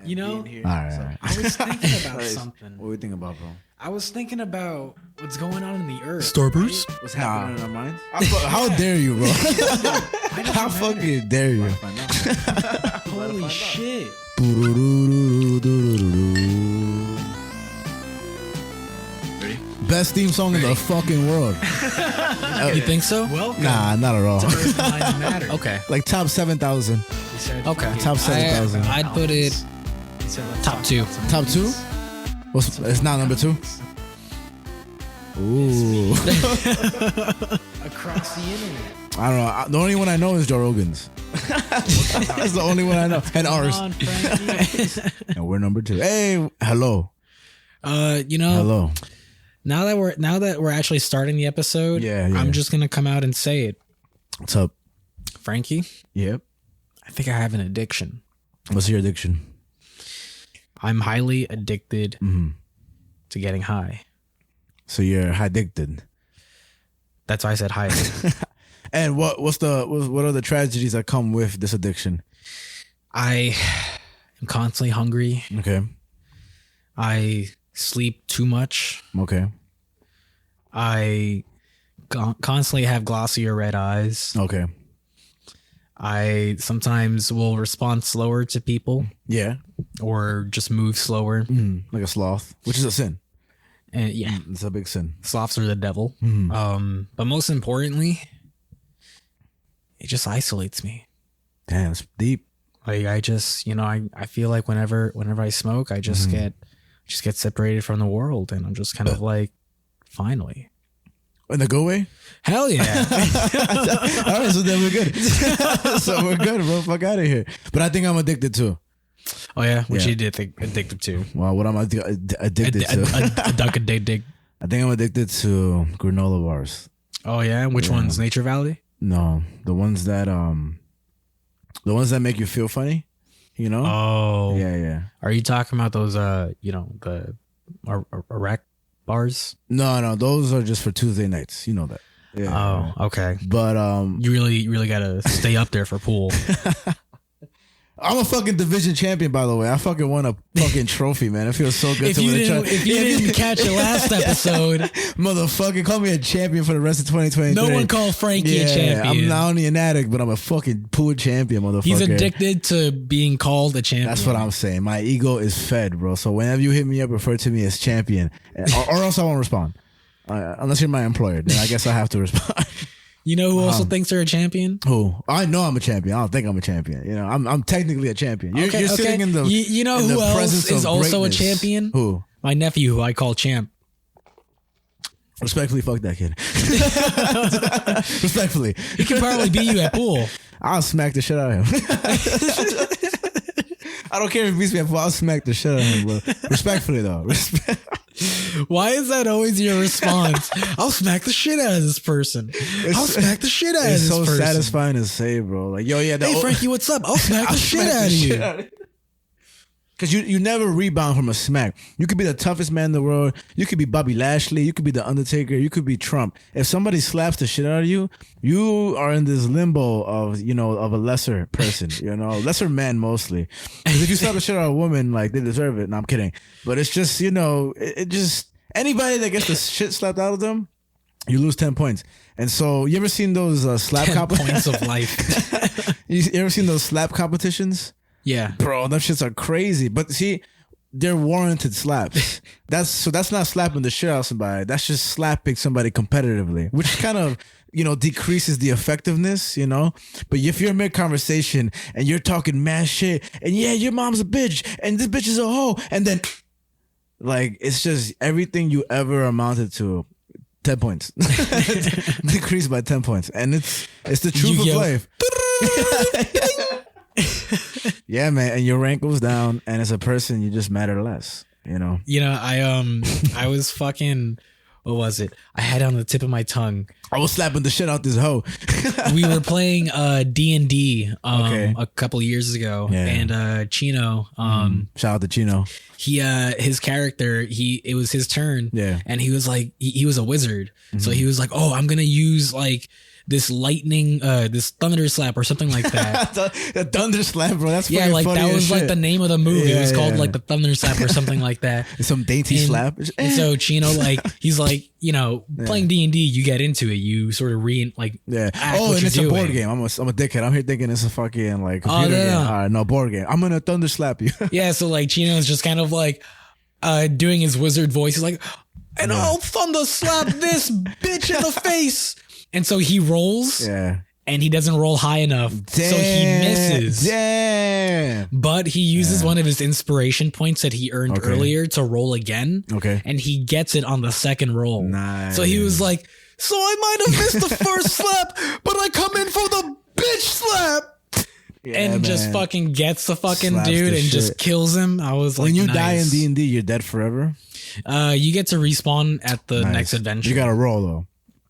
You know? Here, all right. I was thinking about something. What are we thinking about, bro? I was thinking about what's going on in the earth. Starburst? right? What's happening in our minds? How dare you, bro? How fucking dare you? Holy shit. Ready? Best theme song in the fucking world. You think so? Welcome. Nah, not at all. to Earth Mind Matter. Okay. Like top 7,000. He said- Okay. Top 7,000. I'd put it He said, let's top talk 2. about some Top 2? movies. It's not number 2? Ooh. Across the internet. I don't know. The only one I know is Joe Rogan's. That's the only one I know. And ours. Come on, Frankie. And we're number 2. Hey, hello. You know, Hello. now that we're actually starting the episode, Yeah. I'm just gonna come out and say it. What's up? Frankie, Yep. I think I have an addiction. What's your addiction? I'm highly addicted to getting high. So you're addicted. That's why I said highly. And what are the tragedies that come with this addiction? I am constantly hungry. Okay. I sleep too much. Okay. I constantly have glossy or red eyes. Okay. I sometimes will respond slower to people Yeah. or just move slower. Like a sloth, which is a sin. And yeah, It's a big sin. sloths are the devil. But most importantly, it just isolates me. Damn, it's deep. Like I just, I feel like whenever I smoke, I just get separated from the world, and I'm just kind of like, finally, In the good way? hell yeah. All right, so then we're good. So we're good, bro. Fuck out of here. But I think I'm addicted too. Oh yeah, what Yeah. you did think addicted to? Well, what I'm addicted to? A duck a dig. I think I'm addicted to granola bars. Oh yeah, which Yeah. one's Nature Valley? No, the ones that make you feel funny. You know? Oh Yeah. Are you talking about those? The Iraq bars? No, those are just for Tuesday nights. You know that. Yeah. Oh, okay. But You really gotta stay up there for pool. I'm a fucking division champion, by the way. I fucking won a fucking trophy, man. It feels so good to win a trophy. If you didn't catch the last episode, Motherfucker, call me a champion for the rest of 2023. no one called Frankie a champion. I'm not only an addict, but I'm a fucking pool champion, motherfucker. He's addicted to being called a champion. That's what I'm saying. My ego is fed, bro. So whenever you hit me up, refer to me as champion, or else I won't respond. Unless you're my employer, then I guess I have to respond. You know who also thinks they're a champion? Who? I know I'm a champion. I don't think I'm a champion. You know, I'm technically a champion. You're sitting in the. You know in who the else presence is of also a greatness. champion? Who? My nephew, who I call Champ. Respectfully, fuck that kid. Respectfully, He can probably beat you at pool. I'll smack the shit out of him. I don't care if he beats me up. I'll smack the shit out of him, bro. Respectfully, though. Why is that always your response? I'll smack the shit out of this person. I'll smack the shit out of It's this so person. satisfying to say, bro. Like, yo, yeah. Hey, Frankie, what's up? I'll smack the shit out of you. Because you never rebound from a smack. You could be the toughest man in the world. You could be Bobby Lashley. You could be The Undertaker. You could be Trump. If somebody slaps the shit out of you, you are in this limbo of a lesser person, lesser man mostly. Because if you slap the shit out of a woman, like, they deserve it. No, I'm kidding. But it's just, it just, anybody that gets the shit slapped out of them, you lose 10 points. And so, you ever seen those slap 10 points of life. You ever seen those slap competitions? Yeah. Bro, them shits are crazy. But see, they're warranted slaps. That's not slapping the shit out of somebody. That's just slapping somebody competitively, which kind of, decreases the effectiveness, But if you're mid-conversation and you're talking mad shit and yeah, your mom's a bitch and this bitch is a hoe, and then like, it's just everything you ever amounted to, 10 points. Decreased by 10 points. And it's the truth of life. Yeah, man, and your rank goes down, and as a person, you just matter less. I was fucking. What was it? I had it on the tip of my tongue. I was slapping the shit out this hoe. We were playing D&D Okay. a couple years ago, Yeah. and Chino, Shout out to Chino. his character, it was his turn, Yeah. and he was like, he was a wizard, so he was like, oh, I'm gonna use like this lightning, this thunder slap or something like that. the thunder slap, bro. That's Yeah, fucking like funny that as was like shit. the name of the movie. It was Yeah, called yeah. like the thunder slap or something like that. Some dainty slap. And so Chino, like, he's like, you know, playing D&D, you get into it. You sort of act Oh, what and you're it's a board doing. game. I'm a dickhead. I'm here thinking it's a fucking like computer no, game. no. All right, no, board game. I'm gonna thunder slap you. Yeah, so like Chino's just kind of like doing his wizard voice. He's like, and I'll thunder slap this bitch in the face. And so he rolls. Yeah. And he doesn't roll high enough. So he misses. Damn. But he uses one of his inspiration points that he earned earlier to roll again. Okay. And he gets it on the second roll. Nice. So he was like, so I might have missed the first slap, but I come in for the bitch slap. Yeah, And just man. fucking gets the fucking Slaps dude the and just shit. kills him. I was like, When you nice. die in D&D, you're dead forever. You get to respawn at the Nice. next adventure. You gotta roll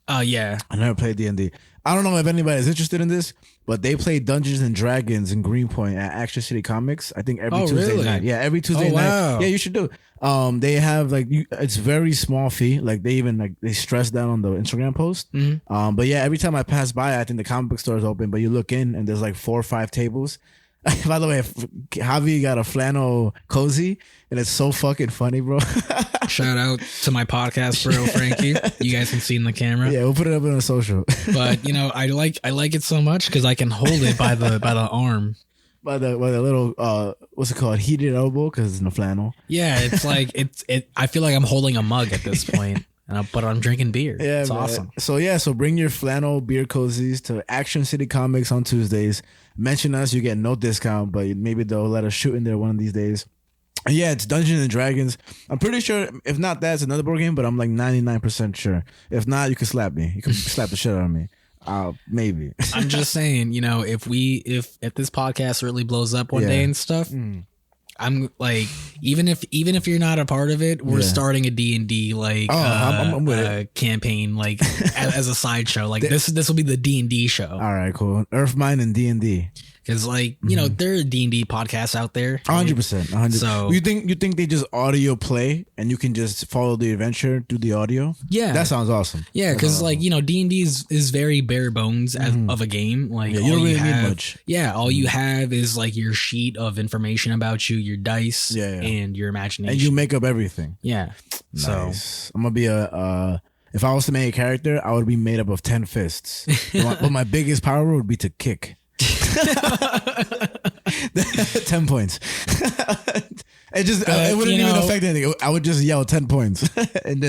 though. Yeah. I never played D&D. I don't know if anybody's interested in this, but they play Dungeons and Dragons in Greenpoint at Action City Comics. I think every Tuesday really? night. Yeah, every Tuesday Oh, wow. night. Yeah, you should do it. They have like it's very small fee. Like they even like they stress that on the Instagram post. Mm-hmm. But yeah, every time I pass by, I think the comic book store is open. But you look in and there's like 4 or 5 tables. By the way, Javi got a flannel cozy, and it's so fucking funny, bro. Shout out to my podcast bro, Frankie. You guys can see in the camera. Yeah, we'll put it up on the social. But you know, I like it so much because I can hold it by the arm. by the little what's it called, heated elbow, because it's in the flannel. Yeah, it's like I feel like I'm holding a mug at this point, but I'm drinking beer. Yeah, it's man. awesome. So bring your flannel beer cozies to Action City Comics on Tuesdays. Mention us, you get no discount, but maybe they'll let us shoot in there one of these days. And yeah, it's Dungeons and Dragons. I'm pretty sure, if not that, it's another board game, but I'm like 99% sure. If not, you can slap me. You can slap the shit out of me. Maybe. I'm just saying, you know, if this podcast really blows up one day and stuff, I'm like, even if you're not a part of it, we're starting a D&D like I'm with it. campaign like as a sideshow. Like this will be the D&D show. All right, cool. Earth Mine and D&D. Because like, you know, there are D&D podcasts out there. 100%. 100%. So you think they just audio play and you can just follow the adventure through the audio? Yeah. That sounds awesome. Yeah, because like, you know, D&D is very bare bones of a game. Like, Yeah, you don't all really need have, much. Yeah, all you have is like your sheet of information about you, your dice, and your imagination. And you make up everything. Yeah. Nice. I'm gonna be if I was to make a character, I would be made up of 10 fists. But my biggest power would be to kick. 10 points. It wouldn't even affect anything. I would just yell 10 points. and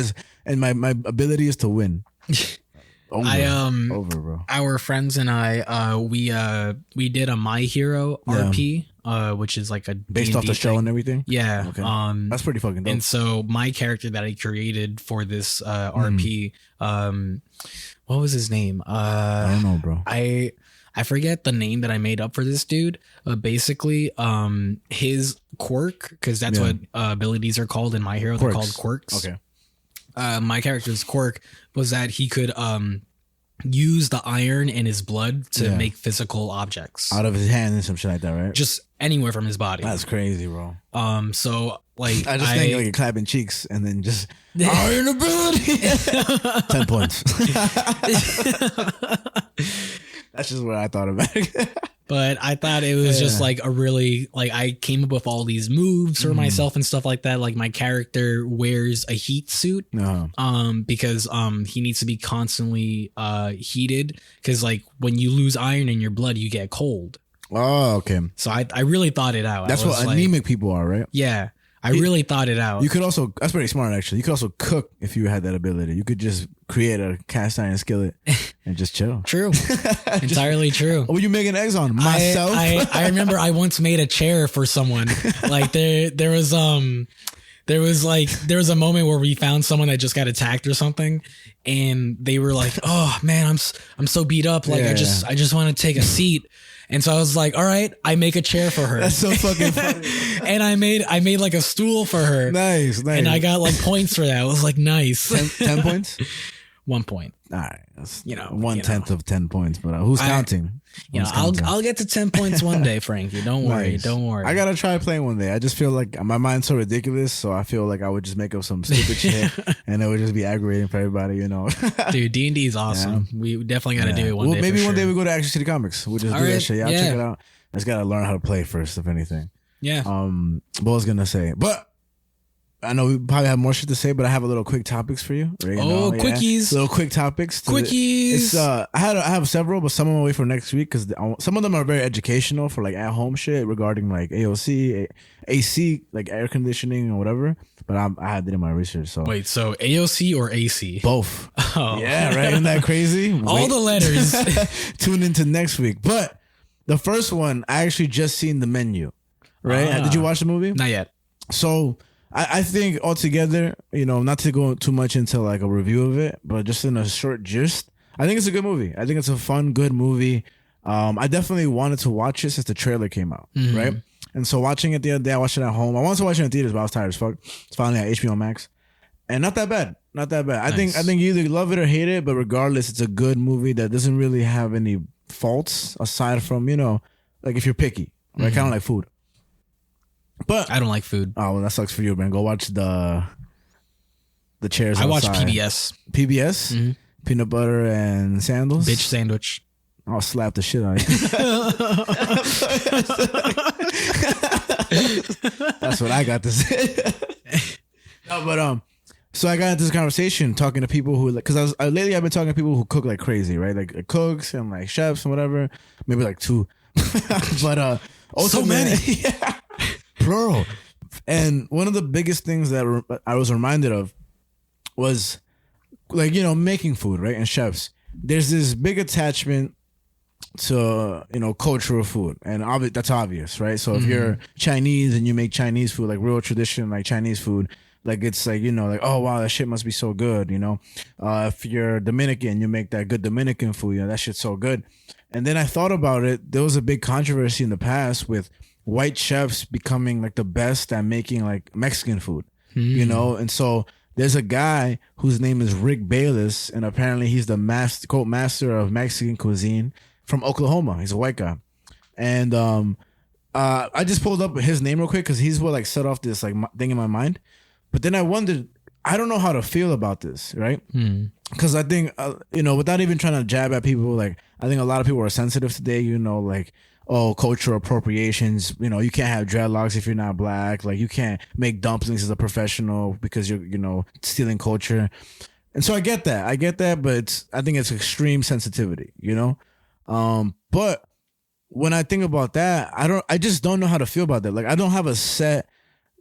my ability is to win. Over, bro. Our friends and I we did a My Hero RP, which is like a based D&D off the show thing. and everything. Yeah. Okay. That's pretty fucking dope. And so my character that I created for this RP, what was his name? I don't know, bro. I forget the name that I made up for this dude. Basically, his quirk, because that's what abilities are called in My Hero. They're called quirks. Okay. My character's quirk was that he could use the iron in his blood to make physical objects out of his hand and some shit like that, right? just anywhere from his body. That's crazy, bro. So like I just think like you're clapping cheeks and then just iron ability. 10 points. That's just what I thought about it. But I thought it was just like a really, like, I came up with all these moves for myself and stuff like that. Like my character wears a heat suit, because he needs to be constantly heated, because like when you lose iron in your blood, you get cold. Oh, okay. So I really thought it out. That's what anemic people are, right? Yeah. I really thought it out. You could also, that's pretty smart actually. You could also cook if you had that ability. You could just create a cast iron skillet and just chill. True. Entirely true. What were you making eggs on? Myself? I remember I once made a chair for someone. Like there was a moment where we found someone that just got attacked or something, and they were like, "Oh man, I'm so beat up. Like I just want to take a seat." And so I was like, all right, I make a chair for her. That's so fucking funny. And I made like a stool for her. Nice. And I got like points for that. I was like, nice. 10 points? 1 point. All right. That's, You know, 1/10 of 10 points, but who's counting? I'll get to 10 points one day, Frankie. Don't worry. Nice. Don't worry. I gotta try playing one day. I just feel like my mind's so ridiculous, so I feel like I would just make up some stupid shit, and it would just be aggravating for everybody, Dude, D&D is awesome. Yeah. We definitely got to do it one day. Maybe one day we go to Action City Comics. We'll just do that shit. Yeah, check it out. I just gotta learn how to play first, if anything. Yeah. What was gonna say, but I know we probably have more shit to say, but I have a little quick topics for you. Right? Quickies. Little quick topics. Quickies. I have several, but some of them I'll wait for next week because some of them are very educational for like at home shit regarding like AOC, AC, like air conditioning or whatever. But I did my research. So wait, so AOC or AC? Both. Oh. Yeah, right. Isn't that crazy? All the letters. Tune into next week. But the first one, I actually just seen the menu. Right? Did you watch the movie? Not yet. So I think altogether, not to go too much into like a review of it, but just in a short gist, I think it's a good movie. I think it's a fun, good movie. I definitely wanted to watch it since the trailer came out, right? And so watching it the other day, I watched it at home. I wanted to watch it in theaters, but I was tired as fuck. It's finally at HBO Max, and not that bad. Not that bad. Nice. I think you either love it or hate it, but regardless, it's a good movie that doesn't really have any faults aside from like if you're picky, right? Kind of like food. But I don't like food. Oh, well, that sucks for you, man. Go watch the chairs. I watch outside. PBS. PBS? Mm-hmm. Peanut butter and sandals? Bitch sandwich. I'll slap the shit out of you. That's what I got to say. No, but so I got into this conversation talking to people who, because lately I've been talking to people who cook like crazy, right? Like cooks and like chefs and whatever. Maybe like two. But also so many. Yeah. Plural. And one of the biggest things that I was reminded of was like, making food, right? And chefs. There's this big attachment to, cultural food. And that's obvious, right? So if you're Chinese and you make Chinese food, like real tradition, like Chinese food, like it's like, like, oh, wow, that shit must be so good, If you're Dominican, you make that good Dominican food, that shit's so good. And then I thought about it. There was a big controversy in the past with white chefs becoming like the best at making like Mexican food, and so there's a guy whose name is Rick Bayless, and apparently he's the master of Mexican cuisine from Oklahoma. He's a white guy, and I just pulled up his name real quick because he's what like set off this like thing in my mind. But then I wondered, I don't know how to feel about this, right? Because I think without even trying to jab at people, like I think a lot of people are sensitive today, like, oh, cultural appropriations, you can't have dreadlocks if you're not black. Like you can't make dumplings as a professional because you're, stealing culture. And so I get that, but I think it's extreme sensitivity, but when I think about that, I just don't know how to feel about that. Like I don't have a set,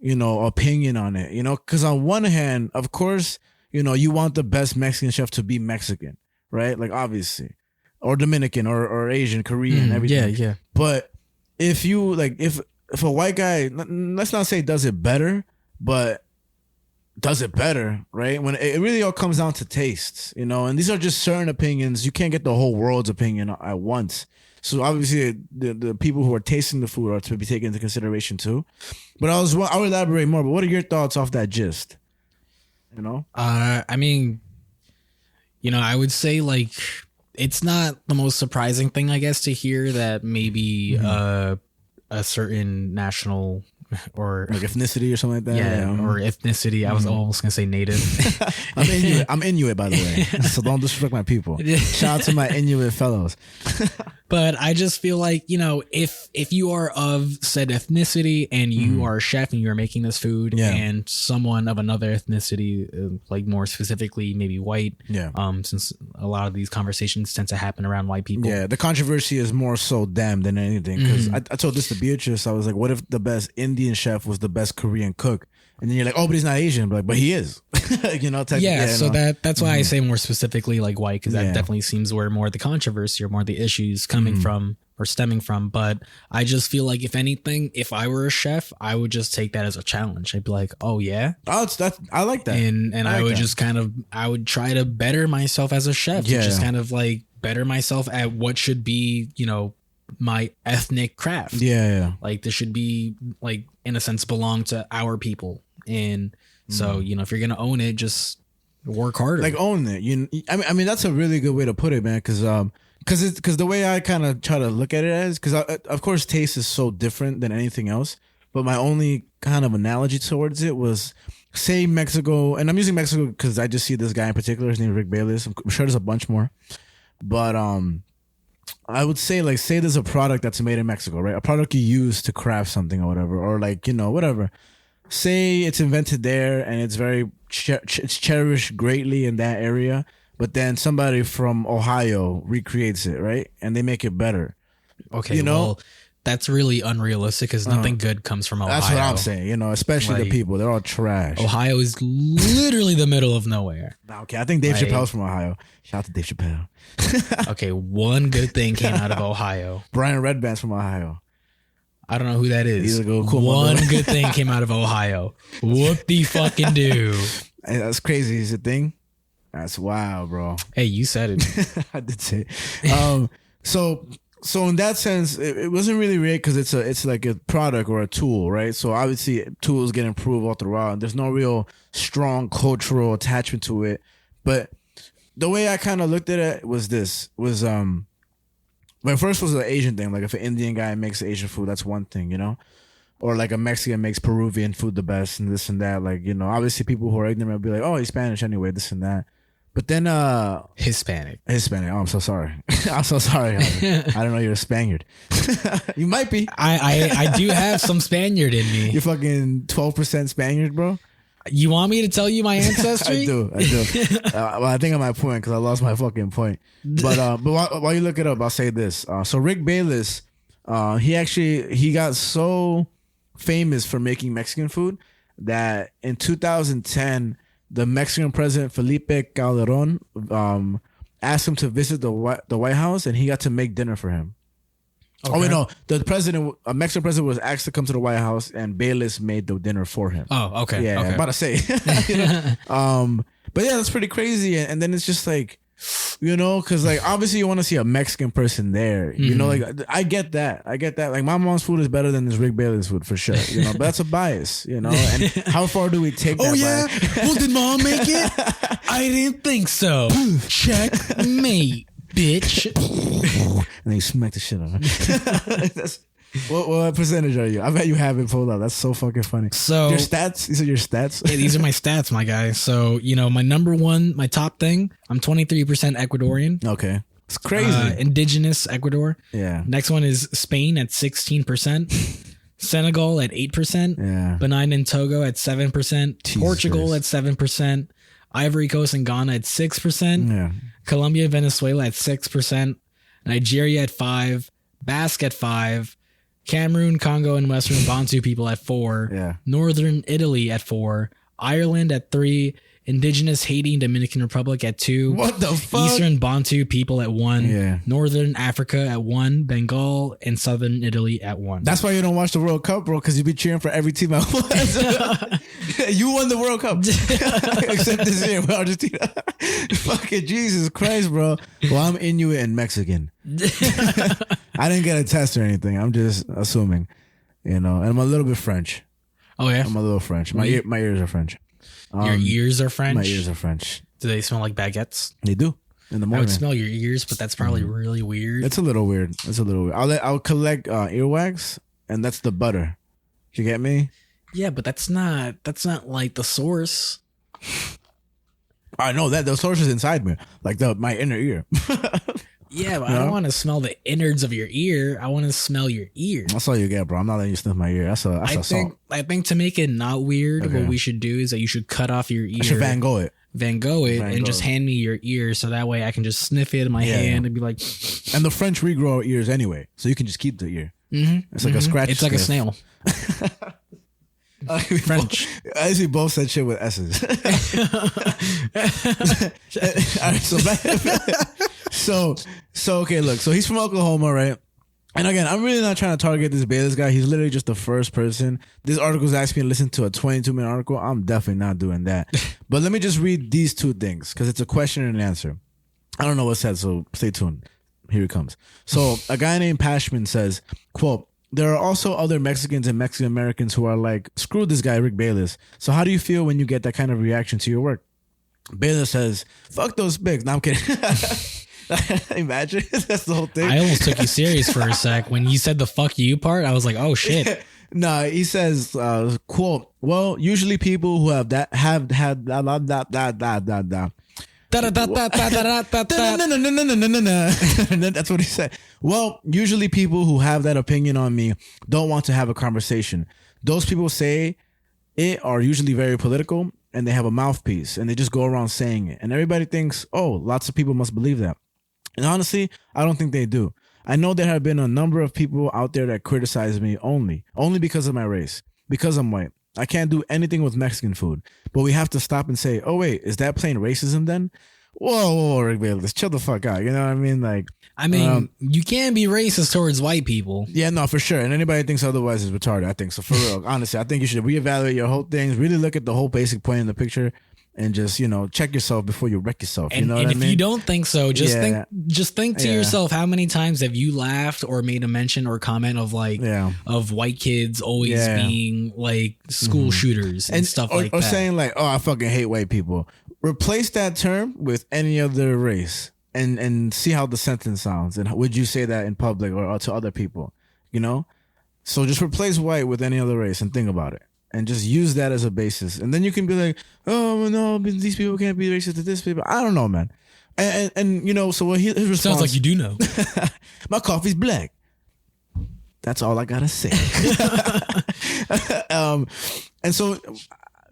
opinion on it, because on one hand, of course, you want the best Mexican chef to be Mexican, right? Like obviously. Or Dominican or Asian, Korean, everything. Yeah. But if you like, if a white guy, let's not say does it better, but does it better, right? When it really all comes down to tastes, and these are just certain opinions. You can't get the whole world's opinion at once. So obviously the people who are tasting the food are to be taken into consideration too. But I'll elaborate more. But what are your thoughts off that gist? I mean, I would say like, it's not the most surprising thing, I guess, to hear that maybe a certain national or like ethnicity or something like that. Yeah, or ethnicity. I was almost gonna say native. I'm Inuit, by the way, so don't disrespect my people. Shout out to my Inuit fellows. But I just feel like, if you are of said ethnicity and you are a chef and you're making this food and someone of another ethnicity, like more specifically maybe white, since a lot of these conversations tend to happen around white people. Yeah, the controversy is more so them than anything. Because I told this to Beatrice. I was like, what if the best Indian chef was the best Korean cook? And then you're like, oh, but he's not Asian. But he is. So that's why I say more specifically like white, because that definitely seems where more the controversy or more the issues coming from or stemming from. But I just feel like if anything, if I were a chef, I would just take that as a challenge. I'd be like, oh yeah, I like that, and I would just I would try to better myself as a chef. To just kind of like better myself at what should be, my ethnic craft. Yeah. Like this should be like in a sense belong to our people. And so, if you're going to own it, just work harder. Like own it. I mean, that's a really good way to put it, man. Cause, because the way I kind of try to look at it is because of course taste is so different than anything else. But my only kind of analogy towards it was, say Mexico, and I'm using Mexico because I just see this guy in particular. His name is Rick Bayless. I'm sure there's a bunch more, but I would say like say there's a product that's made in Mexico, right? A product you use to craft something or whatever, or like whatever. Say it's invented there and it's very it's cherished greatly in that area, but then somebody from Ohio recreates it, right? And they make it better. Okay, well, that's really unrealistic because nothing good comes from Ohio. That's what I'm saying, especially the people. They're all trash. Ohio is literally the middle of nowhere. Okay, I think Dave Chappelle's from Ohio. Shout out to Dave Chappelle. Okay, one good thing came out of Ohio. Brian Redband's from Ohio. I don't know who that is. He's a cool one good thing came out of Ohio. Whoop the fucking do. Hey, that's crazy. Is a thing? That's wild, bro. Hey, you said it. I did say it. So in that sense, it wasn't really great because it's like a product or a tool, right? So obviously tools get improved all throughout, and there's no real strong cultural attachment to it. But the way I kind of looked at it was my first was the Asian thing. Like if an Indian guy makes Asian food, that's one thing, or like a Mexican makes Peruvian food the best and this and that. Like, obviously people who are ignorant will be like, oh, he's Spanish anyway, this and that. But then Hispanic. Oh, I'm so sorry. I'm so sorry. I don't know you're a Spaniard. You might be. I do have some Spaniard in me. You're fucking 12% Spaniard, bro. You want me to tell you my ancestry? I do. Well, I think I'm at my point because I lost my fucking point. But while you look it up, I'll say this. So Rick Bayless, he got so famous for making Mexican food that in 2010, the Mexican president Felipe Calderon asked him to visit the White House, and he got to make dinner for him. Okay. Oh wait, no, a Mexican president was asked to come to the White House, and Bayless made the dinner for him. Oh, okay. Yeah, okay. I'm about to say. But yeah, that's pretty crazy, and then it's just like, because like obviously you want to see a Mexican person there. Like I get that. Like my mom's food is better than this Rick Bayless food for sure. But that's a bias. And how far do we take that? Oh yeah. Well, did mom make it? I didn't think so. Checkmate, bitch. And then you smack the shit out of her. What percentage are you? I bet you have it pulled up. That's so fucking funny. So your stats? These are your stats? Yeah, these are my stats, my guy. So, my top thing, I'm 23% Ecuadorian. Okay. It's crazy. Indigenous Ecuador. Yeah. Next one is Spain at 16%. Senegal at 8%. Yeah. Benin and Togo at 7%. Jesus Portugal Christ. at 7%. Ivory Coast and Ghana at 6%. Yeah. Colombia and Venezuela at 6%. Nigeria at 5%. Basque at 5%. Cameroon, Congo, and Western Bantu people at 4%. Yeah. Northern Italy at 4%. Ireland at 3%. Indigenous Haiti and Dominican Republic at 2%. What the fuck? Eastern Bantu people at 1%. Yeah. Northern Africa at 1%. Bengal and Southern Italy at 1%. That's why you don't watch the World Cup, bro, because you be cheering for every team at once. You won the World Cup. Except this year with Argentina. Fucking Jesus Christ, bro. Well, I'm Inuit and Mexican. I didn't get a test or anything. I'm just assuming, and I'm a little bit French. Oh yeah, I'm a little French. My ears are French. Your ears are French? My ears are French. Do they smell like baguettes? They do. In the I morning. would smell your ears, but that's probably really weird. It's a little weird. I'll collect earwax, and that's the butter. You get me? Yeah, but that's not like the source. I know that the source is inside me, like my inner ear. Yeah, but I don't want to smell the innards of your ear. I want to smell your ear. That's all you get, bro. I'm not letting you sniff my ear. That's assault. I think to make it not weird, what we should do is that you should cut off your ear. I should Van Gogh it. And just hand me your ear so that way I can just sniff it in my hand and be like. And the French regrow our ears anyway, so you can just keep the ear. Mm-hmm. It's like a scratch. It's like a snail. French. I see both said shit with S's. All right, so okay, look. So he's from Oklahoma, right? And again, I'm really not trying to target this Bayless guy. He's literally just the first person. This article's asking me to listen to a 22-minute article. I'm definitely not doing that. But let me just read these two things because it's a question and an answer. I don't know what's said, so stay tuned. Here it comes. So a guy named Pashman says, quote, "There are also other Mexicans and Mexican Americans who are like, screw this guy, Rick Bayless. So how do you feel when you get that kind of reaction to your work?" Bayless says, "Fuck those bigs." No, I'm kidding. Imagine that's the whole thing. I almost took you serious for a sec when you said the "fuck you" part. I was like, "Oh shit." No, he says, quote, well, usually people who have had da da da da da da da. That's what he said. Well, usually people who have that opinion on me don't want to have a conversation. Those people say it are usually very political and they have a mouthpiece and they just go around saying it. And everybody thinks, oh, lots of people must believe that. And honestly, I don't think they do. I know there have been a number of people out there that criticize me only because of my race, because I'm white. I can't do anything with Mexican food, but we have to stop and say, oh, wait, is that plain racism then? Whoa, Rick Bailey, let's chill the fuck out. You know what I mean? Like, you can be racist towards white people. Yeah, no, for sure. And anybody thinks otherwise is retarded, I think. So for real, honestly, I think you should reevaluate your whole things, really look at the whole basic point in the picture and just, check yourself before you wreck yourself. And, you know what I mean? If you don't think so, just think to yourself, how many times have you laughed or made a mention or comment of of white kids always being like school shooters and stuff like that. Or saying like, oh, I fucking hate white people. Replace that term with any other race and see how the sentence sounds. And would you say that in public or to other people? So just replace white with any other race and think about it. And just use that as a basis. And then you can be like, oh, no, these people can't be racist to this people. I don't know, man. And so his response. Sounds like you do know. My coffee's black. That's all I got to say. And so,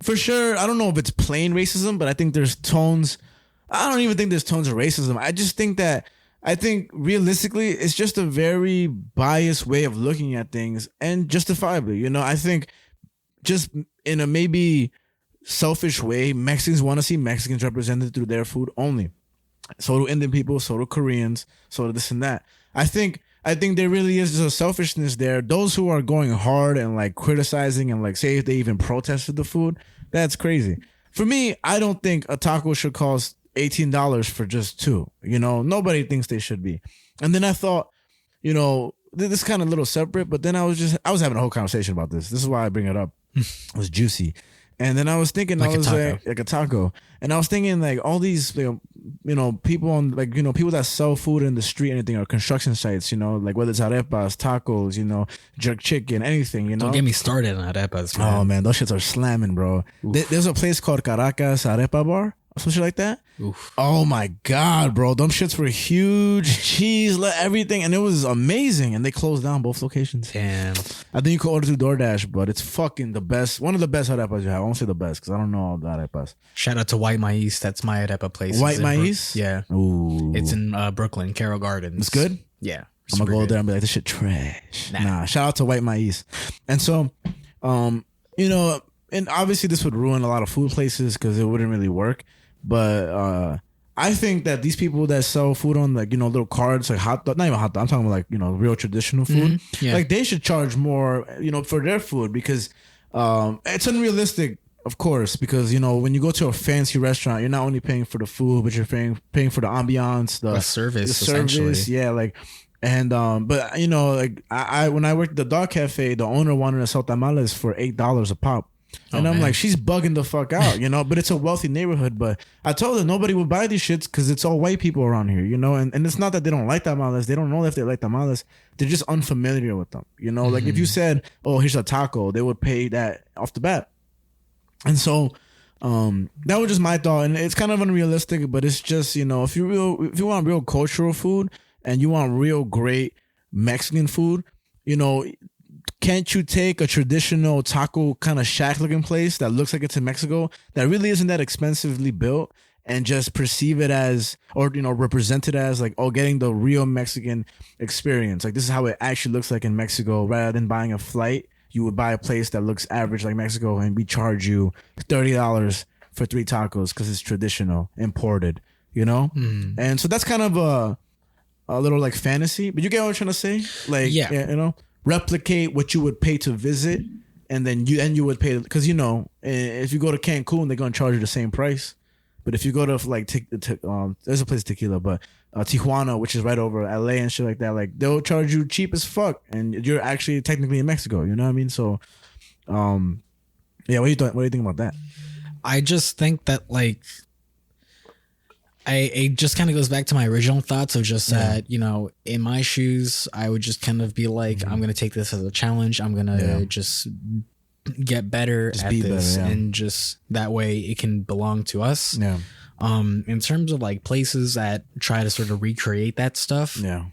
for sure, I don't know if it's plain racism, but I think there's tones. I don't even think there's tones of racism. I just think realistically, it's just a very biased way of looking at things and justifiably. I think just in a maybe selfish way, Mexicans want to see Mexicans represented through their food only. So do Indian people, so do Koreans, so do this and that. I think there really is a selfishness there. Those who are going hard and like criticizing and like say if they even protested the food, that's crazy. For me, I don't think a taco should cost $18 for just two. Nobody thinks they should be. And then I thought, this is kind of a little separate, but then I was having a whole conversation about this. This is why I bring it up. It was juicy. And then I was thinking, like a taco. And I was thinking like all these, people on people that sell food in the street, anything, or construction sites, like whether it's arepas, tacos, jerk chicken, anything, Don't get me started on arepas, man. Oh man, those shits are slamming, bro. There's a place called Caracas Arepa Bar. Some shit like that. Oof. Oh my god, bro! Them shits were huge, cheese, everything, and it was amazing. And they closed down both locations. Damn. I think you could order through DoorDash, but it's fucking the best. One of the best arepas you have. I won't say the best because I don't know all the arepas. Shout out to White Maíz. That's my arepa place. White Maíz? Yeah. Ooh. It's in Brooklyn, Carroll Gardens. It's good. Yeah. I'm gonna go there and be like, this shit trash. Nah. Shout out to White Maíz. And so, and obviously this would ruin a lot of food places because it wouldn't really work. But I think that these people that sell food on little cards, like hot dog, not even hot dog, I'm talking about real traditional food. Mm-hmm. Yeah. Like they should charge more, for their food because it's unrealistic, of course, because when you go to a fancy restaurant, you're not only paying for the food, but you're paying for the ambiance, the service, yeah, but I when I worked at the dog cafe, the owner wanted to sell tamales for $8 a pop. And I'm like, she's bugging the fuck out, but it's a wealthy neighborhood. But I told her nobody would buy these shits because it's all white people around here, and it's not that they don't like tamales. They don't know if they like tamales. They're just unfamiliar with them, Mm-hmm. Like if you said, oh, here's a taco, they would pay that off the bat. And so that was just my thought. And it's kind of unrealistic, but it's just, if you want real cultural food and you want real great Mexican food, can't you take a traditional taco kind of shack looking place that looks like it's in Mexico that really isn't that expensively built and just perceive it as, or, represent it as like, oh, getting the real Mexican experience. Like this is how it actually looks like in Mexico. Rather than buying a flight, you would buy a place that looks average like Mexico and we charge you $30 for 3 tacos because it's traditional, imported, And so that's kind of a little like fantasy, but you get what I'm trying to say? Like, yeah, replicate what you would pay to visit, and then you would pay because if you go to Cancun, they're gonna charge you the same price. But if you go to there's a place tequila, but Tijuana, which is right over LA and shit like that, like they'll charge you cheap as fuck, and you're actually technically in Mexico. You know what I mean? So, yeah. What do you think about that? I just think that it just kind of goes back to my original thoughts of just that, you know, in my shoes, I would just kind of be like, I'm going to take this as a challenge. I'm going to just get better at this. And just that way it can belong to us. Yeah. In terms of like places that try to sort of recreate that stuff. Yeah.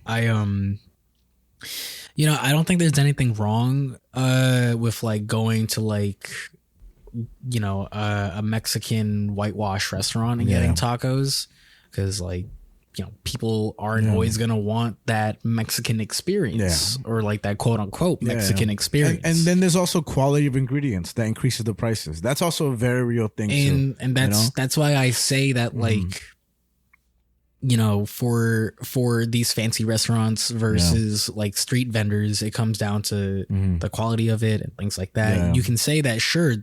You know, I don't think there's anything wrong with like going to like, you know, a Mexican whitewash restaurant and getting tacos, because like, you know, people aren't always going to want that Mexican experience or like that quote unquote Mexican experience. And then there's also quality of ingredients that increases the prices. That's also a very real thing. And that's why I say that like, you know, for these fancy restaurants versus like street vendors, it comes down to the quality of it and things like that. Yeah. You can say that, sure,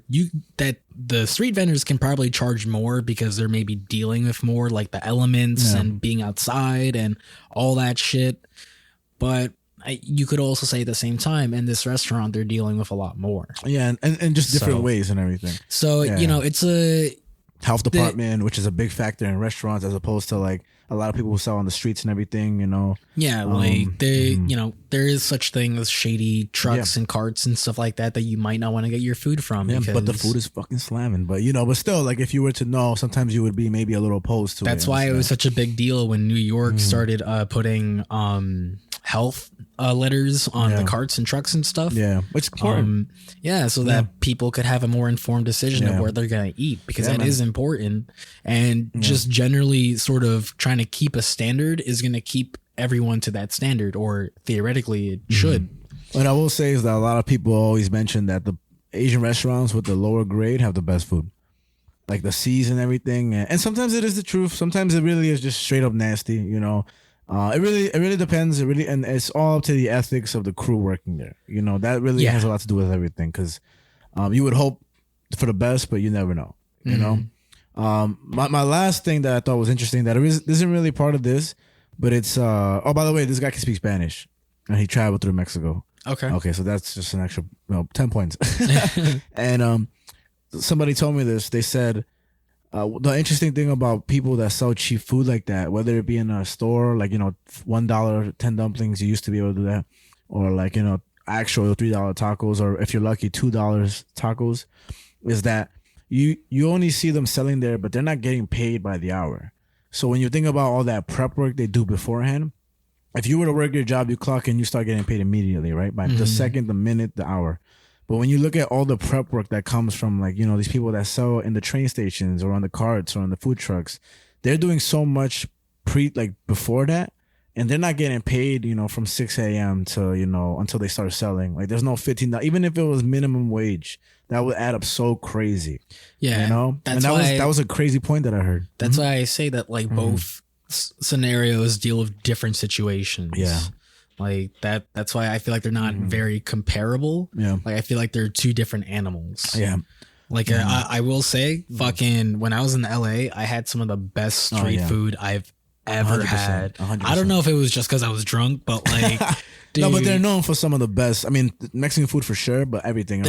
that the street vendors can probably charge more because they're maybe dealing with more like the elements and being outside and all that shit. But you could also say at the same time, in this restaurant, they're dealing with a lot more. Yeah, and just different ways and everything. So, you know, it's a health department, which is a big factor in restaurants as opposed to like a lot of people who sell on the streets and everything, you know. Yeah, like they, you know, there is such thing as shady trucks and carts and stuff like that you might not want to get your food from. Yeah, but the food is fucking slamming. But you know, but still, like if you were to know, sometimes you would be maybe a little opposed to it. That's why it was such a big deal when New York started putting health letters on the carts and trucks and stuff. Yeah, which is important. So that people could have a more informed decision of where they're going to eat, because that is important. And just generally sort of trying to keep a standard is going to keep everyone to that standard, or theoretically it should. What I will say is that a lot of people always mention that the Asian restaurants with the lower grade have the best food, like the C's and everything. And sometimes it is the truth. Sometimes it really is just straight up nasty, you know. It really depends. And it's all up to the ethics of the crew working there. You know, that really has a lot to do with everything, because you would hope for the best, but you never know, you know? My last thing that I thought was interesting that isn't really part of this, but it's, by the way, this guy can speak Spanish and he traveled through Mexico. Okay. So that's just an extra 10 points. And somebody told me this. They said, the interesting thing about people that sell cheap food like that, whether it be in a store, like, you know, $1, 10 dumplings, you used to be able to do that, or like, you know, actual $3 tacos, or if you're lucky, $2 tacos, is that you only see them selling there, but they're not getting paid by the hour. So when you think about all that prep work they do beforehand, if you were to work your job, you clock in, you start getting paid immediately, right? By the second, the minute, the hour. But when you look at all the prep work that comes from, like, you know, these people that sell in the train stations or on the carts or on the food trucks, they're doing so much before that, and they're not getting paid, you know, from 6 a.m. to, you know, until they start selling. Like, there's no $15, even if it was minimum wage, that would add up so crazy. Yeah. You know? That was a crazy point that I heard. That's why I say that, like, both scenarios deal with different situations. Yeah. Like that's why I feel like they're not very comparable. Yeah. Like I feel like they're two different animals. Yeah. Like I will say, fucking when I was in LA, I had some of the best street food I've ever had. 100%. I don't know if it was just because I was drunk, but like dude, no, but they're known for some of the best. I mean, Mexican food for sure, but everything else.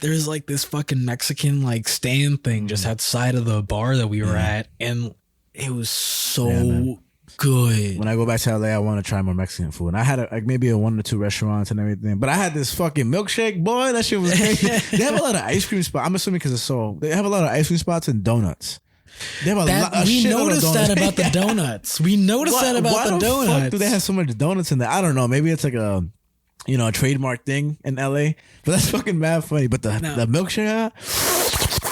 There's like this fucking Mexican like stand thing just outside of the bar that we were at, and it was so good. When I go back to LA, I want to try more Mexican food. And I had maybe a 1 or 2 restaurants and everything, but I had this fucking milkshake, boy. That shit was crazy. They have a lot of ice cream spots. I'm assuming because they have a lot of ice cream spots and donuts. They have we noticed that about the donuts. We noticed that about the donuts. Why the fuck do they have so much donuts in there? I don't know. Maybe it's like a trademark thing in LA. But that's fucking mad funny. But the milkshake.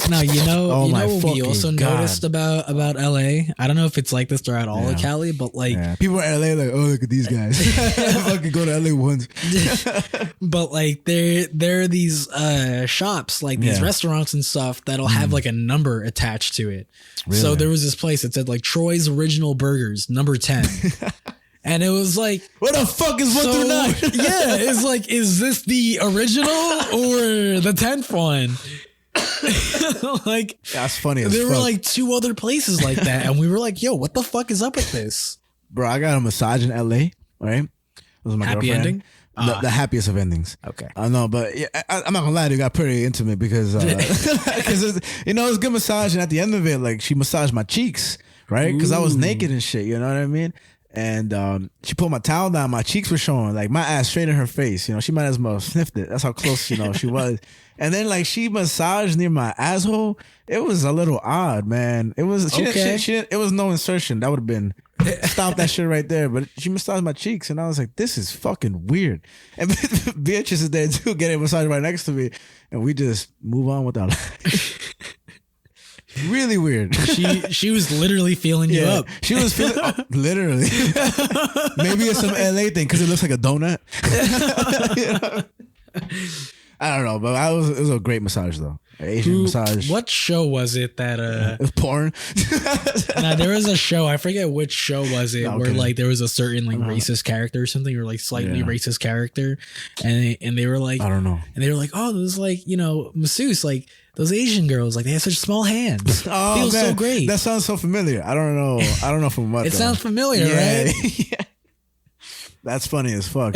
Now, you know what we also noticed about LA? I don't know if it's like this throughout all of Cali, but like people in LA like, oh, look at these guys. I could go to LA once. But like there are these shops, like these restaurants and stuff that'll have like a number attached to it. Really? So there was this place that said like Troy's Original Burgers, number 10. And it was like, what the fuck is 1 through 9? Yeah, it's like, is this the original or the 10th one? Like, that's funny. There were like 2 other places like that, and we were like, "Yo, what the fuck is up with this?" Bro, I got a massage in LA. Right, it was my happy girlfriend. ending. The happiest of endings. Okay, I know, but I'm not gonna lie, it got pretty intimate because it's a good massage, and at the end of it, like she massaged my cheeks. right? Because I was Ooh. naked and shit. You know what I mean? And she put my towel down. My cheeks were showing, like my ass straight in her face. You know, she might as well have sniffed it. That's how close, you know, she was. And then like she massaged near my asshole. It was a little odd, man. It was she didn't, it was no insertion. That would have been stop that shit right there. But she massaged my cheeks, and I was like, this is fucking weird. And Beatrice is there too, getting a massage right next to me, and we just move on with our life. Really weird. She was literally feeling you up. She was feeling literally. Maybe it's some LA thing because it looks like a donut. You know? I don't know, but it was a great massage though. Asian massage. What show was it that it was porn? Nah, there was a show, I forget which show was it, where like there was a certain like racist character or something, or like slightly racist character, and they were like, I don't know, and they were like, oh, this is like, you know, masseuse, like those Asian girls, like they have such small hands. Oh, feels man, so great. That sounds so familiar. I don't know from what. It sounds familiar, right? Yeah. That's funny as fuck.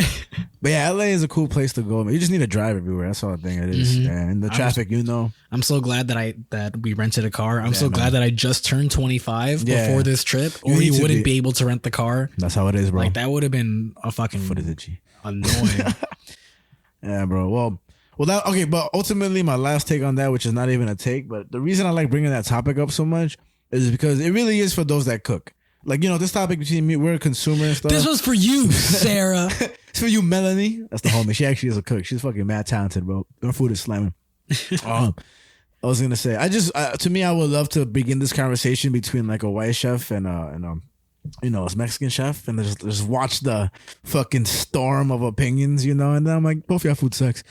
But yeah, LA is a cool place to go. You just need to drive everywhere. That's all I think it is. Mm-hmm. And the traffic, you know. I'm so glad that we rented a car. I'm so glad that I just turned 25 before this trip, or you wouldn't be able to rent the car. That's how it is, bro. Like that would have been a fucking annoying. Yeah, bro. Well, that okay. But ultimately, my last take on that, which is not even a take, but the reason I like bringing that topic up so much is because it really is for those that cook. Like, you know, this topic between me, we're a consumer and stuff. This was for you, Sarah. It's for you, Melanie. That's the homie. She actually is a cook. She's fucking mad talented, bro. Her food is slamming. I was gonna say, to me, I would love to begin this conversation between like a white chef and you know, a Mexican chef, and just watch the fucking storm of opinions, you know. And then I'm like, both y'all food sucks.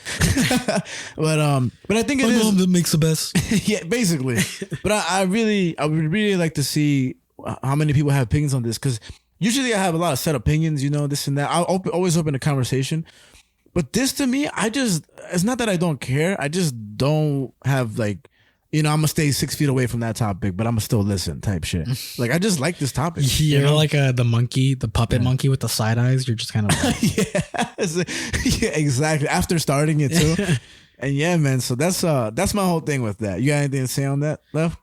but I think it is. My mom that makes the best. Yeah, basically. But I would really like to see how many people have opinions on this, because usually I have a lot of set opinions, you know, this and that. I'll always open a conversation. But this, to me, it's not that I don't care. I just don't have, like, you know, I'm going to stay 6 feet away from that topic, but I'm going to still listen type shit. Like, I just like this topic. You know, like the puppet monkey with the side eyes. You're just kind of like, yeah, exactly. After starting it, too. And yeah, man, so that's my whole thing with that. You got anything to say on that, Lev?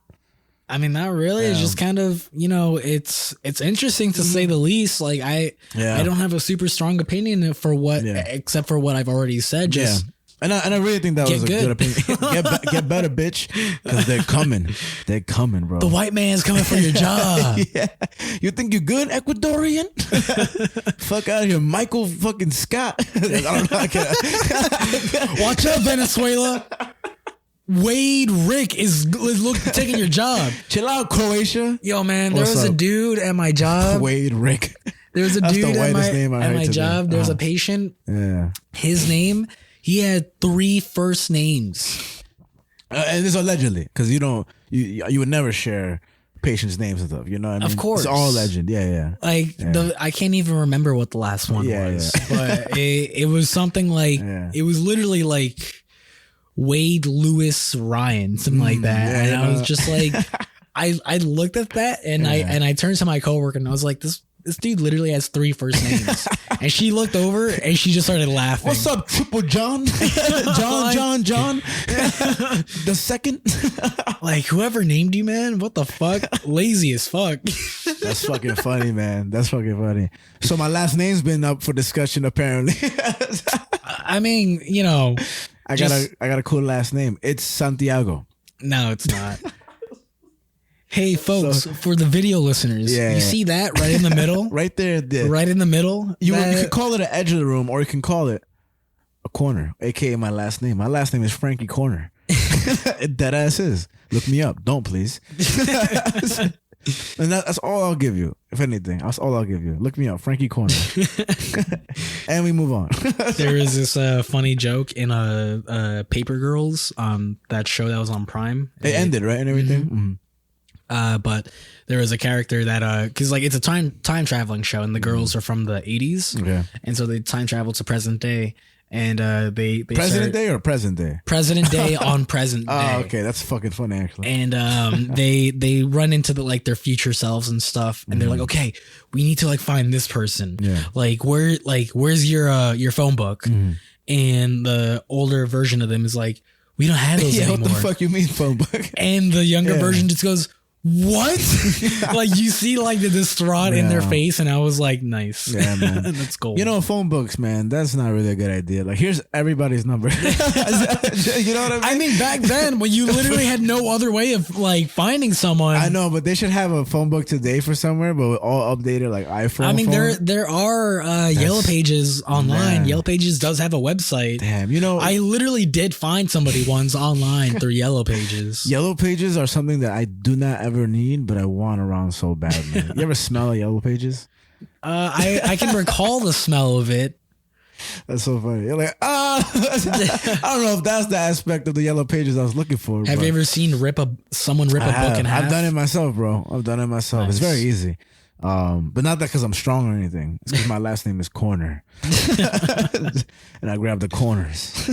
I mean, not really. It's just kind of, you know, it's interesting to say the least. Like I don't have a super strong opinion for except for what I've already said. Just and I really think that was a good opinion. Get better, bitch, because they're coming. They're coming, bro. The white man's coming for your job. Yeah, you think you're good, Ecuadorian? Fuck out of here, Michael fucking Scott. I don't know. Watch out, Venezuela. Wade Rick is taking your job. Chill out, Croatia. Yo, man, there was a dude at my job. Wade Rick. There was a dude at my job. There was a patient. Yeah. His name, he had 3 first names. And it's allegedly, because you would never share patients' names and stuff. You know what I mean? Of course. It's all legend. Yeah. Like, I can't even remember what the last one was. Yeah. But it was something like, it was literally like Wade Lewis Ryan, something like that. And I was just like, I looked at that and I turned to my coworker and I was like, this dude literally has 3 first names. And she looked over and she just started laughing. What's up, Triple John? John? The second? Like, whoever named you, man, what the fuck? Lazy as fuck. That's fucking funny, man. That's fucking funny. So my last name's been up for discussion, apparently. I mean, you know, I got a cool last name. It's Santiago. No, it's not. Hey, folks, for the video listeners, you see that right in the middle? Right there. Right in the middle? You can call it an edge of the room, or you can call it a corner, a.k.a. my last name. My last name is Franky Corner. That ass is. Look me up. Don't, please. And that's all I'll give you. If anything, that's all I'll give you. Look me up, Franky Corner. And we move on. There is this funny joke in Paper Girls, that show that was on Prime. It ended, right? And everything? Mm-hmm. But there was a character that, because like it's a time traveling show, and the girls are from the 80s. Okay. And so they time travel to present day. And they President Day or Present Day? President Day on present day. Oh, okay, that's fucking funny actually. And they run into their future selves and stuff, and they're like, okay, we need to like find this person. Yeah. Where's your phone book? Mm-hmm. And the older version of them is like, we don't have those anymore. What the fuck you mean phone book? And the younger version just goes, what? Like you see like the distraught in their face, and I was like, nice. Yeah, man. That's cool. You know, phone books, man, that's not really a good idea. Like, here's everybody's number. You know what I mean? I mean, back then when you literally had no other way of like finding someone. I know, but they should have a phone book today for somewhere, but all updated like iPhone. I mean, phone. there are Yellow Pages online. Man. Yellow Pages does have a website. Damn, you know, I literally did find somebody once online through Yellow Pages. Yellow Pages are something that I do not ever need, but I want around so bad, man. You ever smell a Yellow Pages? I can recall the smell of it. That's so funny. You're like, I don't know if that's the aspect of the Yellow Pages I was looking for. Have you ever seen someone rip a book in half? I've done it myself, bro. I've done it myself. Nice. It's very easy. But not that because I'm strong or anything. It's because my last name is Corner. And I grab the corners.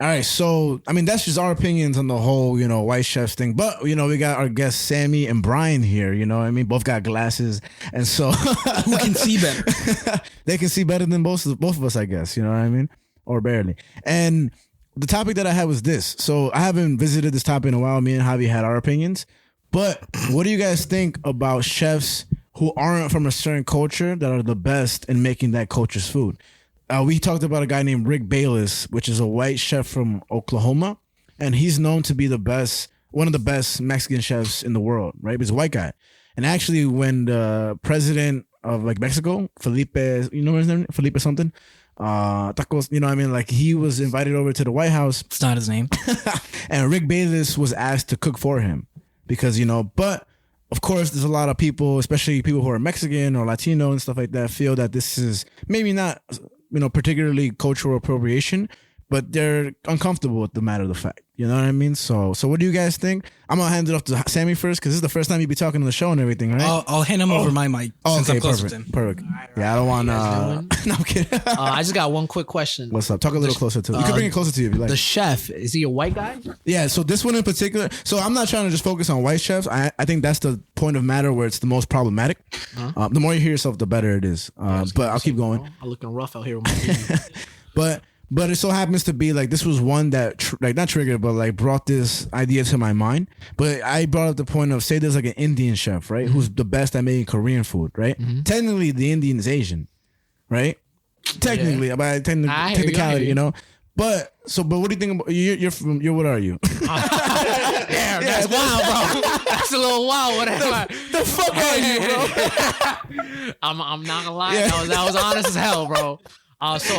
All right, so I mean that's just our opinions on the whole, you know, white chefs thing. But you know, we got our guests Sammy and Brian here. You know what I mean? Both got glasses, and so who can see better? They can see better than both of us, I guess. You know what I mean? Or barely. And the topic that I had was this. So I haven't visited this topic in a while. Me and Javi had our opinions. But what do you guys think about chefs who aren't from a certain culture that are the best in making that culture's food? We talked about a guy named Rick Bayless, which is a white chef from Oklahoma, and he's known to be one of the best Mexican chefs in the world, right? He's a white guy. And actually, when the president of like Mexico, Felipe, you know his name? Felipe something? Tacos, you know what I mean? Like he was invited over to the White House. It's not his name. And Rick Bayless was asked to cook for him because, you know, but of course, there's a lot of people, especially people who are Mexican or Latino and stuff like that, feel that this is maybe not, you know, particularly cultural appropriation, but they're uncomfortable with the matter of the fact. You know what I mean? So what do you guys think? I'm gonna hand it off to Sammy first because this is the first time you be talking on the show and everything, right? I'll hand him over my mic. Since Okay, I'm closer to him. Perfect. Yeah, I don't want. No, I'm kidding. I just got one quick question. What's up? Talk a little closer to it. You can bring it closer to you if you like. The chef, is he a white guy? Yeah. So this one in particular. So I'm not trying to just focus on white chefs. I think that's the point of matter where it's the most problematic. The more you hear yourself, the better it is. But I'll keep going. I'm looking rough out here with my But it so happens to be like this was one that like not triggered, but like brought this idea to my mind. But I brought up the point of say there's like an Indian chef, right, who's the best at making Korean food, right? Technically, the Indian is Asian, right? Technically, by technicality, you know. But what do you think about you're what are you? Damn, that's wild, bro. That's a little wild. What the fuck are you, bro? I'm not gonna lie. That was honest as hell, bro. Bro, say,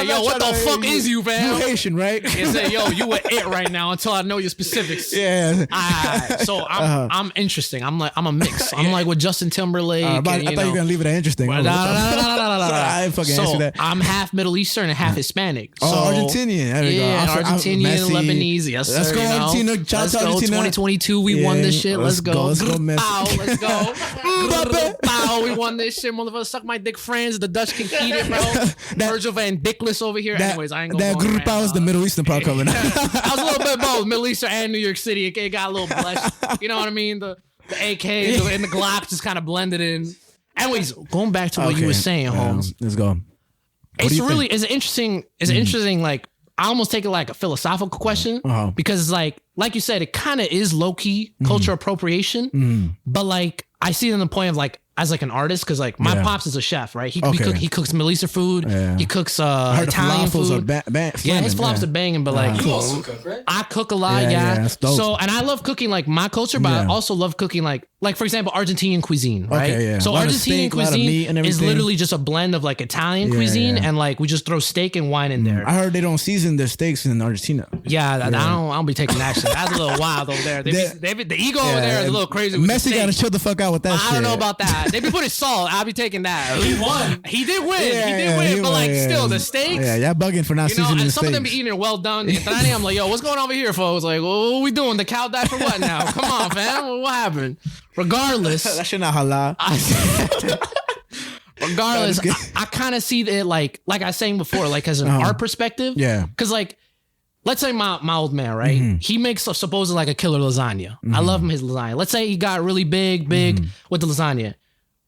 yo, what the fuck is you, fam? You Haitian, right? And say, yo, you were it right now until I know your specifics. Yeah. So I'm interesting. I'm a mix. I'm like with Justin Timberlake. I thought you were gonna leave it at interesting. No. I ain't fucking answer that. I'm half Middle Eastern and half Hispanic. So, Argentinian. There we go. Argentinian, Lebanese. Yes, sir. Let's go, Argentina. Let's go. 2022, we won this shit. Let's go. Let's go, Messi. Pow, let's go. Pow, we won this shit. Motherfucker, suck my dick, friends. The Dutch can eat it, bro. Virgil van Dickless over here. Anyways, I ain't gonna. That group was the Middle Eastern part coming out. I was a little bit both Middle Eastern and New York City. It got a little blush. You know what I mean? The AK and the Glock just kind of blended in. Anyways, going back to what you were saying, Holmes. Let's go. It's interesting. Like I almost take it like a philosophical question because it's like you said, it kind of is low key culture appropriation, but like I see it in the point of like as like an artist because like my pops is a chef, right? He cooks Middle Eastern food. Yeah. He cooks Italian food. His flops are banging, but like you also cook, right? I cook a lot, yeah. So and I love cooking like my culture, but I also love cooking like for example Argentinian cuisine, right? Okay, yeah. So Argentinian cuisine is literally just a blend of like Italian cuisine and like we just throw steak and wine in there. I heard they don't season their steaks in Argentina. Yeah, I don't be taking that shit. That's a little wild over there. The ego over there is a little crazy. Messi gotta chill the fuck out with that shit. I don't know about that. They be putting salt. I'll be taking that. He won. He did win. He did win. But like still, the steaks. Yeah, y'all bugging for not seasoning the steaks. Some of them be eating it well done. I'm like, yo, what's going on over here, folks? Like, what are we doing? The cow died for what now? Come on, fam. What happened? Regardless. That shit not halal. Regardless, I kind of see it like I was saying before, like as an art perspective. Yeah. Because like, let's say my old man, right? He makes supposedly like a killer lasagna. I love him his lasagna. Let's say he got really big with the lasagna.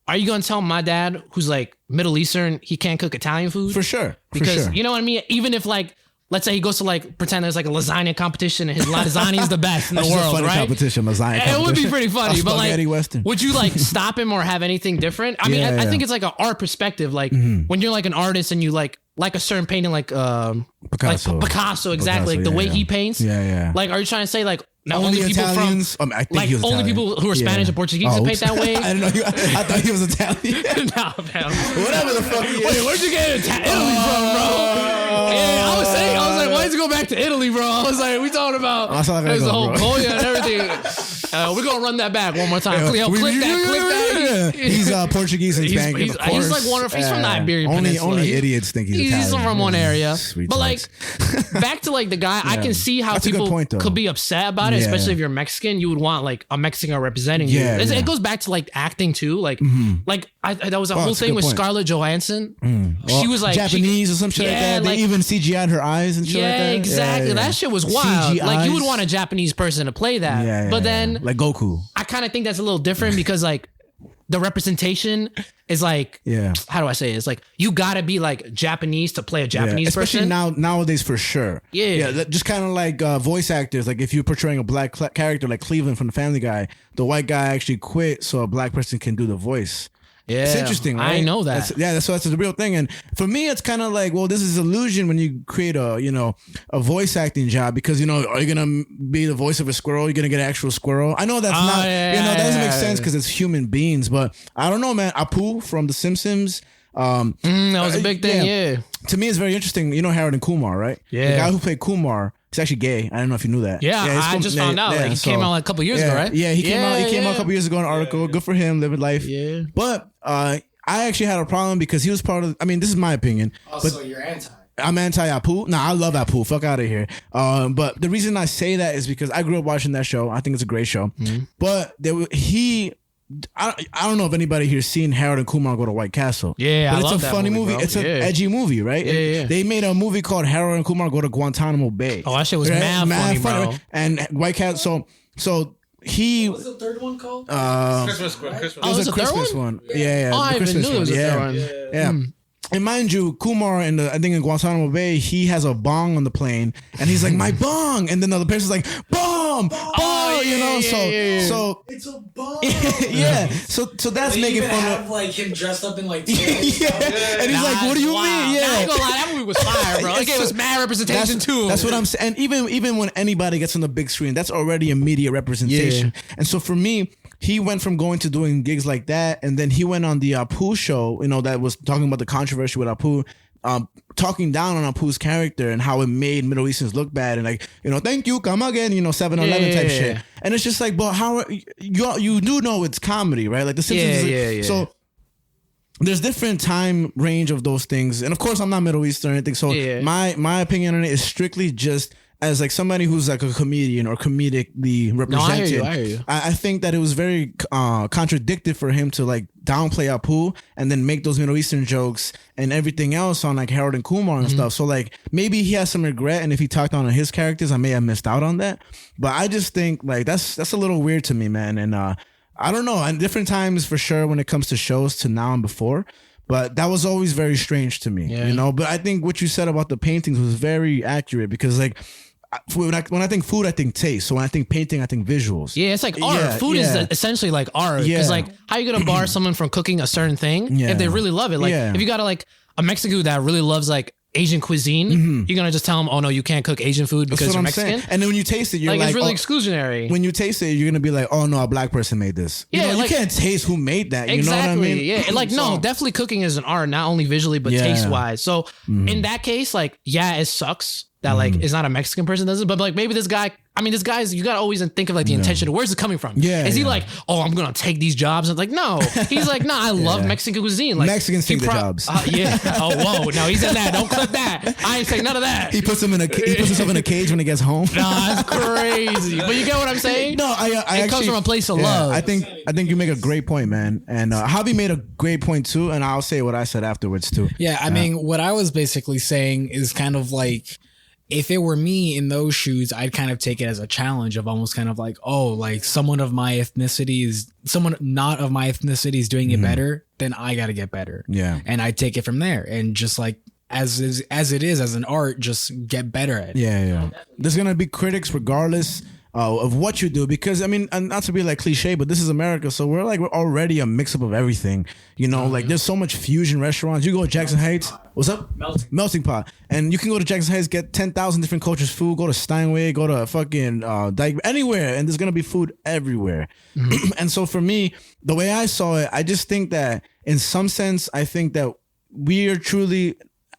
Are you gonna tell my dad, who's like Middle Eastern, he can't cook Italian food? For sure. Because you know what I mean? Even if like let's say he goes to like pretend there's like a lasagna competition and his lasagna is the best in the That's a world, funny right? competition, lasagna competition. It would be pretty funny, A but like, spaghetti Western. would you like stop him or have anything different? I mean, I think it's like an art perspective. Like when you're like an artist and you like a certain painting, like Picasso. like Picasso, exactly. Like the yeah, way yeah. he paints. Yeah. Like, are you trying to say like not Only only people Italians? from I think like he was only Italian. people who are Spanish and Portuguese that paint that way? I didn't know. I thought he was Italian. Nah, man. Whatever the fuck he is. Wait, where'd you get Italy from, bro? Yeah, I was like, why did you go back to Italy, bro? I was like, we talking about there's the whole Goya and everything. We're gonna run that back one more time. Click that. He's Portuguese and Spanish. He's like he's from the Iberian Peninsula. Only idiots think he's Italian. He's from one area. Sweet but like, times. back to like the guy, I can see how That's a good people point, though. could be upset about it, especially if you're Mexican. You would want like a Mexican representing you. It goes back to like acting too. Like, that was a whole thing with Scarlett Johansson. She was like Japanese or some shit like that. They even CGI'd her eyes and shit like that. Exactly. That shit was wild. CGI Like, you would want a Japanese person to play that. But then like Goku. I kind of think that's a little different because like the representation is like, how do I say it? It's like, you gotta be like Japanese to play a Japanese especially person. nowadays for sure. Just kind of like voice actors. Like if you're portraying a black character like Cleveland from the Family Guy, the white guy actually quit so a black person can do the voice. Yeah, it's interesting, right? I know that. That's the real thing. And for me, it's kind of like, well, this is illusion when you create a voice acting job because are you gonna be the voice of a squirrel? You're gonna get an actual squirrel. I know that's not, that doesn't make sense because it's human beings. But I don't know, man. Apu from The Simpsons. That was a big thing. Yeah. To me, it's very interesting. You know Harold and Kumar, right? Yeah. The guy who played Kumar. He's actually gay. I don't know if you knew that. Yeah, I just found out. Like, he came out like a couple years ago, right? Yeah, he came out a couple years ago in an article. Good for him, living life. Yeah. But I actually had a problem because he was part of. I mean, this is my opinion. Also, you're anti. I'm anti Apu. Nah, I love Apu. Fuck out of here. But the reason I say that is because I grew up watching that show. I think it's a great show. Mm-hmm. But I don't know if anybody here's seen Harold and Kumar Go to White Castle. Yeah, but I it's love a that funny movie. bro. It's an edgy movie, right? Yeah. They made a movie called Harold and Kumar Go to Guantanamo Bay. Oh, that shit was mad funny, bro. Right? And White Castle. So he. What was the third one called? Christmas. It was a Christmas one. Yeah. Oh, I even knew it was a third one. Yeah. And mind you, Kumar I think in Guantanamo Bay, he has a bong on the plane, and he's like, "My bong," and then the other person's like, "Bomb, bomb," So It's a bomb. yeah. So that's They making even fun have of. like him dressed up in like And he's like, "What do you mean?" Nah, I ain't gonna lie, that movie was fire, bro. It gave us mad representation too. That's what I'm saying. And even when anybody gets on the big screen, that's already immediate representation. And so for me, he went from going to doing gigs like that, and then he went on the Apu show, that was talking about the controversy with Apu, talking down on Apu's character and how it made Middle Easterns look bad, and like, thank you, come again, 7-Eleven type shit. And it's just like, but how you do know it's comedy, right? Like The Simpsons. So there's different time range of those things, and of course I'm not Middle Eastern or anything. So my opinion on it is strictly just as like somebody who's like a comedian or comedically represented. No, I hear you. I think that it was very contradicted for him to like downplay Apu and then make those Middle Eastern jokes and everything else on like Harold and Kumar and stuff. So like maybe he has some regret, and if he talked on his characters, I may have missed out on that. But I just think like that's a little weird to me, man. And I don't know. At different times for sure when it comes to shows to now and before. But that was always very strange to me, But I think what you said about the paintings was very accurate because like, when I think food, I think taste. So when I think painting, I think visuals. Yeah, it's like art. Food is essentially like art. Because like, how you gonna bar someone from cooking a certain thing if they really love it? Like, if you got like a Mexican that really loves like Asian cuisine, you're gonna just tell them, "Oh no, you can't cook Asian food because you're Mexican." Saying. And then when you taste it, you're like, it's really exclusionary. When you taste it, you're gonna be like, "Oh no, a black person made this." You can't taste who made that. You know what I mean? Yeah, and like no, definitely cooking is an art, not only visually but taste wise. So in that case, like, it sucks that like it's not a Mexican person does it, but like maybe this guy's, you gotta always think of like the intention of where's it coming from. Is he like, oh, I'm gonna take these jobs? And like, no, he's like, no, I love Mexican cuisine. Like Mexicans take the jobs. Oh, whoa, no, he's in that. Don't clip that. I ain't saying none of that. He puts himself in a cage when he gets home. No, that's crazy. But you get what I'm saying? No, I it actually, comes from a place of love. I think you make a great point, man. And Javi made a great point too, and I'll say what I said afterwards too. Yeah, I mean, what I was basically saying is kind of like, if it were me in those shoes, I'd kind of take it as a challenge of almost kind of like, oh, like someone not of my ethnicity is doing it better, then I got to get better. Yeah. And I take it from there and just like as it is as an art, just get better at it. Yeah. There's gonna be critics regardless of what you do, because I mean, and not to be like cliche, but this is America, so we're already a mix up of everything, you know. Like there's so much fusion restaurants. You go to Jackson Heights, what's up? Melting pot, and you can go to Jackson Heights, get 10,000 different cultures food. Go to Steinway, go to fucking Dyke, anywhere, and there's gonna be food everywhere. And so for me, the way I saw it, I just think that in some sense, I think that we are truly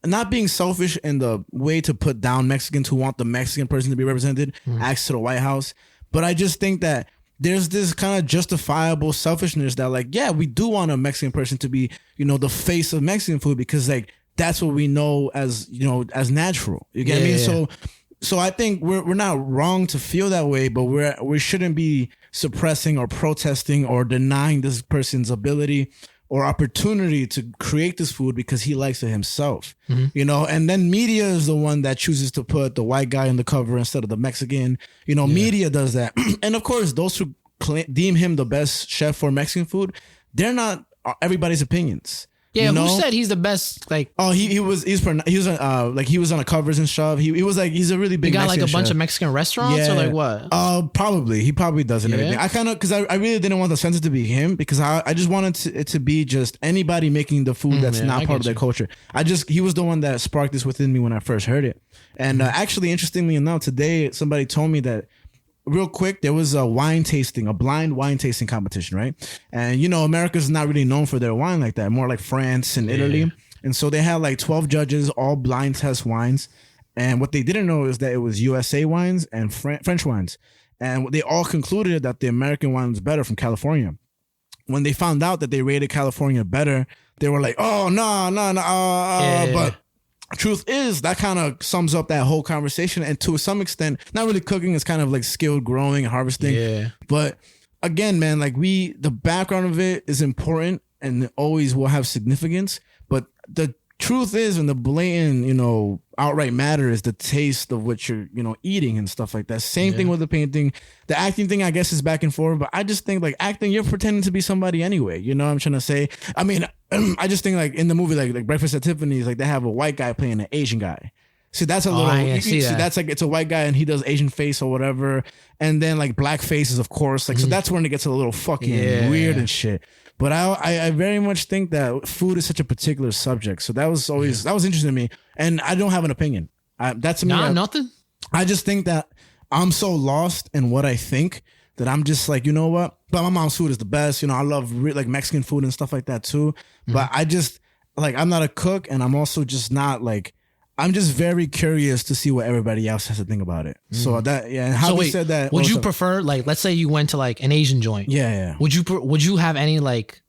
not being selfish in the way to put down Mexicans who want the Mexican person to be represented, access to the White House. But I just think that there's this kind of justifiable selfishness that like, yeah, we do want a Mexican person to be, you know, the face of Mexican food, because like that's what we know as, you know, as natural. You get what I mean? So I think we're not wrong to feel that way, but we shouldn't be suppressing or protesting or denying this person's ability or opportunity to create this food because he likes it himself, you know. And then media is the one that chooses to put the white guy on the cover instead of the Mexican. You know, media does that. And of course, those who deem him the best chef for Mexican food, they're not everybody's opinions. Yeah, you know? who said he's the best? Like, oh, he was on the covers and stuff. He was like, he's a really big. He got Mexican like a bunch chef. of Mexican restaurants, or like what? Probably he probably does and everything. I kind of, because I really didn't want the censor to be him, because I just wanted it to be just anybody making the food that's not part of their culture. He was the one that sparked this within me when I first heard it. And actually, interestingly enough, today somebody told me that. Real quick, there was a blind wine tasting competition, right? And you know, America's not really known for their wine like that, more like France and Italy. And so they had like 12 judges, all blind test wines. And what they didn't know is that it was USA wines and French wines. And they all concluded that the American wine was better from California. When they found out that they rated California better, they were like, oh, no. But truth is, that kind of sums up that whole conversation. And to some extent, not really cooking, is kind of like skilled growing and harvesting. Yeah. But again, man, like the background of it is important and always will have significance. But the truth is, and the blatant, you know, outright matter is the taste of what you're, you know, eating and stuff like that. Same thing with the painting. The acting thing, I guess, is back and forth. But I just think like acting, you're pretending to be somebody anyway. You know what I'm trying to say? I mean, I just think like in the movie, like Breakfast at Tiffany's, like they have a white guy playing an Asian guy. See, that's a little. See, that's like it's a white guy and he does Asian face or whatever, and then like black faces, of course. Like so, that's when it gets a little fucking weird and shit. But I very much think that food is such a particular subject. So that was always that was interesting to me, and I don't have an opinion. That's me. Nothing. I just think that I'm so lost in what I think that I'm just like, you know what? But my mom's food is the best. You know, I love like Mexican food and stuff like that too. But I just like, I'm not a cook, and I'm also just not like, I'm just very curious to see what everybody else has to think about it. So that, and how we said that. Would you prefer, like, let's say you went to like an Asian joint. Yeah. Would you have any like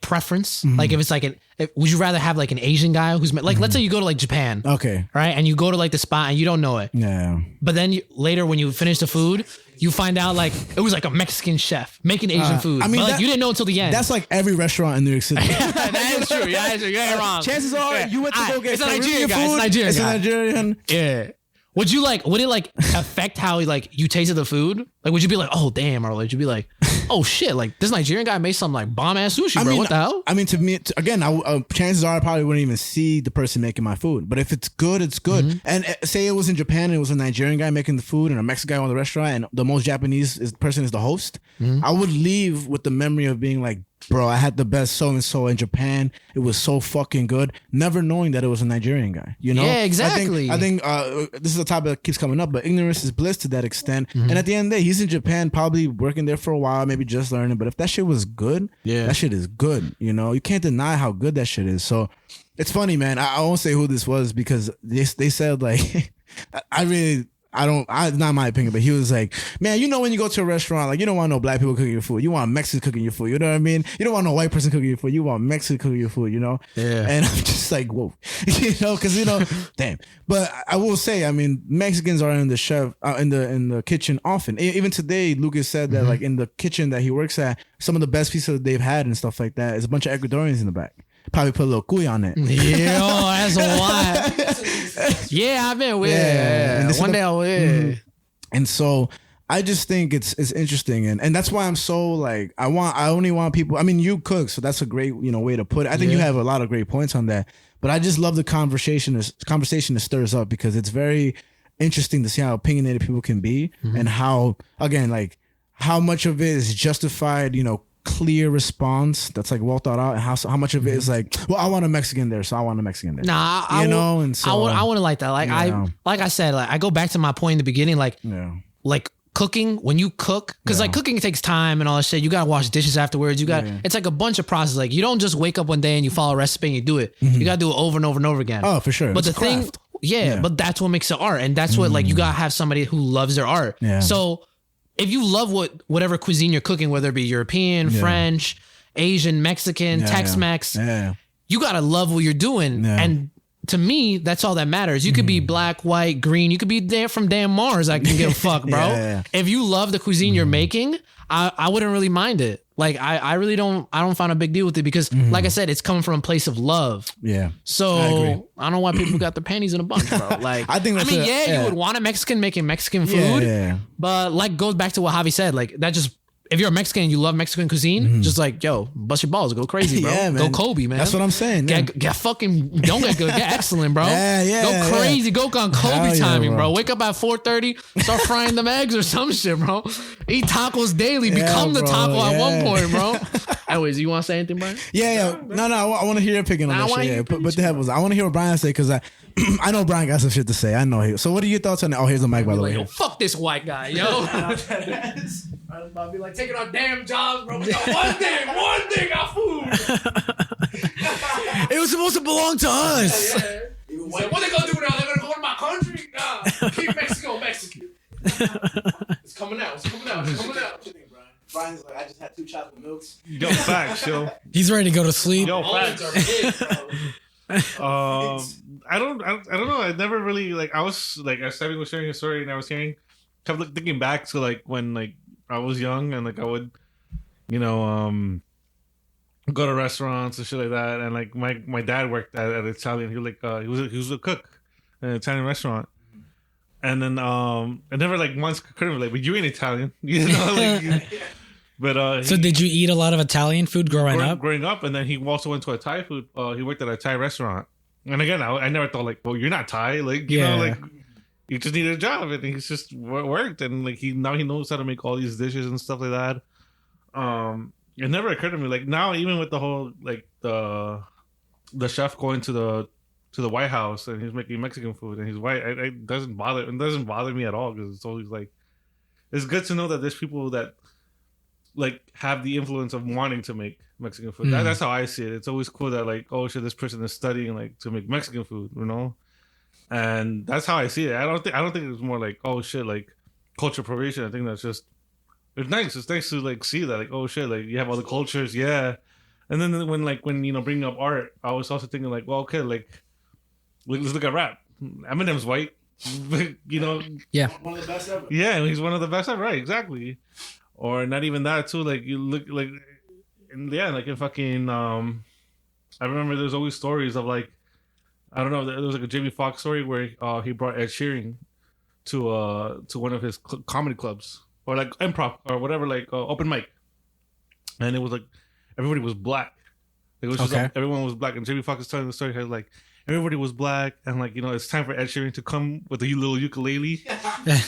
preference? Like if it's like would you rather have like an Asian guy who's like, let's say you go to like Japan. Okay. Right. And you go to like the spot and you don't know it. Yeah. But then later when you finish the food, you find out like it was like a Mexican chef making Asian food. I mean, but, like, you didn't know until the end. That's like every restaurant in New York City. That is true. Yeah, you're wrong. Chances are you went to go get it's a Nigerian food. guy. It's a Nigerian It's guy. a Nigerian. Yeah. Would it like affect how like you tasted the food? Like, would you be like, oh damn, or would you be like, oh shit, like this Nigerian guy made some like bomb ass sushi, bro? What the hell? I mean, to me, again, chances are I probably wouldn't even see the person making my food. But if it's good, it's good. And say it was in Japan and it was a Nigerian guy making the food and a Mexican guy on the restaurant, and the most Japanese person is the host. I would leave with the memory of being like, bro, I had the best so-and-so in Japan. It was so fucking good. Never knowing that it was a Nigerian guy, you know? Yeah, exactly. I think this is a topic that keeps coming up, but ignorance is bliss to that extent. And at the end of the day, he's in Japan, probably working there for a while, maybe just learning. But if that shit was good, that shit is good, you know? You can't deny how good that shit is. So it's funny, man. I won't say who this was because they said, like, it's not my opinion, but he was like, man, you know, when you go to a restaurant, like, you don't want no black people cooking your food. You want Mexicans cooking your food. You know what I mean? You don't want no white person cooking your food. You want Mexican cooking your food, you know? Yeah. And I'm just like, whoa, you know, because, you know, damn. But I will say, I mean, Mexicans are in the kitchen often. Even today, Lucas said that, like, in the kitchen that he works at, some of the best pieces that they've had and stuff like that is a bunch of Ecuadorians in the back. Probably put a little cuy on it. Yeah, that's a lot. Yeah, I've been with. Yeah. One day I will. And so I just think it's interesting, and that's why I'm so like I only want people. I mean, you cook, so that's a great way to put it. I think you have a lot of great points on that. But I just love the conversation it stirs up because it's very interesting to see how opinionated people can be and how, again, like how much of it is justified, clear response that's like well thought out, and how much of it is like, well, I want a Mexican there, so I want a Mexican there. Nah, I wouldn't like that. Like I said, like I go back to my point in the beginning, like cooking, when you cook, because like cooking takes time and all that shit. You gotta wash dishes afterwards. It's like a bunch of process. Like you don't just wake up one day and you follow a recipe and you do it. You gotta do it over and over and over again. Oh, for sure. But It's the thing, but that's what makes it art, and that's what like you gotta have somebody who loves their art. Yeah. So if you love whatever cuisine you're cooking, whether it be European, French, Asian, Mexican, Tex-Mex, you gotta love what you're doing. And to me, that's all that matters. You could be black, white, green. You could be there from damn Mars. I can give a fuck, bro. If you love the cuisine you're making, I wouldn't really mind it. Like I really don't. I don't find a big deal with it because, like I said, it's coming from a place of love. Yeah. So I don't know why people got their panties in a bunch, bro. Like you would want a Mexican making Mexican food, but like goes back to what Javi said. Like that just. If you're a Mexican and you love Mexican cuisine, just like, yo, bust your balls, go crazy, bro. Go Kobe, man. That's what I'm saying. Get fucking, don't get good, get excellent, bro. Go crazy, go on Kobe timing, bro. Wake up at 4:30, start frying them eggs or some shit, bro. Eat tacos daily, become the taco at one point, bro. Anyways, you want to say anything, Brian? No, I want to hear your opinion on that shit. But the heavens, I want to hear what Brian say because I know Brian got some shit to say. I know. So what are your thoughts on that? Oh, here's the mic, by the way. Yo, fuck this white guy, yo. I was about to be like, taking our damn jobs, bro. We got one thing, our food. It was supposed to belong to us. What they gonna do now? They're gonna go to my country? Nah, keep Mexico Mexican. It's coming out. Brian's like, I just had 2 chocolate milks. Yo, facts, yo. He's ready to go to sleep. Yo, facts. I don't know. I never really I was Steven was sharing a story and I was kept thinking back to like when like I was young and like I would, go to restaurants and shit like that. And like my dad worked at Italian. He was a cook in an Italian restaurant. And then I never like once couldn't relate, but you ain't Italian, But so did you eat a lot of Italian food growing up? Growing up, and then he also went to a Thai food. He worked at a Thai restaurant. And again, I never thought like, well, you're not Thai, like you know, like you just needed a job, and he's just worked, and like he knows how to make all these dishes and stuff like that. It never occurred to me like now, even with the whole like the chef going to the White House and he's making Mexican food and he's white, it doesn't bother me at all because it's always like it's good to know that there's people that like have the influence of wanting to make Mexican food. That's how I see it. It's always cool that like, oh shit, this person is studying like to make Mexican food, and that's how I see it. I don't think it's more like, oh shit, like culture appropriation. I think that's just it's nice. It's nice to like see that like, oh shit, like you have all the cultures, and then when bringing up art, I was also thinking like, well, okay, like let's look at rap. Eminem's white, yeah, one of the best ever. Yeah, he's one of the best ever, right? Exactly. Or not even that too. Like you look like, like in fucking. I remember there's always stories of like, I don't know. There was like a Jamie Foxx story where he brought Ed Sheeran to one of his comedy clubs or like improv or whatever, like open mic, and it was like everybody was black. It was just like, everyone was black, and Jamie Foxx is telling the story. He was like, everybody was black, and like it's time for Ed Sheeran to come with a little ukulele,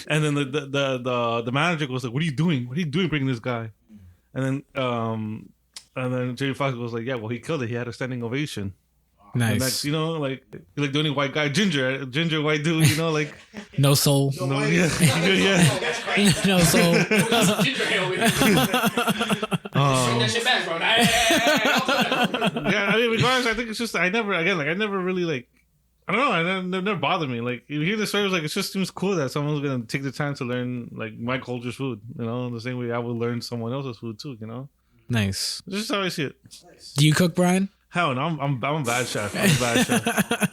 and then the manager was like, "What are you doing? What are you doing bringing this guy?" And then Jamie Foxx was like, "Yeah, well, he killed it. He had a standing ovation." Nice. And that's, like the only white guy, ginger white dude, like no soul. No, yeah. No soul. That shit back, bro. Yeah, I mean, regardless, I think it's just I never really like. I don't know. It never bothered me. Like you hear the stories, like it just seems cool that someone's gonna take the time to learn like my culture's food. The same way I would learn someone else's food too. Nice. This is how I see it. Do you cook, Brian? Hell no, I'm a bad chef.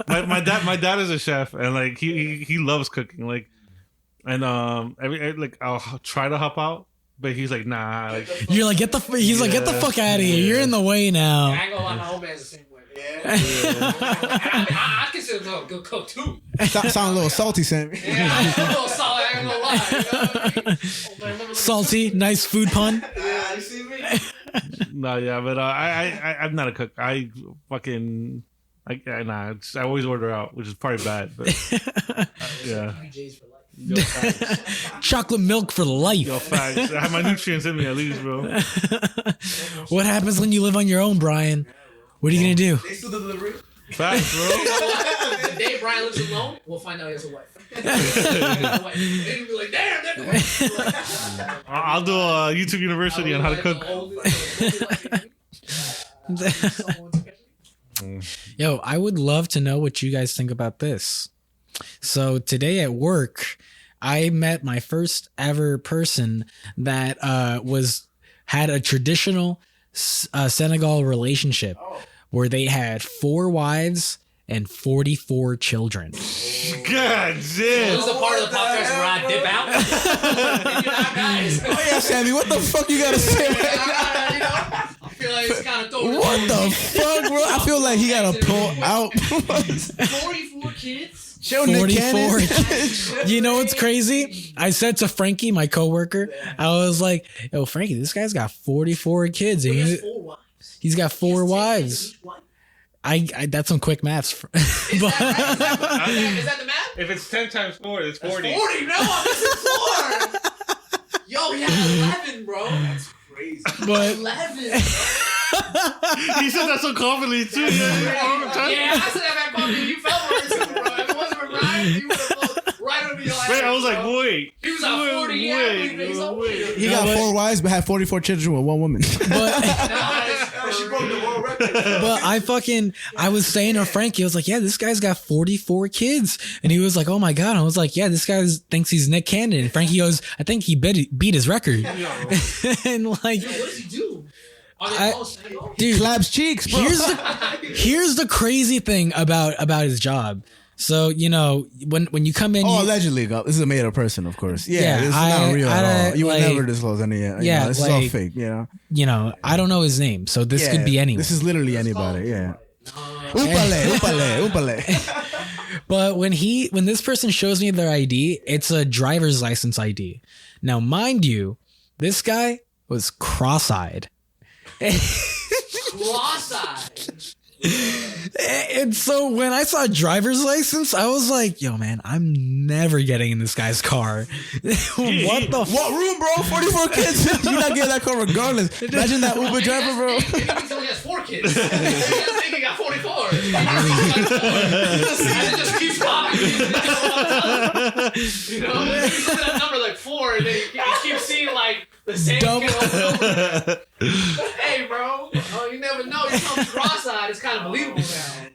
My dad is a chef, and like he loves cooking. Like, and I'll try to hop out, but he's like, nah. Like, you're like, get the fuck out of here. You're in the way now. I ain't gonna lie, my whole man's the same way. I consider him a good cook too. Sound a little salty, Sammy. Yeah, I'm a little salty. I ain't gonna lie. Salty, nice food pun. Yeah, you see me? No, yeah, but I'm not a cook. I I always order out, which is probably bad. But yeah. Yo, Chocolate milk for life. Yo, facts. I have my nutrients in me at least, bro. What happens when you live on your own, Brian? What are you gonna do? They still the delivery. Facts, bro. The day Brian lives alone, we'll find out he has a wife. And he'll be like, damn, that I'll do a YouTube University on how to cook. Yo, I would love to know what you guys think about this. So today at work, I met my first ever person that had a traditional Senegal relationship where they had 4 wives and 44 children. God damn. This is the part of the podcast where I dip out. And you're not guys. Oh yeah, Sammy, what the fuck you gotta say? I feel like it's kind of throwing. What the fuck, bro? I feel like he gotta pull out. 44 kids? 44. You know what's crazy? I said to Frankie, my coworker, I was like, yo, Frankie, this guy's got 44 kids. He has 4 wives. He's got 4 wives. I that's some quick maths. Is that right? Is that the math? If it's 10 times 4, it's 40. 40? No, I'm missing 4. Yo, he had 11, bro. That's crazy. But 11. He said that so confidently too. Yeah, I said that confidently. You felt for it too, bro. If it wasn't for Ryan, you would have looked right over your ass. Wait, I was like, bro. wait. He was at 40. He got 4 wives, but had 44 children with 1 woman. She broke the world record. But I was saying to Frankie, I was like, yeah, this guy's got 44 kids. And he was like, oh my God. I was like, yeah, this guy thinks he's Nick Cannon. And Frankie goes, I think he beat his record. And like, Yo, what does he do? Are they all single? dude, Claps cheeks, bro. here's the crazy thing about his job. So, you know, when you come in, allegedly, this is a made up person, of course. Yeah, this is I- not real I- at all. You would like- never disclose any. Yeah, this is all like- fake. You know, you know, I don't know his name, so this could be anyone. This is literally anybody. Yeah. Upale. But when this person shows me their ID, it's a driver's license ID. Now, mind you, this guy was cross-eyed. Cross-eyed. And so when I saw a driver's license, I was like, yo, man, I'm never getting in this guy's car. What room, bro? 44 kids. You're not getting that car regardless. Imagine that Uber driver, bro. Maybe he only has 4 kids. He doesn't think he got 44. And it just keeps popping. You know, he's looking at that number like 4, and then he keeps seeing like the same kid over. Hey, bro. Oh, you never know. You come cross-eyed. It's kind of believable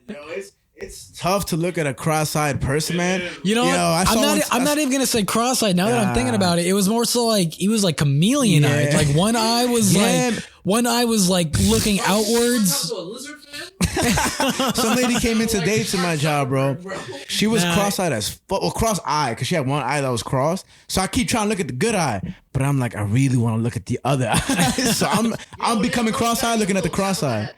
now. It's tough to look at a cross-eyed person, man. You know, I'm not even gonna say cross-eyed. Now that I'm thinking about it, it was more so like he was like chameleon-eyed. Yeah. Like one eye was like looking outwards. To a lizard fan? Some lady came in today to my job, bro. She was cross-eyed as fuck. Well, cross-eyed because she had one eye that was crossed. So I keep trying to look at the good eye, but I'm like, I really want to look at the other eye. So I'm becoming cross-eyed, looking at the cross-eye.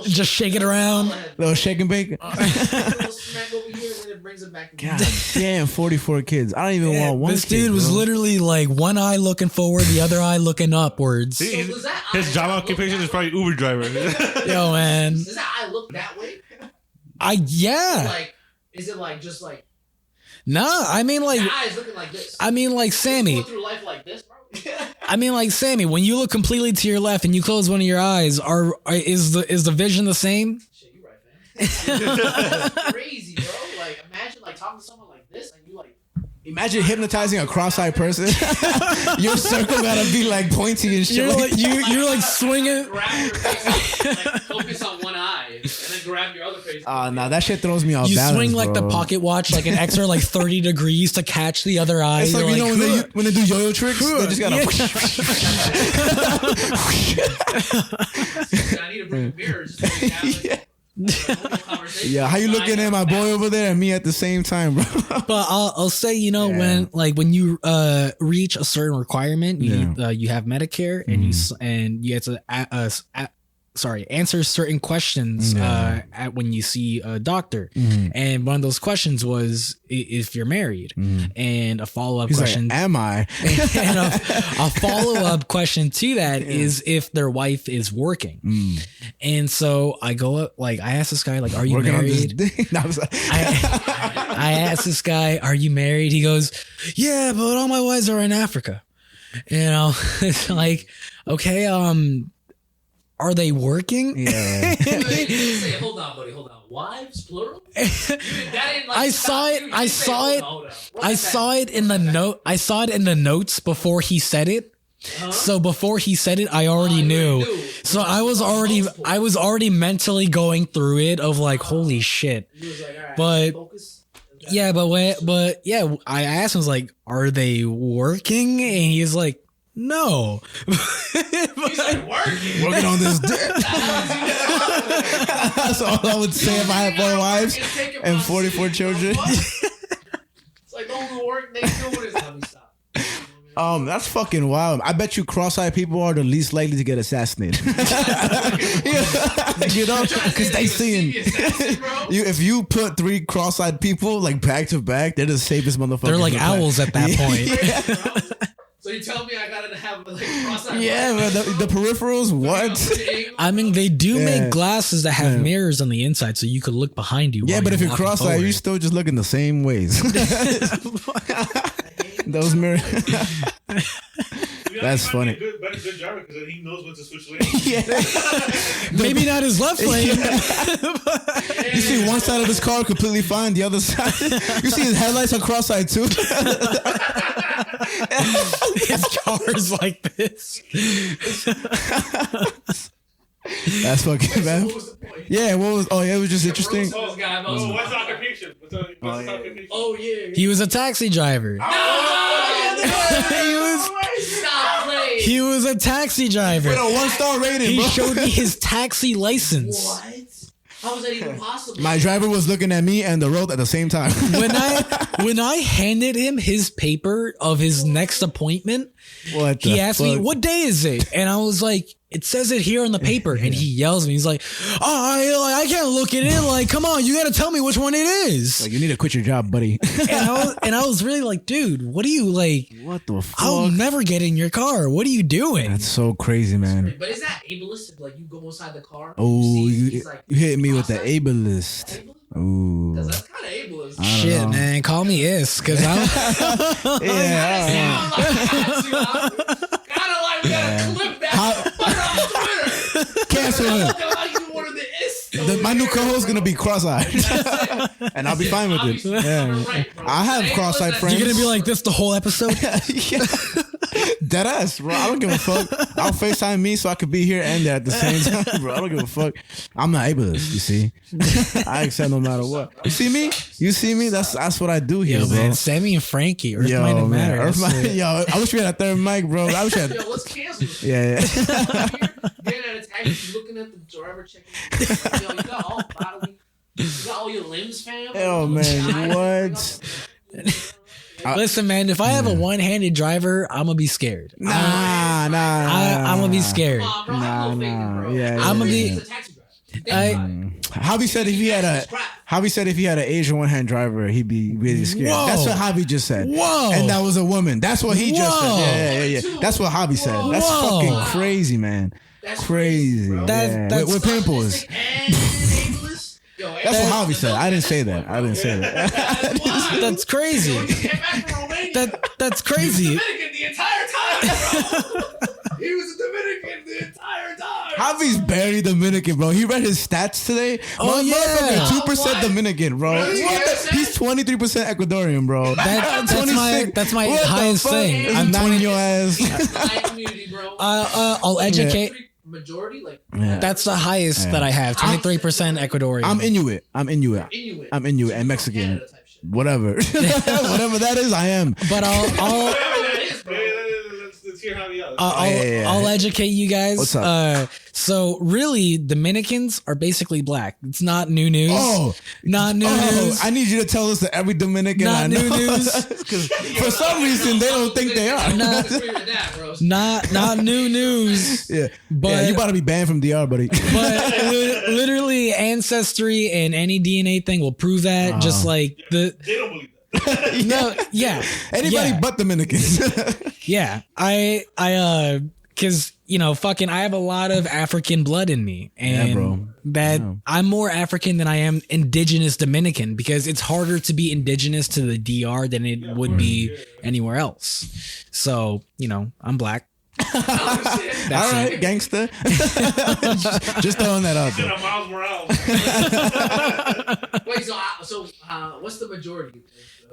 Just shake it around. Little shake and bake. Smack over here, and then it brings it back. God damn, 44 kids. I don't even want one. This dude was literally like one eye looking forward, the other eye looking upwards. His job occupation is probably Uber driver. Yo, man. Does that eye look that way? Yeah. Is it like just like Nah, I mean like the eye is looking like this? I mean like Sammy. Going through life like this, bro. I mean like Sammy, when you look completely to your left and you close one of your eyes, is the vision the same? Shit, you right, man. That's crazy, bro. Like imagine like talking to someone like this and you like. Imagine hypnotizing a cross-eyed person. Your circle gotta be like pointy and shit. You're like swinging. Grab your face, like focus on one eye, and then grab your other face. Nah, that shit throws me off You balance, swing like bro. the pocket watch, like an extra like 30 degrees to catch the other eye. It's like, You're you know when they do yo-yo tricks, they just gotta. I need to bring a mirror just to have like, Yeah, how you looking at my boy over there and me at the same time, bro? But I'll say, you know, when you reach a certain requirement, you have Medicare and you get to answers certain questions at when you see a doctor. And one of those questions was if you're married, and a follow-up question. Like, am I? And a follow-up question to that is if their wife is working. And so I go up, like, I asked this guy, like, are you married? I asked this guy, are you married? He goes, yeah, but all my wives are in Africa. It's like, okay, are they working? Yeah. Hold on, buddy. Hold on. Wives, plural? I saw it in the note. I saw it in the notes before he said it. So before he said it, I already knew. So I was already mentally going through it of like, holy shit. But yeah, I asked him, I was like, are they working? And he was like, no. He's like, working on this dick. That's all I would say if I had 4 wives and 44 children. It's like, don't work next door. Let me stop. That's fucking wild. I bet you cross-eyed people are the least likely to get assassinated. Because they seeing you. If you put 3 cross-eyed people like back to back, they're the safest motherfuckers. They're like owls at that point. So you tell me I gotta have like cross-eyed? Yeah, man. The peripherals. What? I mean, they do make glasses that have mirrors on the inside, so you could look behind you. Yeah, but if you're cross-eyed, you still just look in the same ways. Those mirrors. That's funny. Good driver because he knows when to switch lanes. Maybe not his left lane. You see one side of his car completely fine, the other side. You see his headlights are cross-eyed too. His car is like this. That's fucking bad. What was the point? Yeah, what was? Oh, yeah, it was just interesting. What's the occupation? Oh yeah. He was a taxi driver. He was a taxi driver. With a 1-star rating, He bro. showed me his taxi license. What? How was that even possible? My driver was looking at me and the road at the same time. When I handed him his paper of his next appointment, he asked me, what day is it? And I was like, it says it here on the paper. And he yells at me. He's like, I can't look at it. Like, come on, you got to tell me which one it is. Like, you need to quit your job, buddy. And I was really like, dude, what are you like? What the fuck? I'll never get in your car. What are you doing? That's so crazy, man. But is that ableist? Like you go inside the car. Oh, you like, hit me with the ableist. Ooh. Because that's kind of ableist. Shit, man. Call me Is, because I'm... Kind of like we gotta clip that. Cancel him. My new co-host is gonna be cross-eyed, and I'll be fine with it. Yeah. I have cross-eyed friends. You're gonna be like this the whole episode? Deadass, bro. I don't give a fuck. I'll FaceTime me so I could be here and there at the same time, bro. I don't give a fuck. I'm not ableist, you see. I accept no matter what. You see me? That's what I do here, bro. Man, Sammy and Frankie, Earth Mind and Matter. Yo, I wish we had a third mic, bro. I wish we had. Yo, let's cancel this. Yeah. Getting at a taxi, looking at the driver, checking. Yo, you got all bodily. You got all your limbs, fam. Oh man, what? Listen, man, if I have a one-handed driver, I'm gonna be scared. Nah. I'm gonna be scared. Nah. Yeah, I'm gonna be. Javi said if he had an Asian one-hand driver, he'd be really scared. Whoa. That's what Javi just said. Whoa. And that was a woman. That's what he just said. Yeah. That's what Javi said. That's Whoa. fucking crazy, man. That's crazy. That's with pimples. That's what Javi said. I didn't say that. That's crazy. That's crazy. Dominican the entire time, bro. He was a Dominican the entire time. Javi's barely Dominican, bro. He read his stats today. Oh, yeah. 2% Dominican, bro. Really? He's 23% Ecuadorian, bro. That's my highest thing. I'm 20 your ass. That's my community, bro. I'll educate. Majority, like That's the highest that I have. 23% Ecuadorian. I'm Inuit and Mexican. Whatever that is, I am. But I'll Let's hear how he yells. I'll educate you guys. What's up? So really, Dominicans are basically black. It's not new news. Not new news. I need you to tell us that every Dominican Not I know. new news. Because for some reason they don't think they are. Not new news. Yeah, But you about to be banned from DR, buddy. but literally, ancestry and any DNA thing will prove that. Just like They don't believe that. Anybody but Dominicans. Yeah, because I have a lot of African blood in me, and I'm more African than I am indigenous Dominican, because it's harder to be indigenous to the DR than it would be anywhere else. So I'm black. All right, gangster. just throwing that out there. Miles Morales. Wait, so what's the majority?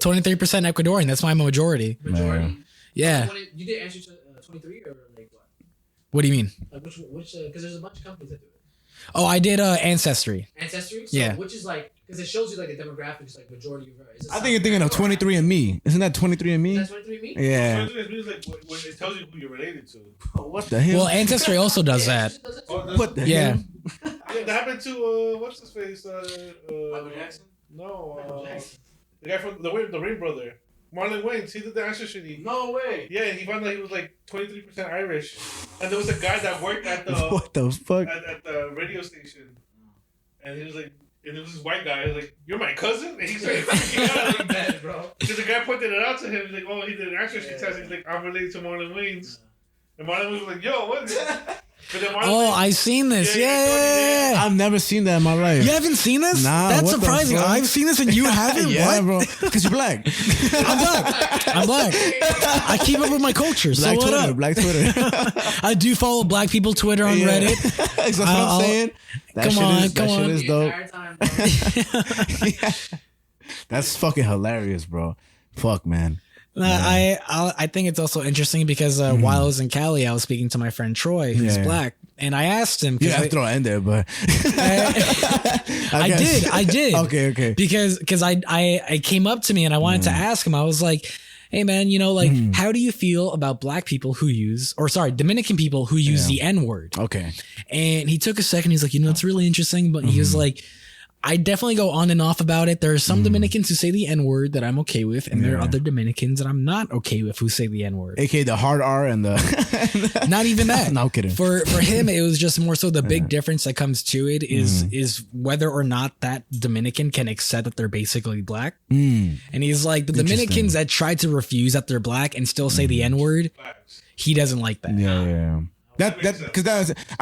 23% Ecuadorian. That's my majority. Majority. Yeah. You did answer to 23 or like what? What do you mean? Like which? Because there's a bunch of companies that do it. Oh, I did Ancestry. Ancestry. So Yeah. Which is like, because it shows you like the demographics, like majority. I think you're thinking of 23andMe. Isn't that 23andMe? That's 23andMe. Yeah. It means like when it tells you who you're related to. What the hell? Well, Ancestry also does that. What the Yeah. hell? That happened to what's his face? Michael Jackson. No, Michael Jackson. the guy from the Rain Brother, Marlon Wayans. He did the ancestry. No way. Yeah, he found out he was like 23% Irish, and there was a guy that worked at the What the fuck? at the radio station, and he was like, and it was this white guy. He was like, "You're my cousin," and he started freaking out. Like that, bro. Because the guy pointed it out to him. He's like, "Oh, he did an ancestry test." He's like, "I'm related to Marlon Wayans," and Marlon Wayans was like, "Yo, what?" But then Marlon Oh, Wayans- I've seen this. Yeah. I've never seen that in my life. You haven't seen this? Nah, That's what the surprising. fuck? I've seen this and you haven't? Yeah, What? bro. Because you're black. I'm black. I keep up with my culture. So Black what Twitter. up? Black Twitter. I do follow black people Twitter on Yeah. Reddit. That's what I'm saying. That Come on. shit is The dope. entire time, bro. That's fucking hilarious, bro. Fuck, man. I think it's also interesting because while I was in Cali, I was speaking to my friend Troy, who's Yeah. black, and I asked him. You have to throw it in there, but I did. Okay. Because I came up to me and I wanted to ask him. I was like, hey man, how do you feel about black people who Dominican people who use the N-word? Okay. And he took a second. He's like, it's really interesting, but he was like, I definitely go on and off about it. There are some Dominicans who say the N-word that I'm okay with, and there are other Dominicans that I'm not okay with who say the N-word. AKA the hard R and the Not even that. No, I'm kidding. For him, it was just more so the big difference that comes to it is whether or not that Dominican can accept that they're basically black. And he's like, the Dominicans that try to refuse that they're black and still say the N-word, he doesn't like that. Yeah. I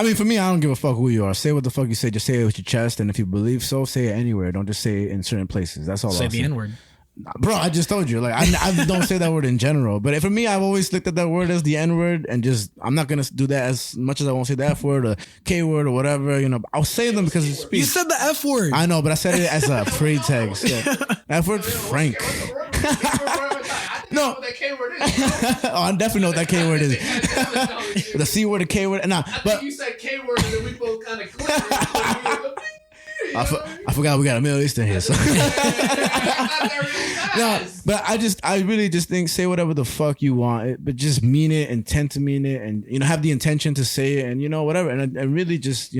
mean, for me, I don't give a fuck who you are. Say what the fuck you say. Just say it with your chest, and if you believe so, say it anywhere. Don't just say it in certain places. That's all. Say I'll the N-word. Bro, I just told you. Like, I don't say that word in general. But for me, I've always looked at that word as the N-word, and I'm not gonna do that as much as I won't say the F word or K word or whatever. I'll say them because it's speech. You said the F word. I know, but I said it as a pretext. F word, Frank. No. That K word is. Oh, I definitely know what that K word is. The C word, the K word. Nah, I but think you said K word and then we both kind of clicked. I forgot we got a Middle Eastern here. So. No, but I really just think say whatever the fuck you want, but just mean it, intend to mean it, and have the intention to say it, and whatever, and really just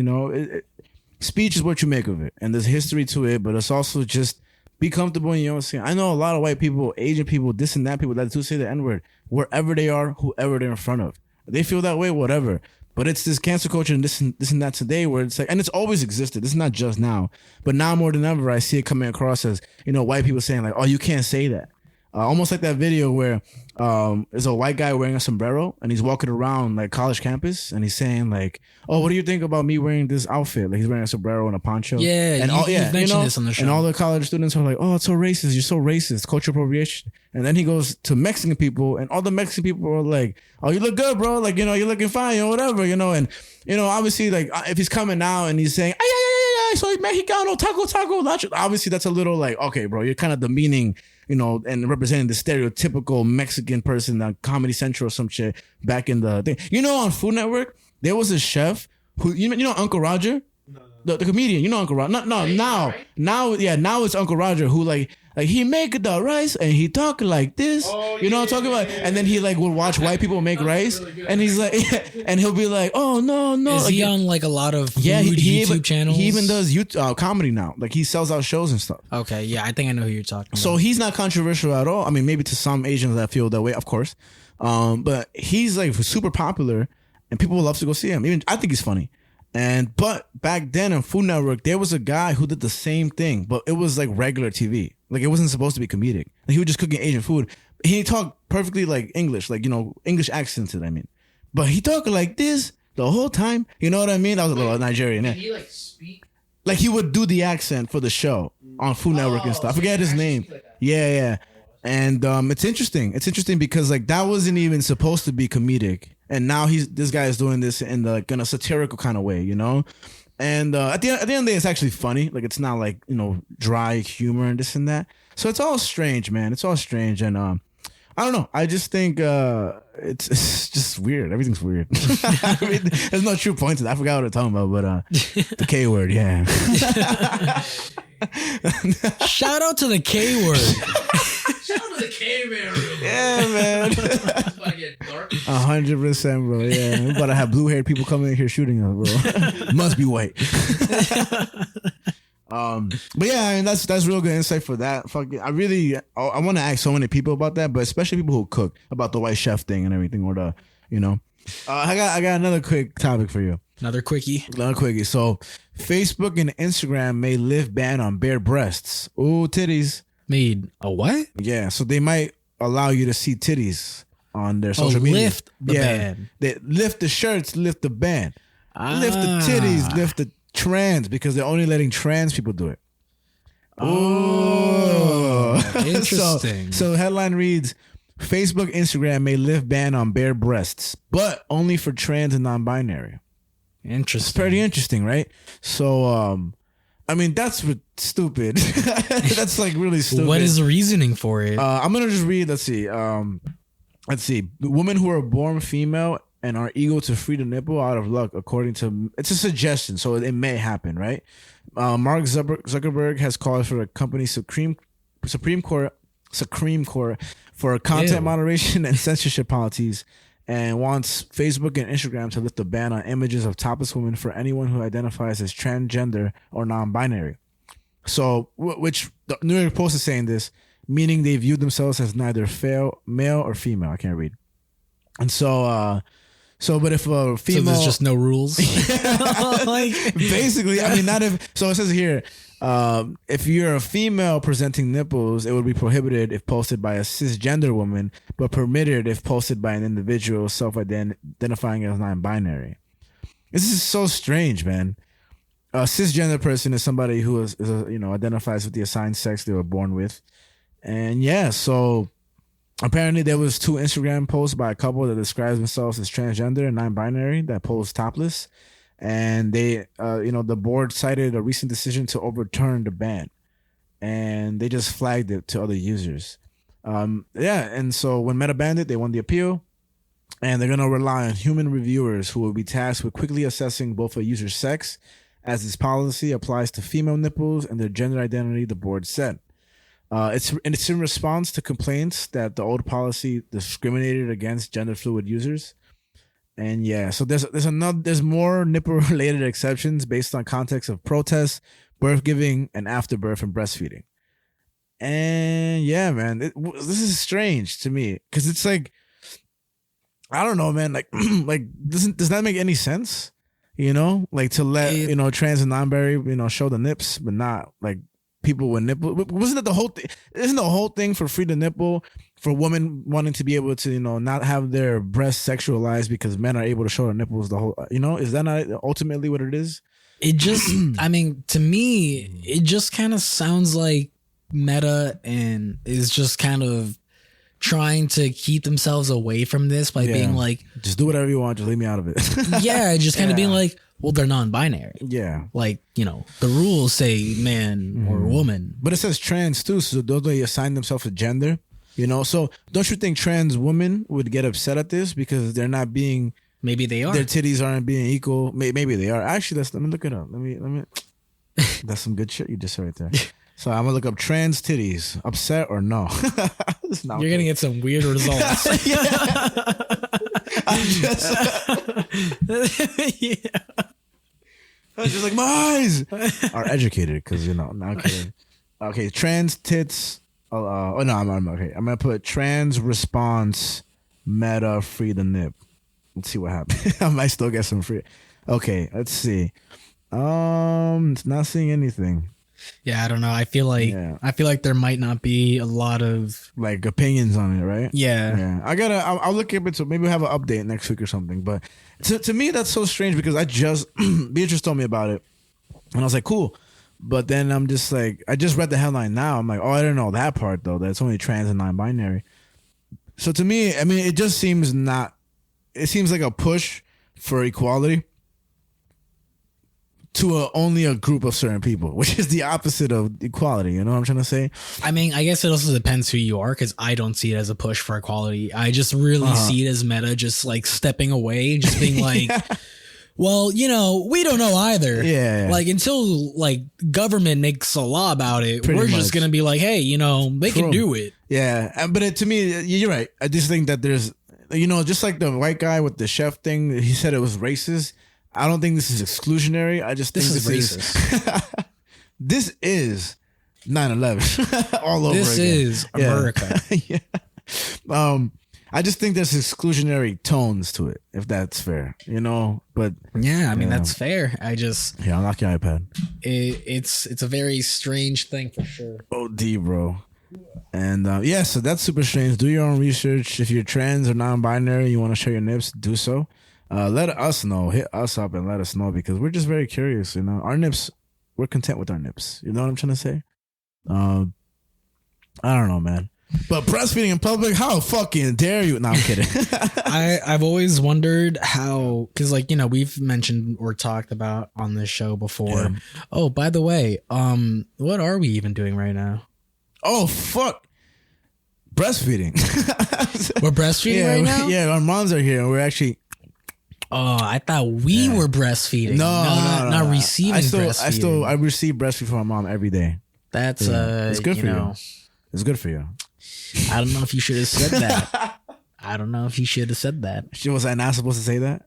speech is what you make of it, and there's history to it, but it's also just be comfortable in your own skin. I know a lot of white people, Asian people, this and that people that do say the N-word wherever they are, whoever they're in front of. They feel that way, whatever. But it's this cancel culture and this and that today where it's like, and it's always existed. This is not just now, but now more than ever, I see it coming across as, white people saying like, oh, you can't say that. Almost like that video where there's a white guy wearing a sombrero and he's walking around like college campus and he's saying like, oh, what do you think about me wearing this outfit? Like he's wearing a sombrero and a poncho. Yeah, and you've mentioned this on the show. And all the college students are like, oh, it's so racist. You're so racist. Cultural appropriation. And then he goes to Mexican people and all the Mexican people are like, oh, you look good, bro. Like, you're looking fine, whatever, and, obviously like if he's coming out and he's saying, ay, soy Mexicano, taco, nacho. Obviously that's a little like, okay, bro, you're kind of demeaning, and representing the stereotypical Mexican person on Comedy Central or some shit back in the thing. On Food Network, there was a chef who, Uncle Roger? The comedian, Uncle Roger. Now it's Uncle Roger who like Like he make the rice and he talk like this. You know what I'm talking about? And then he like would watch white people make rice, and he's like, and he'll be like, oh no. Is like, he on like a lot of food he YouTube even, channels? He even does comedy now. Like he sells out shows and stuff. Okay, yeah, I think I know who you're talking about. So he's not controversial at all. I mean, maybe to some Asians that feel that way, of course. But he's like super popular, and people love to go see him. Even I think he's funny. But back then on Food Network, there was a guy who did the same thing, but it was like regular TV. Like it wasn't supposed to be comedic. Like, he was just cooking Asian food. He talked perfectly like English, like, you know, English accented, I mean. But he talked like this the whole time. You know what I mean? I was a little Nigerian. Did he like speak? Like he would do the accent for the show on Food Network and stuff. I forget his name. Yeah. And it's interesting. It's interesting because like that wasn't even supposed to be comedic. And now this guy is doing this in a satirical kind of way, you know? And at the end of the day, it's actually funny. Like it's not like, you know, dry humor and this and that. So it's all strange, man. It's all strange. And I don't know. I just think it's just weird. Everything's weird. I mean, there's no true point to that. I forgot what I'm talking about, but the K word, yeah. Shout out to the K word. Shout out to the K-man. Yeah, man. 100%, bro. Yeah, we about to have blue-haired people coming in here shooting us, bro. Must be white. But yeah, I mean that's real good insight for that. Fuck it. I want to ask so many people about that, but especially people who cook, about the white chef thing and everything, or the, you know. I got another quick topic for you. Another quickie. So, Facebook and Instagram may lift ban on bare breasts. Ooh, titties. Made a what? Yeah, so they might allow you to see titties on their social media. Lift the ban. They lift the shirts, lift the ban. Lift the titties, lift the trans, because they're only letting trans people do it. Oh, interesting. So headline reads, Facebook, Instagram may lift ban on bare breasts, but only for trans and non-binary. Interesting. It's pretty interesting, right? So, I mean, that's stupid. That's like really stupid. What is the reasoning for it? I'm going to just read. Let's see. Women who are born female and are eager to free the nipple out of luck, according to, it's a suggestion, so it may happen, right? Mark Zuckerberg has called for the company's Supreme Court for content moderation and censorship policies, and wants Facebook and Instagram to lift the ban on images of topless women for anyone who identifies as transgender or non-binary. So, which the New York Post is saying this, meaning they view themselves as neither male or female. I can't read. And so, but if a female, so there's just no rules. Basically, I mean, not if. So it says here, if you're a female presenting nipples, it would be prohibited if posted by a cisgender woman, but permitted if posted by an individual self-identifying as non-binary. This is so strange, man. A cisgender person is somebody who is identifies with the assigned sex they were born with, and yeah, so. Apparently, there was 2 Instagram posts by a couple that describes themselves as transgender and non-binary that posed topless, and they, the board cited a recent decision to overturn the ban, and they just flagged it to other users. And so when Meta banned it, they won the appeal, and they're gonna rely on human reviewers who will be tasked with quickly assessing both a user's sex, as this policy applies to female nipples and their gender identity. The board said. It's in response to complaints that the old policy discriminated against gender fluid users, and yeah, so there's more nipple related exceptions based on context of protest, birth giving, and afterbirth and breastfeeding. And yeah, man, this is strange to me because it's like, I don't know, man, like does that make any sense? You know, like to let trans and non-binary show the nips, but not like. People with nipple, wasn't it the whole thing? Isn't the whole thing for free the nipple for women wanting to be able to not have their breasts sexualized because men are able to show their nipples? The whole is that not ultimately what it is? It just, I mean, to me, it just kind of sounds like Meta and is just kind of trying to keep themselves away from this by being like, just do whatever you want, just leave me out of it. Yeah, just kind of being like, well, they're non-binary. Yeah. Like, the rules say man or woman. But it says trans too, so don't they assign themselves a gender? So don't you think trans women would get upset at this because they're not being... Maybe they are. Their titties aren't being equal. Maybe they are. Actually, let me look it up. Let me. That's some good shit you just said right there. So I'm gonna look up trans titties. Upset or no? You're gonna get some weird results. I was just like, my eyes are educated because not kidding. Okay, trans tits. Oh no, I'm okay. I'm gonna put trans response meta free the nip. Let's see what happens. I might still get some free. Okay, let's see. It's not seeing anything. Yeah, I don't know. I feel like there might not be a lot of like opinions on it, right? Yeah. I'll look up it. So maybe we'll have an update next week or something. But to me, that's so strange because I just Beatrice told me about it, and I was like, cool. But then I'm just like, I just read the headline now. I'm like, oh, I didn't know that part though. That it's only trans and non-binary. So to me, I mean, it just seems not. It seems like a push for equality to only a group of certain people, which is the opposite of equality. You know what I'm trying to say? I mean, I guess it also depends who you are, because I don't see it as a push for equality. I just really see it as meta just like stepping away and just being like, well, we don't know either. Yeah. Like until like government makes a law about it, we're just going to be like, hey, they can do it. Yeah. But to me, you're right. I just think that there's, just like the white guy with the chef thing, he said it was racist. I don't think this is exclusionary. I just think this is racist. This is 9/11 all over this again. Is America. Yeah. I just think there's exclusionary tones to it, if that's fair, but yeah, I mean, that's fair. I'll knock your iPad. It's a very strange thing for sure. OD, bro. And so that's super strange. Do your own research. If you're trans or non-binary, you want to share your nips, do so. Let us know. Hit us up and let us know, because we're just very curious. Our nips, we're content with our nips. You know what I'm trying to say? I don't know, man. But breastfeeding in public, how fucking dare you? No, I'm kidding. I've always wondered how, because we've mentioned or talked about on this show before. Yeah. Oh, by the way, what are we even doing right now? Oh, fuck. Breastfeeding. We're breastfeeding right now? Yeah, our moms are here and we're actually... Oh, I thought we were breastfeeding. No, not receiving breastfeeding. I receive breastfeed from my mom every day. That's it's good for you. It's good for you. I don't know if you should have said that. Was I not supposed to say that?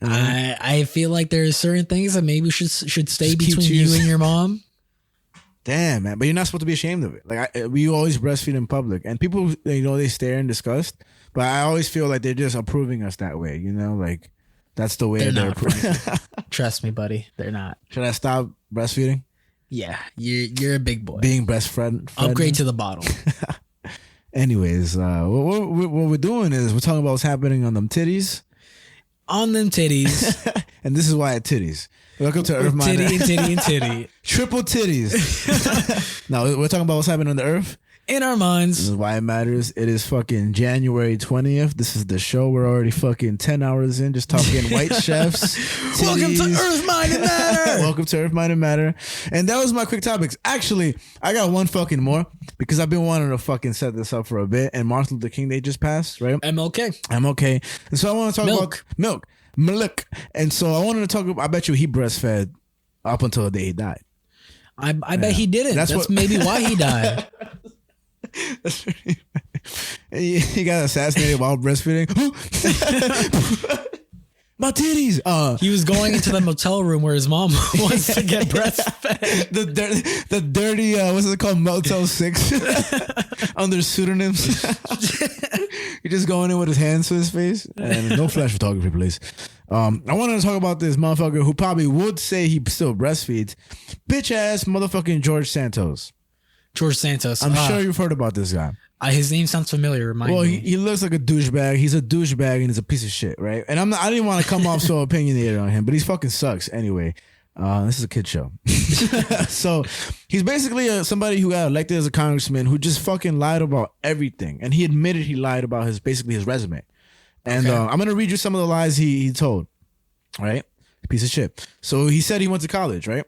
I feel like there are certain things that maybe should stay between you and your mom. Damn, man. But you're not supposed to be ashamed of it. Like we always breastfeed in public, and people, they stare in disgust. But I always feel like they're just approving us that way. Like that's the way they're approving. Trust me, buddy. They're not. Should I stop breastfeeding? Yeah, you're a big boy. Being best friend. Upgrade to the bottle. Anyways, what we're doing is we're talking about what's happening on them titties. On them titties. And this is why it titties. Welcome to Earth Mind. Titty. Triple titties. Now, we're talking about what's happening on the Earth. In our minds. This is why it matters. It is fucking January 20th. This is the show. We're already fucking 10 hours in just talking white chefs. Titties. Welcome to Earth, Mind, and Matter. Welcome to Earth, Mind, and Matter. And that was my quick topics. Actually, I got one fucking more because I've been wanting to fucking set this up for a bit. And Martin Luther King, they just passed, right? MLK. And so I want to talk about milk. And so I wanted to talk about, I bet you he breastfed up until the day he died. I bet he didn't. That's maybe why he died. He got assassinated while breastfeeding. My titties. He was going into the motel room where his mom wants to get breastfed. The dirty what's it called, Motel 6 under pseudonyms. He just going in with his hands to his face, and no flash photography, please. I wanted to talk about this motherfucker who probably would say he still breastfeeds, bitch ass motherfucking George Santos. I'm sure you've heard about this guy. His name sounds familiar. Remind me. He looks like a douchebag. He's a douchebag and he's a piece of shit, right? And I didn't want to come off so opinionated on him, but he fucking sucks anyway. This is a kid show. So he's basically somebody who got elected as a congressman who just fucking lied about everything. And he admitted he lied about his resume. And I'm going to read you some of the lies he told, right? Piece of shit. So he said he went to college, right?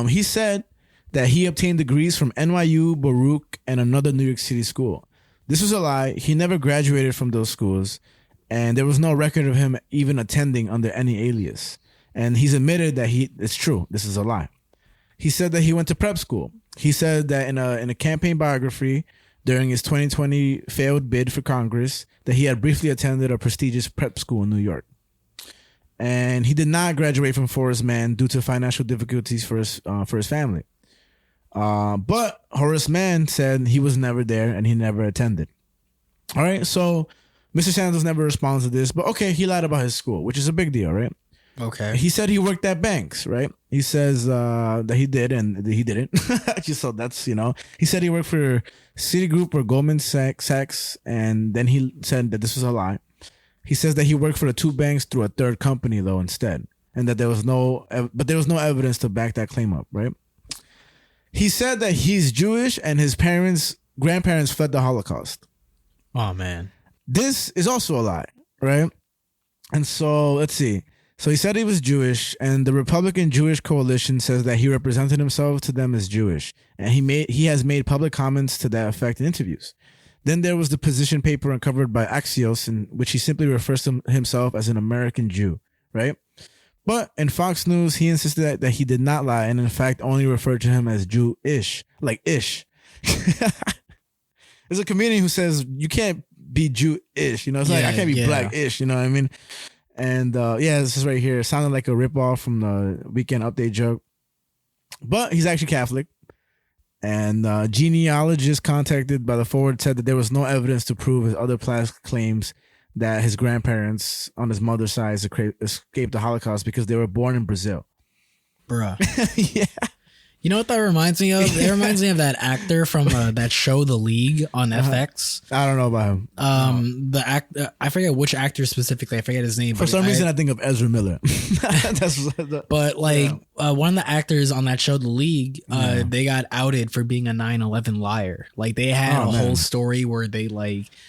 He said that he obtained degrees from NYU, Baruch, and another New York City school. This was a lie. He never graduated from those schools, and there was no record of him even attending under any alias. And he's admitted that it's true. This is a lie. He said that he went to prep school. He said that in a campaign biography during his 2020 failed bid for Congress that he had briefly attended a prestigious prep school in New York. And he did not graduate from Forest Mann due to financial difficulties for his family. But Horace Mann said he was never there and he never attended. All right, so Mr. Santos never responds to this, but okay, he lied about his school, which is a big deal, right? Okay. He said he worked at banks, right? He says that he did and he didn't. So that's, he said he worked for Citigroup or Goldman Sachs, and then he said that this was a lie. He says that he worked for the two banks through a third company, though, instead, and that there was no evidence to back that claim up, right? He said that he's Jewish and his grandparents fled the Holocaust. Oh, man. This is also a lie, right? And so, let's see. So he said he was Jewish, and the Republican Jewish Coalition says that he represented himself to them as Jewish, and he has made public comments to that effect in interviews. Then there was the position paper uncovered by Axios, in which he simply refers to himself as an American Jew, right? But in Fox News, he insisted that he did not lie, and in fact only referred to him as Jew-ish, like ish. There's a comedian who says you can't be Jew-ish, it's like I can't be black-ish, you know what I mean? And this is right here. It sounded like a ripoff from the Weekend Update joke. But he's actually Catholic. And genealogists contacted by the Forward said that there was no evidence to prove his other past claims that his grandparents on his mother's side escaped the Holocaust because they were born in Brazil. Bruh. Yeah. You know what that reminds me of? It reminds me of that actor from that show, The League, on FX. I don't know about him. I forget which actor specifically. I forget his name. For some reason, I think of Ezra Miller. But one of the actors on that show, The League, they got outed for being a 9/11 liar. Like they had a whole story where they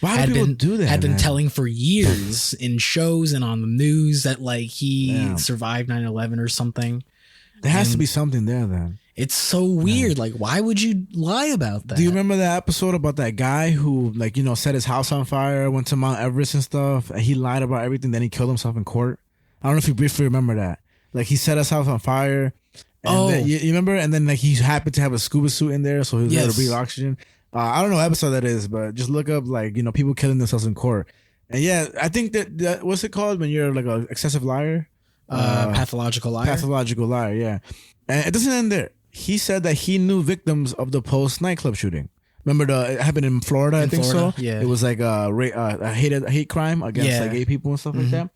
had been telling for years in shows and on the news that he survived 9/11 or something. There has to be something there then. It's so weird. Like, why would you lie about that? Do you remember that episode about that guy who, set his house on fire, went to Mount Everest and stuff, and he lied about everything, then he killed himself in court? I don't know if you briefly remember that. He set his house on fire. And then, you remember? And then, he happened to have a scuba suit in there, so he was able to breathe oxygen. I don't know what episode that is, but just look up, people killing themselves in court. And yeah, I think that what's it called when you're, an excessive liar? Pathological liar. Pathological liar, yeah. And it doesn't end there. He said that he knew victims of the Post nightclub shooting. Remember it happened in Florida, I think so? Yeah. It was a hate crime against gay people and stuff like that.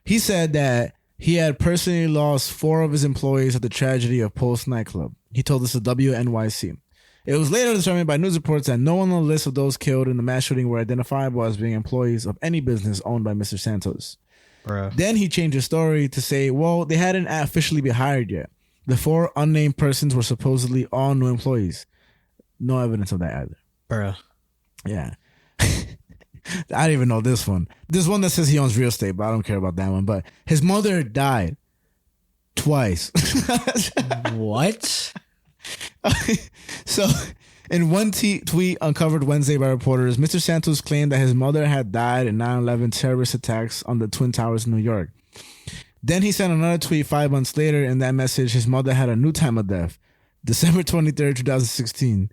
He said that he had personally lost 4 of his employees at the tragedy of Post nightclub. He told us to WNYC. It was later determined by news reports that no one on the list of those killed in the mass shooting were identifiable as being employees of any business owned by Mr. Santos. Bruh. Then he changed his story to say, well, they hadn't officially been hired yet. The 4 unnamed persons were supposedly all new employees. No evidence of that either. Bruh. Yeah. I don't even know this one. There's one that says he owns real estate, but I don't care about that one. But his mother died twice. What? So, in one tweet uncovered Wednesday by reporters, Mr. Santos claimed that his mother had died in 9/11 terrorist attacks on the Twin Towers in New York. Then he sent another tweet 5 months later. In that message, his mother had a new time of death, December 23rd, 2016.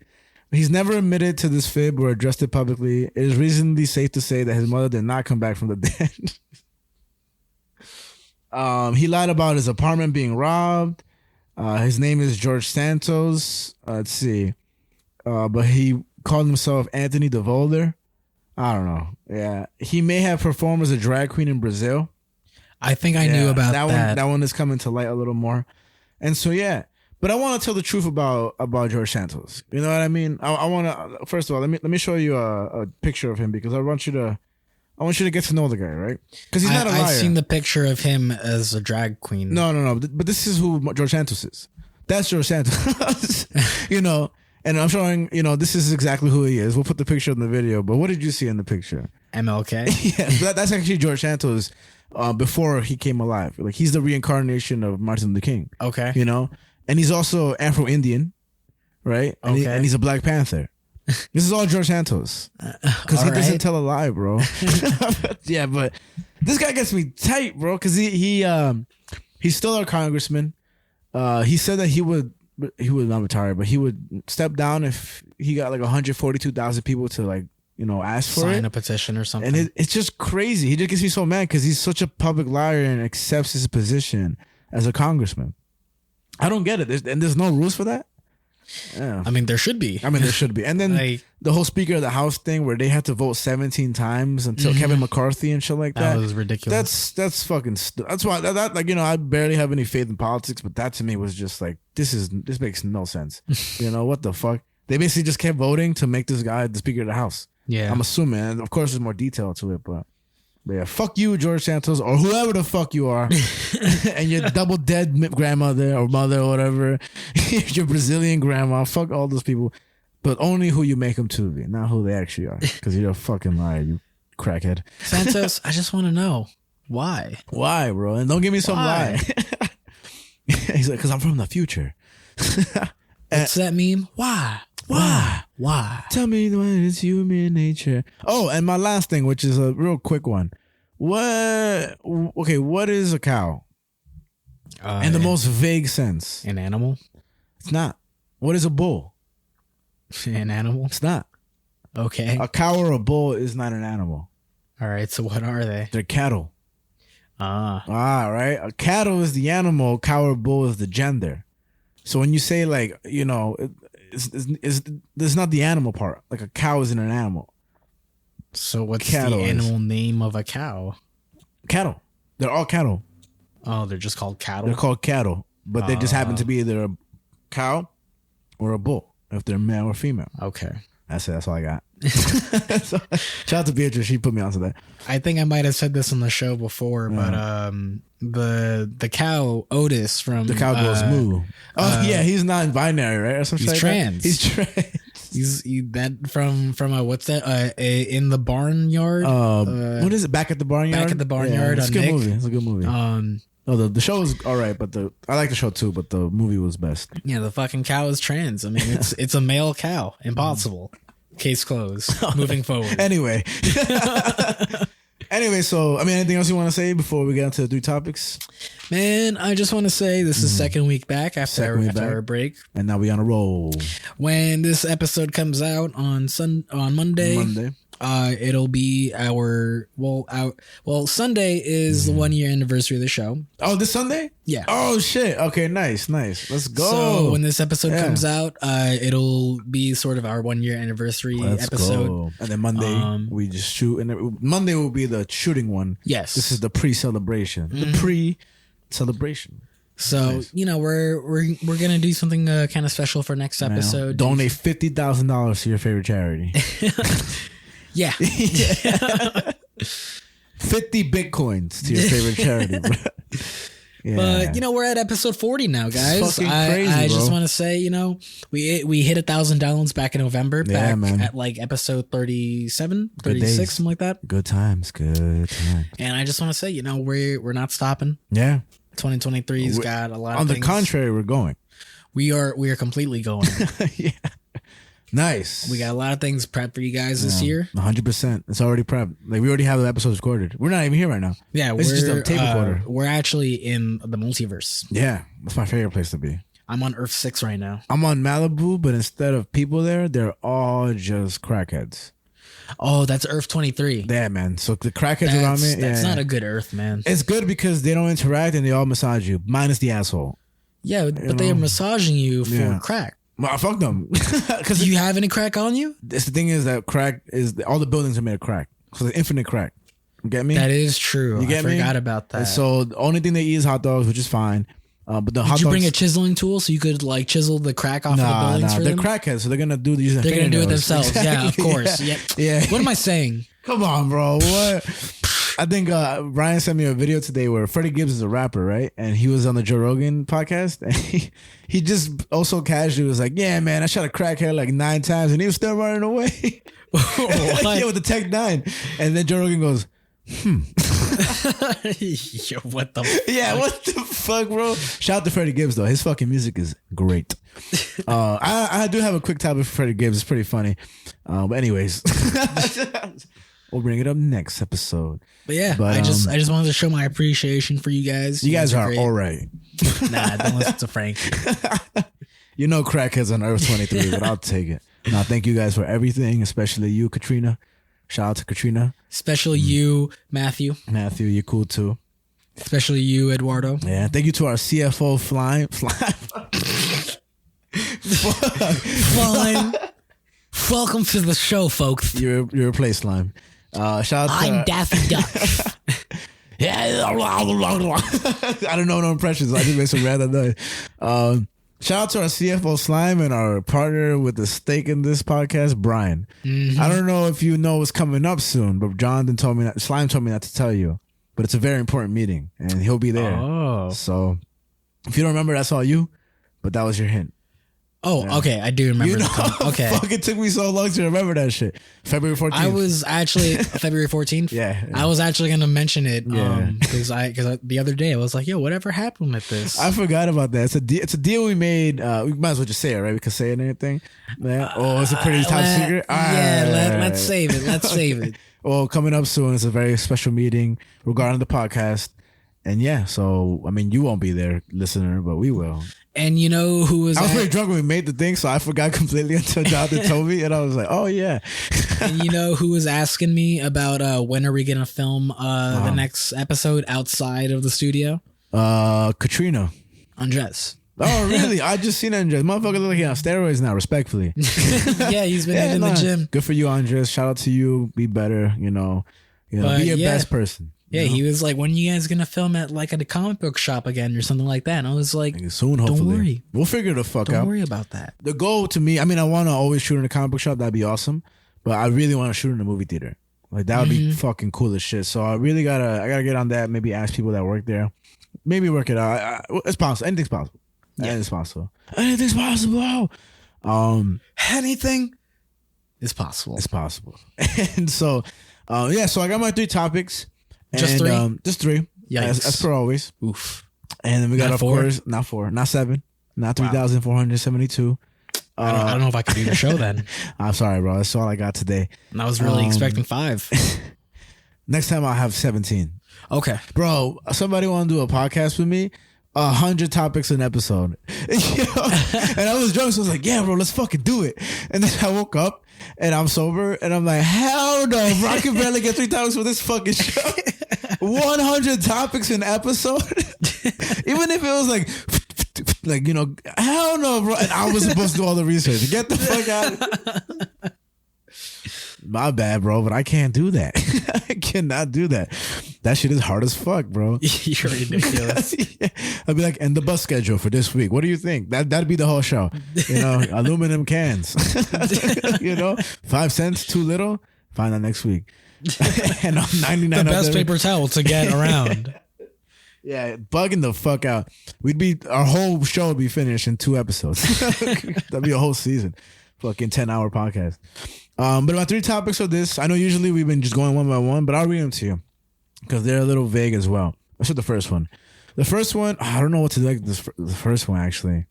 He's never admitted to this fib or addressed it publicly. It is reasonably safe to say that his mother did not come back from the dead. He lied about his apartment being robbed. His name is George Santos. Let's see. But he called himself Anthony DeVolder. I don't know. Yeah. He may have performed as a drag queen in Brazil. I think I knew about that. That one is coming to light a little more. And so, yeah. But I want to tell the truth about George Santos. You know what I mean? I want to, first of all, let me show you a picture of him because I want you to get to know the guy, right? Because he's not a liar. I've seen the picture of him as a drag queen. No. But this is who George Santos is. That's George Santos. And I'm showing, this is exactly who he is. We'll put the picture in the video. But what did you see in the picture? MLK? Yeah, that's actually George Santos before he came alive. He's the reincarnation of Martin Luther King. Okay. And he's also Afro-Indian, right? And, okay. He's a Black Panther. This is all George Santos. Because he doesn't tell a lie, bro. Yeah, but this guy gets me tight, bro. Because he's still our congressman. He said that he would he would not retire, but he would step down if he got like 142,000 people to like, ask for Sign a petition or something. And it's just crazy. He just gets me so mad because he's such a public liar and accepts his position as a congressman. I don't get it. There's no rules for that. Yeah. I mean, there should be. And then the whole Speaker of the House thing where they had to vote 17 times until Kevin McCarthy and shit like that. That was ridiculous. That's fucking. That's why that I barely have any faith in politics, but that to me was just like this makes no sense. What the fuck? They basically just kept voting to make this guy the Speaker of the House. Yeah, I'm assuming. And of course, there's more detail to it, but yeah, fuck you, George Santos, or whoever the fuck you are, and your double dead grandmother or mother or whatever, your Brazilian grandma. Fuck all those people, but only who you make them to be, not who they actually are. Because you're a fucking liar, you crackhead. Santos, I just want to know why. Why, bro? And don't give me some lie. He's like, because I'm from the future. What's that meme? Why? Tell me what is human nature. Oh, and my last thing, which is a real quick one. What is a cow? In the most vague sense. An animal? It's not. What is a bull? An animal? It's not. Okay. A cow or a bull is not an animal. All right, so what are they? They're cattle. Right. A cattle is the animal, cow or bull is the gender. So when you say like, it's not the animal part. Like a cow isn't an animal. So what's cattle the animal name of a cow? Cattle. They're all cattle. Oh, they're just called cattle? They're called cattle. But they just happen to be either a cow or a bull, if they're male or female. Okay. That's it. That's all I got. So, shout out to Beatrice. She put me onto that. I think I might have said this on the show before, but the cow Otis from the cow goes moo. Oh yeah, he's not binary, right? Or something he's like trans. That. He's trans. He's that from what's that? In the Barnyard. What is it? Back at the Barnyard. Back at the Barnyard. Yeah, it's a good movie. It's a good movie. The show was all right, but I like the show too, but the movie was best. Yeah, the fucking cow is trans. I mean, it's a male cow. Impossible. Case closed. Moving forward. Anyway, so I mean, anything else you want to say before we get into the 3 topics? Man, I just want to say this is second week back after our break, and now we on a roll. When this episode comes out on Monday. It'll be our Sunday is the 1 year anniversary of the show. Oh, this Sunday? Yeah. Oh shit. Okay, nice. Let's go. So when this episode comes out, it'll be sort of our 1 year anniversary episode. Go. And then Monday we just shoot, and Monday will be the shooting one. Yes. This is the pre-celebration. The pre-celebration. So nice. We're gonna do something kind of special for next episode. Donate $50,000 to your favorite charity. Yeah. 50 Bitcoins to your favorite charity, bro. Yeah. But we're at episode 40 now, guys. It's fucking crazy, I bro. just want to say, we hit 1,000 downloads back in November, back man. at like episode 37, 36, something like that. Good times. And I just want to say, we're not stopping. Yeah. 2023's got a lot of on things. the contrary, we're going. We are completely going. Yeah. Nice. We got a lot of things prepped for you guys this year. 100%. It's already prepped. Like we already have the episodes recorded. We're not even here right now. Yeah, it's just a tape recorder. We're actually in the multiverse. Yeah, that's my favorite place to be. I'm on Earth 6 right now. I'm on Malibu, but instead of people there, they're all just crackheads. Oh, that's Earth 23. Yeah, man. So the crackheads around me. That's not a good Earth, man. It's good because they don't interact and they all massage you, minus the asshole. Yeah, but they are massaging you for crack. Well, fuck them. Do you have any crack on you? The thing is that crack is all the buildings are made of crack, so there's infinite crack. You get me? That is true. You get me? I forgot about that. And so the only thing they eat is hot dogs, which is fine. But the hot Did you dogs, bring a chiseling tool so you could like chisel the crack off of the buildings for they're them? crackheads, so they're gonna do these. They're gonna do it themselves. Exactly. Yeah, of course. Yeah. What am I saying? Come on, bro. What? I think Ryan sent me a video today where Freddie Gibbs is a rapper, right? And he was on the Joe Rogan podcast, and he just also casually was like, "Yeah, man, I shot a crackhead like 9 times, and he was still running away." Yeah, with the Tech 9, and then Joe Rogan goes, Yo, what the fuck? Yeah, what the fuck, bro? Shout out to Freddie Gibbs though. His fucking music is great. I do have a quick topic for Freddie Gibbs. It's pretty funny. But anyways, we'll bring it up next episode. But yeah, I just wanted to show my appreciation for you guys. You guys are all right. Nah, don't listen to Frank. You know crackheads on Earth 23, but I'll take it. Now, thank you guys for everything, especially you, Katrina. Shout out to Katrina. Especially you, Matthew. Matthew, you're cool too. Especially you, Eduardo. Yeah, thank you to our CFO, Flying. Welcome to the show, folks. You're a play slime. Shout out to I'm Daffy Duck. Yeah, I don't know no impressions. I just made some random noise. Shout out to our CFO Slime and our partner with the stake in this podcast, Brian. Mm-hmm. I don't know if you know what's coming up soon, but Slime told me not to tell you. But it's a very important meeting, and he'll be there. Oh, so if you don't remember, that's all you. But that was your hint. Oh, yeah. Okay. I do remember. Okay. Fuck, it took me so long to remember that shit. February 14th. I was actually February 14th. Yeah. I was actually going to mention it. Because the other day I was like, yo, whatever happened with this? I forgot about that. It's a deal we made. We might as well just say it, right? We can say it and anything. Yeah. Oh, it's a pretty top secret. Let's save it. Let's save it. Well, coming up soon is a very special meeting regarding the podcast. And yeah, so, I mean, you won't be there, listener, but we will. And you know who was... I was pretty drunk when we made the thing, so I forgot completely until Jonathan told me, and I was like, oh, yeah. And you know who was asking me about when are we going to film the next episode outside of the studio? Katrina. Andres. Oh, really? I just seen Andres. Motherfucker look like he on steroids now, respectfully. Yeah, he's been in the gym. Good for you, Andres. Shout out to you. Be better, be your best person. Yeah, he was like, when are you guys going to film at like at a comic book shop again or something like that? And I was like, soon, hopefully. Don't worry. We'll figure the fuck out. Don't worry about that. The goal to me, I mean, I want to always shoot in a comic book shop. That'd be awesome. But I really want to shoot in a movie theater. Like, that would be fucking cool as shit. So I really gotta get on that. Maybe ask people that work there. Maybe work it out. It's possible. Anything's possible. Yeah. Anything's possible. Anything's possible. Anything is possible. It's possible. And so, so I got my 3 topics. Just 3? Just 3. Yeah, as per always. Oof. And then we got, not of 4? course, not 4, not 7, not 3,472. I don't know if I could do the show then. I'm sorry, bro. That's all I got today. And I was really expecting 5. Next time I'll have 17. Okay. Bro, somebody want to do a podcast with me? 100 topics an episode. And I was drunk, so I was like, yeah, bro, let's fucking do it. And then I woke up and I'm sober and I'm like, hell no, bro, I can barely get 3 topics for this fucking show. 100 topics an episode. Even if it was like, hell no, bro. And I was supposed to do all the research. Get the fuck out. My bad, bro, but I can't do that. I cannot do that. That shit is hard as fuck, bro. You're ridiculous. Yeah. I'd be like, and the bus schedule for this week. What do you think? That'd be the whole show. Aluminum cans. 5 cents, too little. Find that next week. And I'm 99. The best paper towel to get around. Yeah, bugging the fuck out. Our whole show would be finished in 2 episodes. That'd be a whole season. Fucking 10-hour podcast. But my 3 topics are this. I know usually we've been just going one by one, but I'll read them to you because they're a little vague as well. Let's do the first one. The first one, I don't know what to do like the first one, actually.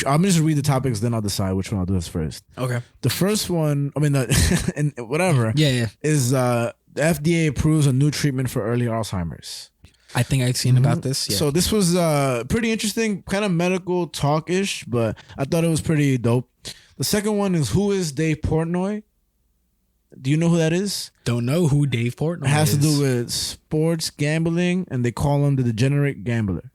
I'm just read the topics, then I'll decide which one I'll do as first. Okay. The first one, and whatever. Yeah. Is the FDA approves a new treatment for early Alzheimer's. I think I've seen about this. Yeah. So this was pretty interesting, kind of medical talk-ish, but I thought it was pretty dope. The second one is, who is Dave Portnoy? Do you know who that is? Don't know who Dave Portnoy is. It has to do with sports gambling, and they call him the degenerate gambler,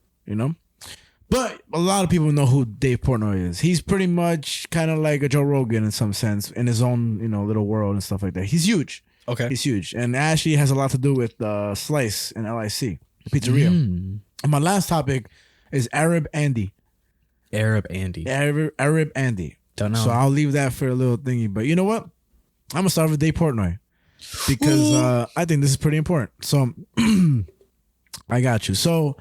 But a lot of people know who Dave Portnoy is. He's pretty much kind of like a Joe Rogan in some sense, in his own, little world and stuff like that. He's huge. Okay. He's huge. And actually has a lot to do with Slice and LIC, the pizzeria. And my last topic is Arab Andy. Arab Andy. Don't know. So I'll leave that for a little thingy. But you know what? I'm going to start with Dave Portnoy because I think this is pretty important. So I got you. So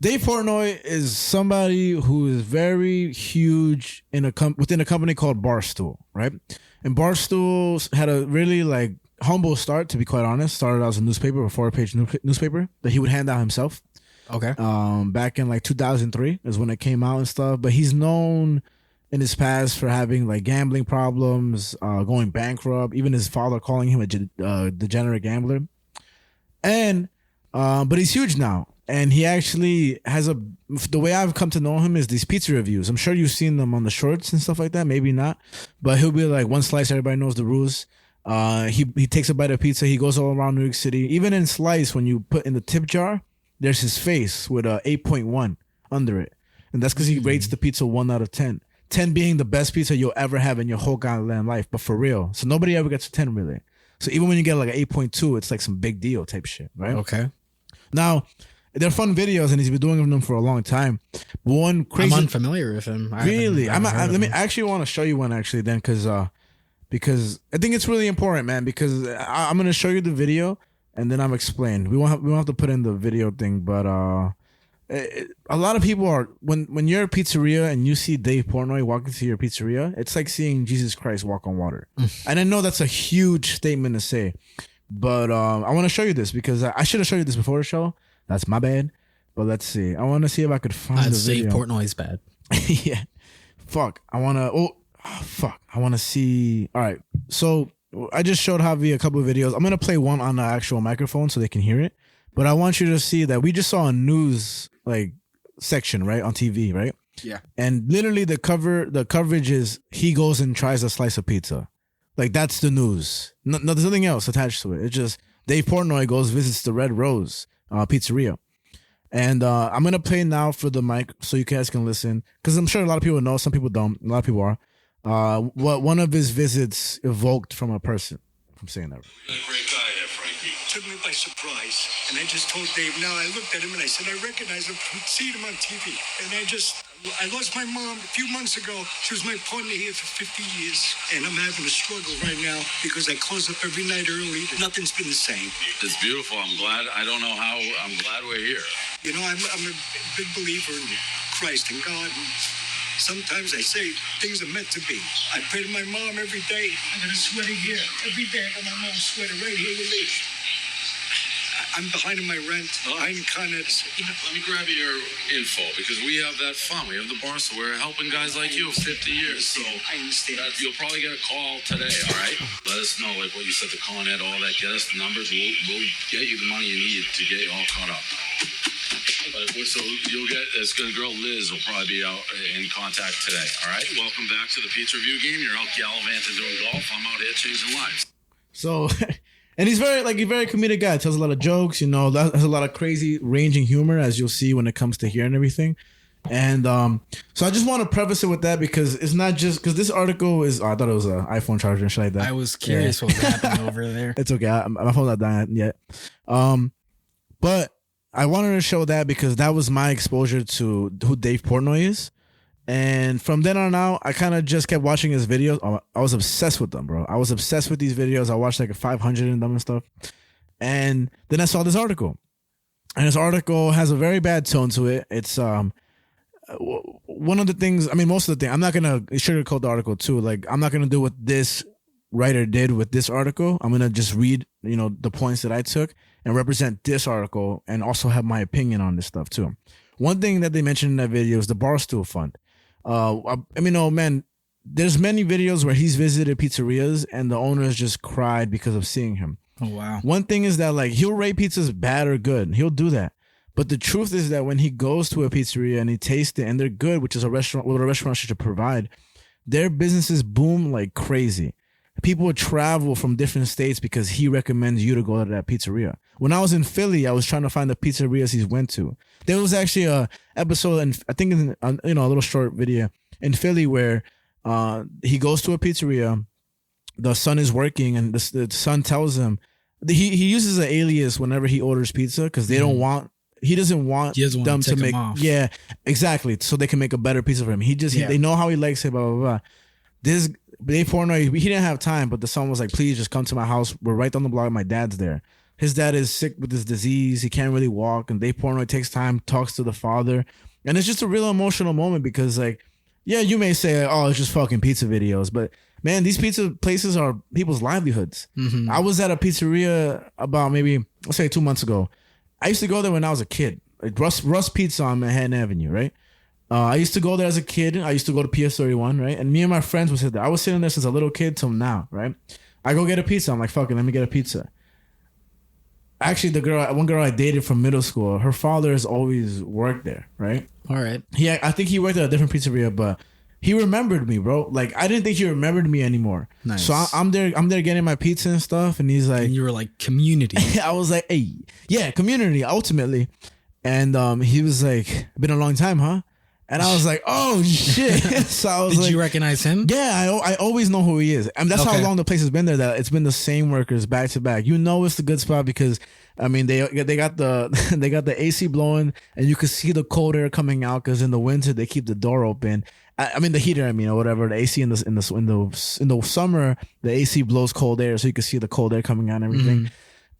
Dave Portnoy is somebody who is very huge within a company called Barstool, right? And Barstool had a really humble start, to be quite honest. Started out as a newspaper, a 4-page newspaper that he would hand out himself. Okay. Back in 2003 is when it came out and stuff. But he's known in his past for having gambling problems, going bankrupt, even his father calling him a degenerate gambler. And but he's huge now. And he actually has the way I've come to know him is these pizza reviews. I'm sure you've seen them on the shorts and stuff like that. Maybe not. But he'll be like, one slice, everybody knows the rules. He takes a bite of pizza. He goes all around New York City. Even in Slice, when you put in the tip jar, there's his face with a 8.1 under it. And that's because he rates the pizza 1 out of 10. 10 being the best pizza you'll ever have in your whole goddamn life, but for real. So nobody ever gets a 10 really. So even when you get like an 8.2, it's like some big deal type shit, right? Okay. Now, they're fun videos, and he's been doing them for a long time. But one crazy, I'm unfamiliar with him. Really, let me actually want to show you one actually then, because I think it's really important, man. Because I'm gonna show you the video, and then I'm explain. We won't have to put in the video thing, but a lot of people are when you're at a pizzeria and you see Dave Portnoy walking to your pizzeria, it's like seeing Jesus Christ walk on water. And I know that's a huge statement to say, but I want to show you this because I should have showed you this before the show. That's my bad. But let's see. I want to see if I could find the video. Dave Portnoy's bad. Yeah. Fuck. I want to see. All right. So I just showed Javi a couple of videos. I'm going to play one on the actual microphone so they can hear it. But I want you to see that we just saw a news like section, right, on TV, right? Yeah. And literally the coverage is he goes and tries a slice of pizza. Like that's the news. No, there's nothing else attached to it. It's just Dave Portnoy visits the Red Rose pizzeria. And I'm going to play now for the mic so you guys can listen. Because I'm sure a lot of people know. Some people don't. A lot of people are. What one of his visits evoked from a person. From saying that. You're a great guy there, Frankie. Took me by surprise. And I just told Dave, now I looked at him and I said, I recognize him from seeing him on TV. And I lost my mom a few months ago. She was my partner here for 50 years. And I'm having a struggle right now because I close up every night early. Nothing's been the same. It's beautiful. I'm glad. I don't know how. I'm glad we're here. You know, I'm a big believer in Christ and God. And sometimes I say things are meant to be. I pray to my mom every day. I got a sweater here. Every day I got my mom's sweater right here with me. I'm behind in my rent. I'm kind of... Let me grab your info because we have that fund. We have the Barstool. We're helping guys like you 50 years. So I understand. You'll probably get a call today, all right? Let us know, like what you said, the Con Ed, all that. Get us the numbers. We'll get you the money you need to get you all caught up. But so you'll get, it's good girl Liz will probably be out in contact today, all right? Welcome back to the pizza review game. You're out gallivanting doing golf. I'm out here changing lives. So... And he's very comedic guy. Tells a lot of jokes, has a lot of crazy ranging humor, as you'll see when it comes to here and everything. And so I just want to preface it with that because it's not just because this article is. I thought it was an iPhone charger and shit like that. I was curious what was happening over there. It's okay. My phone's not dying yet. But I wanted to show that because that was my exposure to who Dave Portnoy is. And from then on out, I kind of just kept watching his videos. I was obsessed with them, bro. I was obsessed with these videos. I watched like 500 of them and stuff. And then I saw this article. And this article has a very bad tone to it. It's one of the things, most of the things, I'm not going to sugarcoat the article too. Like, I'm not going to do what this writer did with this article. I'm going to just read, the points that I took and represent this article and also have my opinion on this stuff too. One thing that they mentioned in that video is the Barstool Fund. There's many videos where he's visited pizzerias and the owners just cried because of seeing him. Oh, wow. One thing is that like he'll rate pizzas bad or good. He'll do that. But the truth is that when he goes to a pizzeria and he tastes it and they're good, which is what a restaurant should provide, their businesses boom like crazy. People would travel from different states because he recommends you to go to that pizzeria. When I was in Philly, I was trying to find the pizzerias he's went to. There was actually a episode, and I think in a little short video in Philly where he goes to a pizzeria. The son is working, and the son tells him he uses an alias whenever he orders pizza because they don't want. He doesn't want them to make. Yeah, exactly. So they can make a better pizza for him. They know how he likes it. Blah blah blah. This Dave Portnoy, he didn't have time, but the son was like, "Please just come to my house. We're right down the block. My dad's there." His dad is sick with this disease. He can't really walk, and Dave Portnoy takes time, talks to the father, and it's just a real emotional moment because, like, yeah, you may say, "Oh, it's just fucking pizza videos," but man, these pizza places are people's livelihoods. Mm-hmm. I was at a pizzeria about maybe let's say 2 months ago. I used to go there when I was a kid, like Russ Pizza on Manhattan Avenue, right? I used to go there as a kid. I used to go to PS31, right? And me and my friends would sit there. I was sitting there since a little kid till now, right? I go get a pizza. I'm like, fuck it, let me get a pizza. actually one girl I dated from middle school, her father has always worked there, right? All right. I think he worked at a different pizzeria, but he remembered me, bro. Like I didn't think he remembered me anymore. Nice. So I'm there getting my pizza and stuff, and he's like, And you were like, community. I was like, hey, yeah, community ultimately. And he was like, been a long time, huh? And I was like, oh shit. So I was Did you recognize him? Yeah, I always know who he is. And that's how Okay. long the place has been there, that it's been the same workers back to back. You know it's a good spot because I mean they got the they got the AC blowing and you can see the cold air coming out because in the winter they keep the door open. I mean the heater, or whatever. The AC in the summer, the AC blows cold air so you can see the cold air coming out and everything.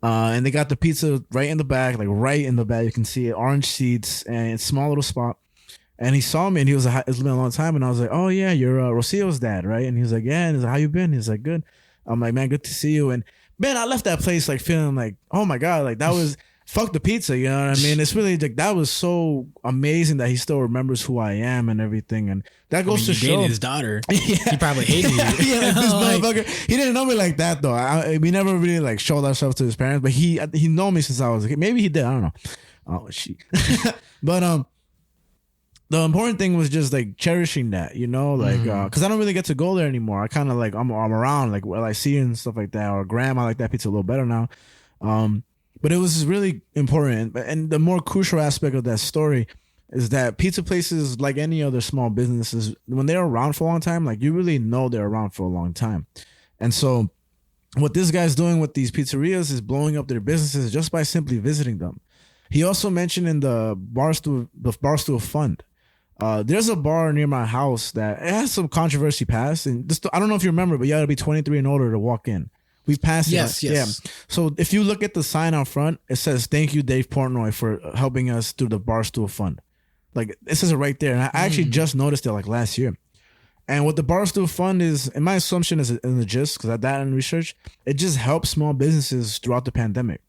And they got the pizza right in the back, like right in the back. You can see it, orange seats and it's a small little spot. And he saw me and he was like, it's been a long time. And I was like, oh yeah, you're Rosillo's dad, right? And he was like, yeah. And he's like, how you been? He's like, good. I'm like, man, good to see you. And man, I left that place like feeling like, oh my God, like that was fuck the pizza. You know what I mean? It's really like, that was so amazing that he still remembers who I am and everything. And that goes to show his daughter. Yeah. He probably hated you. Yeah, like this Like- motherfucker. He didn't know me like that though. We never really like showed ourselves to his parents, but he known me since I was a kid. Maybe he did. I don't know. Oh shit. But the important thing was just like cherishing that, like because I don't really get to go there anymore. I kind of like I'm around like what I see and stuff like that. Or Graham, I like that pizza a little better now. But it was really important. And the more crucial aspect of that story is that pizza places, like any other small businesses, when they're around for a long time, like you really know they're around for a long time. And so what this guy's doing with these pizzerias is blowing up their businesses just by simply visiting them. He also mentioned in the Barstool Fund, there's a bar near my house that it has some controversy past, and this, I don't know if you remember, but you got to be 23 and older to walk in. We passed it. Yes. Yeah. So if you look at the sign out front, it says, "Thank you, Dave Portnoy, for helping us through the Barstool Fund." Like it says it right there, and I actually just noticed it like last year. And what the Barstool Fund is, and my assumption is in the gist, because I did that in research, it just helps small businesses throughout the pandemic.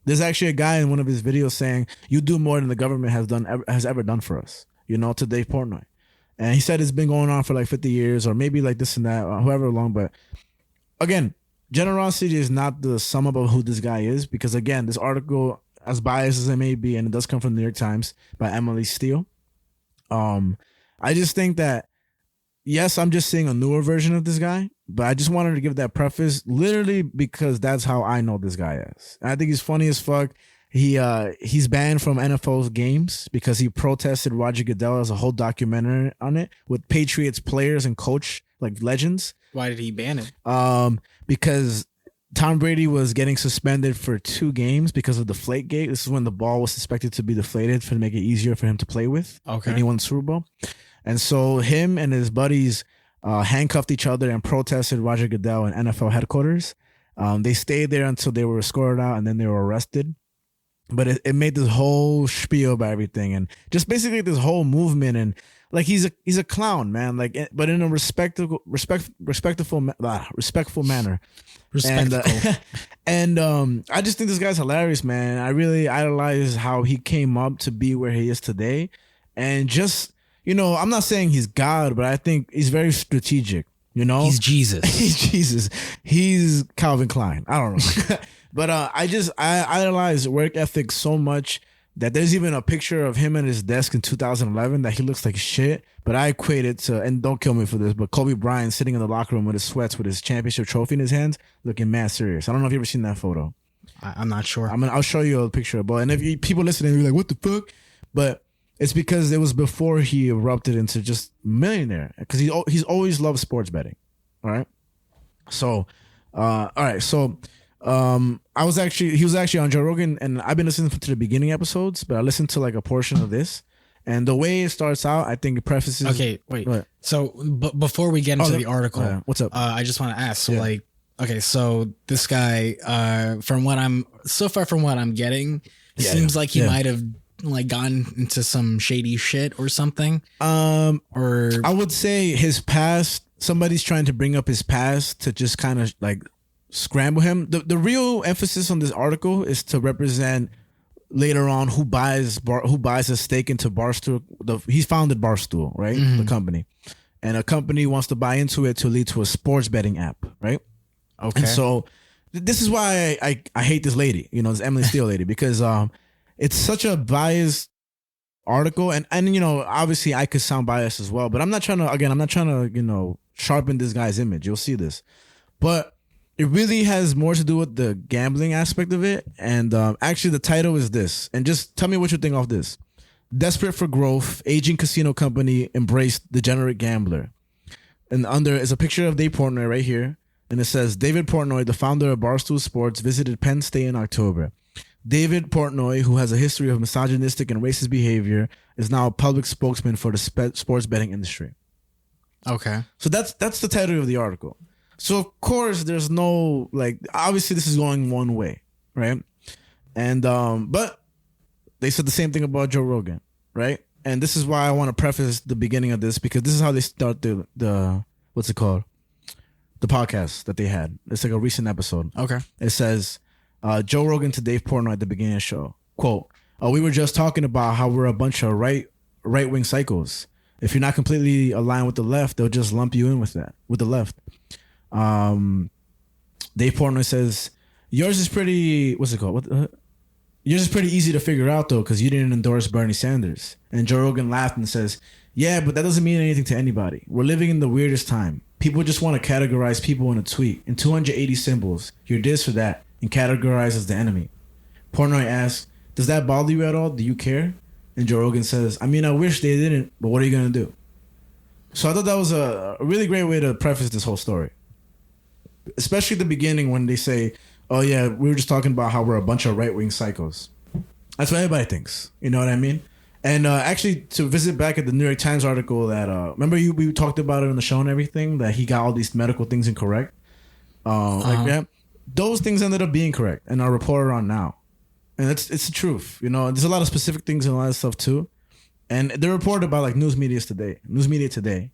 There's actually a guy in one of his videos saying, "You do more than the government has ever done for us." To Dave Portnoy. And he said it's been going on for like 50 years or maybe like this and that, or however long. But again, generosity is not the sum up of who this guy is, because again, this article, as biased as it may be, and it does come from the New York Times by Emily Steele. I just think that, yes, I'm just seeing a newer version of this guy, but I just wanted to give that preface literally because that's how I know this guy is. And I think he's funny as fuck. He's banned from NFL's games because he protested Roger Goodell as a whole documentary on it with Patriots players and coach like legends. Why did he ban it? Because Tom Brady was getting suspended for 2 games because of Deflategate. This is when the ball was suspected to be deflated to make it easier for him to play with. Okay. And he won the Super Bowl. And so him and his buddies handcuffed each other and protested Roger Goodell in NFL headquarters. They stayed there until they were escorted out, and then they were arrested. But it made this whole spiel about everything, and just basically this whole movement, and like he's a clown, man. Like, but in a respectful manner. Respectful. And I just think this guy's hilarious, man. I really idolize how he came up to be where he is today, and just I'm not saying he's God, but I think he's very strategic. He's Jesus. He's Jesus. He's Calvin Klein. I don't know. But I idolize work ethic so much that there's even a picture of him at his desk in 2011 that he looks like shit. But I equate it to, and don't kill me for this, but Kobe Bryant sitting in the locker room with his sweats with his championship trophy in his hands, looking mad serious. I don't know if you've ever seen that photo. I'm not sure. I'll show you a picture. But and if people listening, you're like, what the fuck? But it's because it was before he erupted into just millionaire, because he's always loved sports betting. All right. So, all right. So, he was actually on Joe Rogan, and I've been listening to the beginning episodes, but I listened to like a portion of this, and the way it starts out, I think it prefaces. Okay, wait. What? So, before we get into the article, what's up? I just want to ask. So, okay, so this guy, from what I'm getting, it seems like he might have like gotten into some shady shit or something. Or I would say his past. Somebody's trying to bring up his past to just kind of like scramble him. The real emphasis on this article is to represent later on who buys a stake into Barstool. He's founded Barstool, right? Mm-hmm. The company, and a company wants to buy into it to lead to a sports betting app, right? Okay. And so this is why I hate this lady, you know, this Emily Steele lady, because it's such a biased article, and you know, obviously I could sound biased as well, but I'm not trying to, you know, sharpen this guy's image. You'll see this, but it really has more to do with the gambling aspect of it. And actually, the title is this, and just tell me what you think of this. Desperate for growth, aging casino company embraced degenerate gambler. And under is a picture of Dave Portnoy right here, and it says David Portnoy, the founder of Barstool Sports, visited Penn State in October. David Portnoy, who has a history of misogynistic and racist behavior, is now a public spokesman for the sports betting industry. Okay. So that's the title of the article. So of course there's no, like, obviously this is going one way, right? And but they said the same thing about Joe Rogan, right? And this is why I want to preface the beginning of this, because this is how they start the what's it called? The podcast that they had. It's like a recent episode. Okay. It says Joe Rogan to Dave Portnoy at the beginning of the show. Quote, we were just talking about how we're a bunch of right-wing psychos. If you're not completely aligned with the left, they'll just lump you in with the left. Dave Portnoy says, yours is pretty, what's it called? Yours is pretty easy to figure out, though, because you didn't endorse Bernie Sanders. And Joe Rogan laughed and says, yeah, but that doesn't mean anything to anybody. We're living in the weirdest time. People just want to categorize people in a tweet in 280 symbols. You're this or that, and categorize as the enemy. Portnoy asks, does that bother you at all? Do you care? And Joe Rogan says, I mean, I wish they didn't, but what are you going to do? So I thought that was a really great way to preface this whole story. Especially at the beginning when they say, oh yeah, we were just talking about how we're a bunch of right-wing psychos. That's what everybody thinks. You know what I mean? And actually, to visit back at the New York Times article that, remember we talked about it on the show and everything, that he got all these medical things incorrect? Like that. Those things ended up being correct and are reported on now. And it's the truth. You know, there's a lot of specific things and a lot of stuff too. And they're reported by like News Media Today.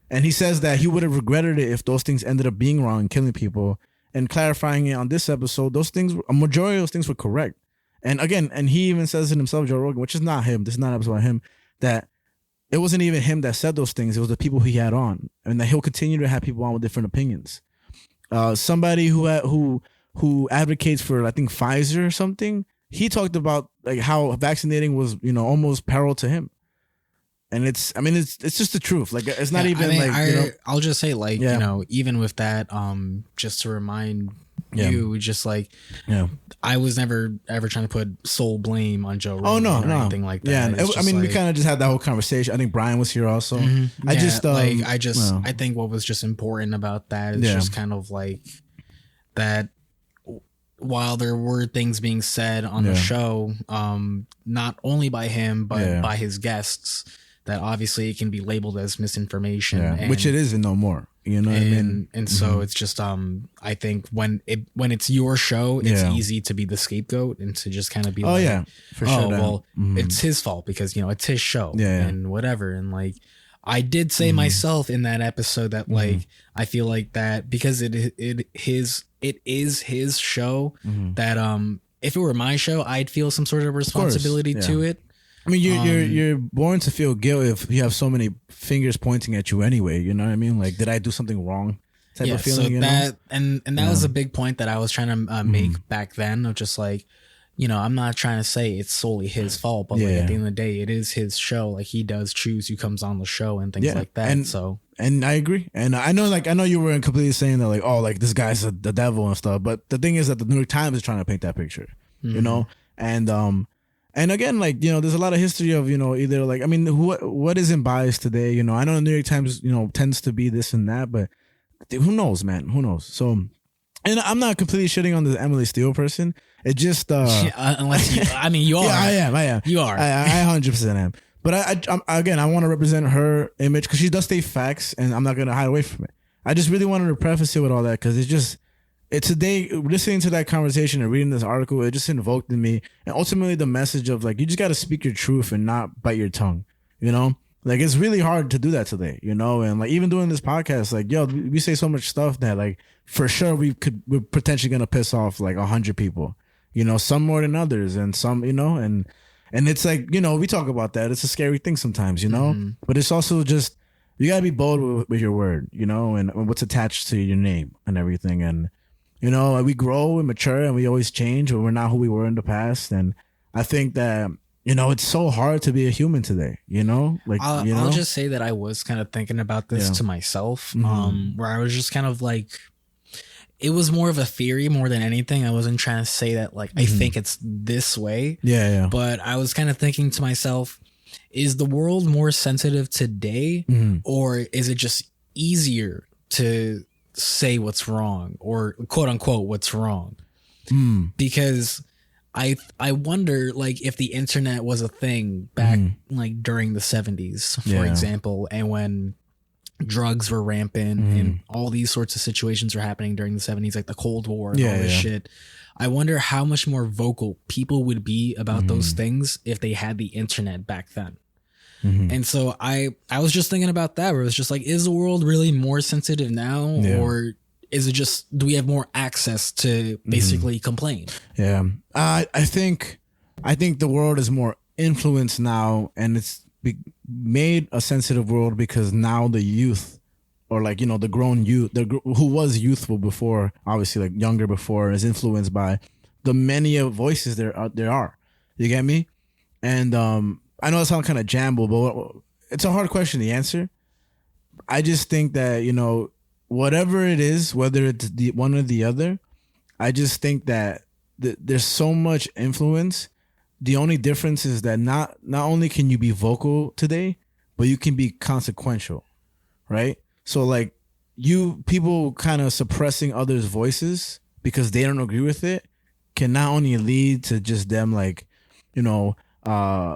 And he says that he would have regretted it if those things ended up being wrong and killing people. And clarifying it on this episode, a majority of those things were correct. And again, and he even says it himself, Joe Rogan, which is not him. This is not an episode about him. That it wasn't even him that said those things. It was the people he had on, and that he'll continue to have people on with different opinions. Somebody who advocates for, I think, Pfizer or something. He talked about like how vaccinating was, you know, almost peril to him. And it's just the truth. Like, it's not even I'll just say, like, you know, even with that, just to remind you, just like, I was never ever trying to put sole blame on Joe Rogan or anything like that. Yeah, we kind of just had that whole conversation. I think Brian was here also. I think what was just important about that is just kind of like that. While there were things being said on the show, not only by him but by his guests, that obviously it can be labeled as misinformation, and, which it isn't no more. You know what I mean? And so it's just I think when it's your show, it's easy to be the scapegoat and to just kind of be it's his fault because, you know, it's his show and whatever. And like I did say myself in that episode that like I feel like that because it is his show that if it were my show, I'd feel some sort of responsibility to it. I mean, you're born to feel guilt if you have so many fingers pointing at you anyway. You know what I mean? Like, did I do something wrong? Type of feeling. So that and that was a big point that I was trying to make back then. Of just like, you know, I'm not trying to say it's solely his fault, but like at the end of the day, it is his show. Like he does choose who comes on the show and things like that. And I agree. And I know you were completely saying that like, oh, like this guy's the devil and stuff. But the thing is that the New York Times is trying to paint that picture. You know, and again, like, you know, there's a lot of history of, you know, either like, I mean, what isn't biased today? You know, I know the New York Times, you know, tends to be this and that, but who knows, man? Who knows? So, and I'm not completely shitting on the Emily Steele person. It just, unless you, I mean, you are. Yeah, I am. You are. I 100% am. But I want to represent her image because she does state facts, and I'm not going to hide away from it. I just really wanted to preface it with all that because it's today, listening to that conversation and reading this article, it just invoked in me. And ultimately the message of like, you just got to speak your truth and not bite your tongue, you know? Like, it's really hard to do that today, you know? And like, even doing this podcast, like, yo, we say so much stuff that like, for sure we're potentially going to piss off like 100 people, you know, some more than others and some, you know, and it's like, you know, we talk about that. It's a scary thing sometimes, you know, but it's also just, you got to be bold with your word, you know, and what's attached to your name and everything. And You know, we grow and mature and we always change, but we're not who we were in the past. And I think that, you know, it's so hard to be a human today, you know? Like, you know? I'll just say that I was kind of thinking about this to myself, where I was just kind of like, it was more of a theory more than anything. I wasn't trying to say that like, I think it's this way. Yeah. But I was kind of thinking to myself, is the world more sensitive today or is it just easier to say what's wrong or quote unquote what's wrong? Because I wonder like if the internet was a thing back like during the 70s, for example, and when drugs were rampant and all these sorts of situations were happening during the 70s, like the Cold War and all this shit. I wonder how much more vocal people would be about those things if they had the internet back then. And so I was just thinking about that, where it was just like, is the world really more sensitive now, or is it just, do we have more access to basically complain? Yeah, I think the world is more influenced now, and it's made a sensitive world because now the youth, or like, you know, the grown youth, who was youthful before, obviously like younger before, is influenced by the many of voices there are. You get me? And I know it sounds kind of jumbled, but it's a hard question to answer. I just think that, you know, whatever it is, whether it's the one or the other, I just think that there's so much influence. The only difference is that not only can you be vocal today, but you can be consequential, right? So like people kind of suppressing others' voices because they don't agree with it can not only lead to just them like, you know,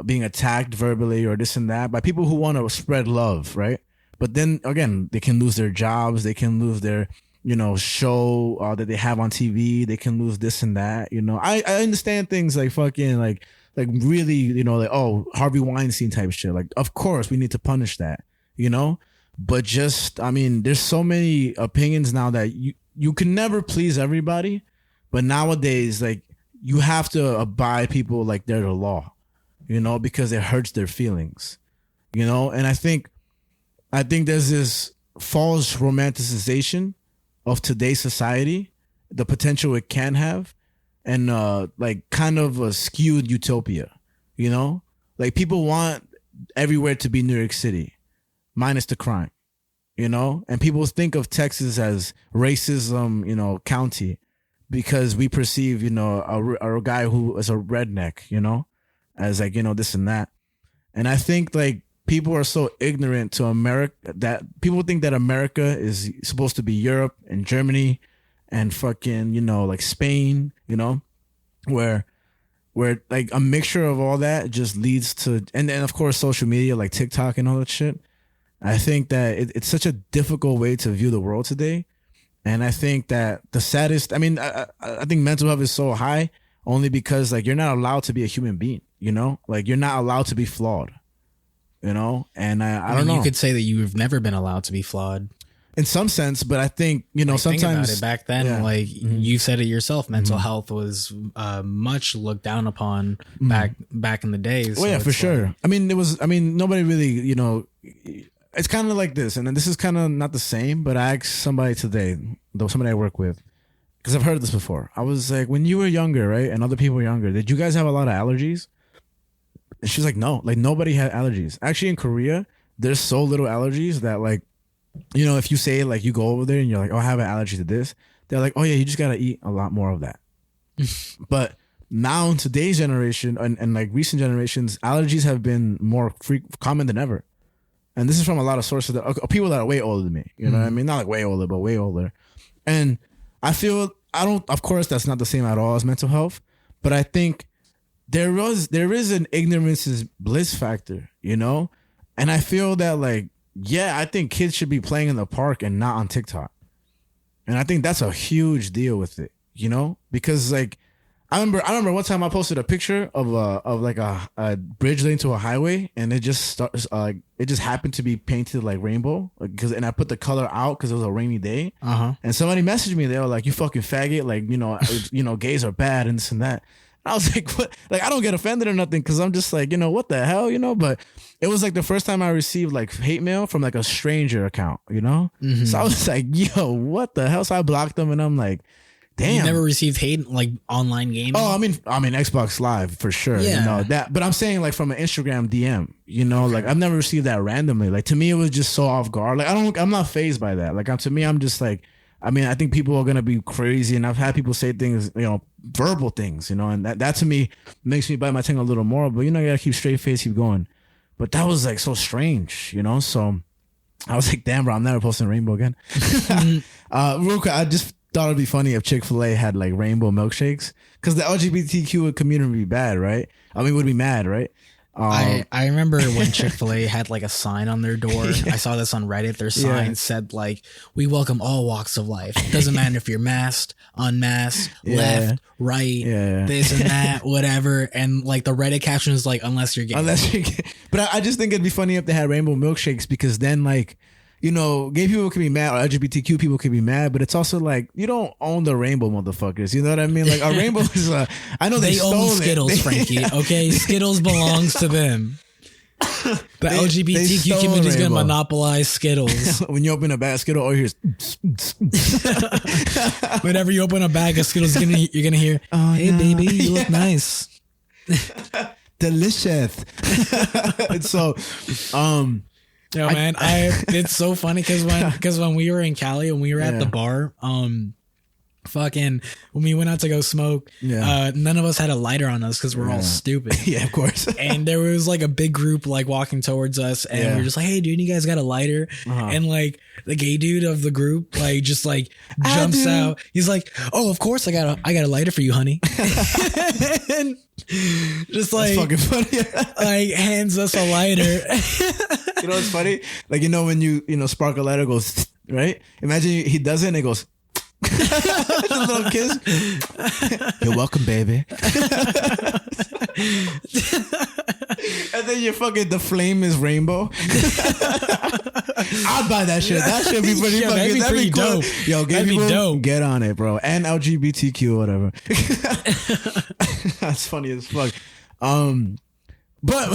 being attacked verbally or this and that by people who want to spread love, right? But then again, they can lose their jobs, they can lose their, you know, show that they have on TV, they can lose this and that. You know, I understand things like fucking like really, you know, like, oh, Harvey Weinstein type shit. Like, of course we need to punish that, you know? But just, I mean, there's so many opinions now that you can never please everybody. But nowadays, like, you have to abide people like they're the law, you know, because it hurts their feelings, you know? And I think there's this false romanticization of today's society, the potential it can have, and like kind of a skewed utopia, you know? Like people want everywhere to be New York City, minus the crime, you know? And people think of Texas as racism, you know, county, because we perceive, you know, a guy who is a redneck, you know, as like, you know, this and that. And I think like people are so ignorant to America that people think that America is supposed to be Europe and Germany and fucking, you know, like Spain, you know, where like a mixture of all that just leads to, and then of course social media like TikTok and all that shit. I think that it's such a difficult way to view the world today. And I think that the saddest, I mean, I think mental health is so high only because like you're not allowed to be a human being, you know, like you're not allowed to be flawed, you know. And I don't know. You could say that you've never been allowed to be flawed in some sense, but I think, you know, like, sometimes think about it, back then, like you said it yourself, mental health was much looked down upon back in the days. Well, yeah, for sure. Like, I mean, nobody really, you know. It's kind of like this, and then this is kind of not the same, but I asked somebody today, somebody I work with, because I've heard this before. I was like, when you were younger, right, and other people were younger, did you guys have a lot of allergies? And she's like, no, like nobody had allergies. Actually, in Korea, there's so little allergies that like, you know, if you say like you go over there and you're like, oh, I have an allergy to this, they're like, oh yeah, you just gotta eat a lot more of that. But now in today's generation and like recent generations, allergies have been more common than ever. And this is from a lot of sources that people that are way older than me. You know what I mean? Not like way older, but way older. And I feel of course, that's not the same at all as mental health, but I think there is an ignorance is bliss factor, you know? And I feel that like, yeah, I think kids should be playing in the park and not on TikTok. And I think that's a huge deal with it, you know? Because like, I remember one time I posted a picture of like a bridge leading to a highway, and it just it just happened to be painted like rainbow, and I put the color out because it was a rainy day. And somebody messaged me, they were like, "You fucking faggot!" Like, you know, gays are bad and this and that. And I was like, "What?" Like, I don't get offended or nothing because I'm just like, you know, what the hell, you know. But it was like the first time I received like hate mail from like a stranger account, you know. So I was like, "Yo, what the hell?" So I blocked them, and I'm like, damn. You never received hate like online gaming? Oh, I mean Xbox Live for sure. Yeah. You know that, but I'm saying like from an Instagram DM. You know, like I've never received that randomly. Like to me, it was just so off guard. Like I'm not fazed by that. Like to me, I'm just like, I mean, I think people are gonna be crazy, and I've had people say things, you know, verbal things, you know, and that to me makes me bite my tongue a little more. But you know, you gotta keep straight face, keep going. But that was like so strange, you know. So I was like, damn, bro, I'm never posting rainbow again. Real quick, I just thought it'd be funny if Chick-fil-A had like rainbow milkshakes, because the LGBTQ community would be bad, right? I mean, would be mad, right? I remember when Chick-fil-A had like a sign on their door. I saw this on Reddit. Their sign said like, "We welcome all walks of life. Doesn't matter if you're masked, unmasked, left, right, this and that, whatever." And like the Reddit caption is like, "Unless you're gay." But I just think it'd be funny if they had rainbow milkshakes, because then like, you know, gay people can be mad, or LGBTQ people can be mad, but it's also like, you don't own the rainbow, motherfuckers. You know what I mean? Like, our rainbow is, I know they own stole Skittles, Frankie. Okay, Skittles belongs to them. The LGBTQ community is gonna monopolize Skittles. When you open a bag of Skittles, all you hear is whenever you open a bag of Skittles, you're gonna hear, "Oh, hey, baby, you look nice." Delicious. And so, Yo, man, it's so funny because when we were in Cali and we were at the bar, fucking when we went out to go smoke, none of us had a lighter on us because we're all stupid. Yeah, of course. And there was like a big group like walking towards us, and we were just like, "Hey, dude, you guys got a lighter?" And like the gay dude of the group like just like jumps out. He's like, "Oh, of course, I got a lighter for you, honey." And just like, that's fucking funny. Like hands us a lighter. You know what's funny? Like, you know when you know spark a lighter goes right. Imagine he does it and it goes. Just a little kiss. You're welcome, baby. And then you fucking, the flame is rainbow. I'd buy that shit. That should be pretty fucking. That'd be cool. Dope. Yo, gay people, dope. Get on it, bro. And LGBTQ, whatever. That's funny as fuck. But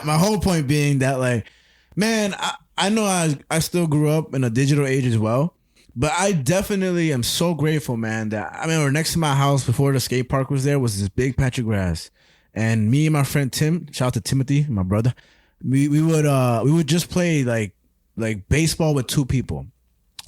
my whole point being that, like, man, I know I still grew up in a digital age as well. But I definitely am so grateful, man, that I remember next to my house before the skate park was there was this big patch of grass. And me and my friend Tim, shout out to Timothy, my brother, we would just play like baseball with two people.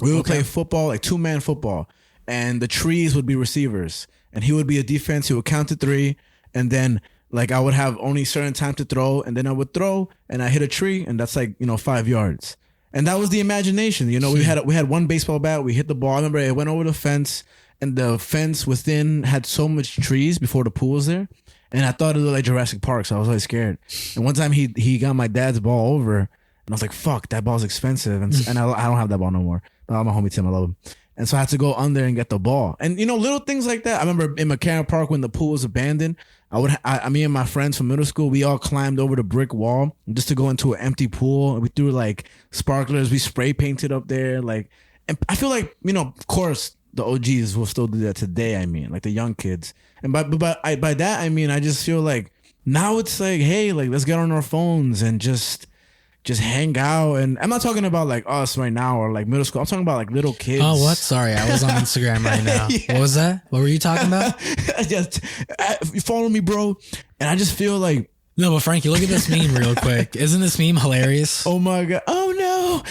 We would play football, like 2-man football. And the trees would be receivers. And he would be a defense, he would count to 3, and then like I would have only certain time to throw, and then I would throw and I hit a tree, and that's like, 5 yards. And that was the imagination. You know, we had one baseball bat. We hit the ball. I remember it went over the fence, and the fence within had so much trees before the pool was there. And I thought it looked like Jurassic Park, so I was really scared. And one time he got my dad's ball over, and I was like, "Fuck, that ball's expensive." And I don't have that ball no more. My homie Tim, I love him. And so I had to go under and get the ball. And little things like that. I remember in McCarran Park when the pool was abandoned, me and my friends from middle school, we all climbed over the brick wall just to go into an empty pool. We threw like sparklers, we spray painted up there. Like, and I feel like, of course the OGs will still do that today. I mean, like the young kids. And by that, I mean, I just feel like now it's like, hey, like let's get on our phones and just hang out. And I'm not talking about like us right now or like middle school. I'm talking about like little kids. Oh, what? Sorry, I was on Instagram right now. Yeah. What was that? What were you talking about? Just you follow me, bro. And I just feel like, no, but Frankie, look at this meme real quick. Isn't this meme hilarious? Oh my god! Oh no!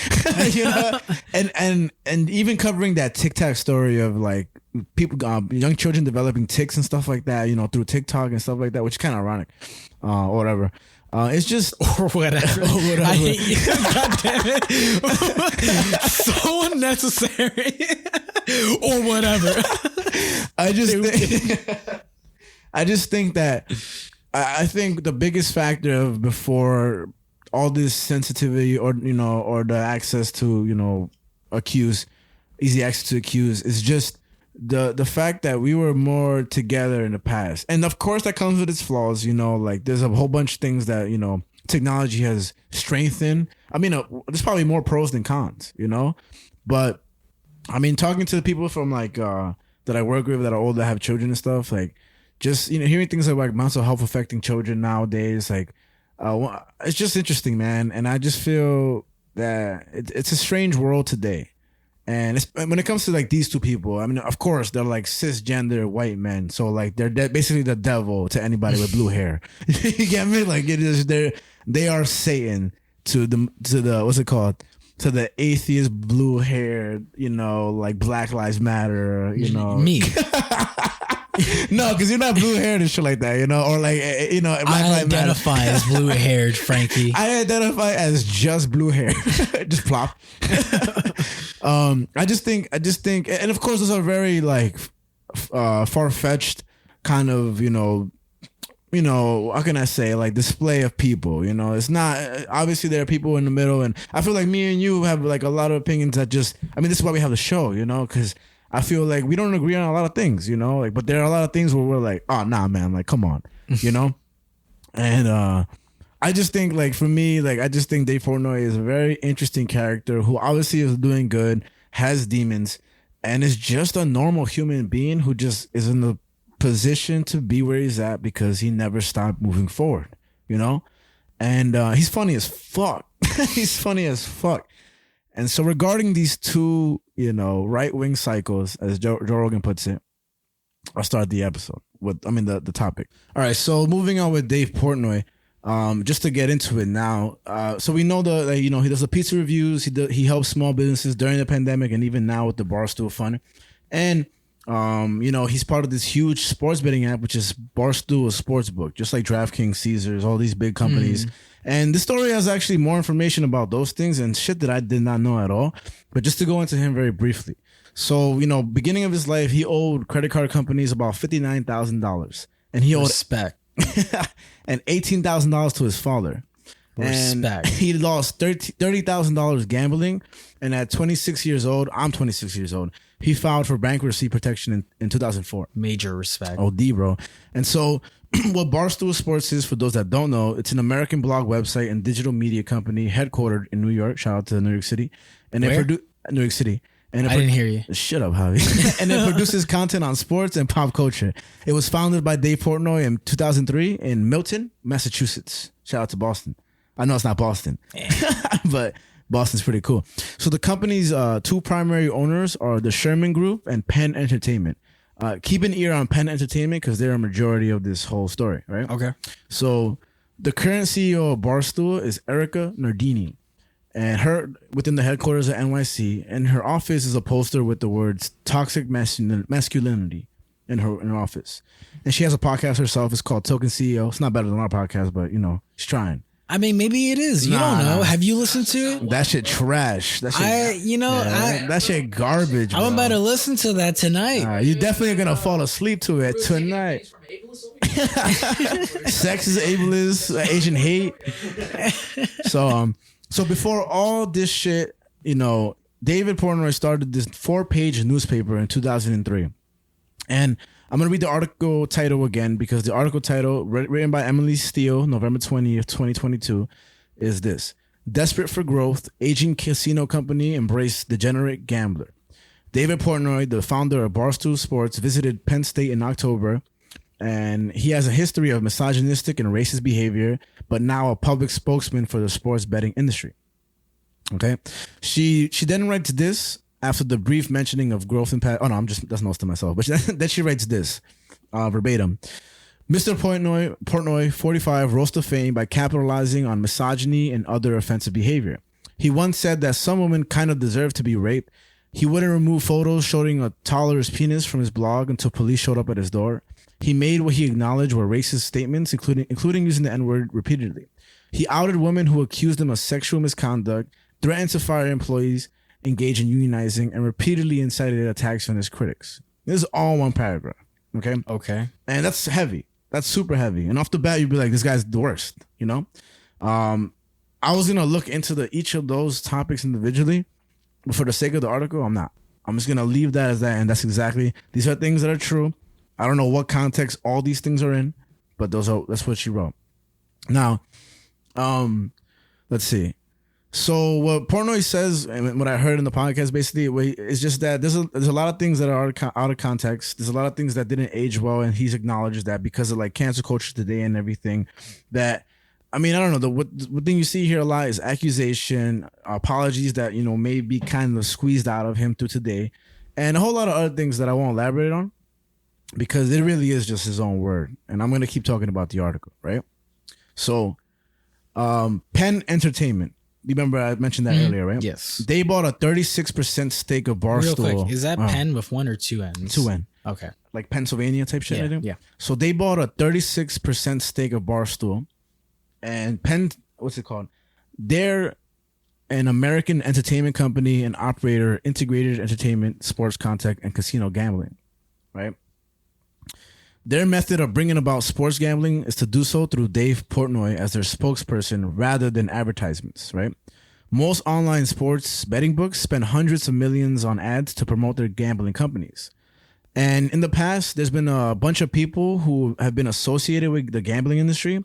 And even covering that TikTok story of like people, young children developing tics and stuff like that, through TikTok and stuff like that, which is kind of ironic, or whatever. It's just or whatever. I hate you. God damn it! So unnecessary. Or whatever. I think the biggest factor of before all this sensitivity or the access to easy access to accuse is just the fact that we were more together in the past. And of course that comes with its flaws, like there's a whole bunch of things that, technology has strengthened. I mean, there's probably more pros than cons, but I mean, talking to the people from like, that I work with that are older, that have children and stuff, like just, hearing things like mental health affecting children nowadays, like, it's just interesting, man. And I just feel that it's a strange world today. And when it comes to like these two people, I mean, of course, they're like cisgender white men. So like they're basically the devil to anybody with blue hair. You get me? Like it is they are Satan to the what's it called? To the atheist blue haired, like Black Lives Matter, Me. No, because you're not blue haired and shit like that, or like Black I identify as blue haired, Frankie. I identify as just blue hair. Just plop. I just think, and of course, those are very like far fetched kind of, how can I say, like display of people. It's not, obviously there are people in the middle, and I feel like me and you have like a lot of opinions that this is why we have the show, because I feel like we don't agree on a lot of things, but there are a lot of things where we're like, oh nah, man, like come on, and I just think, like, for me, like, I just think Dave Portnoy is a very interesting character who obviously is doing good, has demons, and is just a normal human being who just is in the position to be where he's at because he never stopped moving forward, and he's funny as fuck. He's funny as fuck. And so regarding these two, right-wing psychos, as Joe Rogan puts it, I'll start the episode with, the topic. All right, so moving on with Dave Portnoy, just to get into it now. So we know he does the pizza reviews. He helps small businesses during the pandemic and even now with the Barstool Fund. And, he's part of this huge sports betting app, which is Barstool Sportsbook, just like DraftKings, Caesars, all these big companies. And this story has actually more information about those things and shit that I did not know at all. But just to go into him very briefly. So, beginning of his life, he owed credit card companies about $59,000. And he owed respect. and $18,000 to his father. Respect. And he lost $30,000 gambling. And at 26 years old, I'm 26 years old, he filed for bankruptcy protection in 2004. Major respect. OD, bro. And so what Barstool Sports is, for those that don't know, it's an American blog website and digital media company headquartered in New York. Shout out to New York City. And Where? they produce New York City. And I didn't hear you. Shut up, Javi. And it produces content on sports and pop culture. It was founded by Dave Portnoy in 2003 in Milton, Massachusetts. Shout out to Boston. I know it's not Boston, but Boston's pretty cool. So the company's two primary owners are the Sherman Group and Penn Entertainment. Keep an ear on Penn Entertainment because they're a majority of this whole story, right? Okay. So the current CEO of Barstool is Erica Nardini. And her, within the headquarters of NYC, and her office is a poster with the words toxic masculinity in her office. And she has a podcast herself. It's called Token CEO. It's not better than our podcast, but, she's trying. I mean, maybe it is. You don't know. Have you listened to it? That shit trash. That shit, that shit garbage, bro. I'm about to listen to that tonight. You're definitely going to fall asleep to it tonight. Sex is ableist, Asian hate. So before all this shit, David Portnoy started this 4-page newspaper in 2003. And I'm going to read the article title again because the article title, written by Emily Steele, November 20th, 2022, is this: Desperate for growth, aging casino company embraced degenerate gambler. David Portnoy, the founder of Barstool Sports, visited Penn State in October, and he has a history of misogynistic and racist behavior, but now a public spokesman for the sports betting industry. Okay. She then writes this after the brief mentioning of growth and that's notes to myself. But then she writes this verbatim: Mr. Portnoy, 45, rose to fame by capitalizing on misogyny and other offensive behavior. He once said that some women kind of deserve to be raped. He wouldn't remove photos showing a toddler's penis from his blog until police showed up at his door. He made what he acknowledged were racist statements, including using the N-word repeatedly. He outed women who accused him of sexual misconduct, threatened to fire employees, engaged in unionizing, and repeatedly incited attacks on his critics. This is all one paragraph. Okay? Okay. And that's heavy. That's super heavy. And off the bat, you'd be like, this guy's the worst, I was going to look into each of those topics individually, but for the sake of the article, I'm not. I'm just going to leave that as that. And these are things that are true. I don't know what context all these things are in, but that's what she wrote. Now, let's see. So what Portnoy says, and what I heard in the podcast, basically, is just that there's a lot of things that are out of context. There's a lot of things that didn't age well, and he's acknowledged that because of like cancel culture today and everything, that I mean, I don't know. What thing you see here a lot is accusation, apologies that, may be kind of squeezed out of him through today, and a whole lot of other things that I won't elaborate on because it really is just his own word. And I'm going to keep talking about the article, right? So, Penn Entertainment. You remember I mentioned that earlier, right? Yes. They bought a 36% stake of Barstool. Real quick, is that Penn with one or two N's? Two N. Okay. Like Pennsylvania type shit, Yeah, I think? yeah. So they bought a 36% stake of Barstool. And Penn, what's it called? They're an American entertainment company and operator, integrated entertainment, sports content, and casino gambling, right? Their method of bringing about sports gambling is to do so through Dave Portnoy as their spokesperson rather than advertisements, right? Most online sports betting books spend hundreds of millions on ads to promote their gambling companies. And in the past, there's been a bunch of people who have been associated with the gambling industry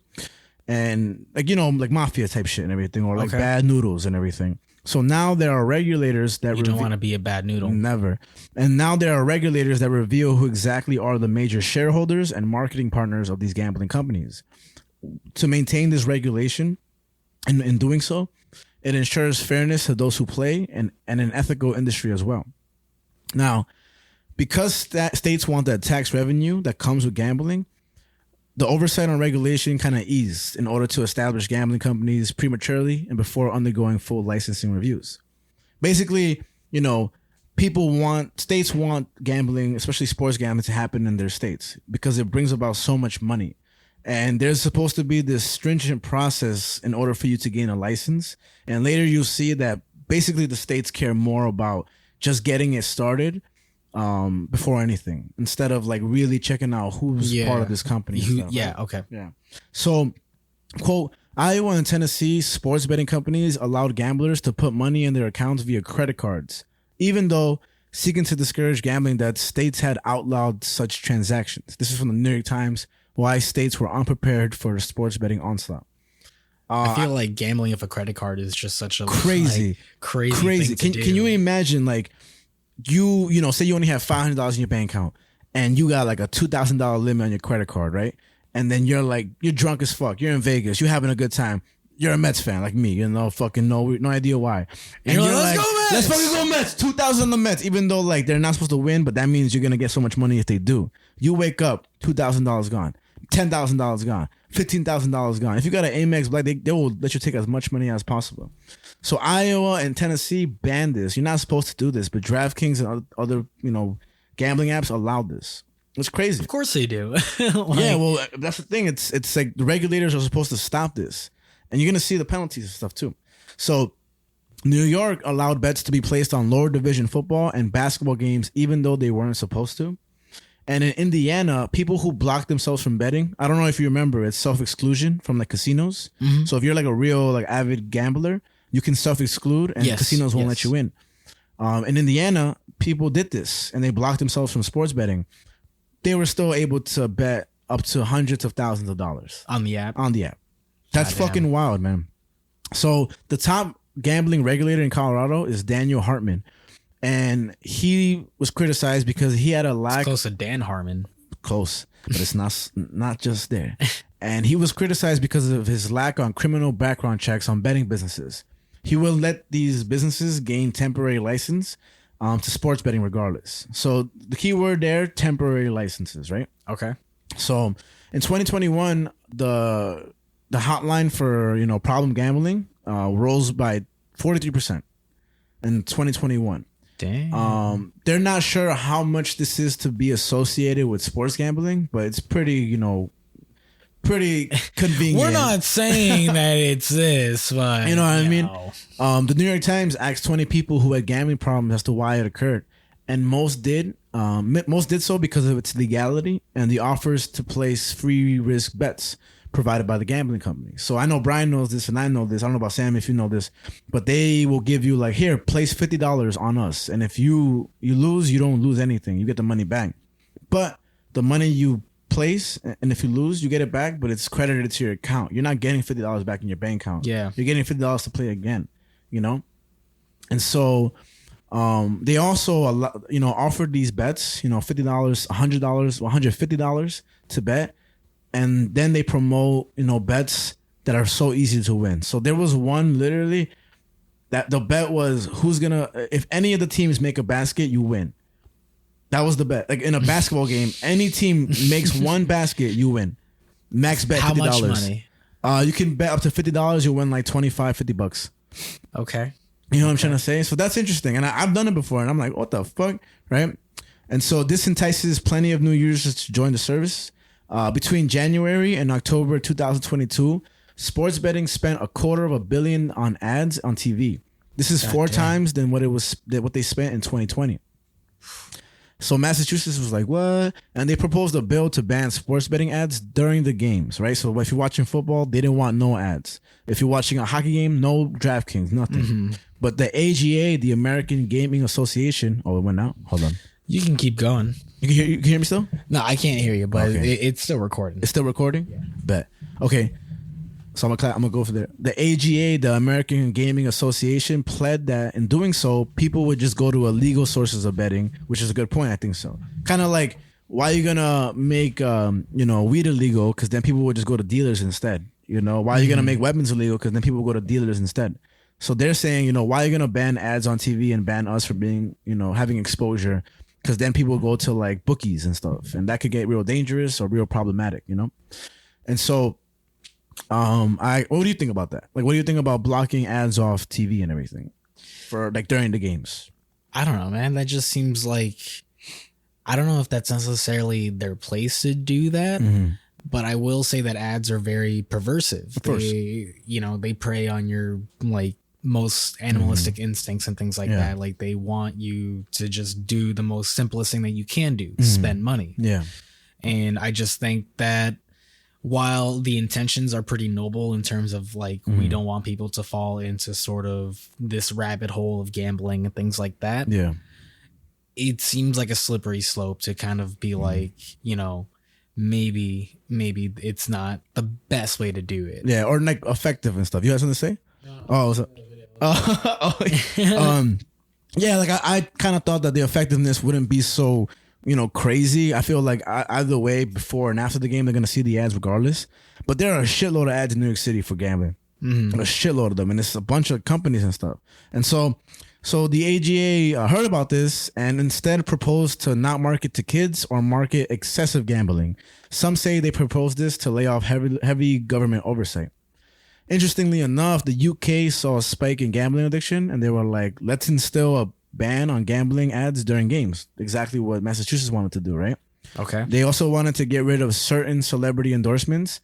and like mafia type shit and everything, or like bad noodles and everything. So now there are regulators that you don't want to be a bad noodle. Never. And now there are regulators that reveal who exactly are the major shareholders and marketing partners of these gambling companies. To maintain this regulation, and in doing so, it ensures fairness to those who play and an ethical industry as well. Now, because states want that tax revenue that comes with gambling, the oversight on regulation kind of eased in order to establish gambling companies prematurely and before undergoing full licensing reviews. Basically, states want gambling, especially sports gambling, to happen in their states because it brings about so much money. And there's supposed to be this stringent process in order for you to gain a license. And later you'll see that basically the states care more about just getting it started before anything, instead of like really checking out who's part of this company. Okay. Yeah. So, quote, Iowa and Tennessee sports betting companies allowed gamblers to put money in their accounts via credit cards, even though seeking to discourage gambling that states had outlawed such transactions. This is from the New York Times, why states were unprepared for the sports betting onslaught. I feel like gambling with a credit card is just such a crazy. Thing to do. Can you imagine, like, say you only have $500 in your bank account and you got like a $2,000 limit on your credit card, right? And then you're drunk as fuck. You're in Vegas. You're having a good time. You're a Mets fan like me, fucking no idea why. And you're like, let's go Mets. Let's fucking go Mets. 2,000 on the Mets, even though like they're not supposed to win, but that means you're gonna get so much money if they do. You wake up, $2,000 gone, $10,000 gone, $15,000 gone. If you got an Amex Black, they will let you take as much money as possible. So Iowa and Tennessee banned this. You're not supposed to do this, but DraftKings and other gambling apps allowed this. It's crazy. Of course they do. Yeah, well, that's the thing. It's like the regulators are supposed to stop this, and you're gonna see the penalties and stuff too. So New York allowed bets to be placed on lower division football and basketball games, even though they weren't supposed to. And in Indiana, people who block themselves from betting, I don't know if you remember, it's self-exclusion from like casinos. Mm-hmm. So if you're like a real like avid gambler, you can self-exclude and casinos won't let you in. In Indiana, people did this and they blocked themselves from sports betting. They were still able to bet up to hundreds of thousands of dollars. On the app? On the app. That's fucking wild, man. So the top gambling regulator in Colorado is Daniel Hartman. And he was criticized because he had a lack. It's close to Dan Harmon. Close, but it's not just there. And he was criticized because of his lack on criminal background checks on betting businesses. He will let these businesses gain temporary license to sports betting regardless. So the key word there, temporary licenses, right? Okay. So in 2021, the hotline for problem gambling rose by 43% in 2021. Damn. They're not sure how much this is to be associated with sports gambling, but it's pretty convenient. We're not saying that it's this, but you know what I mean? The New York Times asked 20 people who had gambling problems as to why it occurred, and most did so because of its legality and the offers to place free risk bets provided by the gambling company. So I know Brian knows this and I know this. I don't know about Sam if you know this, but they will give you like, here, place $50 on us. And if you lose, you don't lose anything. You get the money back. But the money you place, and if you lose, you get it back, but it's credited to your account. You're not getting $50 back in your bank account. Yeah. You're getting $50 to play again, And so they also offered these bets, $50, $100, $150 to bet. And then they promote, bets that are so easy to win. So there was one literally that the bet was if any of the teams make a basket, you win. That was the bet. Like in a basketball game, any team makes one basket, you win. Max bet $50. How much money? You can bet up to $50. You win like $25-$50. Okay. You know what I'm trying to say? So that's interesting. And I've done it before, and I'm like, what the fuck? Right? And so this entices plenty of new users to join the service. Between January and October 2022, sports betting spent $250 million on ads on TV. This is four times than what they spent in 2020. So Massachusetts was like, what? And they proposed a bill to ban sports betting ads during the games, right? So if you're watching football, they didn't want no ads. If you're watching a hockey game, no DraftKings, nothing. Mm-hmm. But the AGA, the American Gaming Association, it went out. Hold on. You can keep going. You can hear me still? No, I can't hear you, but it's still recording. It's still recording? Yeah. Bet. Okay. So I'm gonna go for there. The AGA, the American Gaming Association, pled that in doing so, people would just go to illegal sources of betting, which is a good point. I think so. Kind of like, why are you gonna make weed illegal? Because then people would just go to dealers instead. Why are you gonna make weapons illegal? Because then people go to dealers instead. So they're saying, why are you gonna ban ads on TV and ban us for being, having exposure? Because then people go to like bookies and stuff, and that could get real dangerous or real problematic. And so. What do you think about that? Like, what do you think about blocking ads off TV and everything for like during the games? I don't know, man. That just seems like, I don't know if that's necessarily their place to do that, but I will say that ads are very perversive. Of course. They prey on your like most animalistic instincts and things like that. Like they want you to just do the most simplest thing that you can do, spend money. Yeah. And I just think that while the intentions are pretty noble in terms of like, we don't want people to fall into sort of this rabbit hole of gambling and things like that. Yeah. It seems like a slippery slope to kind of be like, maybe it's not the best way to do it. Yeah. Or like effective and stuff. You have something to say? Yeah. Like I kind of thought that the effectiveness wouldn't be so, crazy. I feel like either way, before and after the game, they're going to see the ads regardless. But there are a shitload of ads in New York City for gambling. A shitload of them. And it's a bunch of companies and stuff. And so the AGA heard about this and instead proposed to not market to kids or market excessive gambling. Some say they proposed this to lay off heavy government oversight. Interestingly enough, the UK saw a spike in gambling addiction, and they were like, let's instill a ban on gambling ads during games. Exactly what Massachusetts wanted to do, right? Okay. They also wanted to get rid of certain celebrity endorsements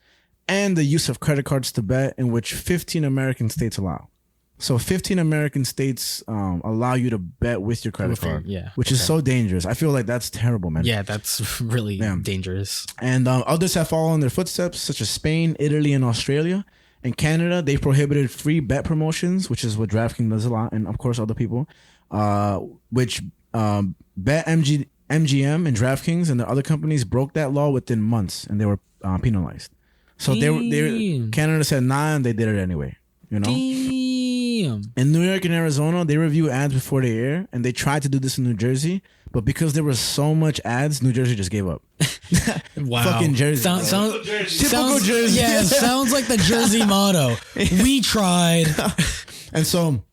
and the use of credit cards to bet, in which 15 American states allow. So 15 American states allow you to bet with your credit card, which is so dangerous. I feel like that's terrible, man. Yeah, that's really dangerous. And others have followed in their footsteps, such as Spain, Italy, and Australia. In Canada, they prohibited free bet promotions, which is what DraftKings does a lot, and of course other people. Which BetMGM and DraftKings and the other companies broke that law within months, and they were penalized. So Canada said nah, and they did it anyway. Damn. In New York and Arizona, they review ads before they air, and they tried to do this in New Jersey, but because there was so much ads, New Jersey just gave up. Wow. Fucking Jersey. Typical Jersey. Yeah, sounds like the Jersey motto. We tried. And so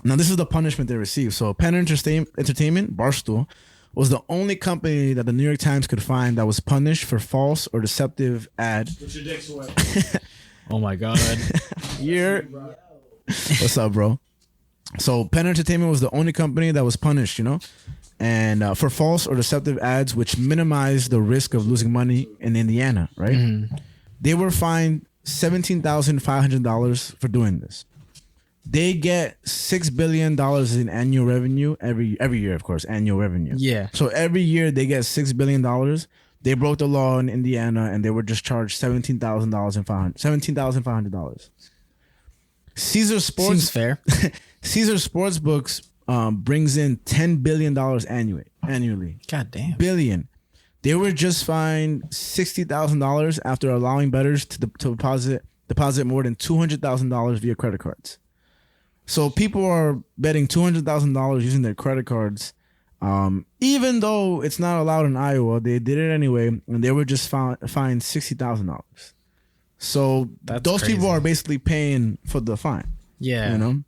now this is the punishment they received. So Penn Entertainment, Barstool, was the only company that the New York Times could find that was punished for false or deceptive ad. Put your dick away. Oh my God. What's up, bro? So Penn Entertainment was the only company that was punished, and for false or deceptive ads, which minimized the risk of losing money in Indiana, right? They were fined $17,500 for doing this. They get $6 billion in annual revenue every year, of course, annual revenue. Yeah. So every year they get $6 billion. They broke the law in Indiana, and they were just charged $17,500. Caesar Sports seems fair. Caesar Sportsbooks brings in $10 billion annually. God damn. Billion. They were just fined $60,000 after allowing bettors to deposit more than $200,000 via credit cards. So people are betting $200,000 using their credit cards. Even though it's not allowed in Iowa, they did it anyway, and they were just fined $60,000. So those people are basically paying for the fine. Yeah. You know?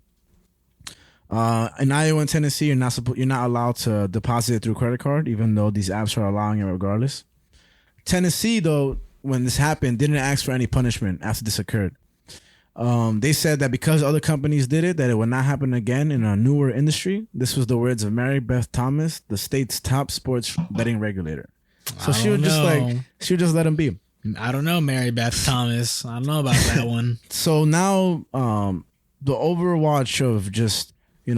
In Iowa and Tennessee, you're not allowed to deposit it through credit card, even though these apps are allowing it regardless. Tennessee, though, when this happened, didn't ask for any punishment after this occurred. They said that because other companies did it, that it would not happen again in a newer industry. This was the words of Mary Beth Thomas, the state's top sports betting regulator. So she would just let him be. I don't know, Mary Beth Thomas. I don't know about that one. So now, the overwatch of just,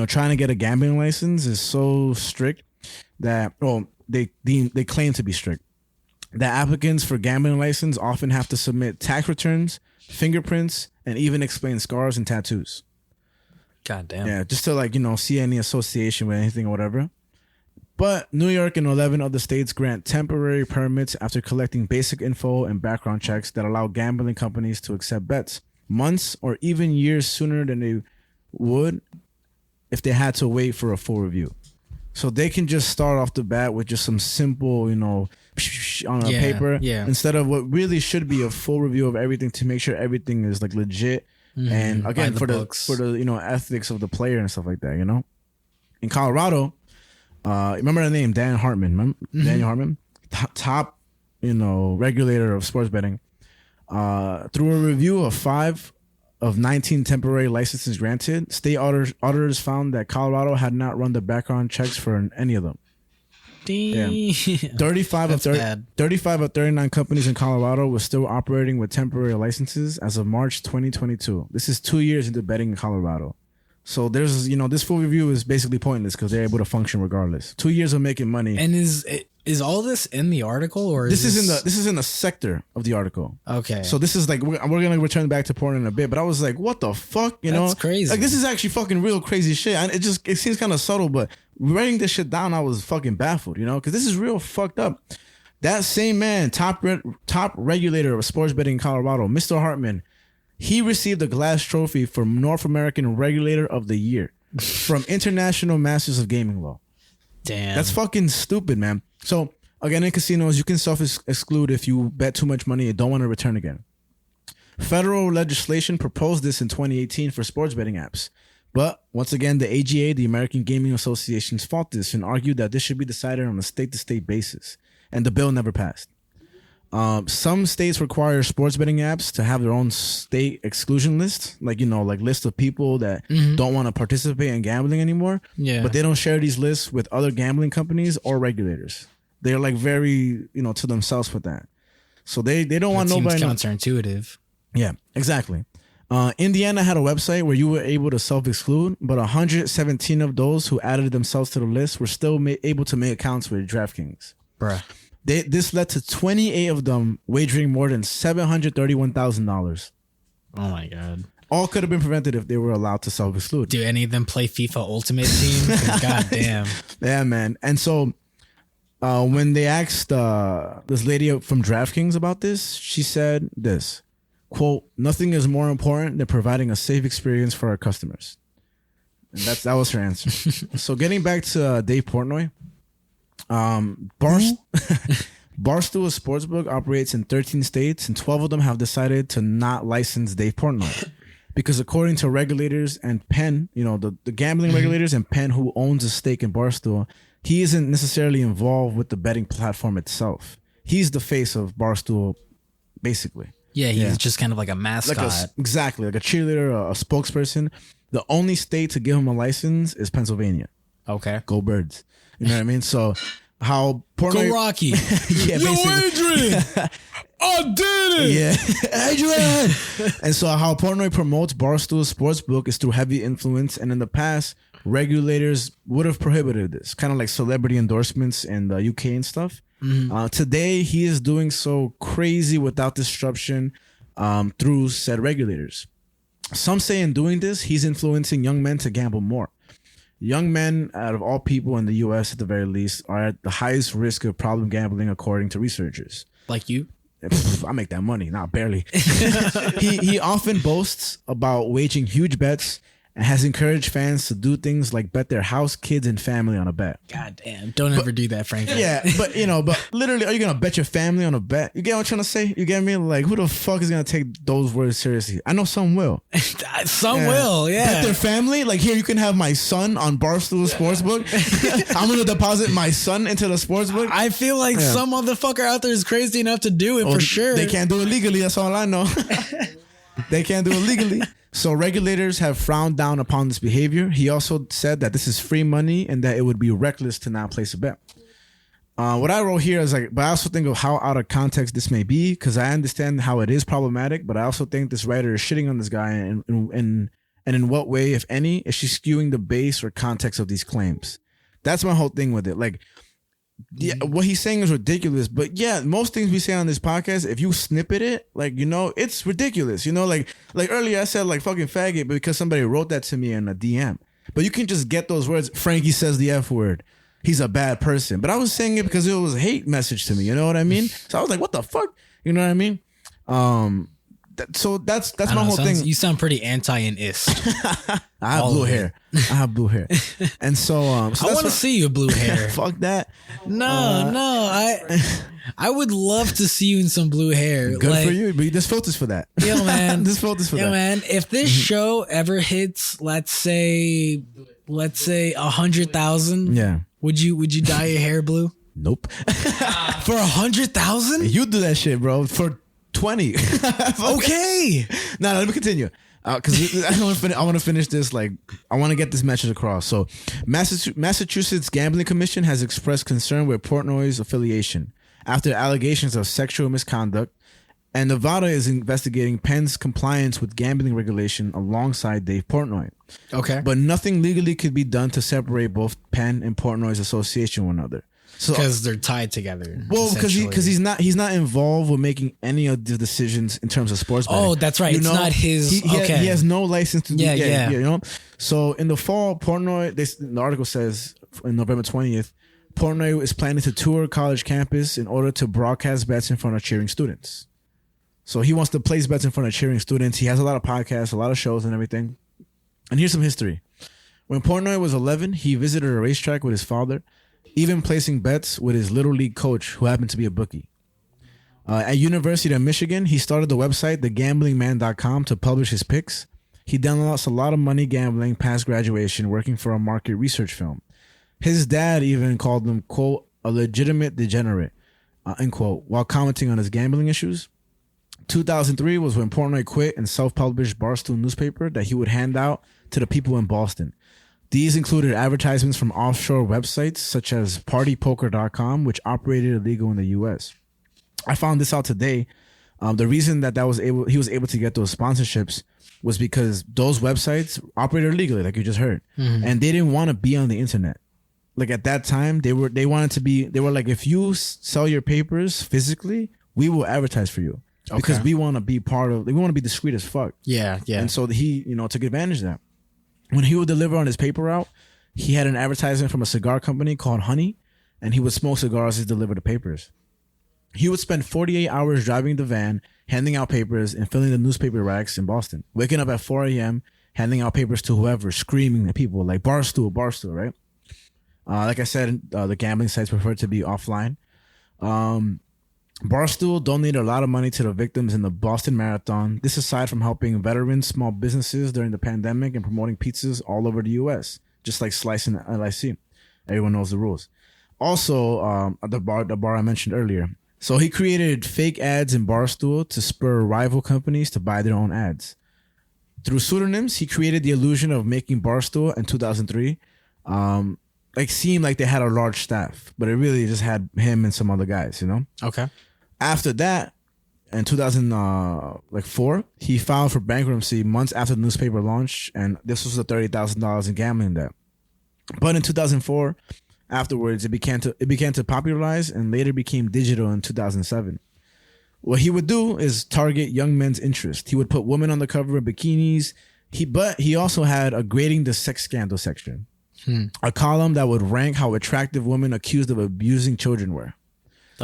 trying to get a gambling license is so strict that, they claim to be strict, that applicants for gambling license often have to submit tax returns, fingerprints, and even explain scars and tattoos. God damn. Yeah, just to see any association with anything or whatever. But New York and 11 other states grant temporary permits after collecting basic info and background checks that allow gambling companies to accept bets months or even years sooner than they would if they had to wait for a full review. So they can just start off the bat with just some simple, on a paper, instead of what really should be a full review of everything to make sure everything is legit. And again, for the ethics of the player and stuff like that, In Colorado, remember the name Dan Hartman? Daniel Hartman, top, regulator of sports betting. Through a review of 5 of 19 temporary licenses granted, state auditors found that Colorado had not run the background checks for any of them. Damn. 35 of 39 companies in Colorado were still operating with temporary licenses as of March 2022. This is 2 years into betting in Colorado. So there's, this full review is basically pointless because they're able to function regardless. 2 years of making money. And is all this in the article, or this is in the sector of the article? Okay. So this is we're gonna return back to porn in a bit, but I was like, what the fuck, That's crazy. This is actually fucking real crazy shit. And it seems kind of subtle, but writing this shit down, I was fucking baffled, because this is real fucked up. That same man, top regulator of sports betting in Colorado, Mr. Hartman, he received a glass trophy for North American Regulator of the Year from International Masters of Gaming Law. Damn. That's fucking stupid, man. So, again, in casinos, you can self-exclude if you bet too much money and don't want to return again. Federal legislation proposed this in 2018 for sports betting apps. But, once again, the AGA, the American Gaming Association's fought this and argued that this should be decided on a state-to-state basis. And the bill never passed. Some states require sports betting apps to have their own state exclusion list, list of people that don't want to participate in gambling anymore. Yeah. But they don't share these lists with other gambling companies or regulators. They're very, to themselves with that. So they don't want nobody. Seems counterintuitive. Yeah, exactly. Indiana had a website where you were able to self-exclude, but 117 of those who added themselves to the list were still able to make accounts with DraftKings. Bruh. This led to 28 of them wagering more than $731,000. Oh my god! All could have been prevented if they were allowed to self-exclude. Do any of them play FIFA Ultimate Team? God damn. Yeah, man. And so when they asked this lady from DraftKings about this, she said this, quote, "Nothing is more important than providing a safe experience for our customers." And that was her answer. So getting back to Dave Portnoy. Barstool Sportsbook operates in 13 states, and 12 of them have decided to not license Dave Portnoy because, according to regulators and Penn, the gambling regulators and Penn, who owns a stake in Barstool, he isn't necessarily involved with the betting platform itself. He's the face of Barstool, basically. Yeah, he's just kind of like a mascot. Exactly, like a cheerleader, a spokesperson. The only state to give him a license is Pennsylvania. Okay. Go Birds. You know what I mean? So how Portnoy... Go Rocky. Yeah, yo, Adrian! I did it! Yeah. Adrian! And so how Portnoy promotes Barstool Sportsbook is through heavy influence. And in the past, regulators would have prohibited this. Kind of like celebrity endorsements in the UK and stuff. Mm-hmm. Today, he is doing so crazy without disruption through said regulators. Some say in doing this, he's influencing young men to gamble more. Young men, out of all people in the U.S. at the very least, are at the highest risk of problem gambling, according to researchers. Like you? I make that money, not barely. He often boasts about wagering huge bets and has encouraged fans to do things like bet their house, kids, and family on a bet. God damn. Don't ever do that, Frank. Yeah, but but literally, are you gonna bet your family on a bet? You get what I'm trying to say? You get me? Like, who the fuck is gonna take those words seriously? I know some will. Some will, yeah. Bet their family? Like, here, you can have my son on Barstool Sportsbook. I'm gonna deposit my son into the sportsbook. I feel like some motherfucker out there is crazy enough to do it for sure. They can't do it legally, that's all I know. They can't do it legally. So regulators have frowned down upon this behavior. He also said that this is free money and that it would be reckless to not place a bet. What I wrote here is like, but I also think of how out of context this may be, because I understand how it is problematic, but I also think this writer is shitting on this guy, and in what way, if any, is she skewing the base or context of these claims? That's my whole thing with it. Like, yeah, what he's saying is ridiculous, but yeah, most things we say on this podcast, if you snippet it, like, it's ridiculous. Like earlier I said like fucking faggot, but because somebody wrote that to me in a DM. But you can just get those words. Frankie says the F word. He's a bad person. But I was saying it because it was a hate message to me. You know what I mean? So I was like, what the fuck? You know what I mean? So that's my whole thing. You sound pretty anti-ist. I have blue hair. And so, I want to see you blue hair. Fuck that. No. I would love to see you in some blue hair. Good for you, but there's filters for that. Yo, man. There's filters for that. Yo, man. If this show ever hits, let's say 100,000. Yeah. Would you dye your hair blue? Nope. For 100,000? You do that shit, bro. For 20. Okay. No, let me continue. Because I want to finish this. Like, I want to get this message across. So, Massachusetts Gambling Commission has expressed concern with Portnoy's affiliation after allegations of sexual misconduct, and Nevada is investigating Penn's compliance with gambling regulation alongside Dave Portnoy. Okay, but nothing legally could be done to separate both Penn and Portnoy's association with one another. Because they're tied together. Well, because he's not involved with making any of the decisions in terms of sports betting. Oh, that's right. It's not his. He has no license to do. Yeah. So in the fall, Portnoy. The article says in November 20th, Portnoy is planning to tour college campus in order to broadcast bets in front of cheering students. So he wants to place bets in front of cheering students. He has a lot of podcasts, a lot of shows, and everything. And here's some history. When Portnoy was 11, he visited a racetrack with his father, even placing bets with his little league coach, who happened to be a bookie. At University of Michigan, he started the website, thegamblingman.com, to publish his picks. He then lost a lot of money gambling past graduation, working for a market research firm. His dad even called him, quote, a legitimate degenerate, end quote, while commenting on his gambling issues. 2003 was when Portnoy quit and self-published Barstool newspaper that he would hand out to the people in Boston. These included advertisements from offshore websites such as partypoker.com, which operated illegal in the U.S. I found this out today. The reason that he was able to get those sponsorships was because those websites operated illegally, like you just heard, and they didn't want to be on the internet. Like at that time, they were like, if you sell your papers physically, we will advertise for you because we want to be we want to be discreet as fuck. Yeah. And so he, took advantage of that. When he would deliver on his paper route, he had an advertisement from a cigar company called Honey, and he would smoke cigars as he delivered the papers. He would spend 48 hours driving the van, handing out papers, and filling the newspaper racks in Boston. Waking up at 4 a.m., handing out papers to whoever, screaming at people like Barstool, right? Like I said, the gambling sites prefer to be offline. Barstool donated a lot of money to the victims in the Boston Marathon. This aside from helping veterans, small businesses during the pandemic, and promoting pizzas all over the U.S., just like Slice and LIC. Everyone knows the rules. Also, the bar I mentioned earlier. So he created fake ads in Barstool to spur rival companies to buy their own ads. Through pseudonyms, he created the illusion of making Barstool in 2003 seem like they had a large staff, but it really just had him and some other guys, Okay. After that, in 2004, he filed for bankruptcy months after the newspaper launch, and this was the $30,000 in gambling debt. But in 2004, afterwards, it began to popularize and later became digital in 2007. What he would do is target young men's interest. He would put women on the cover of bikinis. But he also had a grading the sex scandal section, a column that would rank how attractive women accused of abusing children were.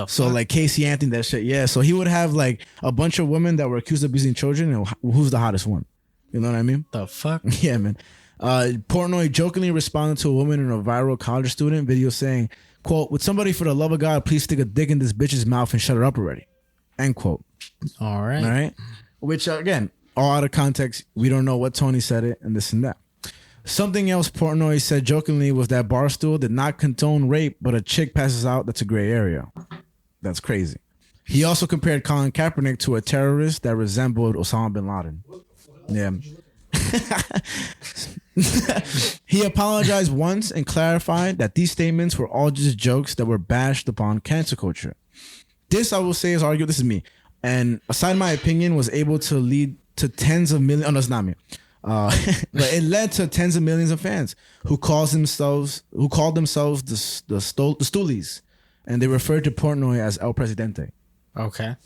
So like Casey Anthony, that shit. Yeah. So he would have like a bunch of women that were accused of abusing children, and who's the hottest one? You know what I mean? The fuck? Yeah, man. Portnoy jokingly responded to a woman in a viral college student video saying, quote, "Would somebody for the love of God please stick a dick in this bitch's mouth and shut her up already?" End quote. All right. All right. Which, again, all out of context. We don't know what Tony said it and this and that. Something else Portnoy said jokingly was that Barstool did not condone rape, but a chick passes out, that's a gray area. That's crazy. He also compared Colin Kaepernick to a terrorist that resembled Osama bin Laden. Yeah. He apologized once and clarified that these statements were all just jokes that were bashed upon cancel culture. This, I will say, is argued. This is me. And aside my opinion, was able to lead to tens of millions. Oh, no, it's not me. But it led to tens of millions of fans who called themselves the Stoolies, and they referred to Portnoy as El Presidente. Okay.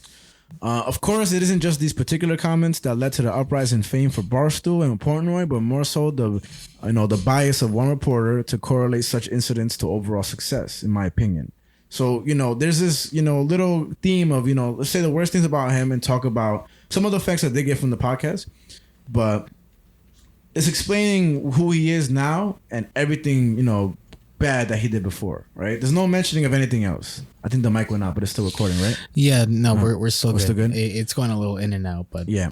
Of course, it isn't just these particular comments that led to the uprising fame for Barstool and Portnoy, but more so the bias of one reporter to correlate such incidents to overall success, in my opinion. So, there's this, little theme of, let's say the worst things about him and talk about some of the facts that they get from the podcast, but it's explaining who he is now and everything, bad that he did before, right? There's no mentioning of anything else. I think the mic went out, but it's still recording, right? Yeah, no, we're still good. Still good? It's going a little in and out, but yeah.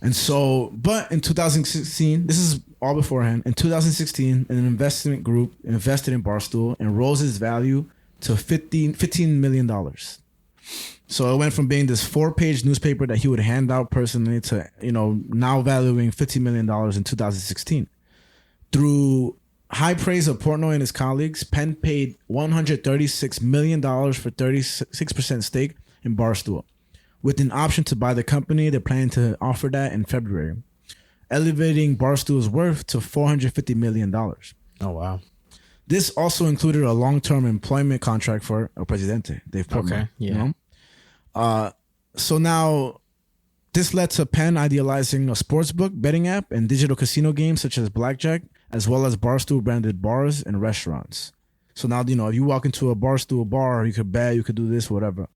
And so, but in 2016, this is all beforehand. In 2016, an investment group invested in Barstool and rose its value to $15 million. So it went from being this 4-page newspaper that he would hand out personally to, now valuing $50 million in 2016. Through high praise of Portnoy and his colleagues, Penn paid $136 million for 36% stake in Barstool. With an option to buy the company, they're planning to offer that in February, elevating Barstool's worth to $450 million. Oh, wow. This also included a long-term employment contract for El Presidente, Dave Portnoy. Okay, yeah. So now, this led to Penn idealizing a sportsbook, betting app, and digital casino games such as blackjack, as well as Barstool-branded bars and restaurants. So now, if you walk into a Barstool bar, you could bet, you could do this, whatever.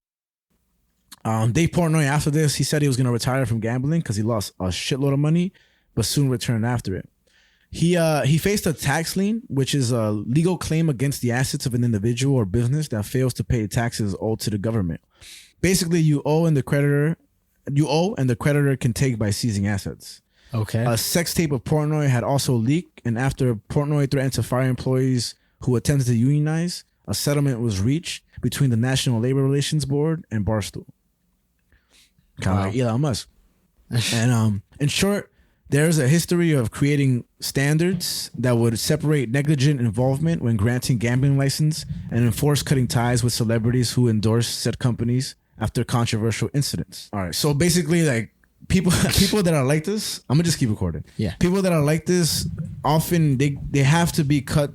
Dave Portnoy, after this, he said he was going to retire from gambling because he lost a shitload of money, but soon returned after it. He faced a tax lien, which is a legal claim against the assets of an individual or business that fails to pay taxes owed to the government. Basically, you owe and the creditor can take by seizing assets. Okay. A sex tape of Portnoy had also leaked, and after Portnoy threatened to fire employees who attempted to unionize, a settlement was reached between the National Labor Relations Board and Barstool. Kind of like Elon Musk. And in short, there's a history of creating standards that would separate negligent involvement when granting gambling license and enforce cutting ties with celebrities who endorse said companies after controversial incidents. All right, so basically, like, people that are like this, I'm gonna just keep recording. Yeah. People that are like this, often they have to be cut,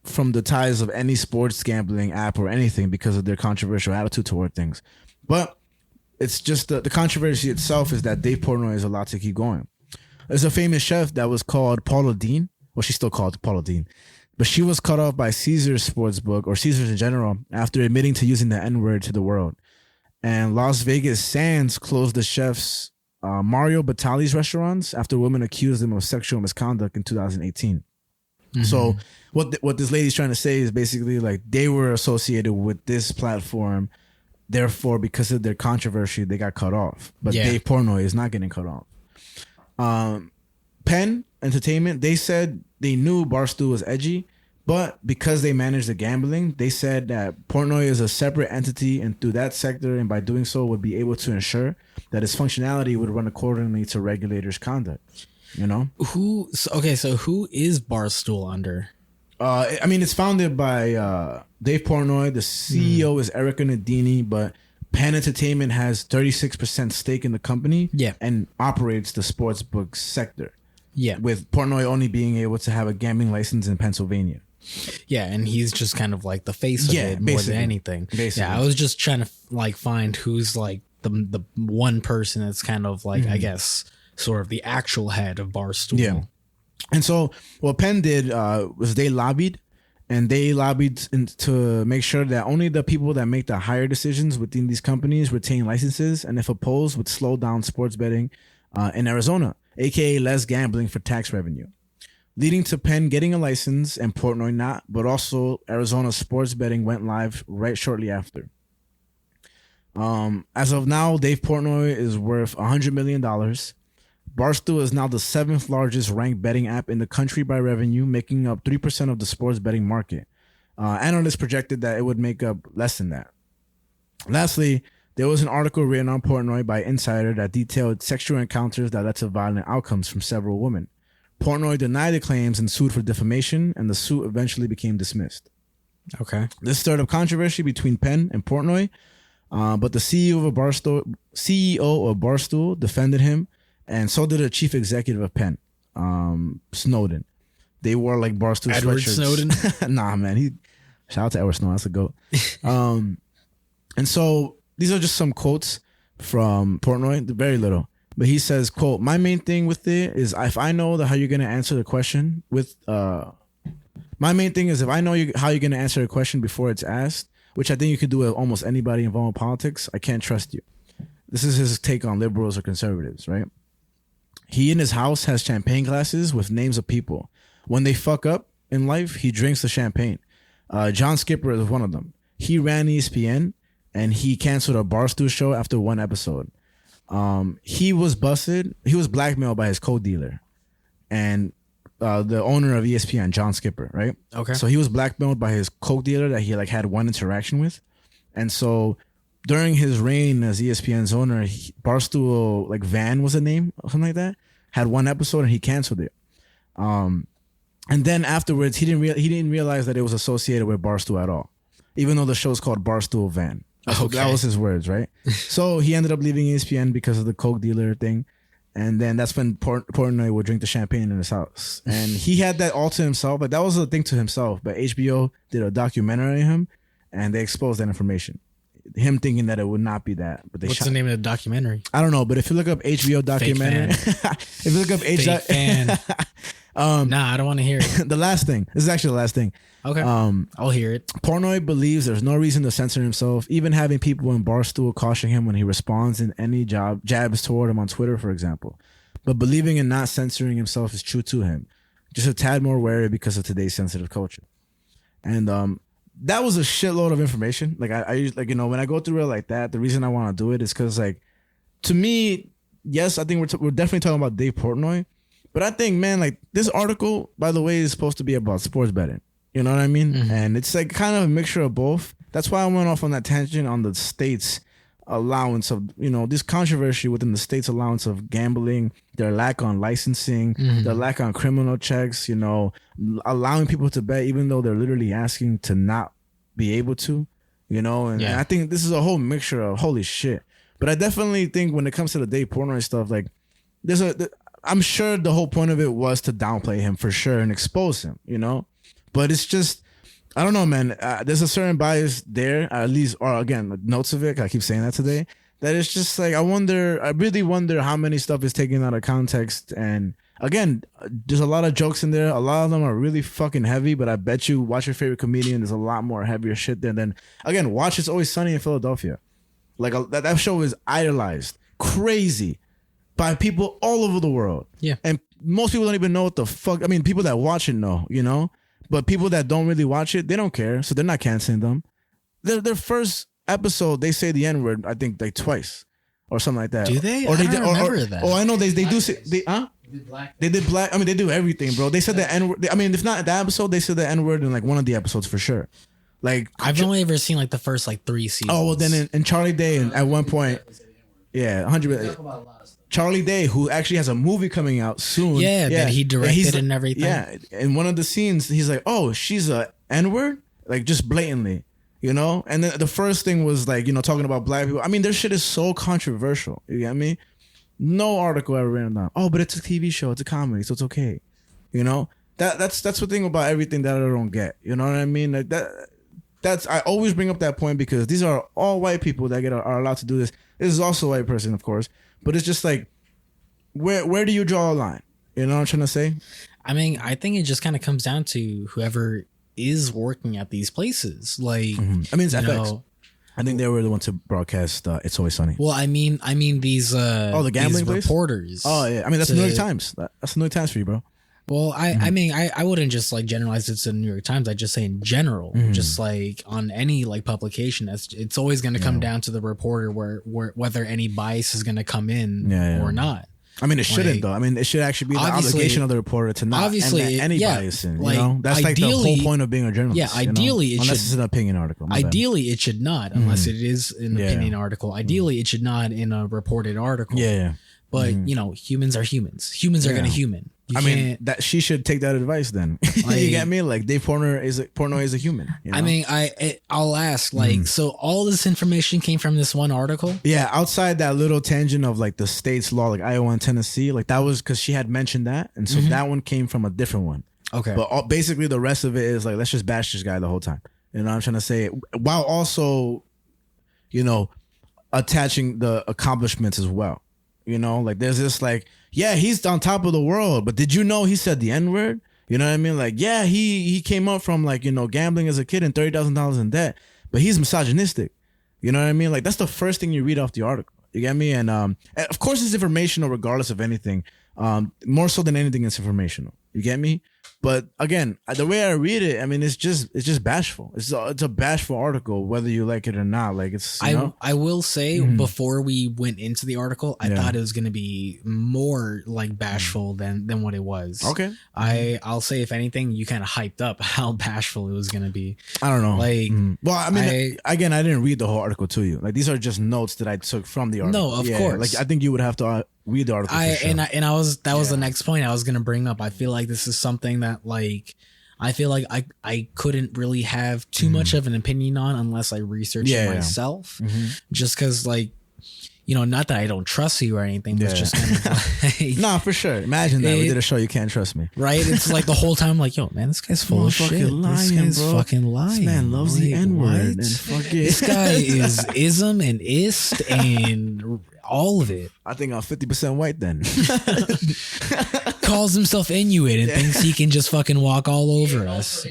from the ties of any sports gambling app or anything because of their controversial attitude toward things. But it's just the controversy itself is that Dave Portnoy is allowed to keep going. There's a famous chef that was called Paula Deen. Well, she's still called Paula Deen. But she was cut off by Caesars Sportsbook, or Caesars in general, after admitting to using the N-word to the world. And Las Vegas Sands closed the chef's Mario Batali's restaurants after women accused them of sexual misconduct in 2018. Mm-hmm. So what this lady's trying to say is basically like they were associated with this platform. Therefore, because of their controversy, they got cut off. But Dave Portnoy is not getting cut off. Penn Entertainment, they said they knew Barstool was edgy, but because they managed the gambling, they said that Portnoy is a separate entity and through that sector, and by doing so would be able to ensure that its functionality would run accordingly to regulators' conduct. So who is Barstool under? It's founded by Dave Portnoy. The CEO is Erica Nadini, but Penn Entertainment has 36% stake in the company and operates the sportsbook sector. Yeah. With Portnoy only being able to have a gambling license in Pennsylvania. Yeah, and he's just kind of like the face of it more than anything. Basically. Yeah, I was just trying to like find who's like the one person that's kind of like, I guess, sort of the actual head of Barstool. Yeah. And so what Penn did was they lobbied to make sure that only the people that make the higher decisions within these companies retain licenses, and if opposed, would slow down sports betting in Arizona. aka less gambling for tax revenue, leading to Penn getting a license and Portnoy not, but also Arizona sports betting went live right shortly after. As of now, Dave Portnoy is worth $100 million. Barstool is now the 7th largest ranked betting app in the country by revenue, making up 3% of the sports betting market. Analysts projected that it would make up less than that. Lastly, there was an article written on Portnoy by Insider that detailed sexual encounters that led to violent outcomes from several women. Portnoy denied the claims and sued for defamation, and the suit eventually became dismissed. Okay. This stirred up controversy between Penn and Portnoy, but the CEO of Barstool defended him, and so did the chief executive of Penn, Snowden. They wore like Barstool Edward sweatshirts. Snowden? Nah, man. Shout out to Edward Snowden. That's a goat. And so these are just some quotes from Portnoy, very little. But he says, quote, "My main thing with it is if I know how you're going to answer the question with... my main thing is if I know how you're going to answer a question before it's asked, which I think you could do with almost anybody involved in politics, I can't trust you." This is his take on liberals or conservatives, right? He in his house has champagne glasses with names of people. When they fuck up in life, he drinks the champagne. John Skipper is one of them. He ran ESPN, and he canceled a Barstool show after one episode. He was busted. He was blackmailed by his co-dealer and the owner of ESPN, John Skipper, right? Okay. So he was blackmailed by his co-dealer that he like had one interaction with. And so during his reign as ESPN's owner, Barstool, like Van was the name or something like that, had one episode and he canceled it. And then afterwards, he didn't realize that it was associated with Barstool at all, even though the show's called Barstool Van. Okay. That was his words, right? So he ended up leaving ESPN because of the coke dealer thing. And then that's when Portnoy would drink the champagne in his house. And he had that all to himself. Like that was a thing to himself. But HBO did a documentary on him and they exposed that information. Him thinking that it would not be that. But they What's the name of the documentary? I don't know. But if you look up HBO documentary, if you look up Fake fan. Nah, I don't want to hear it. The last thing. This is actually the last thing. Okay. I'll hear it. Portnoy believes there's no reason to censor himself, even having people in Barstool caution him when he responds in any jabs toward him on Twitter, for example. But believing in not censoring himself is true to him. Just a tad more wary because of today's sensitive culture. And that was a shitload of information. Like I like, you know, when I go through it like that, the reason I want to do it is because, like, to me, yes, I think we're definitely talking about Dave Portnoy. But I think, man, like this article, by the way, is supposed to be about sports betting. You know what I mean? Mm-hmm. And it's like kind of a mixture of both. That's why I went off on that tangent on the state's allowance of, you know, this controversy within the state's allowance of gambling, their lack on licensing, their lack on criminal checks, you know, allowing people to bet even though they're literally asking to not be able to, you know? And I think this is a whole mixture of holy shit. But I definitely think when it comes to the Dave Portnoy stuff, like I'm sure the whole point of it was to downplay him for sure and expose him, you know? But it's just, I don't know, man. There's a certain bias there, at least, or again, notes of it. I keep saying that today. That it's just like, I really wonder how many stuff is taken out of context. And again, there's a lot of jokes in there. A lot of them are really fucking heavy, but I bet you watch your favorite comedian. There's a lot more heavier shit there. Then again, watch It's Always Sunny in Philadelphia. Like that show is idolized, crazy by people all over the world. Yeah. And most people don't even know what the fuck. I mean, people that watch it know, you know? But people that don't really watch it, they don't care, so they're not canceling them. Their first episode, they say the N-word, I think, like twice or something like that. Do they? Or I don't remember that. Oh, I know they do say They did black. I mean, they do everything, bro. They said the N-word. I mean, if not that episode, they said the N-word in like one of the episodes for sure. Like I've only ever seen like the first like 3 seasons. Oh well, then in Charlie Day, and at one point, 100%. Charlie Day, who actually has a movie coming out soon. Yeah, that he directed and everything. Yeah, in one of the scenes, he's like, "Oh, she's a N-word," like just blatantly, you know. And then the first thing was like, you know, talking about black people. I mean, their shit is so controversial. You get me? No article ever written down. Oh, but it's a TV show. It's a comedy, so it's okay. You know, that's the thing about everything that I don't get. You know what I mean? Like that's I always bring up that point because these are all white people that are allowed to do this. This is also a white person, of course. But it's just like, where do you draw a line? You know what I'm trying to say? I mean, I think it just kind of comes down to whoever is working at these places. Like, I mean, it's FX. I think they were the ones to broadcast It's Always Sunny. Well, I mean these the gambling these place? reporters. Oh yeah, I mean that's the New York Times. That's the New York Times for you, bro. Well, I mean, I wouldn't just like generalize it to the New York Times. I just say in general, just like on any like publication, it's always going to come down to the reporter where whether any bias is going to come in or not. I mean, it shouldn't though. I mean, it should actually be the obligation of the reporter to not any bias in. You know, that's like the whole point of being a journalist. Yeah, ideally, it unless should, it's an opinion article. Ideally, it should not, unless it is an opinion article. Ideally, it should not in a reported article. Yeah. But you know, humans are humans. Humans are going to human. I mean, that she should take that advice then. Like, you get me? Like Dave Portnoy is a human. You know? I mean, I'll ask like, so all this information came from this one article? Yeah, outside that little tangent of like the state's law, like Iowa and Tennessee, like that was because she had mentioned that, and so that one came from a different one. Okay, but basically the rest of it is like let's just bash this guy the whole time. You know what I'm trying to say? While also, you know, attaching the accomplishments as well. You know, like there's this like, yeah, he's on top of the world, but did you know he said the N-word? You know what I mean? Like, yeah, he came up from like, you know, gambling as a kid and $30,000 in debt, but he's misogynistic. You know what I mean? Like that's the first thing you read off the article. You get me? And of course it's informational regardless of anything. More so than anything, it's informational. You get me? But again, the way I read it, I mean, it's just bashful. It's a bashful article, whether you like it or not. Like it's. I will say before we went into the article, I thought it was going to be more like bashful than what it was. Okay. I'll say if anything, you kind of hyped up how bashful it was going to be. I don't know. Like, well, I mean, again, I didn't read the whole article to you. Like these are just notes that I took from the article. No, of course. Like I think you would have to read the article. That was the next point I was gonna bring up. I feel like this is something that like I feel like I couldn't really have too much of an opinion on unless I researched it myself. Just because like, you know, not that I don't trust you or anything, but it's just kind of like nah, for sure. Imagine that we did a show, you can't trust me. Right? It's like the whole time like, yo, man, this guy's full of shit. Lying, this guy's bro. fucking lying. This man loves the N-word. This guy is ism and ist and all of it. I think I'm 50% white then. Calls himself Inuit and thinks he can just fucking walk all over us.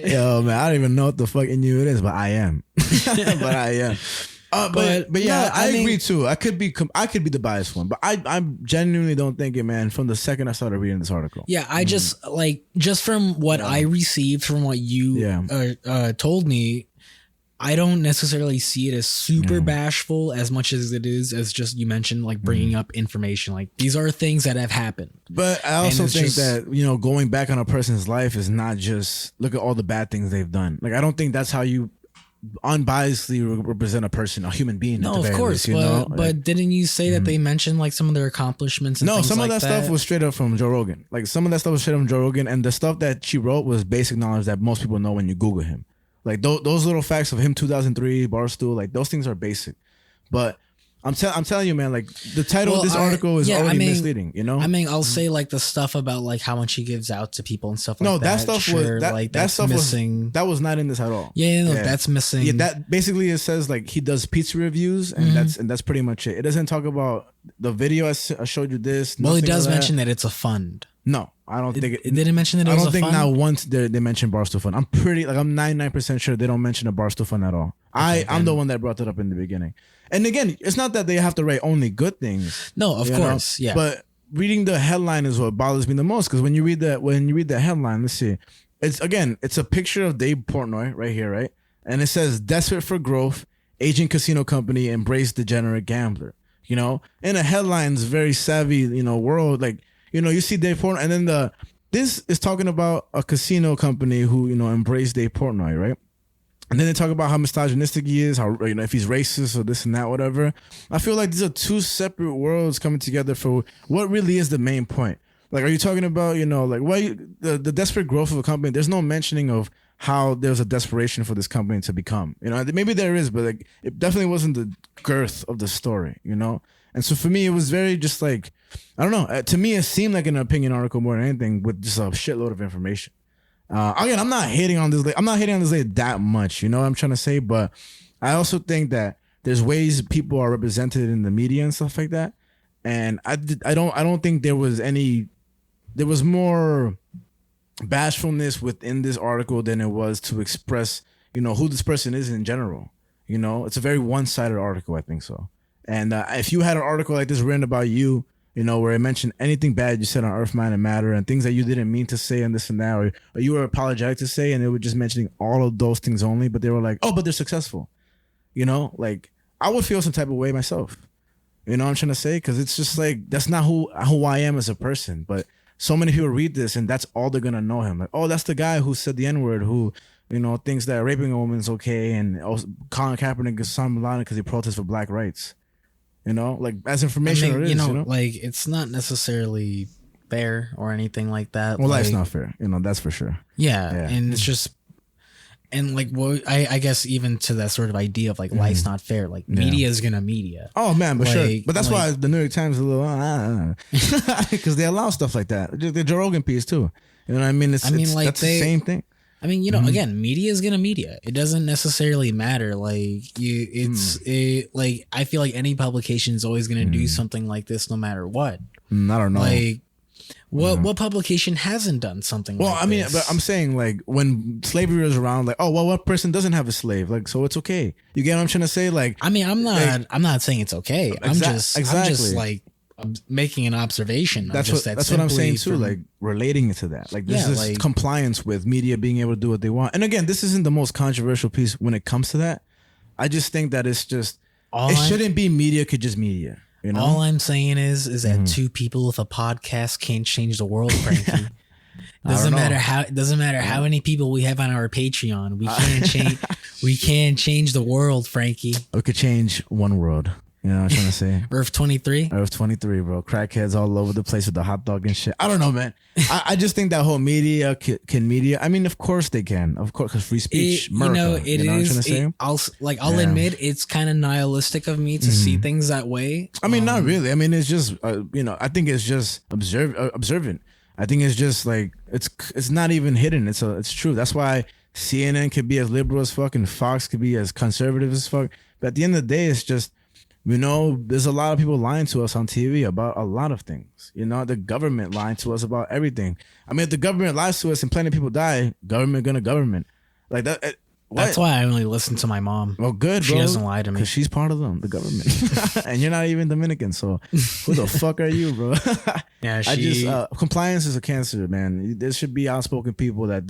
Yo, man, I don't even know what the fuck Inuit is, but I am. But I am. But yeah, no, I agree too. I could be the biased one, but I genuinely don't think it, man. From the second I started reading this article, yeah, I just from what I received from what you told me, I don't necessarily see it as super bashful as much as it is as just you mentioned, like bringing up information. Like these are things that have happened. But I also think that, you know, going back on a person's life is not just look at all the bad things they've done. Like I don't think that's how you unbiasedly represent a person, a human being. No, of course, but didn't you say that they mentioned like some of their accomplishments? And no, some like of that stuff was straight up from Joe Rogan. Like some of that stuff was straight up from Joe Rogan, and the stuff that she wrote was basic knowledge that most people know when you Google him. Like those little facts of him, 2003, Barstool, like those things are basic. But I'm telling you, man, like the title of this article is already misleading, you know? I mean, I'll say like the stuff about like how much he gives out to people and stuff like that. No, that stuff was that stuff missing. That was not in this at all. Yeah, that's missing. Yeah, that basically it says like he does pizza reviews and that's pretty much it. It doesn't talk about the video I showed you this. Well, it does mention that it's a fund. No, I don't think it didn't mention that it was a fund. I don't think not once they mentioned Barstool Fund. I'm 99% sure they don't mention a Barstool Fund at all. Okay, I'm the one that brought it up in the beginning. And again, it's not that they have to write only good things. No, of course, yeah. But reading the headline is what bothers me the most, because when you read the headline, let's see, it's a picture of Dave Portnoy right here, right? And it says, "Desperate for growth, aging casino company embrace degenerate gambler." You know, in a headline's very savvy, you know, world, like, you know, you see Dave Portnoy, and then this is talking about a casino company who, you know, embraced Dave Portnoy, right? And then they talk about how misogynistic he is, how, you know, if he's racist or this and that, whatever. I feel like these are two separate worlds coming together for what really is the main point. Like, are you talking about, you know, like the desperate growth of a company? There's no mentioning of how there's a desperation for this company to become. You know, maybe there is, but like it definitely wasn't the girth of the story, you know? And so for me, it was very just like, I don't know. To me, it seemed like an opinion article more than anything with just a shitload of information. Again, I'm not hating on this lady that much, you know what I'm trying to say? But I also think that there's ways people are represented in the media and stuff like that. And I don't think there was more bashfulness within this article than it was to express, who this person is in general. It's a very one-sided article, I think so. And if you had an article like this written about you, where it mentioned anything bad you said on Earth, Mind, and Matter and things that you didn't mean to say and this and that, or you were apologetic to say and they were just mentioning all of those things only, but they were like, oh, but they're successful. Like I would feel some type of way myself. You know what I'm trying to say? Because it's just like, that's not who I am as a person. But so many people read this and that's all they're going to know him. Like, oh, that's the guy who said the N-word, who, thinks that raping a woman is okay, and also Colin Kaepernick is some line because he protests for black rights. Like as information, it is, like it's not necessarily fair or anything like that. Well, like, life's not fair, that's for sure. Yeah, and it's just, and like what I guess even to that sort of idea of like life's not fair. Like media is gonna media. Oh man, but like, sure. But that's why the New York Times is a little because they allow stuff like that. The Joe Rogan piece too. You know what I mean? That's the same thing. I mean, again, media is gonna media. It doesn't necessarily matter. Like like I feel like any publication is always gonna do something like this, no matter what. I don't know. Like, what publication hasn't done something? Well, like I mean, this? but I'm saying like when slavery was around, like, oh well, what person doesn't have a slave? Like, so it's okay. You get what I'm trying to say? Like, I mean, I'm not saying it's okay. I'm just like making an observation. That's what I'm saying too. Like relating it to that. Like this is like, compliance with media being able to do what they want. And again, this isn't the most controversial piece when it comes to that. I just think that it's just shouldn't be media could just media. All I'm saying is that two people with a podcast can't change the world, Frankie. Doesn't matter how many people we have on our Patreon. We can't change. We can't change the world, Frankie. We could change one world. You know what I'm trying to say? Earth 23? Earth 23, bro. Crackheads all over the place with the hot dog and shit. I don't know, man. I just think that whole media can media. I mean, of course they can. Of course, because free speech, America. I'll admit it's kind of nihilistic of me to see things that way. I mean, not really. I mean, it's just, I think it's just observant. I think it's just like, it's not even hidden. It's true. That's why CNN could be as liberal as fuck and Fox could be as conservative as fuck. But at the end of the day, it's just, there's a lot of people lying to us on TV about a lot of things. The government lying to us about everything. I mean, if the government lies to us and plenty of people die, government gonna government. Like that. That's why I only listen to my mom. Well, good, she bro. She doesn't lie to me. Because she's part of the government. And you're not even Dominican, so who the fuck are you, bro? Yeah, compliance is a cancer, man. There should be outspoken people that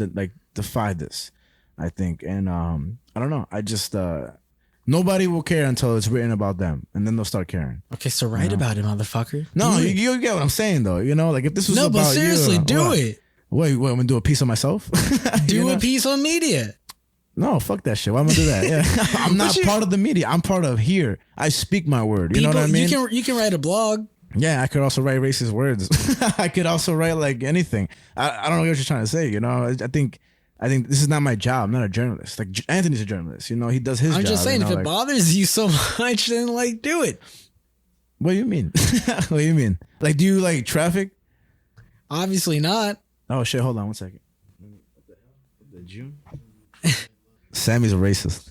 defy this, I think. And I don't know. I just nobody will care until it's written about them, and then they'll start caring. Okay, so write about it, motherfucker. No, you get what I'm saying, though. Like if this was about you. No, but seriously, do it. Wait, I'm gonna do a piece on myself? Do a piece on media. No, fuck that shit. Why am I gonna do that? Yeah. I'm not part of the media. I'm part of here. I speak my word. You know what I mean? You can write a blog. Yeah, I could also write racist words. I could also write like anything. I don't know what you're trying to say. I think this is not my job. I'm not a journalist. Like Anthony's a journalist. He does his job. I'm just saying, if it bothers you so much, then do it. What do you mean? What do you mean? Like, do you like traffic? Obviously not. Oh shit! Hold on 1 second. The June. Sammy's a racist.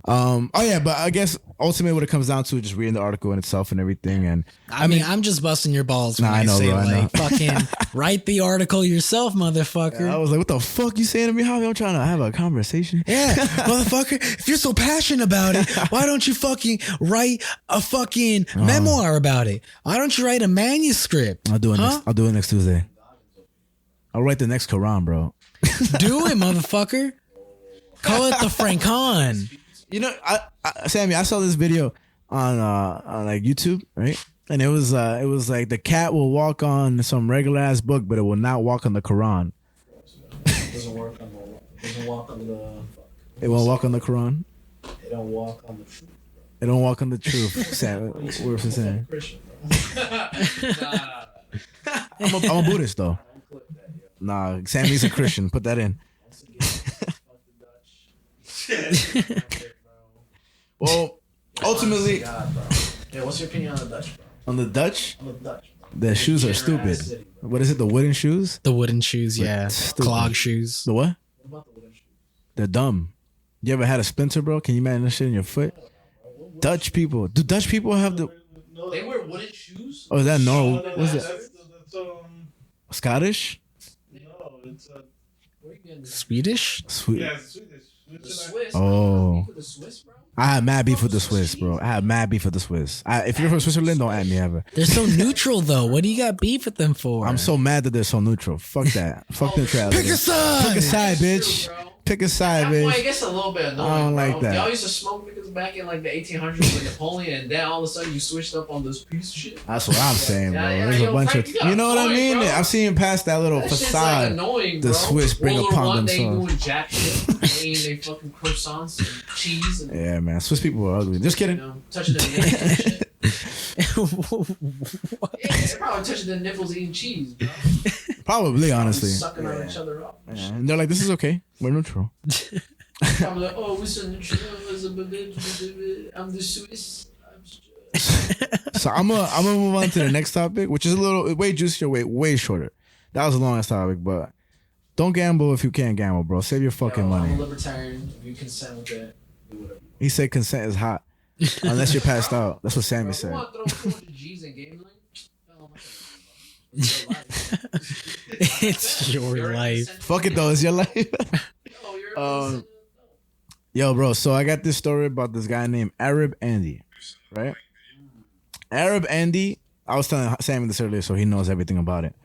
Oh yeah, but I guess ultimately what it comes down to is just reading the article in itself and everything. And I mean, I'm just busting your balls when I say fucking write the article yourself, motherfucker. Yeah, I was like, what the fuck you saying to me, Javi? I'm trying to have a conversation. Yeah, motherfucker. If you're so passionate about it, why don't you fucking write a fucking memoir about it? Why don't you write a manuscript? I'll do it I'll do it next Tuesday. I'll write the next Quran, bro. Do it, motherfucker. Call it the Frankon. Sammy, I saw this video on like YouTube, right? And it was like the cat will walk on some regular ass book, but it will not walk on the Quran. Doesn't walk on the. It won't walk on the Quran. It don't walk on the truth. It don't walk on the truth. Sam, what was it saying? I'm a Buddhist though. Nah, Sammy's a Christian. Put that in. Well, ultimately, yeah. What's your opinion on the Dutch, bro? On the Dutch? On the Dutch. The shoes are stupid. City, what is it? The wooden shoes? The wooden shoes, yeah. Clog shoes. The what? What about the wooden shoes? They're dumb. You ever had a splinter, bro? Can you imagine that shit in your foot? Dutch people. Do Dutch people have the? No, they wear wooden shoes. Oh, is that no? What's that? Scottish? No, it's Swedish? Yeah, Swedish. The Swiss. Oh. The Swiss, bro. I had mad beef with the Swiss, bro. I had mad beef with the Swiss. If you're from Switzerland, don't at me ever. They're so neutral, though. What do you got beef with them for? I'm so mad that they're so neutral. Fuck that. Fuck neutrality. Pick a side. Pick a side, bitch. True, bro. Pick a side, That point, it bitch. gets a little bit annoying. I don't like bro. that. Y'all used to smoke niggas back in like the 1800s with Napoleon, and then all of a sudden you switched up on this piece of shit. That's what I'm saying, bro. Yeah, There's a yo, bunch Frank, of, you got you know what I a mean? point, bro. I've seen past that little That shit's facade. like annoying, the bro. Swiss bring World upon War I, they themselves. doing jack shit. They eating they fucking croissants and cheese and Yeah, man. Swiss people are ugly. Just kidding. touching their nipples and shit. Yeah, they're probably touching their nipples eating cheese, bro. Probably, honestly. Sucking on each other up. Yeah, and they're like, this is okay. We're neutral. I'm like, oh, we're so neutral. I'm the Swiss. So I'm gonna move on to the next topic, which is a little way juicier, way shorter. That was the longest topic, but don't gamble if you can't gamble, bro. Save your fucking I'm money. a libertarian. If you consent with that, do whatever. He said consent is hot, unless you're passed out. That's what Sammy Bro, said. you want to throw 200 G's in game night? It's your life. Fuck it though, it's your life. Yo, bro. So I got this story about this guy named Arab Andy, right? Arab Andy. I was telling Sammy this earlier, so he knows everything about it.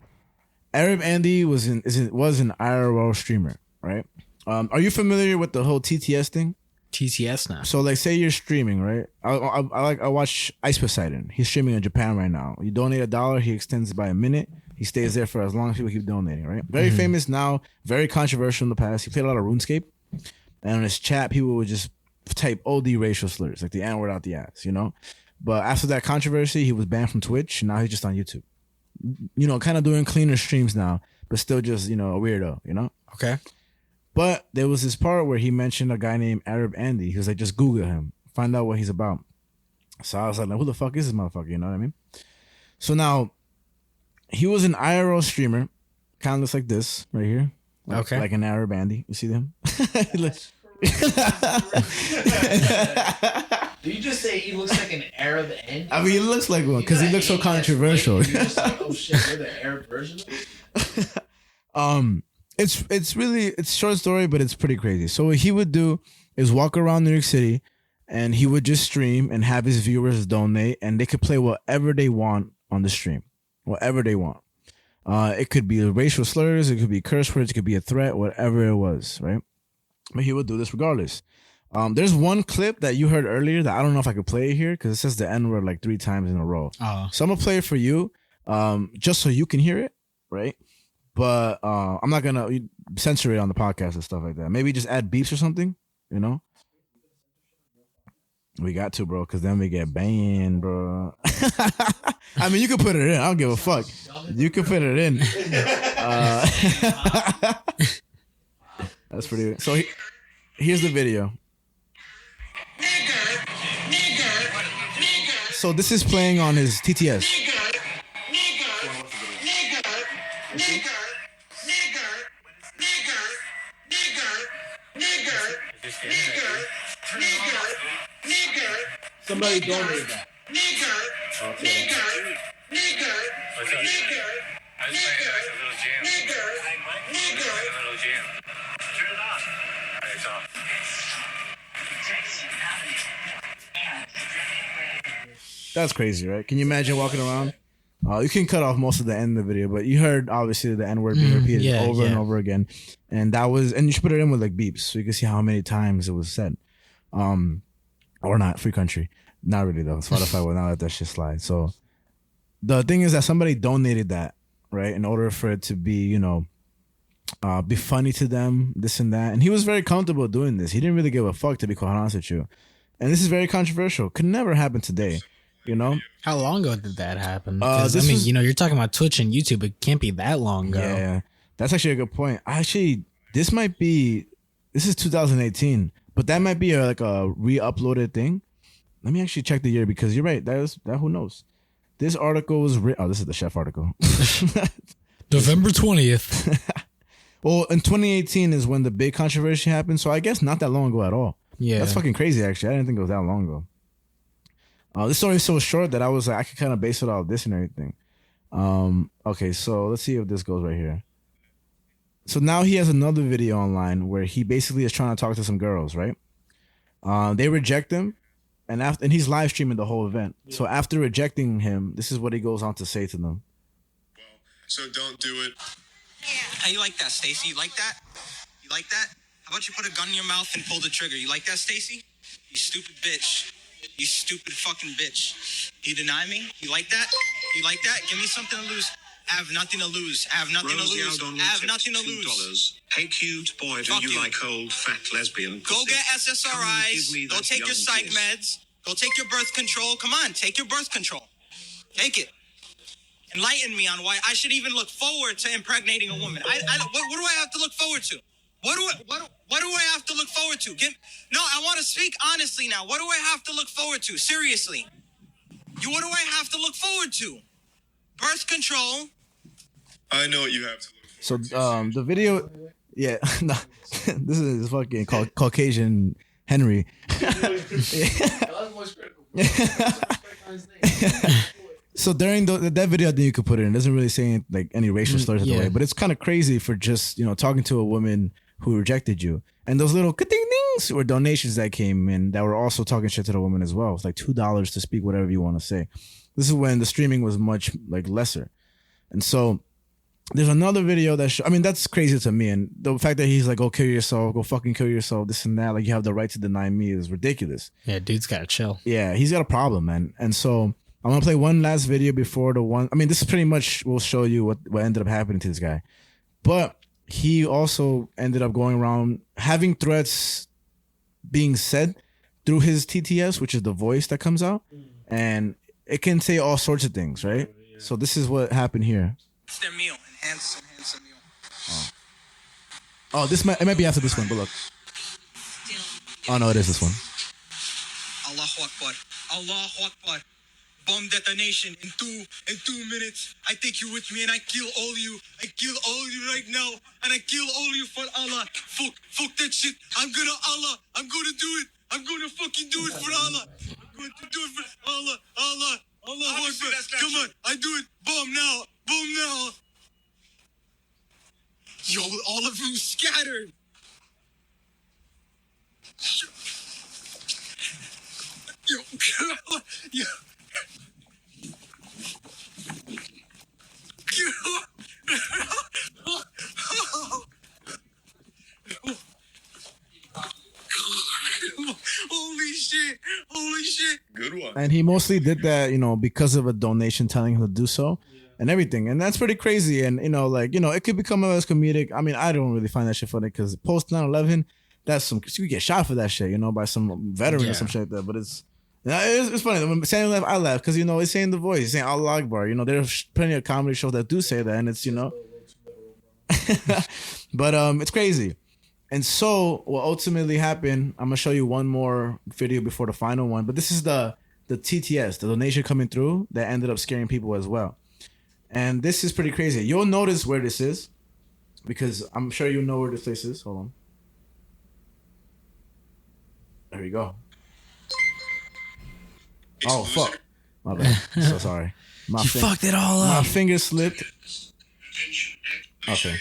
Arab Andy was an IRL streamer, right? Are you familiar with the whole TTS thing? TTS now. So, like, say you're streaming, right? I watch Ice Poseidon. He's streaming in Japan right now. You donate $1, he extends it by a minute. He stays there for as long as people keep donating, right? Very famous now, very controversial in the past. He played a lot of RuneScape, and on his chat, people would just type OD racial slurs, like the N-word out the ass, you know? But after that controversy, he was banned from Twitch, and now he's just on YouTube. You know, kind of doing cleaner streams now, but still just, you know, a weirdo, you know? Okay. But there was this part where he mentioned a guy named Arab Andy. He was like, just Google him, find out what he's about. So I was like, who the fuck is this motherfucker? You know what I mean? So now, he was an IRL streamer, kind of looks like this right here. Okay. Like an Arab Andy. You see them? Do you just say he looks like an Arab end? I mean, he looks like one because he looks so controversial. You just like, oh shit, we're the Arab version of it? It's short story, but it's pretty crazy. So what he would do is walk around New York City, and he would just stream and have his viewers donate, and they could play whatever they want on the stream, whatever they want. It could be racial slurs, it could be curse words, it could be a threat, whatever it was, right? But he would do this regardless. There's one clip that you heard earlier that I don't know if I could play it here because it says the N-word like 3 times in a row. So I'm gonna play it for you, just so you can hear it, right? But I'm not gonna censor it on the podcast and stuff like that. Maybe just add beeps or something, you know? We got to, bro, because then we get banned, bro. I mean, you can put it in. I don't give a fuck. You can put it in. That's pretty good. So here's the video. So this is playing on his TTS. Somebody donated that. That's crazy, right? Can you imagine walking around? You can cut off most of the end of the video, but you heard obviously the N-word being repeated over and over again. And you should put it in with like beeps so you can see how many times it was said. Or not, free country. Not really though. Spotify will not let that shit slide. So the thing is that somebody donated that, right? In order for it to be, be funny to them, this and that. And he was very comfortable doing this. He didn't really give a fuck, to be quite honest with you. And this is very controversial. Could never happen today, you know? How long ago did that happen? You're talking about Twitch and YouTube. It can't be that long ago. Yeah, that's actually a good point. Actually, this is 2018, but that might be a re-uploaded thing. Let me actually check the year because you're right. That who knows? This article was this is the chef article. November 20th. Well, in 2018 is when the big controversy happened, so I guess not that long ago at all. Yeah, that's fucking crazy. Actually, I didn't think it was that long ago. This story is so short that I was like, I could kind of base it off this and everything. Okay, so let's see if this goes right here. So now he has another video online where he basically is trying to talk to some girls, right? They reject him, and he's live streaming the whole event. Yeah. So after rejecting him, this is what he goes on to say to them. Well, so don't do it. How you like that, Stacy? You like that? You like that? How about you put a gun in your mouth and pull the trigger? You like that, Stacy? You stupid bitch. You stupid fucking bitch. You deny me? You like that? You like that? Give me something to lose. I have nothing to lose. I have nothing to lose. I have nothing to lose. Hey, cute boy, do you like old fat lesbian pussy? Go get SSRIs. Go take your psych meds. Go take your birth control. Come on, take your birth control. Take it. Enlighten me on why I should even look forward to impregnating a woman. What do I have to look forward to? What do I have to look forward to? No, I want to speak honestly now. What do I have to look forward to? Seriously. What do I have to look forward to? Birth control. I know what you have to look forward to. The video, yeah, no, this is fucking Caucasian Henry. So during that video, I think you could put it in. It doesn't really say any racial slurs at the way, but it's kind of crazy for just talking to a woman who rejected you, and those little dings were donations that came in that were also talking shit to the woman as well. It's like $2 to speak whatever you want to say. This is when the streaming was much lesser, and so there's another video that that's crazy to me, and the fact that he's like, "Go kill yourself, go fucking kill yourself," this and that, you have the right to deny me is ridiculous. Yeah, dude's gotta chill. Yeah, he's got a problem, man, and so. I'm going to play one last video before the one. This is pretty much will show you what ended up happening to this guy. But he also ended up going around having threats being said through his TTS, which is the voice that comes out. And it can say all sorts of things, right? So this is what happened here. It's their meal. Enhance meal. Oh, it might be after this one, but look. Oh, no, it is this one. Allahu Akbar. Allahu Akbar. Bomb detonation in two minutes. I take you with me and I kill all you. I kill all you right now. And I kill all you for Allah. Fuck that shit. I'm gonna do it. I'm gonna fucking do it for Allah. I'm going to do it for Allah. Allah Akbar. Come on. I do it. Bomb now. Boom now. Yo, all of you scattered. Yo. Holy shit. Good one. And he mostly did that, because of a donation telling him to do so and everything. And that's pretty crazy. And, it could become as comedic. I don't really find that shit funny because post 9/11, you get shot for that shit, by some veteran or some shit like that. But it's funny. When Samuel laughed, I laughed because, it's saying the voice, it's saying Allah Akbar. There's plenty of comedy shows that do say that, and it's, but it's crazy. And so what ultimately happened, I'm going to show you one more video before the final one, but this is the TTS, the donation coming through that ended up scaring people as well. And this is pretty crazy. You'll notice where this is because I'm sure you know where this place is. Hold on. There we go. Oh, fuck. My bad. So sorry. You fucked it all up. My finger slipped. Okay.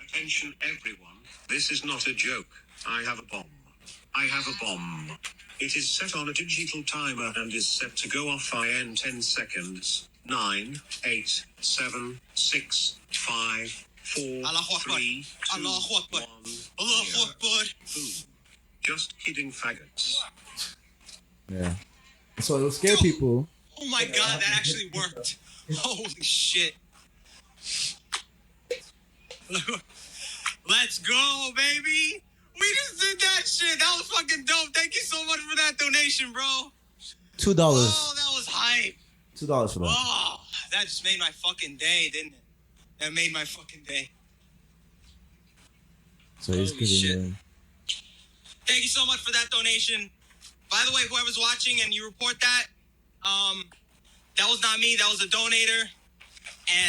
Attention, everyone. This is not a joke. I have a bomb. It is set on a digital timer and is set to go off in 10 seconds. 9, 8, 7, 6, 5, 4, 3, 2, 1. Allahu Akbar. Boom. Just kidding, faggots. Yeah. So it'll scare people. Oh my god, that actually worked. Holy shit. Let's go, baby. We just did that shit. That was fucking dope. Thank you so much for that donation, bro. $2. Oh, that was hype. $2 for that. Oh, that just made my fucking day, didn't it? That made my fucking day. So he's giving. Thank you so much for that donation. By the way, whoever's watching and you report that, that was not me. That was a donator.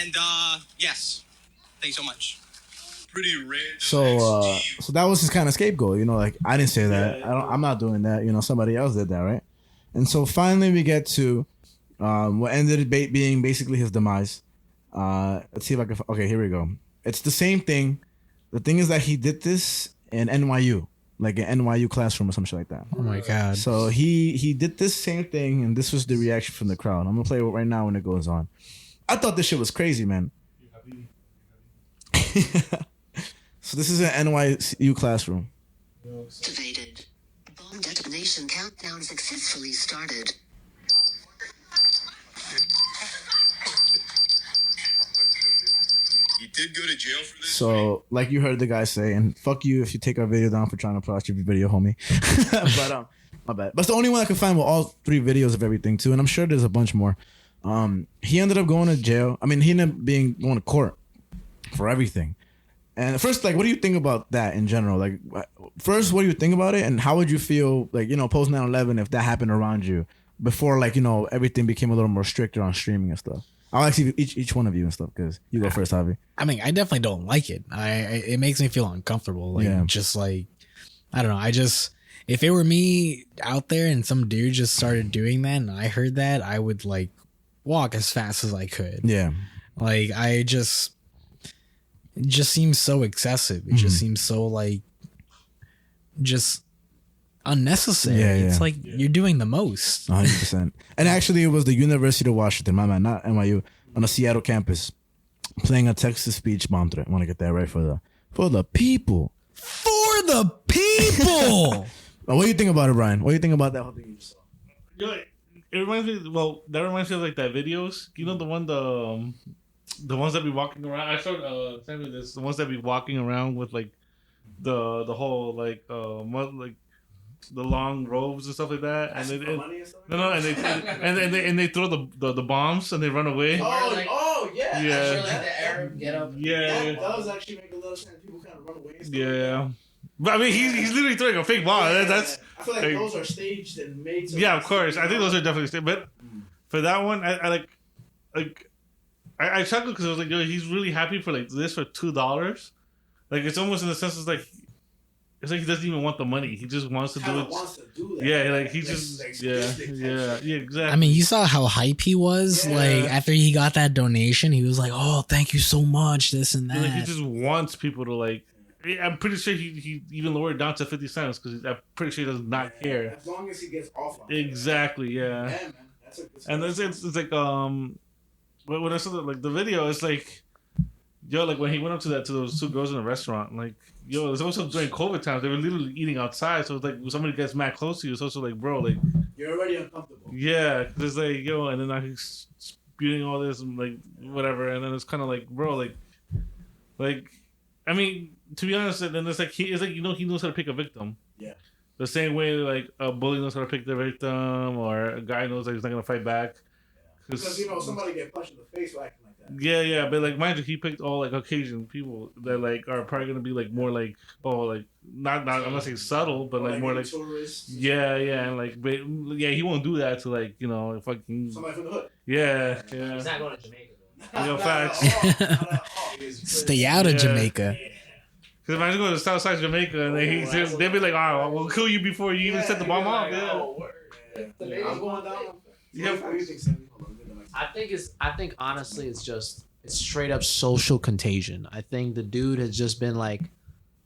And yes, thanks so much. Pretty rare. So that was his kind of scapegoat. I didn't say that. I'm not doing that. Somebody else did that, right? And so finally we get to what ended up being basically his demise. Let's see if I can. Okay, here we go. It's the same thing. The thing is that he did this in NYU, like an NYU classroom or some shit like that. Oh my god! So he did this same thing, and this was the reaction from the crowd. I'm gonna play it right now when it goes on. I thought this shit was crazy, man. So this is an NYU classroom. Activated. Bomb detonation countdown successfully started. You did go to jail for this? So, like you heard the guy say, and fuck you if you take our video down for trying to approach your video, homie. But my bad. But it's the only one I could find with all 3 videos of everything too, and I'm sure there's a bunch more. He ended up going to jail. I mean, he ended up going to court for everything. And first, like, what do you think about that in general? Like, first, what do you think about it, and how would you feel, like, you know, post 9/11 if that happened around you before, like, you know, everything became a little more stricter on streaming and stuff? I'll ask you each one of you and stuff because you go first, Javi. I mean, I definitely don't like it. It makes me feel uncomfortable. Like, just like, I don't know. If it were me out there and some dude just started doing that and I heard that, I would like walk as fast as I could. Yeah. Like, it just seems so excessive. It just seems so like just unnecessary. Yeah. It's like you're doing the most. 100%. And actually, it was the University of Washington, my man, not NYU, on the Seattle campus, playing a text-to speech mantra. I want to get that right for the people. For the people. What do you think about it, Brian? What do you think about that whole thing you just saw? You know, it reminds me. Well, that reminds me of like that videos. You know the ones that be walking around. I showed Sammy this. The ones that be walking around with like the whole like the long robes and stuff like that, and they throw the bombs and they run away. Yeah. Yeah. Actually, like the Arab get up. Yeah. That was actually make a little sense. People kind of run away. Yeah. But I mean, he's literally throwing a fake bomb. That's. I feel like those are staged and made. Yeah, of course. I think those are definitely staged. But for that one, I chuckled because I was like, yo, he's really happy for like this for $2. Like, it's almost in the sense it's like he doesn't even want the money. He just wants to do it. Wants to do that. Yeah, like he just yeah, exactly. I mean, you saw how hype he was. Yeah. Like after he got that donation, he was like, "Oh, thank you so much." This and that. Like, he just wants people to like. I'm pretty sure he even lowered it down to 50 cents because I'm pretty sure he does not care. As long as he gets off on Exactly. Yeah. man. And it's like when I saw like the video, it's like, yo, like when he went up to those 2 girls in the restaurant, like, yo, it was also during COVID times. They were literally eating outside, so it's like when somebody gets mad close to you, it's also like, bro, like, you're already uncomfortable. Yeah, because it's like, yo, and then he's spewing all this and like whatever, and then it's kind of like, bro, like, I mean, to be honest, and then it's like he knows how to pick a victim. Yeah. The same way like a bully knows how to pick their victim, or a guy knows that he's not gonna fight back. Because somebody get punched in the face for acting like that. Yeah, but like mind you, he picked all like Caucasian people that like are probably gonna be like more like not I'm not saying subtle, but like more like tourists. Yeah, and like but he won't do that to like fucking somebody from the hood. Yeah. He's not going to Jamaica though. Facts. Stay out of Jamaica. Because imagine going to South Side Jamaica and they'd be like, all right, we'll kill you before you even set the bomb off. I'm going down. Yeah. I think honestly it's straight up social contagion. I think the dude has just been like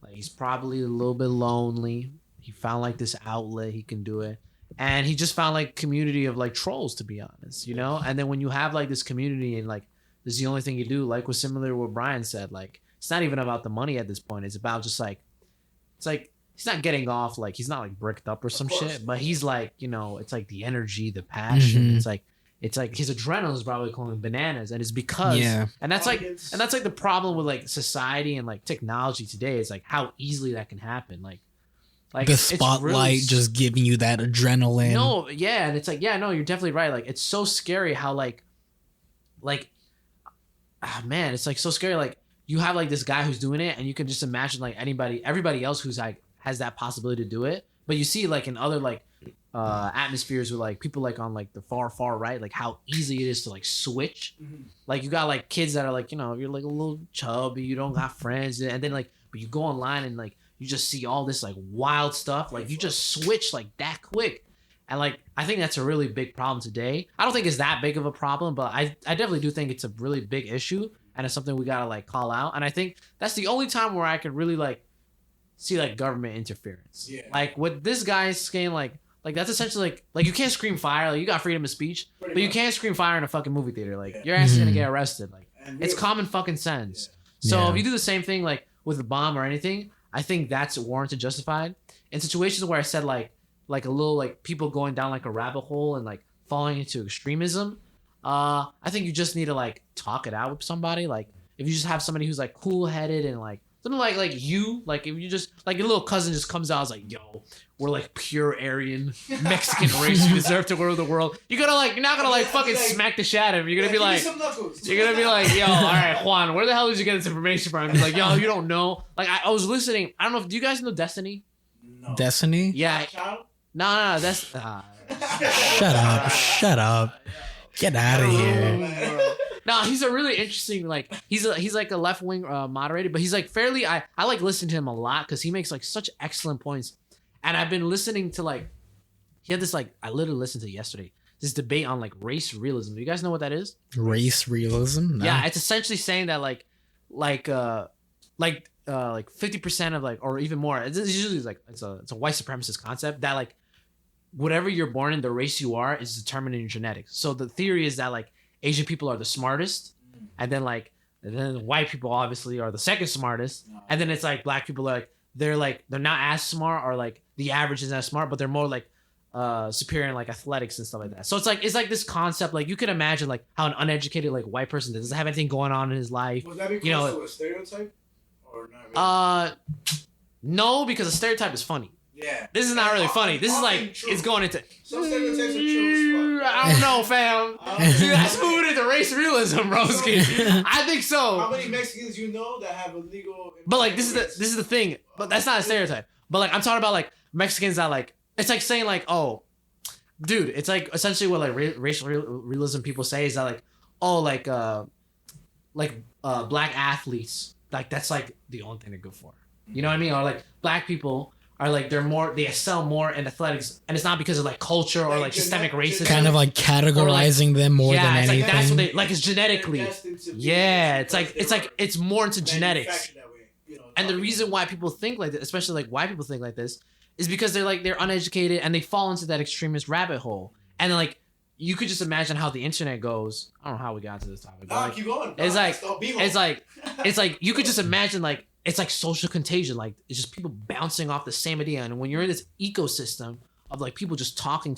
he's probably a little bit lonely. He found like this outlet, he can do it. And he just found like community of like trolls, to be honest, And then when you have like this community and like this is the only thing you do, like was similar to what Brian said, like it's not even about the money at this point. It's about just like it's like he's not getting off, like he's not like bricked up or some shit, but he's like, it's like the energy, the passion. Mm-hmm. It's like his adrenaline is probably going bananas, and it's because and that's like the problem with like society and like technology today is like how easily that can happen. Like the spotlight just giving you that adrenaline. No, yeah, and it's like no, you're definitely right. Like it's so scary how man, it's like so scary. Like you have like this guy who's doing it, and you can just imagine like everybody else who's like has that possibility to do it. But you see like in other like atmospheres with like people like on like the far right, like how easy it is to like switch. Like you got like kids that are like you're like a little chubby, you don't got friends, and then like but you go online and like you just see all this like wild stuff, like you just switch like that quick. And like I think that's a really big problem today. I don't think it's that big of a problem, but I definitely do think it's a really big issue and it's something we gotta like call out. And I think that's the only time where I could really like see like government interference. Yeah. Like with this guy's saying like that's essentially like you can't scream fire. Like you got freedom of speech, but you can't scream fire in a fucking movie theater. Like your ass is gonna get arrested. Like it's common fucking sense. So if you do the same thing like with a bomb or anything, I think that's warranted, justified. In situations where I said like a little like people going down like a rabbit hole and like falling into extremism, I think you just need to like talk it out with somebody. Like if you just have somebody who's like cool headed and like something like you, like if you just like your little cousin just comes out and is like, yo, we're like pure Aryan Mexican race, we deserve to rule the world. You're not gonna like fucking smack the shit out of him. You're gonna be like, yo, all right, Juan, where the hell did you get this information from? He's like, yo, you don't know. Like I was listening. I don't know if do you guys know Destiny? No. Destiny? Yeah. No, that's Shut up. Get out of here. No, he's a really interesting, like, he's like a left-wing moderator, but he's like fairly, I like listen to him a lot because he makes like such excellent points. And I've been listening to like, he had this like, I literally listened to it yesterday, this debate on like race realism. Do you guys know what that is? Race realism? No. Yeah, it's essentially saying that like 50% of like, or even more, it's usually like, it's a white supremacist concept that like, whatever you're born in, the race you are is determined in your genetics. So the theory is that like Asian people are the smartest, and then white people obviously are the second smartest, and then it's like black people are they're not as smart, or like the average isn't as smart, but they're more like superior in like athletics and stuff like that. So it's like this concept, like you can imagine like how an uneducated like white person that doesn't have anything going on in his life. Would that be close to a stereotype or not really? No, because a stereotype is funny. Yeah. This is not really funny. This is like true. It's going into. Some stereotypes are true as fuck. I don't know, fam. That's moving into race realism, broski. I think so. How many Mexicans you know that have illegal? But like this is the thing. But that's not a stereotype. But like I'm talking about like Mexicans that like it's like saying like, oh, dude, it's like essentially what like racial realism people say is that like, oh, like black athletes, like that's like the only thing they're good for. You know what I mean? Or like black people are like they excel more in athletics, and it's not because of like culture or like systemic racism. Kind of like categorizing them more than anything. Like that's what they like. It's genetically. Yeah, it's more into genetics. And the reason why people think like this, especially like white people think like this, is because they're uneducated and they fall into that extremist rabbit hole. And then like you could just imagine how the internet goes. I don't know how we got to this topic. But, like, keep going. It's like you could just imagine like. It's like social contagion. Like it's just people bouncing off the same idea. And when you're in this ecosystem of like people just talking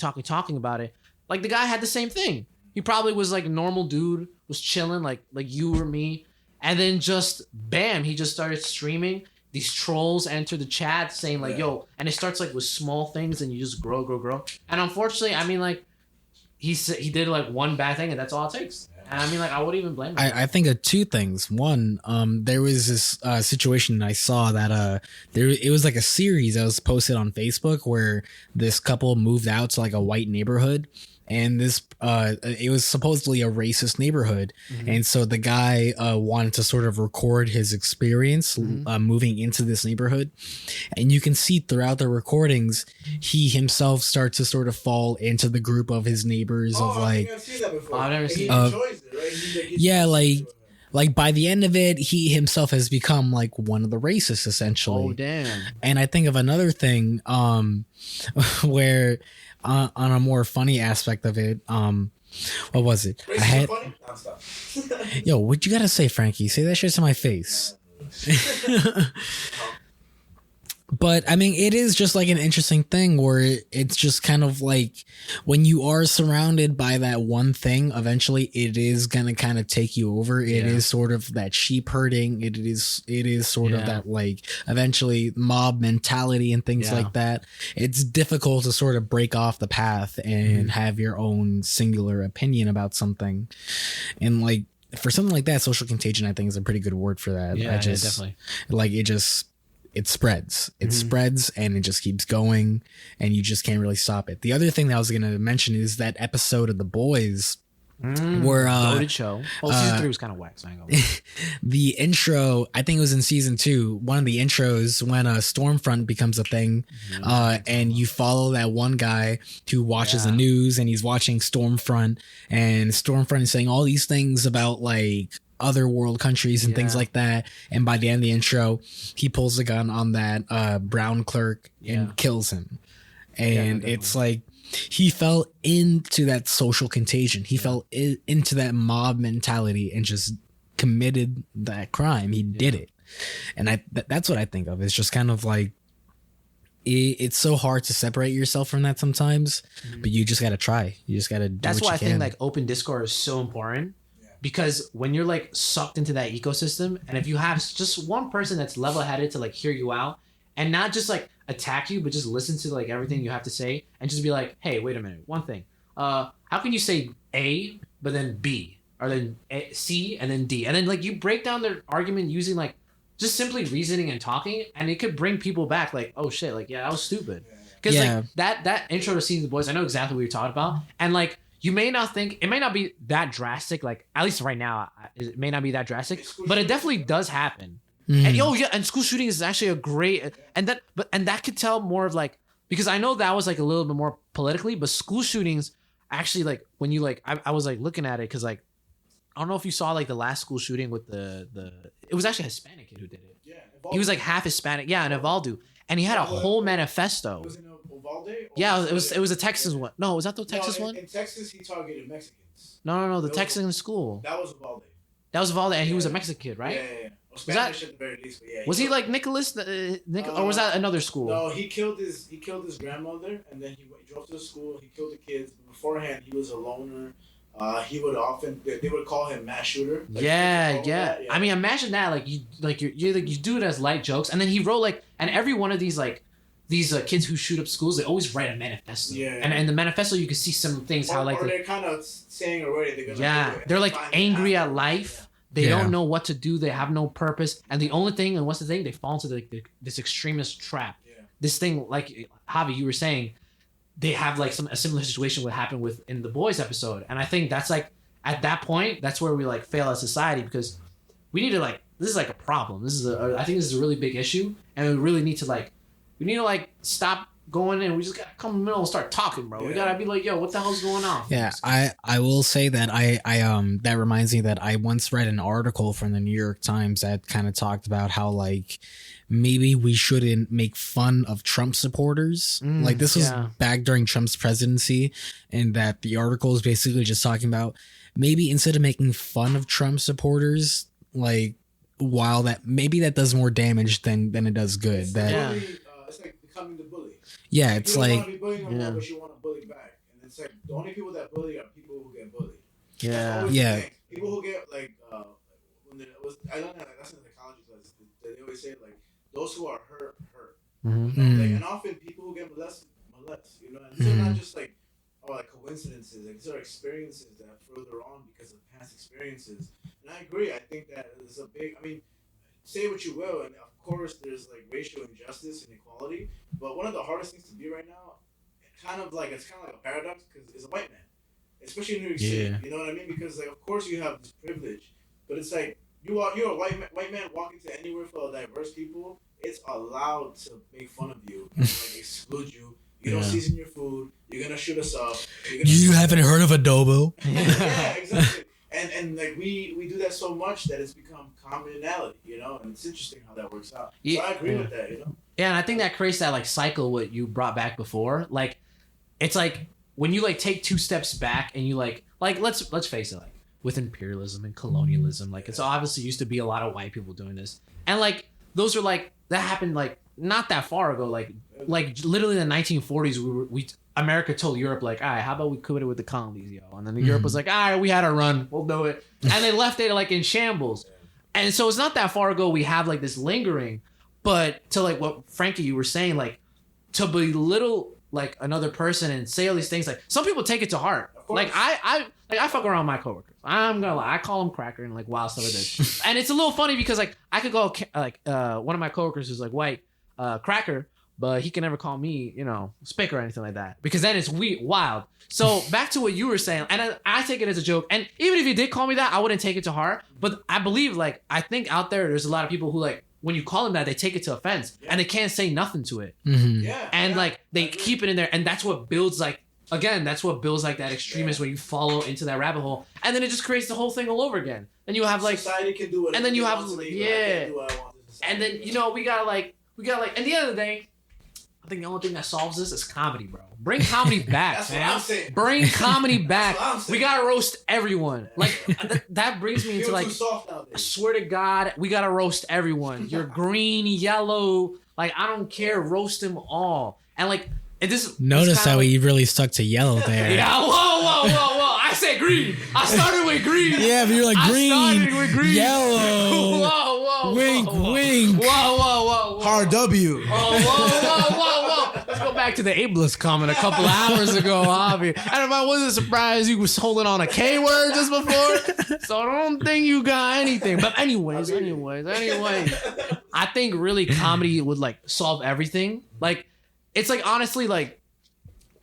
about it, like the guy had the same thing. He probably was like a normal dude, was chilling like you or me. And then just bam, he just started streaming. These trolls enter the chat saying like, yo, and it starts like with small things and you just grow. And unfortunately, I mean like he did like one bad thing and that's all it takes. And I mean, like, I wouldn't even blame him. I think of two things. One, there was this situation I saw that it was like a series that was posted on Facebook where this couple moved out to like a white neighborhood. And this it was supposedly a racist neighborhood. Mm-hmm. And so the guy wanted to sort of record his experience moving into this neighborhood. And you can see throughout the recordings, he himself starts to sort of fall into the group of his neighbors of like, I've seen that before. I've never seen yeah, like by the end of it, he himself has become like one of the racists essentially. Oh, damn. And I think of another thing where on a more funny aspect of it, what was it? Racist I had funny? yo, what you gotta say, Frankie? Say that shit to my face. But I mean, it is just like an interesting thing where it's just kind of like when you are surrounded by that one thing, eventually it is going to kind of take you over. It is sort of that sheep herding. It is sort of that like eventually mob mentality and things like that. It's difficult to sort of break off the path and have your own singular opinion about something. And like for something like that, social contagion, I think is a pretty good word for that. Yeah, definitely. Like it spreads. It spreads and it just keeps going and you just can't really stop it. The other thing that I was going to mention is that episode of The Boys where loaded show. Season 3 was kind of whack, so I ain't gonna lie. The intro, I think it was in season 2, one of the intros when Stormfront becomes a thing, and you follow that one guy who watches the news and he's watching Stormfront, and Stormfront is saying all these things about like other world countries and things like that. And by the end of the intro, he pulls the gun on that brown clerk and kills him. And it's like he fell into that social contagion. He fell into that mob mentality and just committed that crime. He did it. And that's what I think of. It's just kind of like it's so hard to separate yourself from that sometimes, but you just got to try. You just got to do That's what why you I can. think like open Discord is so important because when you're like sucked into that ecosystem, and if you have just one person that's level-headed to like hear you out and not just like attack you, but just listen to like everything you have to say and just be like, hey, wait a minute, one thing. How can you say A but then B or then C and then D, and then like you break down their argument using like just simply reasoning and talking, and it could bring people back like, oh shit, like that was stupid. Because like that intro to Seeing the Boys, I know exactly what you're talking about, and like you may not think it may not be that drastic, like at least right now it may not be that drastic, but it definitely does happen. And and school shooting is actually a great and that could tell more of like, because I know that was like a little bit more politically, but school shootings actually like when you like I was like looking at it because like I don't know if you saw like the last school shooting with the it was actually a Hispanic kid who did it. Yeah, he was like half Hispanic. Yeah, in Uvalde, and he had a whole manifesto. Was it in Uvalde? Yeah, it was a Texas one. No, was that the Texas one? In Texas, he targeted Mexicans. No, the Texan school. That was Uvalde. That was Uvalde, and he was a Mexican kid, right? Yeah. Spanish at the very least, but yeah. Was he like Nicholas? Or was that another school? No, he killed his grandmother, and then he drove to the school. He killed the kids. But beforehand, he was a loner. He would often they would call him mass shooter. Like, yeah. I mean, imagine that. Like you do it as light jokes, and then he wrote like, and every one of these like these kids who shoot up schools, they always write a manifesto. Yeah. And in the manifesto, you can see some things how like they're kind of saying already they're gonna do it. They're like angry at life. They don't know what to do. They have no purpose, and the only thing, and what's the thing? They fall into this extremist trap. Yeah. This thing, like Javi, you were saying, they have like a similar situation would happen with in the Boys episode, and I think that's like at that point, that's where we like fail as society because we need to like this is like a problem. I think this is a really big issue, and we really need to stop going in. We just gotta come in the middle and start talking, bro. Yeah. We gotta be like, yo, what the hell's going on? Yeah, I will say that I that reminds me that I once read an article from the New York Times that kind of talked about how like maybe we shouldn't make fun of Trump supporters. Like this was back during Trump's presidency, and that the article is basically just talking about maybe instead of making fun of Trump supporters, like while that maybe that does more damage than it does good. It's like becoming the bully. Yeah, it's like you don't want to be bullying them, but you want to bully back, and it's like the only people that bully are people who get bullied. Yeah. People who get like when there was I don't know like, that's in the psychology class. They always say like those who are hurt. Mm-hmm. You know? Like, and often people who get molest. You know, and these are not just like coincidences. Like these are experiences that are further on because of past experiences. And I agree. I think that is a big. I mean, say what you will, and of course there's like racial injustice and inequality. But one of the hardest things to be right now, it's kind of like a paradox because it's a white man, especially in New York City. You know what I mean? Because like of course you have this privilege, but it's like you're a white man walking to anywhere full of diverse people. It's allowed to make fun of you and like exclude you. You don't season your food. You're gonna shoot us up. You haven't heard of adobo? Yeah, exactly. And like we do that so much that it's become commonality, you know. And it's interesting how that works out. So I agree with that, you know. Yeah, and I think that creates that like cycle what you brought back before. Like, it's like when you like take two steps back and you like let's face it, like with imperialism and colonialism, like it's obviously used to be a lot of white people doing this, and like those are like that happened like not that far ago, like literally in the 1940s, we America told Europe like, all right, how about we quit it with the colonies, yo? And then Europe was like, all right, we had a run, we'll do it, and they left it like in shambles. And so it's not that far ago we have like this lingering, but to like what Frankie you were saying, like to belittle like another person and say all these things, like some people take it to heart. Like I fuck around with my coworkers. I'm gonna lie, I call them cracker and like wild stuff like this. And it's a little funny because like I could go like one of my coworkers who's like white, cracker, but he can never call me, you know, spick or anything like that because then it's wild. So back to what you were saying, and I take it as a joke. And even if you did call me that, I wouldn't take it to heart. But I believe, like, I think out there's a lot of people who like when you call them that, they take it to offense and they can't say nothing to it. Yeah. And like they keep it in there, and that's what builds like again, that's what builds like that extremist when you follow into that rabbit hole, and then it just creates the whole thing all over again. Then you have like society can do it, and then you have and then we gotta like at the end of the day, I think the only thing that solves this is comedy, bro. Bring comedy back, man. Bring comedy back. We gotta roast everyone. Like that brings me into like, I swear to God, we gotta roast everyone. You're green, yellow, like I don't care. Roast them all. And like, notice how he really stuck to yellow there. Yeah, whoa. I said green. I started with green. Yeah, but you're like green, yellow. Whoa. Wink. Whoa. Hard W. Whoa. Let's go back to the ableist comment a couple hours ago, Javi. And I wasn't surprised you was holding on a K word just before. So I don't think you got anything. But anyways. I think really comedy would like solve everything. Like, it's like honestly like,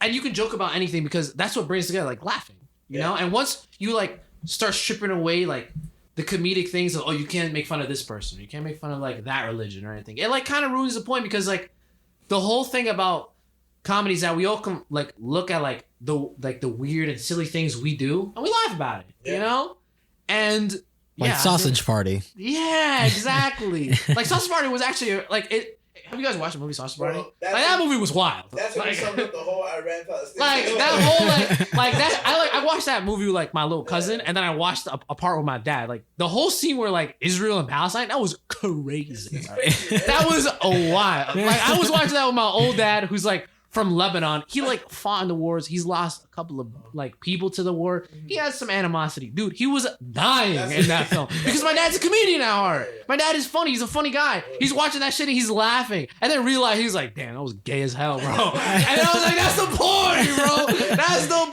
and you can joke about anything because that's what brings together, like laughing, you know? And once you like start stripping away like the comedic things of, oh, you can't make fun of this person, you can't make fun of like that religion or anything. It like kind of ruins the point because like the whole thing about comedy is that we all can like look at like the weird and silly things we do and we laugh about it, you know? And like Sausage Party. Yeah, exactly. Like Sausage Party was actually like it. Have you guys watched the movie Sausage Party? Like that movie was wild. That's like, summed up the whole Iran Palestine. Like that whole like that. I watched that movie with like my little cousin, and then I watched a part with my dad. Like the whole scene where like Israel and Palestine, that was crazy. That was a wild. Like I was watching that with my old dad, who's like from Lebanon. He like fought in the wars. He's lost a couple of like people to the war. He has some animosity. Dude, he was dying in that film. Because my dad's a comedian at heart. My dad is funny. He's a funny guy. He's watching that shit and he's laughing. And then realized he's like, damn, that was gay as hell, bro. And I was like, that's the point, bro. That's the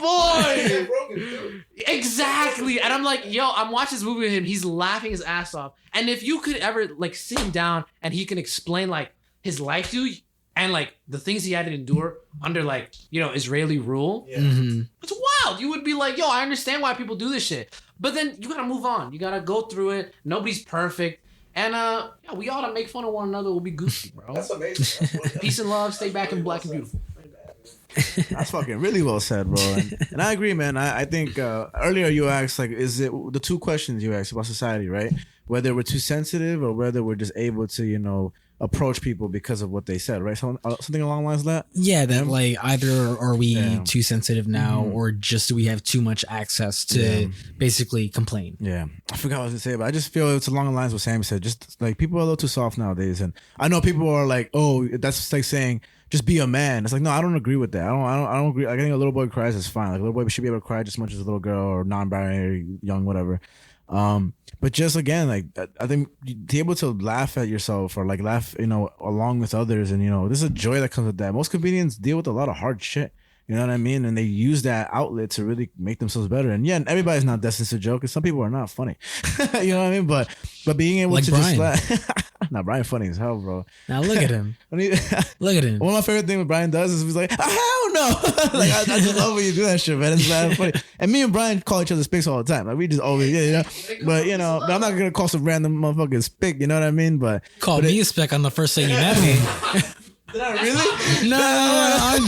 point. Exactly. And I'm like, yo, I'm watching this movie with him. He's laughing his ass off. And if you could ever like sit him down and he can explain like his life to you, and like the things he had to endure under like, you know, Israeli rule. Yeah. Mm-hmm. It's wild. You would be like, yo, I understand why people do this shit. But then you gotta move on. You gotta go through it. Nobody's perfect. And yeah, we ought to make fun of one another. We'll be goofy, bro. That's amazing. Peace and love. Stay back in black and beautiful. That's fucking really well said, bro. And I agree, man. I think earlier you asked, like, is it the two questions you asked about society, right? Whether we're too sensitive or whether we're just able to, you know, approach people because of what they said, right? Something along the lines of that? Yeah, that like either are we too sensitive now or just do we have too much access to basically complain? Yeah. I forgot what I was going to say, but I just feel it's along the lines of what Sam said. Just like people are a little too soft nowadays. And I know people are like, oh, that's like saying just be a man. It's like, no, I don't agree with that. I don't agree. Like, I think a little boy cries is fine. Like a little boy should be able to cry just as much as a little girl or non-binary, young, whatever. But just again, like I think to be able to laugh at yourself or like laugh, you know, along with others, and you know, there's a joy that comes with that. Most comedians deal with a lot of hard shit, you know what I mean, and they use that outlet to really make themselves better. And yeah, everybody's not destined to joke, and some people are not funny, you know what I mean. But being able like to Brian. just laugh. Nah, Brian funny as hell, bro. Now look at him. Look at him. One of my favorite things Brian does is he's like, hell no. Like I just love when you do that shit, man. It's mad funny. And me and Brian call each other spics all the time. Like we just always, you know. But you know, but I'm not gonna call some random motherfucking spick. You know what I mean? But call me a spick on the first day you met me. Did I really? No, I'm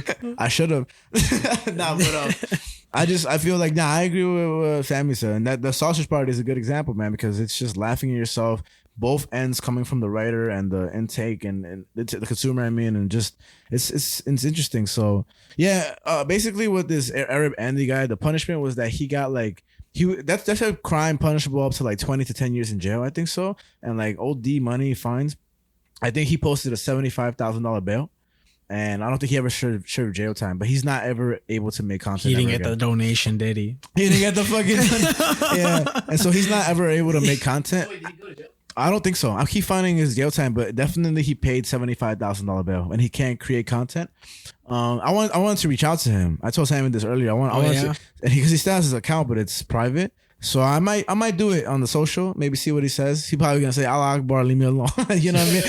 joking. I should have. Nah, but I feel like I agree with what Sammy said, and that the Sausage Party is a good example, man, because it's just laughing at yourself, both ends coming from the writer and the intake and the consumer. I mean, and just it's interesting. So yeah, basically with this Arab Andy guy, the punishment was that he got like that's a crime punishable up to like 20 to 10 years in jail, I think so, and like OD money fines. I think he posted a $75,000 bail. And I don't think he ever served jail time, but he's not ever able to make content. He didn't get the donation, did he? He didn't get the fucking yeah. And so he's not ever able to make content. Wait, did he go to jail? I don't think so. I keep finding his jail time, but definitely he paid $75,000 bail, and he can't create content. I wanted to reach out to him. I told Simon this earlier. I want to, and because he still has his account, but it's private. So I might do it on the social. Maybe see what he says. He probably gonna say Allah Akbar, leave me alone. You know what I mean?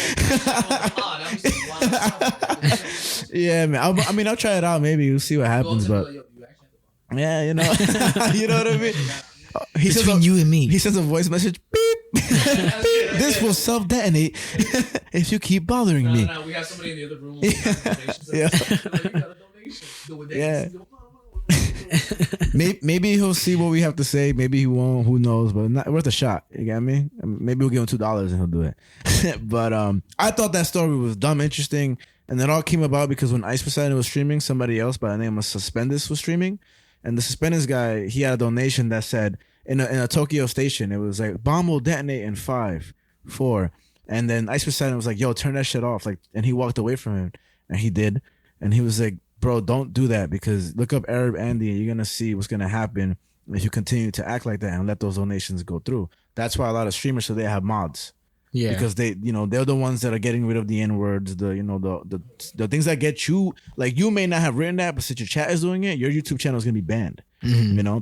Yeah, man. I'll try it out. Maybe we'll see what happens. But yeah, you know, you know what I mean. He Between you and me, he sends a voice message. Beep. This will self detonate if you keep bothering me. No, we have somebody in the other room. Yeah. Yeah. Maybe he'll see what we have to say. Maybe he won't. Who knows? But not worth a shot. You get me? Maybe we'll give him $2 and he'll do it. But I thought that story was dumb interesting, and it all came about because when Ice Poseidon was streaming, somebody else by the name of Suspendus was streaming, and the Suspendus guy, he had a donation that said in a Tokyo station, it was like bomb will detonate in 5, 4, and then Ice Poseidon was like, "Yo, turn that shit off!" Like, and he walked away from him, and he did, and he was like, bro, don't do that, because look up Arab Andy and you're going to see what's going to happen if you continue to act like that and let those donations go through. That's why a lot of streamers today have mods. Yeah. Because they're the ones that are getting rid of the N-words, the things that get you, like you may not have written that, but since your chat is doing it, your YouTube channel is going to be banned. Mm-hmm.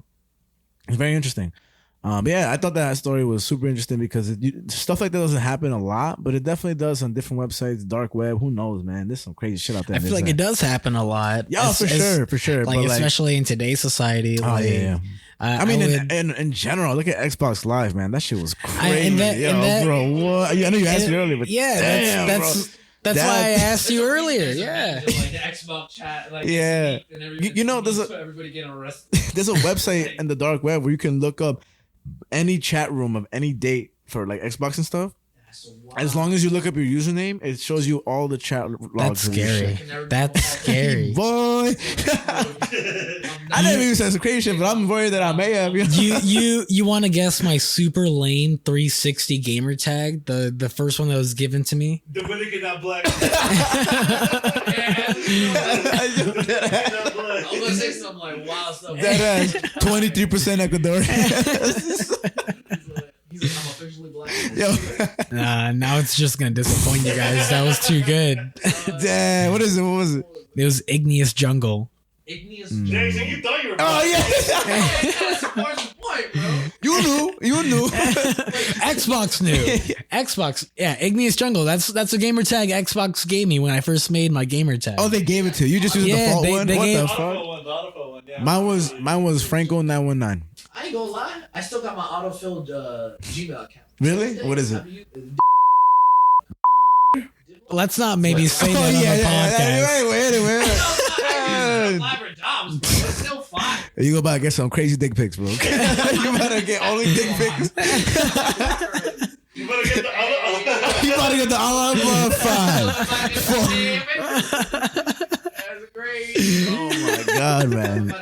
It's very interesting. But yeah, I thought that story was super interesting because stuff like that doesn't happen a lot, but it definitely does on different websites, dark web. Who knows, man? There's some crazy shit out there. I feel like it does happen a lot. Yeah, for sure. Like, especially in today's society. I mean, in general, look at Xbox Live, man. That shit was crazy. Bro, what? I know you asked me earlier, but damn, that's why I asked you earlier. Yeah. Like the Xbox chat. Like, yeah. everybody getting arrested. There's a website in the dark web where you can look up any chat room of any date for like Xbox and stuff. As long as you look up your username, it shows you all the chat logs. That's scary. That's scary, boy. I never even said some crazy shit, but I'm worried that I may have. You want to guess my super lame 360 gamer tag? The first one that was given to me. Dominican, not black. I'm gonna say something like wild stuff. That has 23% Ecuador. He's like, I'm officially black. Yo. Now it's just gonna disappoint you guys. That was too good. Damn, what is it? What was it? It was Igneous Jungle. Igneous Jungle. Jason, you thought you were black. Oh yeah. That's the point, bro. You knew. Xbox knew. Xbox, yeah, Igneous Jungle. That's a gamer tag Xbox gave me when I first made my gamer tag. Oh, they gave it to you. You just used the default one. What the fuck? Auto one, yeah. Mine was Franco 919. I ain't gonna lie. I still got my autofilled Gmail account. Really? What is it? Let's not maybe say that on the podcast. Wait. Elaborate jobs, bro. It's still fine. You go about to get some crazy dick pics, bro. You better get only dick pics. You better get the other. You better get the other 5. That's great. Oh my god, man.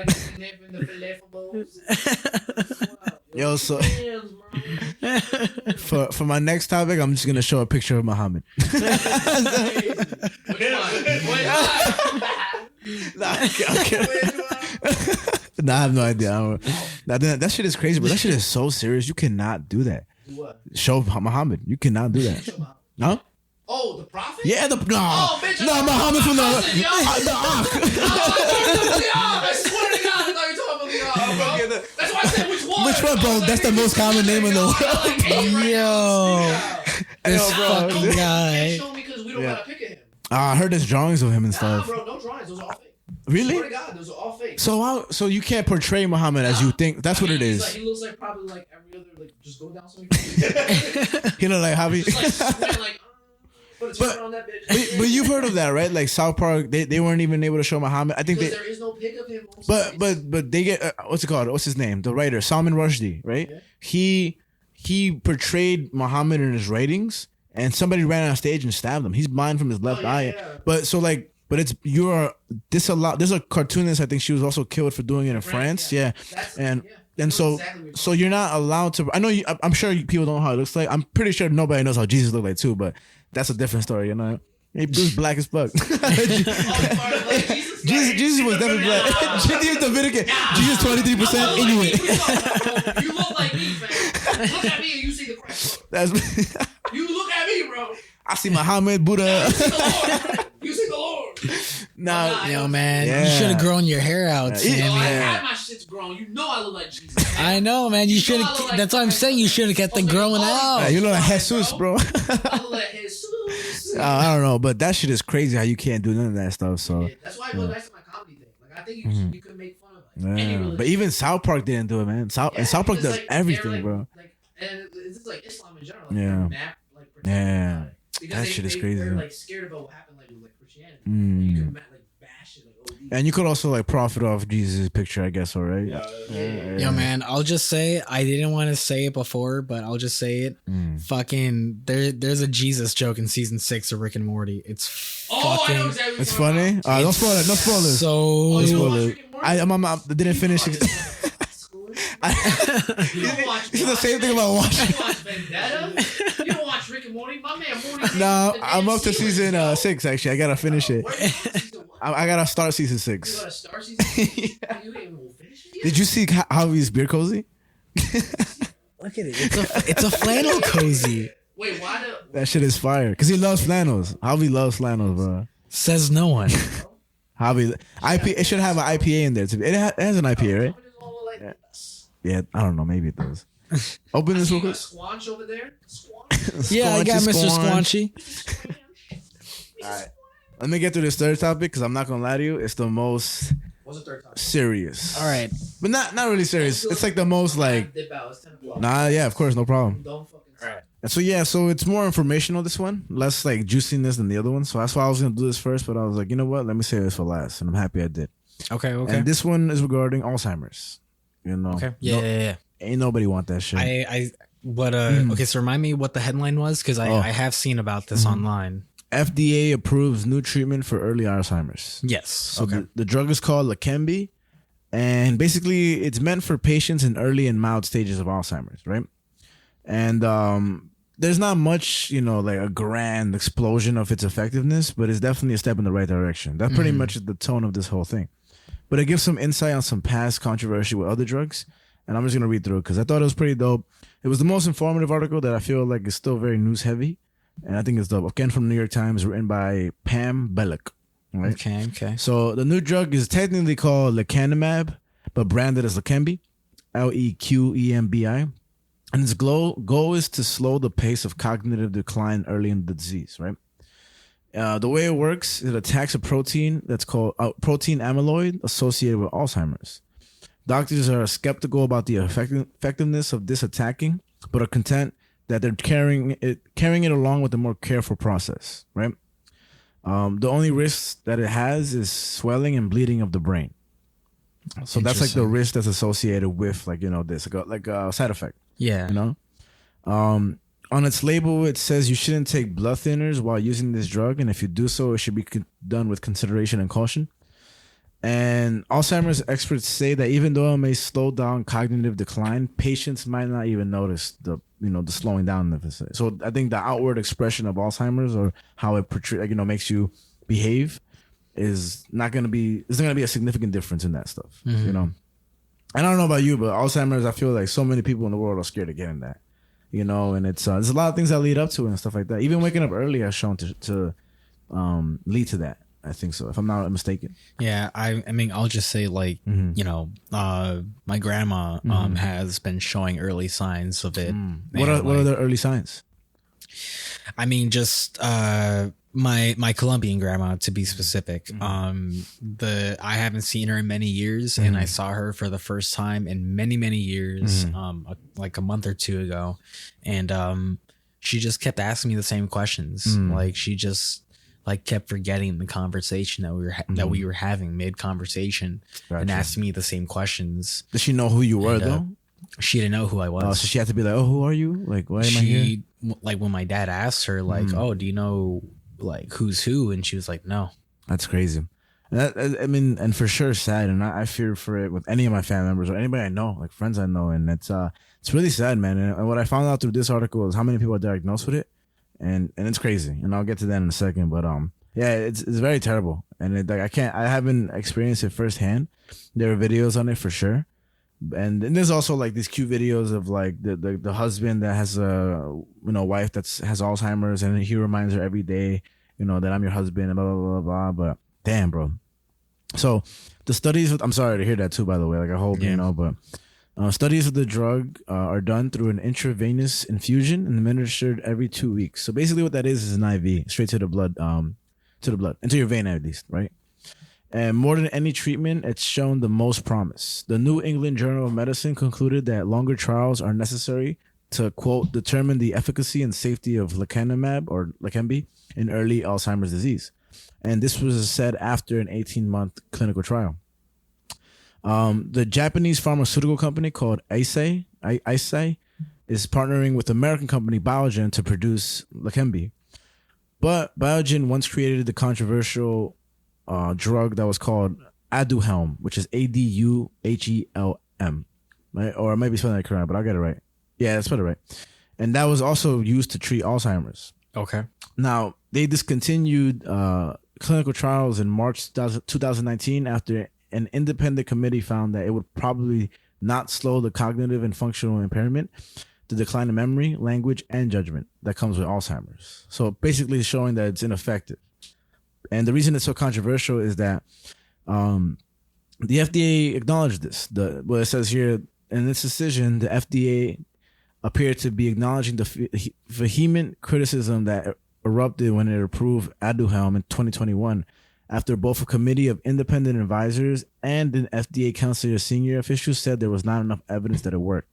Yo, so for my next topic, I'm just gonna show a picture of Muhammad. Nah, I have no idea. That shit is crazy, but that shit is so serious. You cannot do that. What? Show Muhammad. You cannot do that. Huh? Oh, the prophet? Yeah, Muhammad from the Ark. I swear to God, I thought you were talking about the Ark, bro. That's why I said which one. Which one, bro? That's the most common name in the world. Yo, this fucking guy. Show me because we don't gotta pick at him. I heard there's drawings of him and stuff. Nah, bro, no drawings. Those are all fake. Really? I swear to God, those are all fake. So you can't portray Muhammad as you think. That's what it is. He looks like probably like every other, like just go down something. He look like Javi. Just like like. But you've heard of that, right? Like South Park, they weren't even able to show Muhammad. I think there is no pic of him. But they get what's it called? What's his name? The writer Salman Rushdie, right? Yeah. He portrayed Muhammad in his writings, and somebody ran on stage and stabbed him. He's blind from his left eye. Yeah. But it's there's a cartoonist. I think she was also killed for doing it in France. Yeah, and so you're not allowed to. I know I'm sure people don't know how it looks like. I'm pretty sure nobody knows how Jesus looked like too, but. That's a different story, you know. He was black as fuck. Jesus was definitely black. Jesus Dominican. Jesus 23% Inuit. You look like me, fam. Look at me and you see the Christ. You look at me, bro. I see Muhammad, Buddha. You see the Lord. Nah, yo, man, you should have grown your hair out. I had my shit's grown. You know I look like Jesus. I know, man. You should have. That's what I'm saying. You should have kept it growing out. You look like Jesus, bro. I look like Jesus. I don't know, but that shit is crazy how you can't do none of that stuff. So yeah, that's why I go back to my comedy thing. Like I think you could make fun of any religion. But even South Park didn't do it, man. South Park does everything, bro. And it's just like Islam in general. Yeah. That shit is crazy. They're like scared about what happened like with Christianity. You can like bash And you could also like profit off Jesus' picture, I guess, all right? Yo, man, I'll just say I didn't want to say it before, but I'll just say it. Fucking, there's a Jesus joke in season 6 of Rick and Morty. It's fucking. I know exactly It's funny. Don't spoil it. No spoilers. So Don't spoil it. I didn't finish it. It's the same thing about watching. You watch Vendetta? You don't watch Rick and Morty? My man Morty. No, I'm up to season 6. Actually, I gotta finish it. I gotta start season 6. You gotta start season 6? You ain't gonna finish it yet? Did you see Javi's beer cozy? Look at it. It's a flannel cozy. Wait, why that shit is fire? Because he loves flannels. Javi loves flannels, bro. Says no one. Javi, it should have an IPA in there. It has an IPA, right? Yeah, I don't know. Maybe it does. Open this real quick. Squanch over there? Yeah, I got Mr. Squanchy. All right. Let me get through this third topic because I'm not gonna lie to you. It's the most serious. All right, but not really serious. It's like the most like. Nah, yeah, of course, no problem. All right. And so it's more informational. This one, less like juiciness than the other one. So that's why I was gonna do this first, but I was like, you know what? Let me save this for last, and I'm happy I did. Okay. And this one is regarding Alzheimer's. You know. Okay. Yeah. Ain't nobody want that shit. Okay, so remind me what the headline was because I have seen about this online. FDA approves new treatment for early Alzheimer's. Yes. So the drug is called Leqembi, and basically it's meant for patients in early and mild stages of Alzheimer's, right? And there's not much, like a grand explosion of its effectiveness, but it's definitely a step in the right direction. That's pretty much the tone of this whole thing. But it gives some insight on some past controversy with other drugs, and I'm just gonna read through it because I thought it was pretty dope. It was the most informative article that I feel like is still very news heavy. And I think it's dope. Again, from the New York Times, written by Pam Bellick. Right? Okay. So the new drug is technically called lecanemab, but branded as Leqembi, Leqembi. And its goal is to slow the pace of cognitive decline early in the disease, right? The way it works, it attacks a protein that's called protein amyloid associated with Alzheimer's. Doctors are skeptical about the effectiveness of this attacking, but are content that they're carrying it along with a more careful process, right? The only risk that it has is swelling and bleeding of the brain. So that's like the risk that's associated with this, like a side effect. Yeah. On its label, it says you shouldn't take blood thinners while using this drug, and if you do so, it should be done with consideration and caution. And Alzheimer's experts say that even though it may slow down cognitive decline, patients might not even notice the slowing down of it. So I think the outward expression of Alzheimer's or how it makes you behave is not going to be a significant difference in that stuff. Mm-hmm. And I don't know about you, but Alzheimer's, I feel like so many people in the world are scared of getting that. And it's there's a lot of things that lead up to it and stuff like that. Even waking up early has shown to lead to that. I think so, if I'm not mistaken. Yeah, I mean, I'll just say my grandma has been showing early signs of it. What are the early signs? I mean, just my Colombian grandma, to be specific. I haven't seen her in many years, and I saw her for the first time in many years, like a month or two ago, and she just kept asking me the same questions. Like she just kept forgetting the conversation that we were having mid conversation, and asking me the same questions. Did she know who you were though? She didn't know who I was. Oh, so she had to be like, "Oh, who are you? Like, why am I here?" Like when my dad asked her, like, "Oh, do you know like who's who?" And she was like, "No." That's crazy. And for sure sad, and I fear for it with any of my family members or anybody I know, like friends I know, and it's really sad, man. And what I found out through this article is how many people are diagnosed with it. And it's crazy, and I'll get to that in a second. But yeah, it's very terrible, and I haven't experienced it firsthand. There are videos on it for sure, and there's also like these cute videos of like the husband that has a wife that has Alzheimer's, and he reminds her every day, that I'm your husband, and blah blah blah blah. But damn, bro. So the studies, I'm sorry to hear that too, by the way. Like I hope but. Studies of the drug are done through an intravenous infusion and administered every 2 weeks. So basically what that is an IV straight to the blood, into your vein at least, right? And more than any treatment, it's shown the most promise. The New England Journal of Medicine concluded that longer trials are necessary to, quote, determine the efficacy and safety of lecanemab or Leqembi in early Alzheimer's disease. And this was said after an 18-month clinical trial. The Japanese pharmaceutical company called A.M.C. is partnering with American company Biogen to produce Leqembi. But Biogen once created the controversial drug that was called Aduhelm, which is Aduhelm, right? Or I might be spelling it correct, but I'll get it right. Yeah, that's spelled it right. And that was also used to treat Alzheimer's. Okay. Now, they discontinued clinical trials in March 2019 after an independent committee found that it would probably not slow the cognitive and functional impairment, the decline in memory, language, and judgment that comes with Alzheimer's. So basically showing that it's ineffective. And the reason it's so controversial is that the FDA acknowledged this. What it says here, in this decision, the FDA appeared to be acknowledging the vehement criticism that erupted when it approved Aduhelm in 2021 after both a committee of independent advisors and an FDA Council of senior officials said there was not enough evidence that it worked.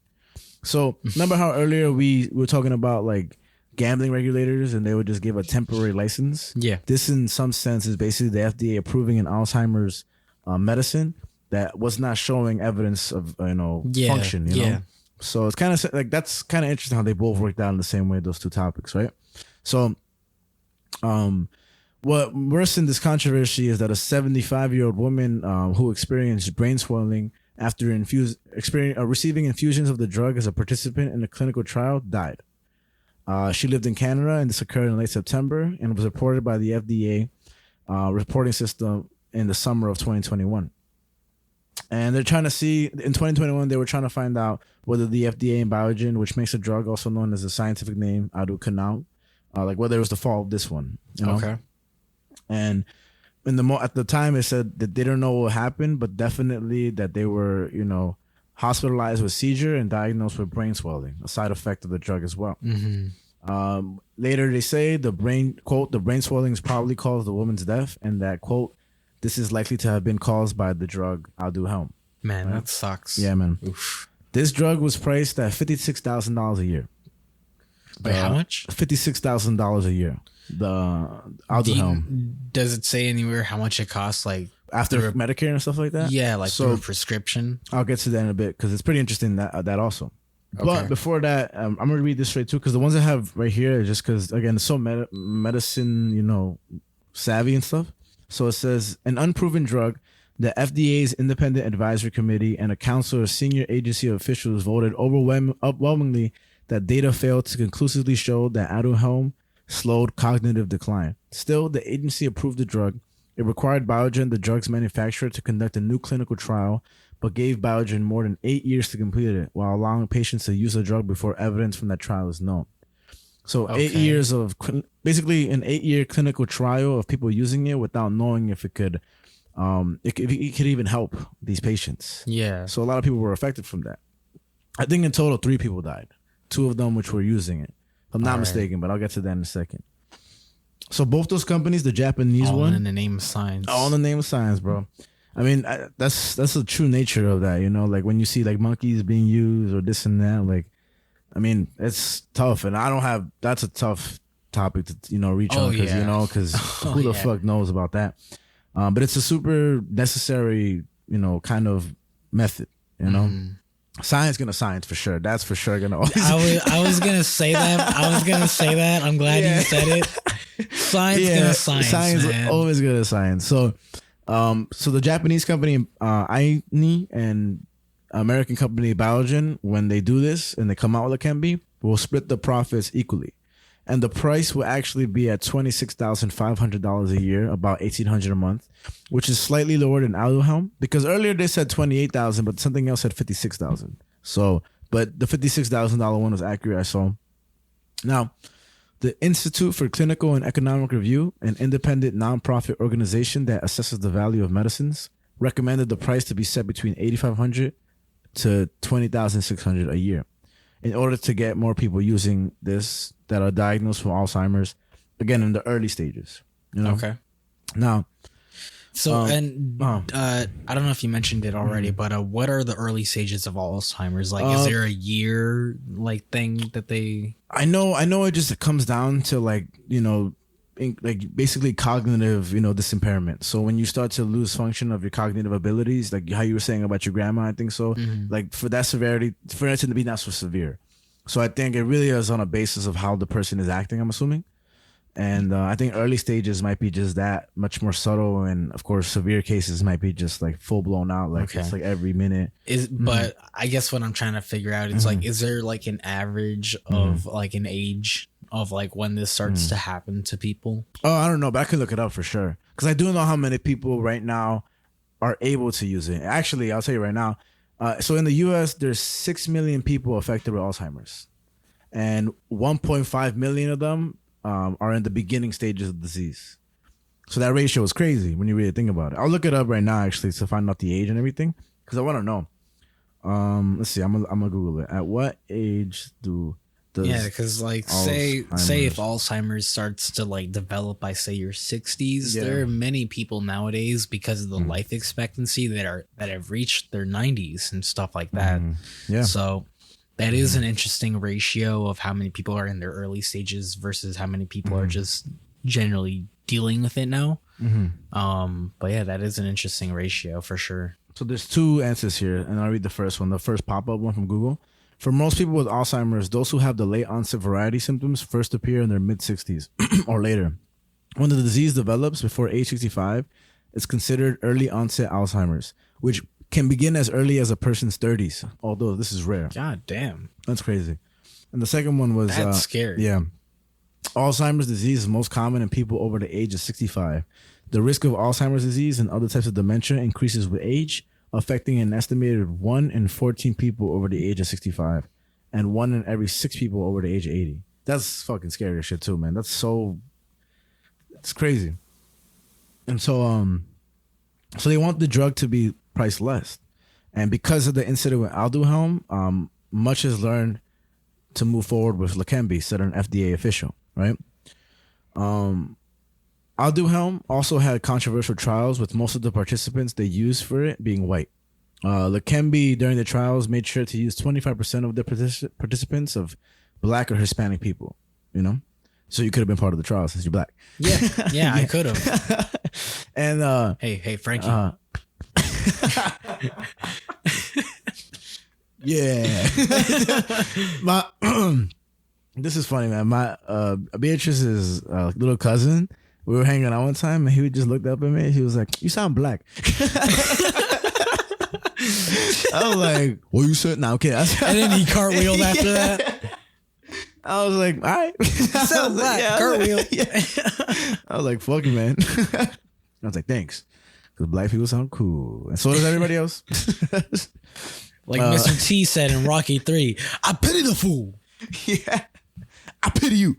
So remember how earlier we were talking about like gambling regulators and they would just give a temporary license? Yeah. This in some sense is basically the FDA approving an Alzheimer's medicine that was not showing evidence of function. You know? So it's kind of like that's kind of interesting how they both worked out in the same way, those two topics, right? So what worsened this controversy is that a 75-year-old woman who experienced brain swelling after receiving infusions of the drug as a participant in a clinical trial died. She lived in Canada, and this occurred in late September and was reported by the FDA reporting system in the summer of 2021. And they're trying to see, in 2021, they were trying to find out whether the FDA and Biogen, which makes a drug also known as the scientific name Aducanal, like whether it was the fault of this one. You know? Okay. And at the time, it said that they don't know what happened, but definitely that they were, hospitalized with seizure and diagnosed with brain swelling, a side effect of the drug as well. Mm-hmm. Later, they say the brain swelling is probably caused the woman's death, and that, quote, this is likely to have been caused by the drug Aduhelm. Man, that sucks. Yeah, man. Oof. This drug was priced at $56,000 a year. Wait, how much? $56,000 a year. The Aduhelm. Does it say anywhere how much it costs? Like after Medicare and stuff like that? Yeah, like through a prescription. I'll get to that in a bit because it's pretty interesting that also. Okay. But before that, I'm gonna read this straight too because the ones I have right here is just because again it's so medicine savvy and stuff. So it says an unproven drug. The FDA's independent advisory committee and a council of senior agency officials voted overwhelmingly that data failed to conclusively show that Aduhelm slowed cognitive decline. Still, the agency approved the drug. It required Biogen, the drug's manufacturer, to conduct a new clinical trial, but gave Biogen more than 8 years to complete it, while allowing patients to use the drug before evidence from that trial is known. So 8 years of basically an 8-year clinical trial of people using it without knowing if it could even help these patients. Yeah. So a lot of people were affected from that. I think in total 3 people died. 2 of them which were using it. If I'm not mistaken, but I'll get to that in a second. So both those companies, the Japanese one, all in the name of science. All in the name of science, bro. I mean, that's the true nature of that, like when you see like monkeys being used or this and that, like, I mean, it's tough, and that's a tough topic to reach on because who the fuck knows about that? But it's a super necessary kind of method, Science gonna science for sure. That's for sure gonna always. I was gonna say that. I'm glad you said it. Science gonna science. Science man. Always gonna science. So the Japanese company I.N.C. and American company Biogen, when they do this and they come out with Leqembi, will split the profits equally, and the price will actually be at $26,500 a year, about $1,800 a month, which is slightly lower than Aduhelm because earlier they said $28,000, but something else said $56,000. So, but the $56,000 one was accurate. I saw. Now, the Institute for Clinical and Economic Review, an independent nonprofit organization that assesses the value of medicines, recommended the price to be set between $8,500 to $20,600 a year, in order to get more people using this that are diagnosed with Alzheimer's, again in the early stages. Okay. Now, so I don't know if you mentioned it already, but what are the early stages of Alzheimer's? Like, is there a year like thing that they? I know. It just comes down to like like basically cognitive, disimpairment. So when you start to lose function of your cognitive abilities, like how you were saying about your grandma, I think so. Like for that severity, for it to be not so severe. So I think it really is on a basis of how the person is acting, I'm assuming. And I think early stages might be just that much more subtle, and of course severe cases might be just like full blown out, like it's like every minute. But I guess what I'm trying to figure out is like, is there like an average of like an age of like when this starts to happen to people? Oh, I don't know, but I could look it up for sure, because I do know how many people right now are able to use it. Actually, I'll tell you right now. So in the U.S., there's 6 million people affected with Alzheimer's, and 1.5 million of them are in the beginning stages of the disease. So that ratio is crazy when you really think about it. I'll look it up right now actually to find out the age and everything, because I want to know. Let's see. I'm gonna Google it. At what age does because like say if Alzheimer's starts to like develop by say your 60s, there are many people nowadays because of the life expectancy that have reached their 90s and stuff like that. So that is an interesting ratio of how many people are in their early stages versus how many people are just generally dealing with it now. But yeah, that is an interesting ratio for sure. So there's two answers here, and I'll read the first one. The first pop-up one from Google. For most people with Alzheimer's, those who have the late onset variety symptoms first appear in their mid-60s or later. When the disease develops before age 65, it's considered early onset Alzheimer's, which can begin as early as a person's 30s, although this is rare. God damn. That's crazy. And the second one was... That's scary. Yeah. Alzheimer's disease is most common in people over the age of 65. The risk of Alzheimer's disease and other types of dementia increases with age, affecting an estimated 1 in 14 people over the age of 65 and 1 in every 6 people over the age of 80. That's fucking scary shit too, man. It's crazy. And so they want the drug to be priced less. And because of the incident with Alduhelm, much is learned to move forward with Leqembi, said an FDA official, right? Alduhelm also had controversial trials, with most of the participants they used for it being white. Leqembi during the trials made sure to use 25% of the participants of Black or Hispanic people, So you could have been part of the trial since you're Black. Yeah, I could have. And hey, Frankie. Yeah. This is funny, man. My Beatrice's little cousin, we were hanging out one time, and he just looked up at me. He was like, "You sound Black." I was like, "What you said?" Now, okay. And then he cartwheeled after that. I was like, "All right." Sound Black. Cartwheel. I was like, "Fuck you, man." I was like, "Thanks," because Black people sound cool, and so does everybody else. Like Mr. T said in Rocky 3, "I pity the fool." Yeah, I pity you.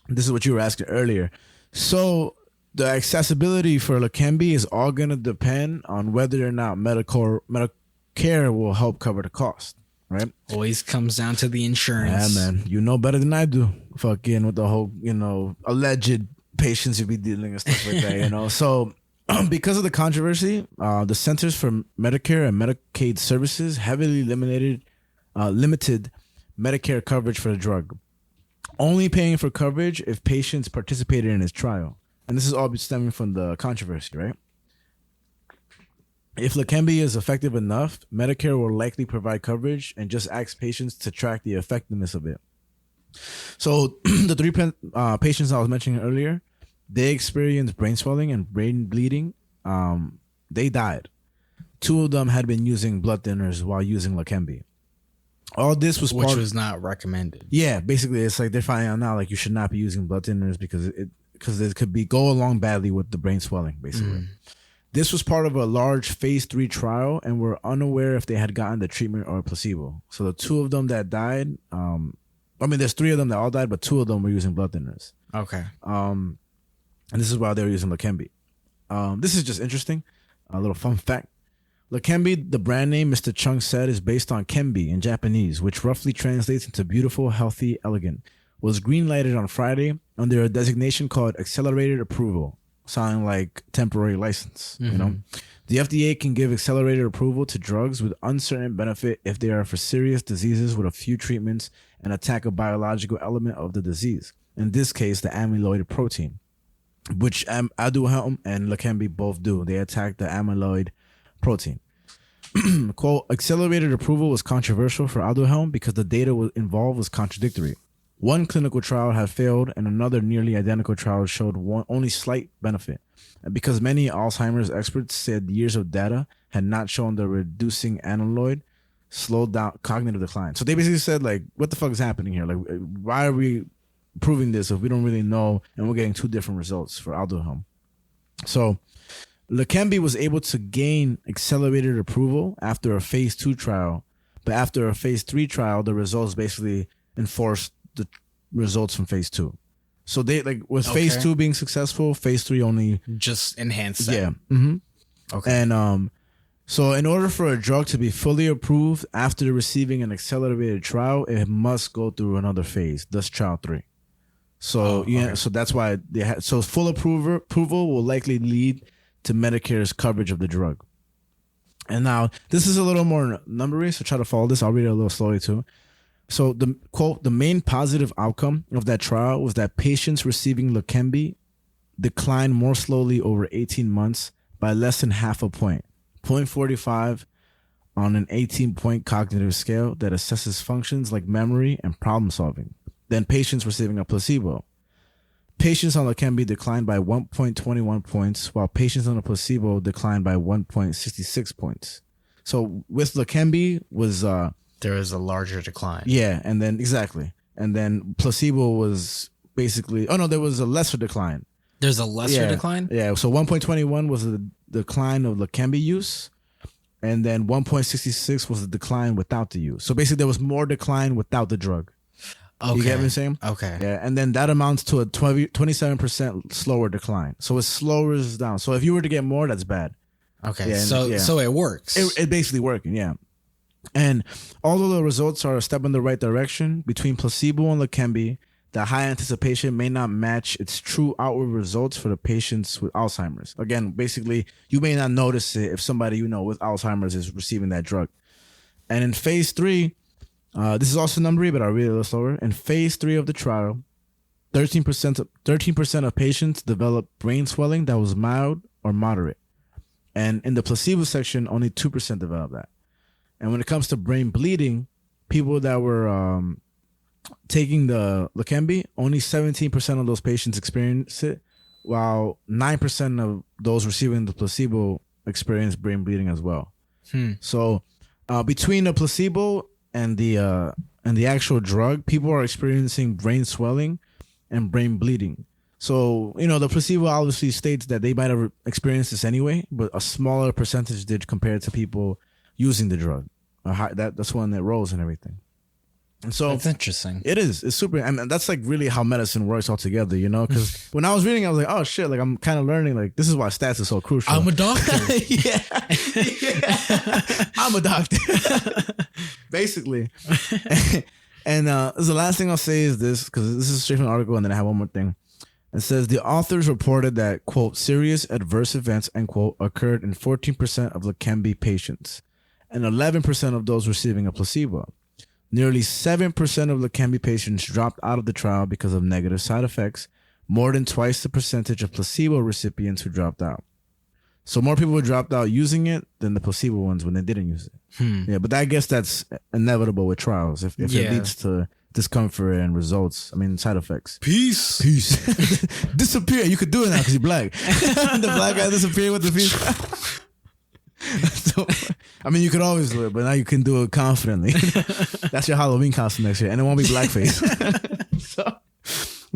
This is what you were asking earlier. So the accessibility for Leqembi is all going to depend on whether or not Medicare will help cover the cost, right? Always comes down to the insurance. Yeah, man. You know better than I do. Fucking with the whole, alleged patients you be dealing and stuff like that, So because of the controversy, the Centers for Medicare and Medicaid Services heavily limited Medicare coverage for the drug, only paying for coverage if patients participated in his trial. And this is all stemming from the controversy, right? If Leqembi is effective enough, Medicare will likely provide coverage and just ask patients to track the effectiveness of it. So the 3 patients I was mentioning earlier, they experienced brain swelling and brain bleeding. They died. 2 of them had been using blood thinners while using Leqembi. All this was was not recommended. Yeah, basically, it's like they're finding out now, like you should not be using blood thinners because it could go along badly with the brain swelling. Basically, this was part of a large phase 3 trial, and were unaware if they had gotten the treatment or a placebo. So the 2 of them that died, there's 3 of them that all died, but 2 of them were using blood thinners. Okay. And this is why they were using Leqembi. This is just interesting. A little fun fact. Leqembi, the brand name, Mr. Chung said, is based on Kembi in Japanese, which roughly translates into beautiful, healthy, elegant. Was green-lighted on Friday under a designation called accelerated approval, sounding like temporary license, The FDA can give accelerated approval to drugs with uncertain benefit if they are for serious diseases with a few treatments and attack a biological element of the disease. In this case, the amyloid protein, which Aduhelm and Leqembi both do. They attack the amyloid protein. Quote, accelerated approval was controversial for Aduhelm because the data involved was contradictory. One clinical trial had failed and another nearly identical trial showed only slight benefit. And because many Alzheimer's experts said years of data had not shown the reducing amyloid slowed down cognitive decline. So they basically said, like, what the fuck is happening here? Like, why are we proving this if we don't really know and we're getting two different results for Aduhelm? So Leqembi was able to gain accelerated approval after a phase 2 trial, but after a phase 3 trial, the results basically enforced the results from phase 2. So they with phase 2 being successful, phase 3 only just enhanced that. Yeah. Mm-hmm. Okay. And so in order for a drug to be fully approved after receiving an accelerated trial, it must go through another phase, thus trial 3. So so that's why they had so full approval will likely lead to Medicare's coverage of the drug. And now this is a little more numbery, so try to follow this. I'll read it a little slowly too. So the quote, the main positive outcome of that trial was that patients receiving Leqembi declined more slowly over 18 months by less than half a point, 0.45 on an 18-point cognitive scale that assesses functions like memory and problem solving, than patients receiving a placebo. Patients on Leqembi declined by 1.21 points, while patients on a placebo declined by 1.66 points. So with Leqembi was there was a larger decline. Yeah, and then exactly. And then placebo was basically there was a lesser decline. There's a lesser decline? Yeah, so 1.21 was the decline of Leqembi use, and then 1.66 was the decline without the use. So basically there was more decline without the drug. Okay. You get what I'm saying? Okay. Yeah, and then that amounts to a 27% slower decline. So it's slower down. So if you were to get more, that's bad. Okay, so it works. It basically working, yeah. And although the results are a step in the right direction, between placebo and Leqembi, the high anticipation may not match its true outward results for the patients with Alzheimer's. Again, basically, you may not notice it if somebody you know with Alzheimer's is receiving that drug. And in phase 3, this is also numbery, but I'll read it a little slower. In phase 3 of the trial, 13% of patients developed brain swelling that was mild or moderate. And in the placebo section, only 2% developed that. And when it comes to brain bleeding, people that were taking the Leqembi, only 17% of those patients experienced it, while 9% of those receiving the placebo experienced brain bleeding as well. So between the placebo and the actual drug, people are experiencing brain swelling and brain bleeding. So, the placebo obviously states that they might have experienced this anyway, but a smaller percentage did compared to people using the drug. That's one that rolls and everything. And so that's interesting. It is. It's super. And that's like really how medicine works altogether, because when I was reading, I was like, oh shit, like I'm kind of learning, like this is why stats is so crucial. I'm a doctor. yeah. I'm a doctor. Basically. And the last thing I'll say is this, because this is straight from the article, and then I have one more thing. It says the authors reported that, quote, serious adverse events, end quote, occurred in 14% of Leqembi patients and 11% of those receiving a placebo. Nearly 7% of Leqembi patients dropped out of the trial because of negative side effects, more than twice the percentage of placebo recipients who dropped out. So more people dropped out using it than the placebo ones when they didn't use it. Yeah, but I guess that's inevitable with trials. If it leads to discomfort and results, side effects. Peace. Disappear. You could do it now because you're black. The black guy disappeared with the peace. So, you could always do it, but now you can do it confidently. That's your Halloween costume next year, and it won't be blackface.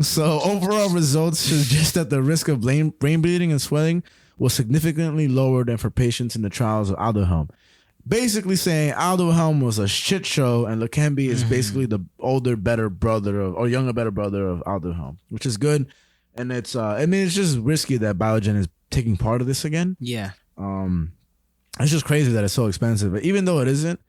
So overall results suggest that the risk of brain bleeding and swelling was significantly lower than for patients in the trials of Aduhelm. Basically saying Aduhelm was a shit show, and Leqembi is basically the older, better brother or younger, better brother of Aduhelm, which is good. And it's it's just risky that Biogen is taking part of this again. Yeah. It's just crazy that it's so expensive. But even though it isn't,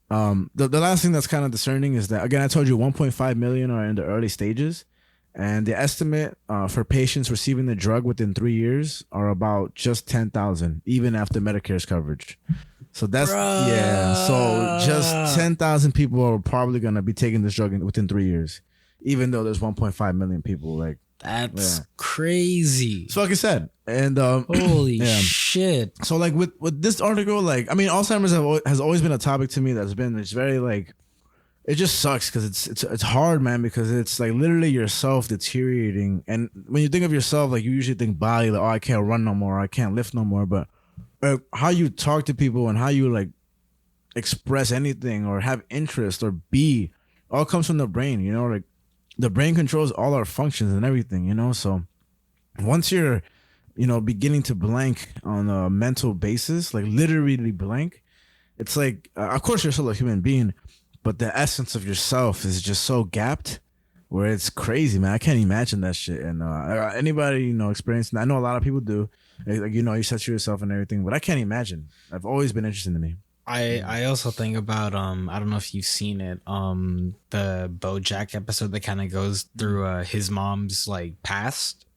the last thing that's kind of discerning is that, again, I told you 1.5 million are in the early stages. And the estimate for patients receiving the drug within 3 years are about just 10,000, even after Medicare's coverage. So that's So just 10,000 people are probably gonna be taking this drug within 3 years, even though there's 1.5 million people. Like that's crazy. It's fucking sad. And holy shit. So like with this article, like I mean, Alzheimer's has always been a topic to me it's very like. It just sucks because it's hard, man, because it's like literally yourself deteriorating. And when you think of yourself, like you usually think body, like, oh, I can't run no more, I can't lift no more. But how you talk to people and how you like express anything or have interest or be all comes from the brain, you know, like the brain controls all our functions and everything, you know. So once you're, you know, beginning to blank on a mental basis, like literally blank, it's like, of course you're still a human being, but the essence of yourself is just so gapped where it's crazy, man. I can't imagine that shit. And anybody, you know, experiencing that, I know a lot of people do. Like, you know, you censor yourself and everything, but I can't imagine. I've always been interesting to me. I also think about I don't know if you've seen it, the BoJack episode that kind of goes through his mom's like past.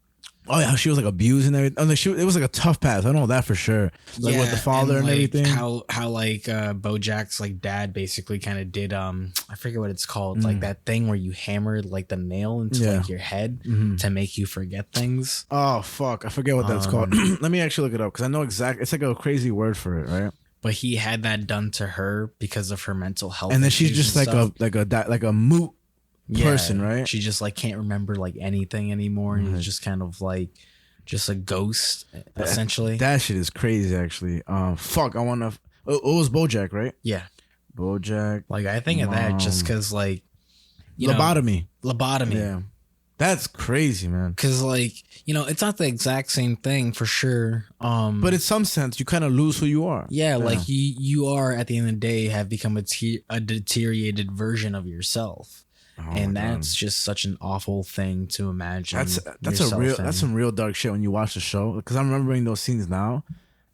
Oh yeah, she was like abused and everything. It was like a tough path. I know that for sure. Like with the father and like, everything. How like BoJack's like dad basically kind of did I forget what it's called, like that thing where you hammered like the nail into like your head to make you forget things. Oh fuck, I forget what that's called. Let me actually look it up because I know exactly. It's like a crazy word for it, right? But he had that done to her because of her mental health, and then she's just like a moot person, right? She just like can't remember like anything anymore, and it's just kind of like just a ghost essentially. That shit is crazy, actually. Fuck, I want to. It was BoJack, right? Yeah, BoJack. Like I think of that just because like lobotomy. Yeah, that's crazy, man. Because like it's not the exact same thing for sure. But in some sense, you kind of lose who you are. Yeah, like you are at the end of the day have become a deteriorated version of yourself. And that's just such an awful thing to imagine. That's some real dark shit when you watch the show. Because I'm remembering those scenes now.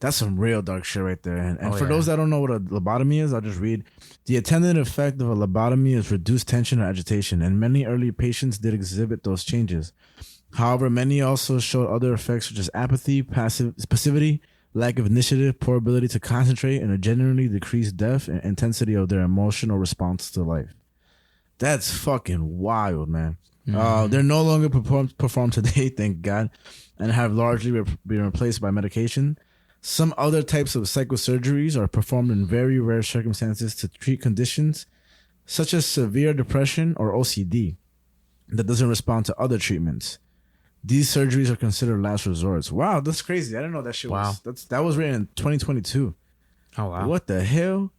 That's some real dark shit right there. And for those that don't know what a lobotomy is, I'll just read. The attendant effect of a lobotomy is reduced tension or agitation, and many early patients did exhibit those changes. However, many also showed other effects such as apathy, passivity, lack of initiative, poor ability to concentrate, and a generally decreased depth and intensity of their emotional response to life. That's fucking wild, man. They're no longer performed today, thank God, and have largely been replaced by medication. Some other types of psychosurgeries are performed in very rare circumstances to treat conditions such as severe depression or OCD that doesn't respond to other treatments. These surgeries are considered last resorts. Wow, that's crazy. I didn't know that shit was. That was written in 2022. Oh wow. What the hell?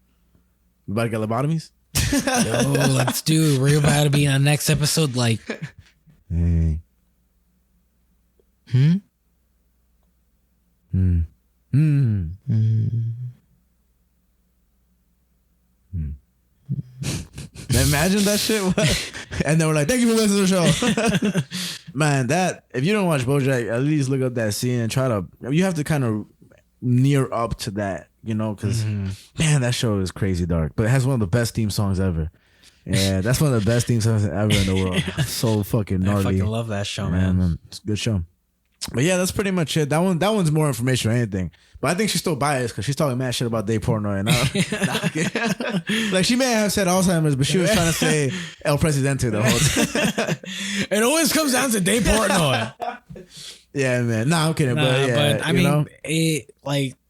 You about to get lobotomies? Yo, let's do it. We're about to be on next episode. Like, Man, imagine that shit. And then we're like, thank you for listening to the show. Man, that if you don't watch BoJack, at least look up that scene and try to. You have to kind of near up to that, because man, that show is crazy dark, but it has one of the best theme songs ever. Yeah, that's one of the best theme songs ever in the world. So fucking gnarly. I fucking love that show, man. It's a good show. But yeah, that's pretty much it. That one's more information or anything. But I think she's still biased because she's talking mad shit about Dave Portnoy. Like she may have said Alzheimer's, but she was trying to say El Presidente the whole time. It always comes down to Dave Portnoy. Yeah, man. Nah, I'm kidding. But I mean, it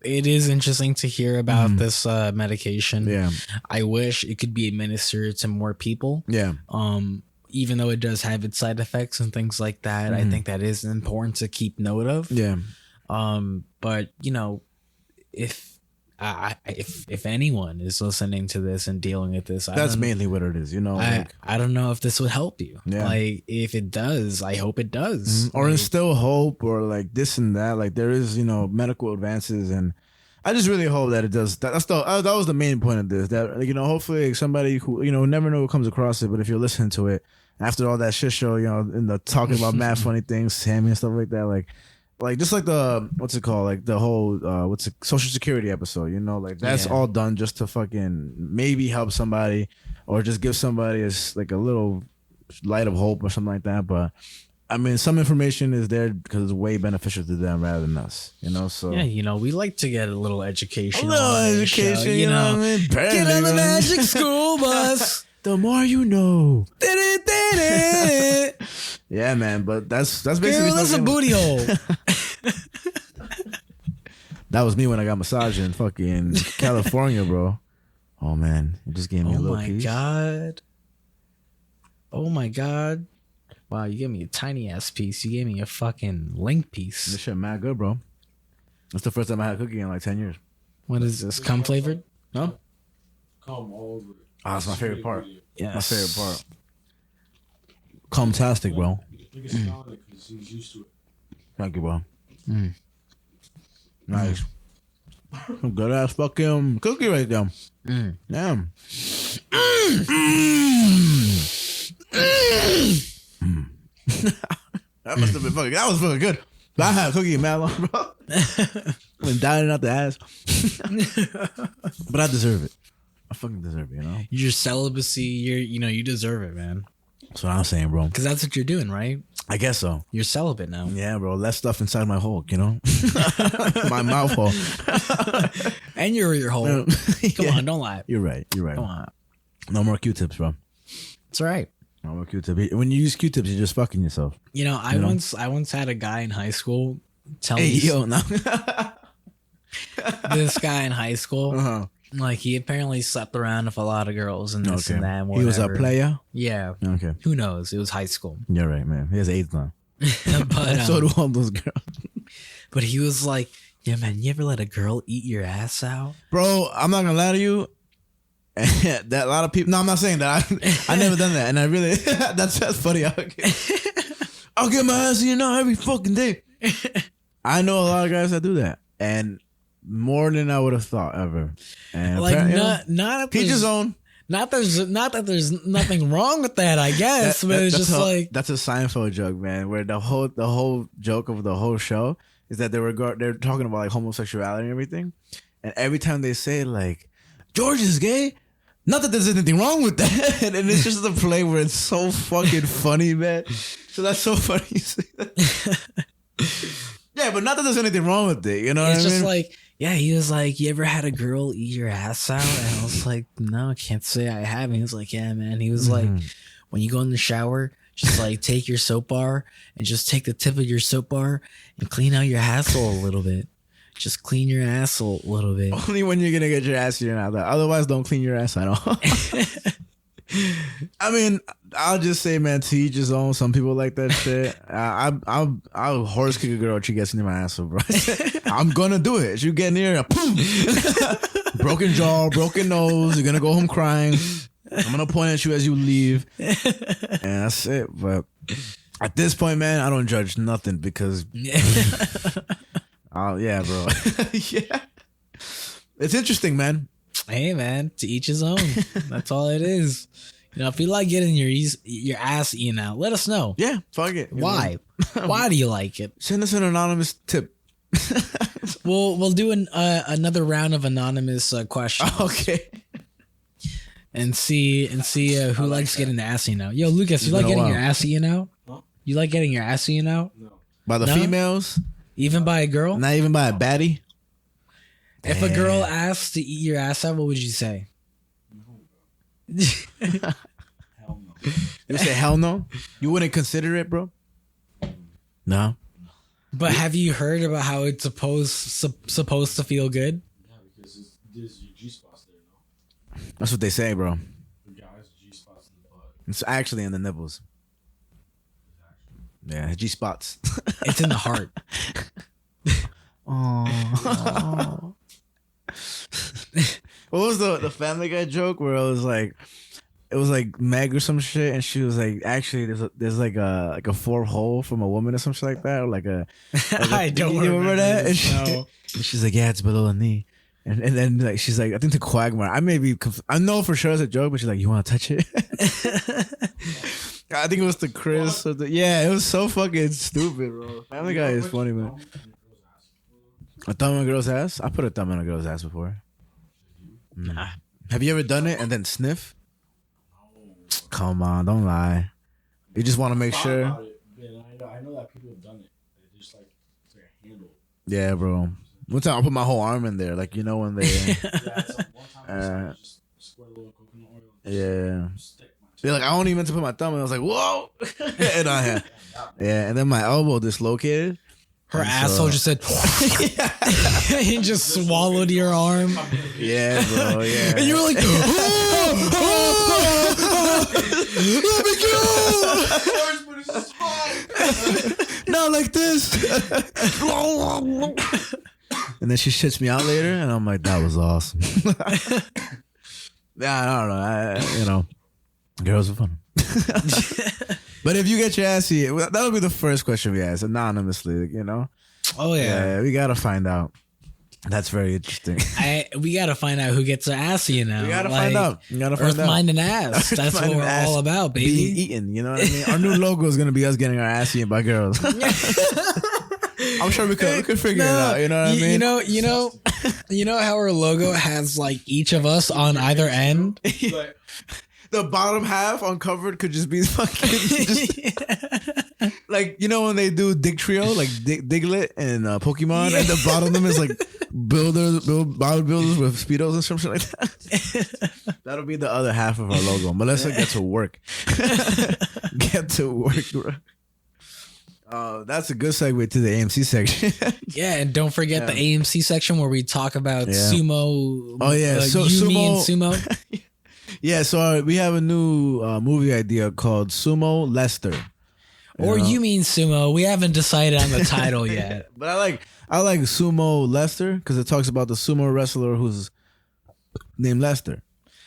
is interesting to hear about this medication. Yeah. I wish it could be administered to more people. Yeah. Even though it does have its side effects and things like that, I think that is important to keep note of. Yeah. But if anyone is listening to this and dealing with this, that's mainly what it is, I don't know if this would help you. Yeah. Like if it does, I hope it does. Or instill hope or like this and that. Like there is, medical advances, and I just really hope that it does. That was the main point of this. That hopefully somebody who never know who comes across it, but if you're listening to it after all that shit show, in the talking about mad funny things, Sammy and stuff like that, like just like the what's it called, like the whole Social Security episode, like that's all done just to fucking maybe help somebody or just give somebody a little light of hope or something like that. But I mean, some information is there because it's way beneficial to them rather than us, you know. So yeah, we like to get a little education. A little education, show, you know what I mean? Barely, get on the magic school bus. The more you know. Yeah, man. But that's basically. Girl, that's a booty hole. That was me when I got massage in fucking California, bro. Oh man, you just gave me a little piece. Oh my god. Wow, you gave me a tiny ass piece. You gave me a fucking link piece. This shit mad good, bro. That's the first time I had a cookie in like 10 years. What is this? Cum flavored? No? Cum all over it. Ah, that's my favorite part. Yes. My favorite part. Cum-tastic, bro. He's used to it. Thank you, bro. Nice. Good ass fucking cookie right there. Damn. That must have been fucking. That was fucking good. But I had a cookie in mad long, bro. Been dying out the ass. But I deserve it. I fucking deserve it, you know. Your celibacy, you deserve it, man. That's what I'm saying, bro. Because that's what you're doing, right? I guess so. You're celibate now. Yeah, bro. Less stuff inside my hole, you know. My mouth hole. And your ear hole. Come on, don't lie. You're right. Come on. No more Q-tips, bro. It's all right. No more Q-tips. When you use Q-tips, you're just fucking yourself. I once had a guy in high school tell me. Yo, no. This guy in high school, like he apparently slept around with a lot of girls and this and that. And he was a player. Yeah. Okay. Who knows? It was high school. You're right, man. He has AIDS now. But so do all those girls. But he was like, "Yeah, man, you ever let a girl eat your ass out?" Bro, I'm not gonna lie to you. That a lot of people. No, I'm not saying that. I never done that, and I really. that's funny. I'll get my ass eaten out every fucking day. I know a lot of guys that do that, and more than I would have thought ever. And like not each his own. Not that there's nothing wrong with that, I guess, but it's just like that's a Seinfeld joke, man. Where the whole joke of the whole show is that they're talking about like homosexuality and everything, and every time they say like George is gay, not that there's anything wrong with that, and it's just the play where it's so fucking funny, man. So that's so funny. You say that. Yeah, but not that there's anything wrong with it, you know. It's just like. Yeah, he was like, "You ever had a girl eat your ass out?" And I was like, "No, I can't say I haven't." He was like, "Yeah, man." He was like, "When you go in the shower, just like take your soap bar and just take the tip of your soap bar and clean out your asshole a little bit. Just clean your asshole a little bit. Only when you're gonna get your ass eaten out. Otherwise, don't clean your ass at all." I mean, I'll just say, man, to each his own. Some people like that shit. I'll horse kick a girl if she gets near my asshole, bro. I'm gonna do it. If you get near, boom, broken jaw, broken nose. You're gonna go home crying. I'm gonna point at you as you leave, and that's it. But at this point, man, I don't judge nothing because, oh yeah, bro, yeah, it's interesting, man. Hey, man, to each his own. That's all it is. If you like getting your ass eaten out, let us know. Yeah, fuck it. Why? Why do you like it? Send us an anonymous tip. We'll do another round of anonymous questions. Okay. And see who likes getting the ass eaten out. Yo, Lucas, you like getting your ass eaten out? Huh? You like getting your ass eaten out? No. By the females? Even by a girl? Not even by a baddie? If a girl asked to eat your ass out, what would you say? Hell no. You say hell no? You wouldn't consider it, bro? No. But have you heard about how it's supposed to feel good? Yeah, because there's your G spots there, no? That's what they say, bro. The guys, G spots in the butt. It's actually in the nipples. Yeah, G spots. It's in the heart. Oh. What was the Family Guy joke where it was like Meg or some shit, and she was like, actually, there's like a 4 hole from a woman or some shit like that, or like a I don't remember that. And no. she's like, yeah, it's below the knee, and then like she's like, I think the Quagmire. I know for sure it's a joke, but she's like, you want to touch it? I think it was the Chris. Or it was so fucking stupid, bro. Family Guy is funny, man. A thumb in a girl's ass? I put a thumb in a girl's ass before. Nah. Have you ever done it and then sniff? Come on, don't lie. You just want to make sure. I know that people have done it. They just like their handle. Yeah, bro. One time I put my whole arm in there, like when they. One time just squirt a little coconut oil. Yeah. They're like, I only meant to put my thumb, and I was like, whoa, and I had, and then my elbow dislocated. Her asshole just said, and just swallowed your arm. Yeah, bro. Yeah. And you were like, let me go. Not like this. And then she shits me out later, and I'm like, that was awesome. Yeah, I don't know. Girls are fun. But if you get your ass eaten, that'll be the first question we ask anonymously, Oh yeah, we gotta find out. That's very interesting. We gotta find out who gets their ass eaten now. We gotta find out. You gotta find Earth, mind, and ass. That's what we're all about, baby. Being eaten, you know what I mean? Our new logo is gonna be us getting our ass eaten by girls. I'm sure we could figure it out. You know what I mean? You know how our logo has like each of us on either end. The bottom half uncovered could just be fucking like when they do Dick Trio, like Diglett and Pokemon, and the bottom of them is like bodybuilders with speedos and something like that. That'll be the other half of our logo. Melissa, get to work. Get to work, bro. That's a good segue to the A.M.C. section. Yeah, and don't forget the A.M.C. section where we talk about sumo. Oh yeah, so Yumi and sumo. Yeah, so we have a new movie idea called Sumo Lester. Or you mean sumo. We haven't decided on the title yet. But I like Sumo Lester because it talks about the sumo wrestler who's named Lester.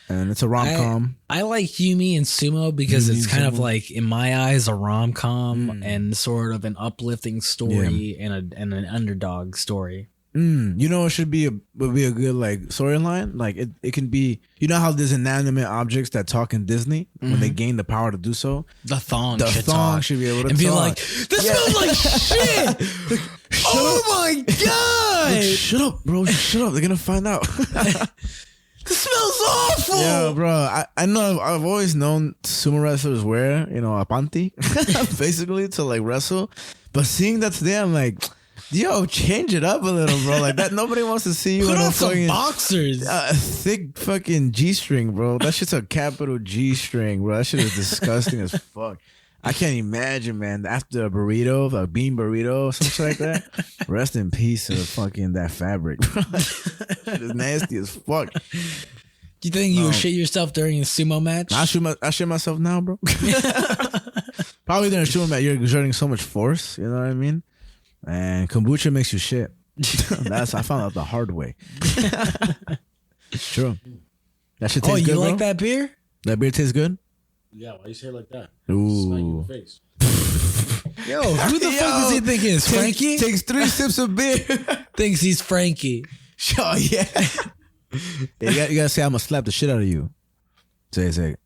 And it's a rom-com. I like Yumi and Sumo because it's kind of like, in my eyes, a rom-com and sort of an uplifting story and an underdog story. It should be would be a good like storyline. Like it can be, how there's inanimate objects that talk in Disney when they gain the power to do so. The thong should be able to and talk. Be like, this smells like shit. Oh my god! Like, shut up, bro. Shut up. They're gonna find out. This smells awful. Yeah, bro. I know. I've always known sumo wrestlers wear a panty, basically to like wrestle. But seeing that today, I'm like, yo, change it up a little, bro. Like that, nobody wants to see you Put in on a some fucking boxers. Thick fucking G-string, bro. That shit's a capital G-string, bro. That shit is disgusting as fuck. I can't imagine, man. After a burrito, a bean burrito, something like that. Rest in peace to fucking that fabric, bro. Shit is nasty as fuck. Do you think you would shit yourself during a sumo match? I shit myself now, bro. Probably during a sumo match, you're exerting so much force. You know what I mean? And kombucha makes you shit. I found out the hard way. True. That shit tastes good, you like bro? that beer? That beer tastes good? Yeah, why you say it like that? Ooh. Smack you in the face. Yo, who the fuck does he think he is? Frankie? Takes 3 sips of beer. Thinks he's Frankie. Oh, yeah. You gotta say, I'm gonna slap the shit out of you. Say it.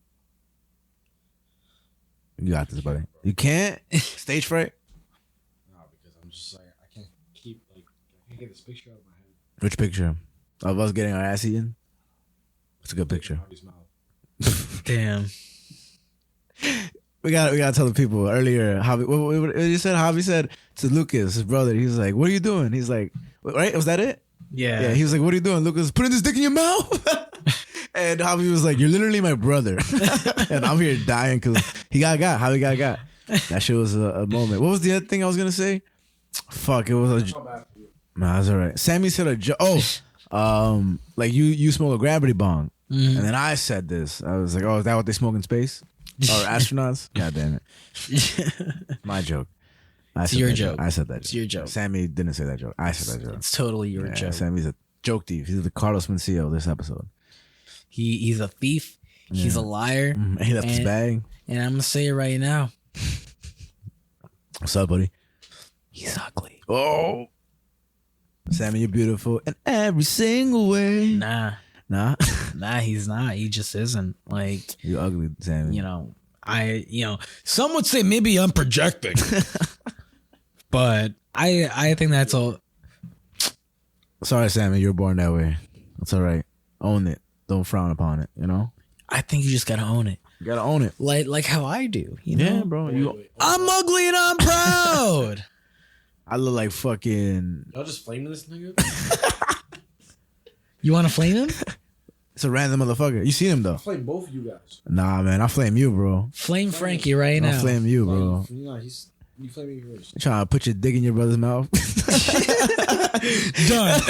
You got this, buddy. You can't? Stage fright? No, because I'm just like, I can't get this picture out of my head. Which picture? Of us getting our ass eaten? It's a good picture. Damn. We gotta tell the people earlier. Javi, what you said? Javi said to Lucas, his brother. He was like, "What are you doing?" He's like, "Right? Was that it?" Yeah. He was like, "What are you doing?" Lucas, putting this dick in your mouth. And Javi was like, "You're literally my brother," and I'm here dying because he got. Javi got. That shit was a moment. What was the other thing I was gonna say? Fuck, it was a. Nah, that's all right. Sammy said a joke. Like you smoke a gravity bong. And then I said this. I was like, "Oh, is that what they smoke in space? Or astronauts?" God damn it! My joke. It's your joke. I said that. It's your joke. Sammy didn't say that joke. I said that joke. It's totally your joke. Sammy's a joke thief. He's the Carlos Mencia of this episode. He's a thief. He's a liar. He left his bag. And I'm gonna say it right now. What's up, buddy? He's ugly. Oh, Sammy, you're beautiful in every single way. Nah, he's not. He just isn't. Like, you're ugly, Sammy. Some would say maybe I'm projecting, but I think that's all. Sorry, Sammy, you're born that way. That's all right. Own it. Don't frown upon it. I think you just gotta own it. You gotta own it. Like how I do. You know? Yeah, bro. I'm ugly and I'm proud. I look like fucking. Y'all just flaming this nigga? You want to flame him? It's a random motherfucker. You seen him though? I flame both of you guys. Nah, man. I flame you, bro. Flame Frankie right now. I flame you, bro. You flame me first. You trying to put your dick in your brother's mouth? Done.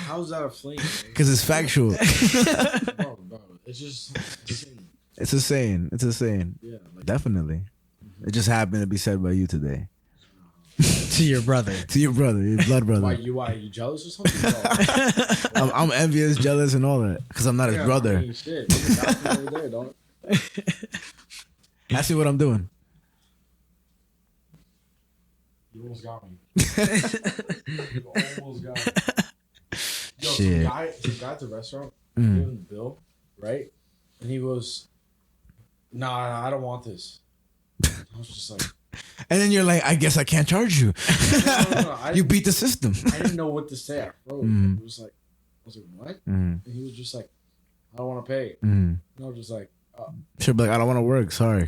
How's that a flame? Because it's factual. Bro, it's just. It's a saying. It's a saying. Yeah, definitely. It just happened to be said by you today. To your brother. To your brother, your blood brother. Why you jealous or something? I'm envious, jealous, and all that because I'm not his brother. I mean, shit. There, dog. I see what I'm doing. You almost got me. You almost got me. Yo, Shit. some guy at the restaurant gave him the bill, right? And he goes, "Nah, I don't want this." I was just like, And then you're like, I guess I can't charge you. no, You beat the system. I didn't know what to say. I froze. It was like, I was like, what? And he was just like, I don't want to pay. And I was just like, Should be like, I don't want to work. Sorry.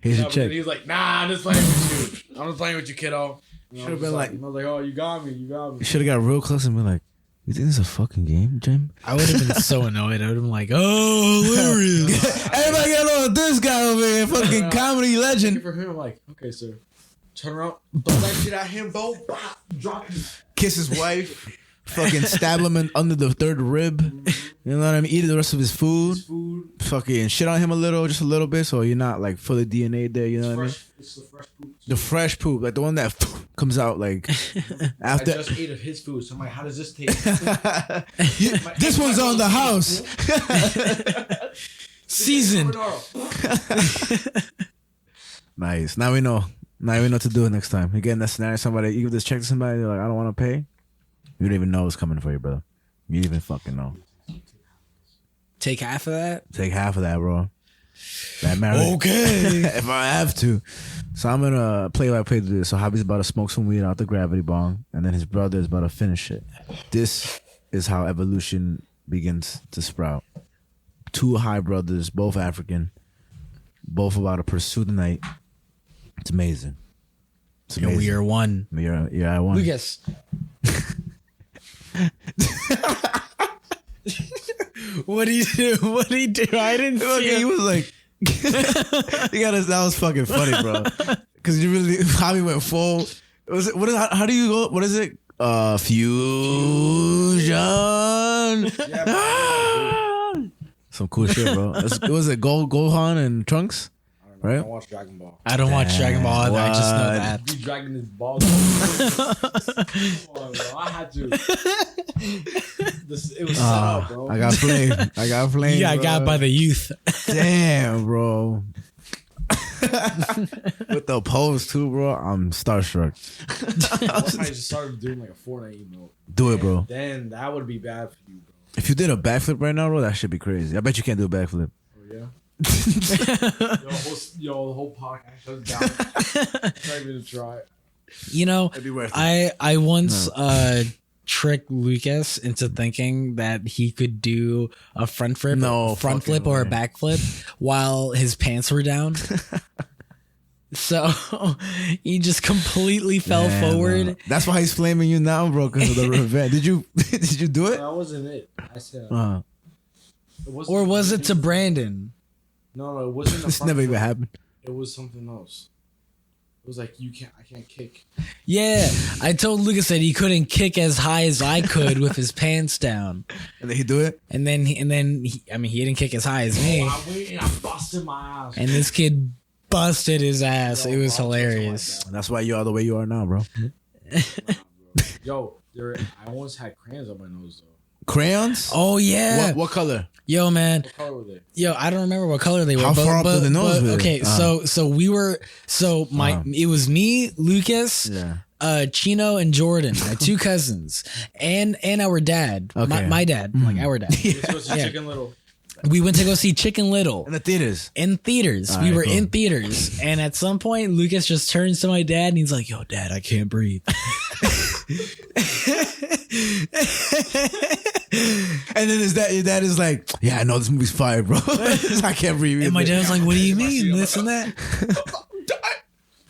Here's your check. He was like, nah, I'm just playing with you. I'm just playing with you, kiddo. Should have been like, I was like, oh, you got me. Should have got real close and been like, you think this is a fucking game, Jim? I would have been so annoyed. I would have been like, oh, hilarious. Everybody got on this guy over here, fucking comedy legend. For him, I'm like, okay, sir. Turn around, throw that shit at him, bro. Drop him. Kiss his wife. Fucking stab him under the third rib. You know what I mean? Eat the rest of his food. Fucking shit on him just a little bit, so you're not like fully DNA there. You know what I mean? It's the fresh poop. The fresh poop, like the one that comes out like after. I just ate of his food, so I'm like, how does this taste? This one's on the house. Seasoned. Nice. Now we know. Now we know what to do next time. Again, that scenario, somebody, you give this check to somebody, they're like, I don't want to pay. You don't even know what's coming for you, brother. You didn't even fucking know. Take half of that? Take half of that, bro. That marriage. Okay. If I have to. So I'm gonna play by play to this. So Javi's about to smoke some weed out the gravity bong, and then his brother is about to finish it. This is how evolution begins to sprout. Two high brothers, both African, both about to pursue the night. It's amazing. It's amazing. We are one. You're at one. Lucas. What do you do? What do you do? I didn't see He was like, that was fucking funny, bro. Because you really, Javi went full. How do you go? What is it? Fusion. Some cool shit, bro. Was it Gohan and Trunks? Right? I don't watch Dragon Ball. I don't watch Dragon Ball. I just know that. He's dragging his balls. Come on, bro. I had to. It was set up, bro. I got flamed. Yeah, I got by the youth. Damn, bro. With the pose too, bro. I'm starstruck. I just started doing like a Fortnite emote. Do it, bro. Then that would be bad for you, bro. If you did a backflip right now, bro, that should be crazy. I bet you can't do a backflip. Oh yeah. The whole podcast shut down. Not even to try. You know, It'd be worth it. I once tricked Lucas into thinking that he could do a front flip or a back flip while his pants were down. So he just completely fell forward. That's why he's flaming you now, bro, because of the revenge. Did you do it? That wasn't it. I said. Or was it to Brandon? No, it wasn't. This never even happened. It was something else. It was like I can't kick. Yeah, I told Lucas that he couldn't kick as high as I could with his pants down. And then he do it. And then he didn't kick as high as me. I went and I busted my ass. And this kid busted his ass. It was hilarious. That's why you are the way you are now, bro. Yo, I once had crayons on my nose though. Crayons? Oh yeah. What color? Yo, man. What color were they? Yo, I don't remember what color they were. How far up to the nose? Okay, it was me, Lucas, Chino, and Jordan, my two cousins, and our dad. Okay. My dad, like our dad. Chicken Little. We went to go see Chicken Little in the theaters. We were in theaters, and at some point, Lucas just turns to my dad and he's like, "Yo, Dad, I can't breathe." And then his dad is like, yeah, I know this movie's fire, bro. I can't breathe. And my dad's like, what do you mean? This and that.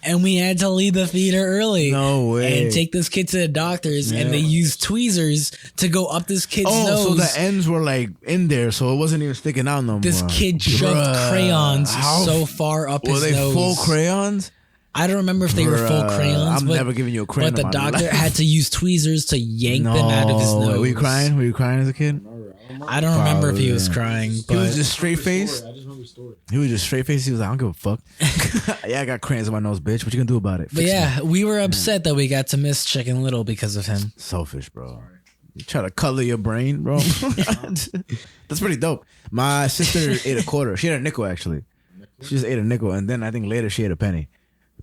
And we had to leave the theater early. No way. And take this kid to the doctors. And they used tweezers to go up this kid's nose. So the ends were like in there, so it wasn't even sticking out no more. This kid shoved crayons so far up his nose. Were they full crayons? I don't remember if they were full crayons. I'm never giving you a crayon. But the doctor had to use tweezers to yank them out of his nose. Were you crying? Were you crying as a kid? I don't remember if he was crying. But he was just straight faced. I just remember the story. He was just straight faced. He was like, I don't give a fuck. Yeah, I got crayons in my nose, bitch. What you gonna do about it? But yeah, we were upset that we got to miss Chicken Little because of him. Selfish, bro. You try to color your brain, bro. That's pretty dope. My sister ate a quarter. She had a nickel, actually. She just ate a nickel, and then I think later she ate a penny.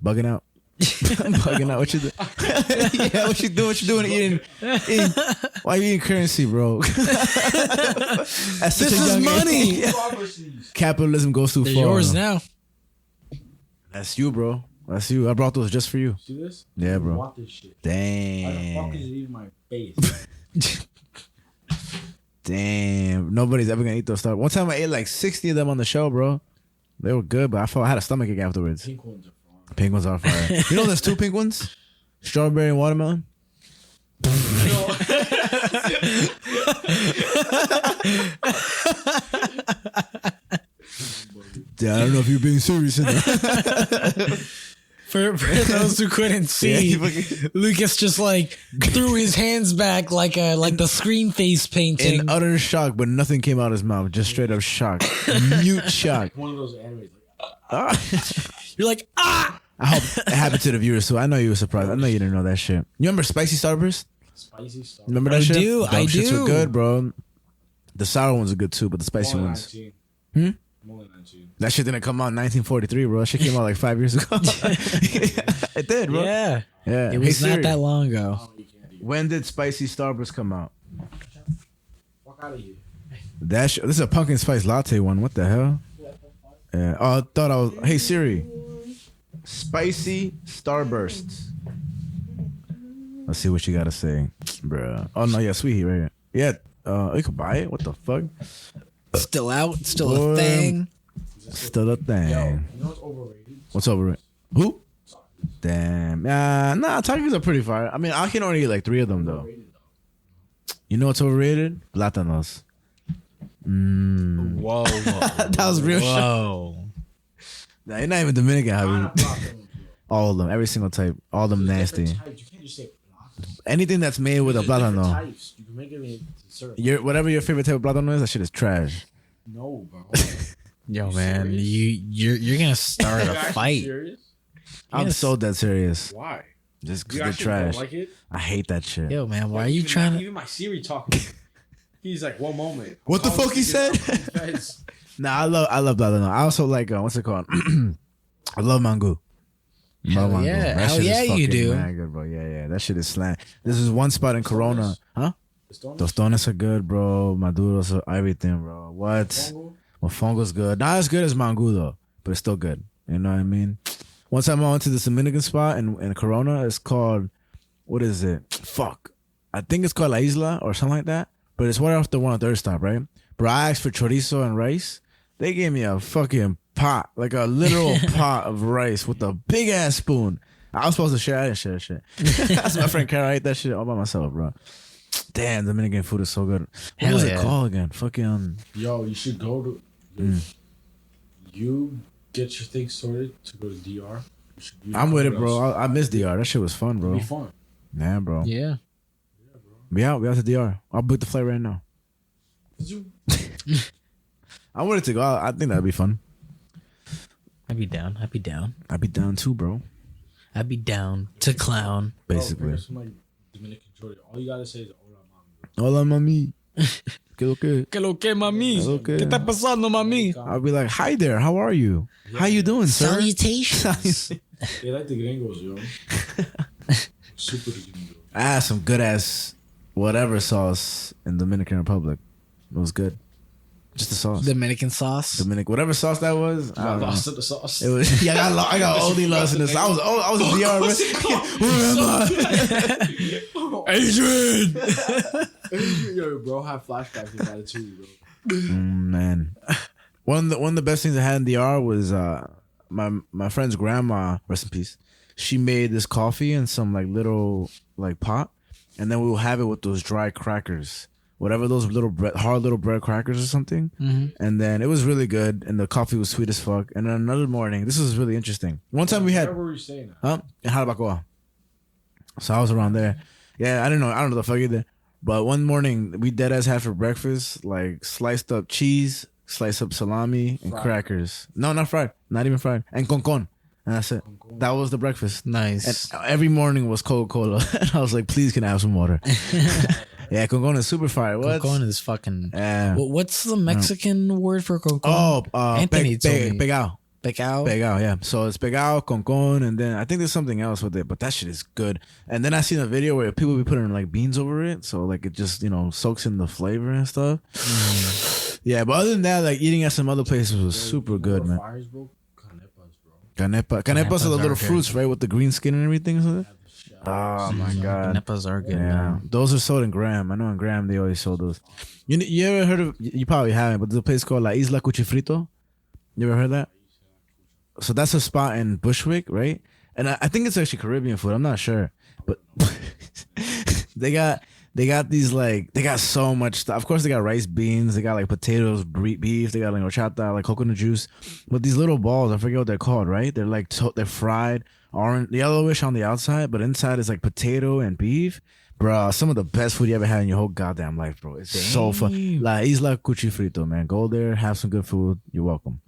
Bugging out. Bugging out. What you do? Yeah, what you doing? What you doing? Eating? Why are you eating currency, bro? This is money. Capitalism goes too They're far. yours now. That's you, bro. That's you. I brought those just for you. See this? Yeah, bro. I want this shit. Damn. Why the fuck is it even my face? Damn. Nobody's ever gonna eat those stuff. One time I ate like 60 of them on the show, bro. They were good, but I felt I had a stomachache afterwards. Pink ones are fire. Pink ones are fire. You know there's two pink ones? Strawberry and watermelon? Yeah, I don't know if you're being serious in that. For those who couldn't see, Lucas just like threw his hands back like the screen face painting. In utter shock, but nothing came out of his mouth. Just straight up shock. Mute shock. One of those animes. You're like, ah! I hope it happened to the viewers too. I know you were surprised. I know you didn't know that shit. You remember spicy Starburst? Spicy Starburst. Remember that I shit? do. Those I shits do. were good, bro. The sour ones are good too, but the spicy ones. I'm only 19. That shit didn't come out in 1943, bro. That shit came out like 5 years ago. It did, bro. Yeah. Yeah. It was Hey, not Siri, that long ago. when did spicy Starburst come out? Fuck out of here. This is a pumpkin spice latte one. What the hell? Yeah. Oh, I thought I was. Hey Siri, spicy Starbursts. Let's see what you gotta say, bro. Oh no, yeah, sweet heat right here. Yeah, you can buy it. What the fuck? Still out. Still a thing. Still a thing. Yo, you know what's overrated? What's overrated? Who? Damn. Nah, Takis are pretty fire. I mean, I can only eat like 3 of them though. You know what's overrated? Platanos. Whoa. That was real shit. Whoa. Nah, you're not even Dominican, Javi. All of them, every single type, all of them nasty. You can't just say Anything that's made with a plátano. types. You can make it into syrup. Whatever your favorite type of plátano is, that shit is trash. No, bro. Yo, man, you're gonna start a fight. Serious? I'm so dead serious. Why? Just because You they're actually trash. don't like it? I hate that shit. Yo, man, why are you trying to? Even my Siri talking. He's like, one moment. What the fuck he said? Nah, I love plátano. I also like what's it called? I love mango. Hell Mango. yeah. That Hell shit is yeah, you fucking do. mad good, bro. Yeah, that shit is slang. This is one spot in Corona, huh? Tostones are good, bro. Maduros are everything, bro. What? Mofongo's good. Not as good as mango though, but it's still good. You know what I mean? One time I went to this Dominican spot in Corona. It's called, what is it? Fuck. I think it's called La Isla or something like that. But it's right off the one on third stop, right? Bro, I asked for chorizo and rice. They gave me a fucking pot, like a literal pot of rice with a big ass spoon. I was supposed to share. I didn't share that shit. That's my friend Carol. I ate that shit all by myself, bro. Damn, Dominican food is so good. What Hell was yeah. it called again? Fucking. Yo, you should go to. You get your things sorted to go to DR. I'm with it, bro. I miss DR. That shit was fun, bro. It'll be fun. Yeah, bro. Yeah. We out to DR. I'll book the flight right now. I wanted to go. I think that'd be fun. I'd be down. I'd be down too, bro. I'd be down to clown. Basically. Bro, some, like, Dominican Jordan. All you gotta say is Hola, mami. ¿Qué lo que? ¿Qué lo que, mami? ¿Qué lo que? ¿Qué está pasando, mami? I'll be like, hi there. How are you? How you doing, sir? Salutations. They like the gringos, yo. Super gringos. I had some good ass whatever sauce in Dominican Republic. It was good. Just the sauce. Dominican sauce. Whatever sauce that was. I don't know. Lost in the sauce. It was, yeah, I got only lost in this. I was in DR. Where am I? Adrian. Yo, bro, have flashbacks of Ratatouille, bro. Man, one of the best things I had in DR was my friend's grandma, rest in peace. She made this coffee in some like little like pot, and then we will have it with those dry crackers, whatever those hard little bread crackers or something. And then it was really good, and the coffee was sweet as fuck. And then another morning, this was really interesting. One time we had, Where were you staying at? in Jarabacoa. So I was around there. Yeah, I don't know the fuck either. But one morning we deadass had for breakfast like sliced up cheese, sliced up salami, and crackers. No, not fried, not even fried, and concon. And that's it. That was the breakfast. Nice. And every morning was Coca-Cola. And I was like, please, can I have some water? Yeah, concon is super fire. What? Concon is fucking. What's the Mexican word for concon? Oh, Anthony told me. pegao. Pegao, yeah. So it's pegao, concon, and then I think there's something else with it, but that shit is good. And then I seen a video where people be putting like beans over it, so like it just soaks in the flavor and stuff. Yeah, but other than that, like eating at some other places was super good, man. Fires, bro. Canepas are the little fruits, right, with the green skin and everything. So oh my god, canepas are good. Yeah, Man. those are sold in Graham. I know in Graham they always sold those. You ever heard of? You probably haven't, but there's a place called La Isla Cuchifrito. You ever heard that? So that's a spot in Bushwick, right? And I think it's actually Caribbean food. I'm not sure, but they got these like they got so much stuff. Of course, they got rice, beans. They got like potatoes, beef. They got like horchata, like coconut juice. But these little balls, I forget what they're called. Right? They're like they're fried, orange, yellowish on the outside, but inside is like potato and beef. Bro, some of the best food you ever had in your whole goddamn life, bro. It's so fun. La Isla Cuchifrito, man. Go there, have some good food. You're welcome.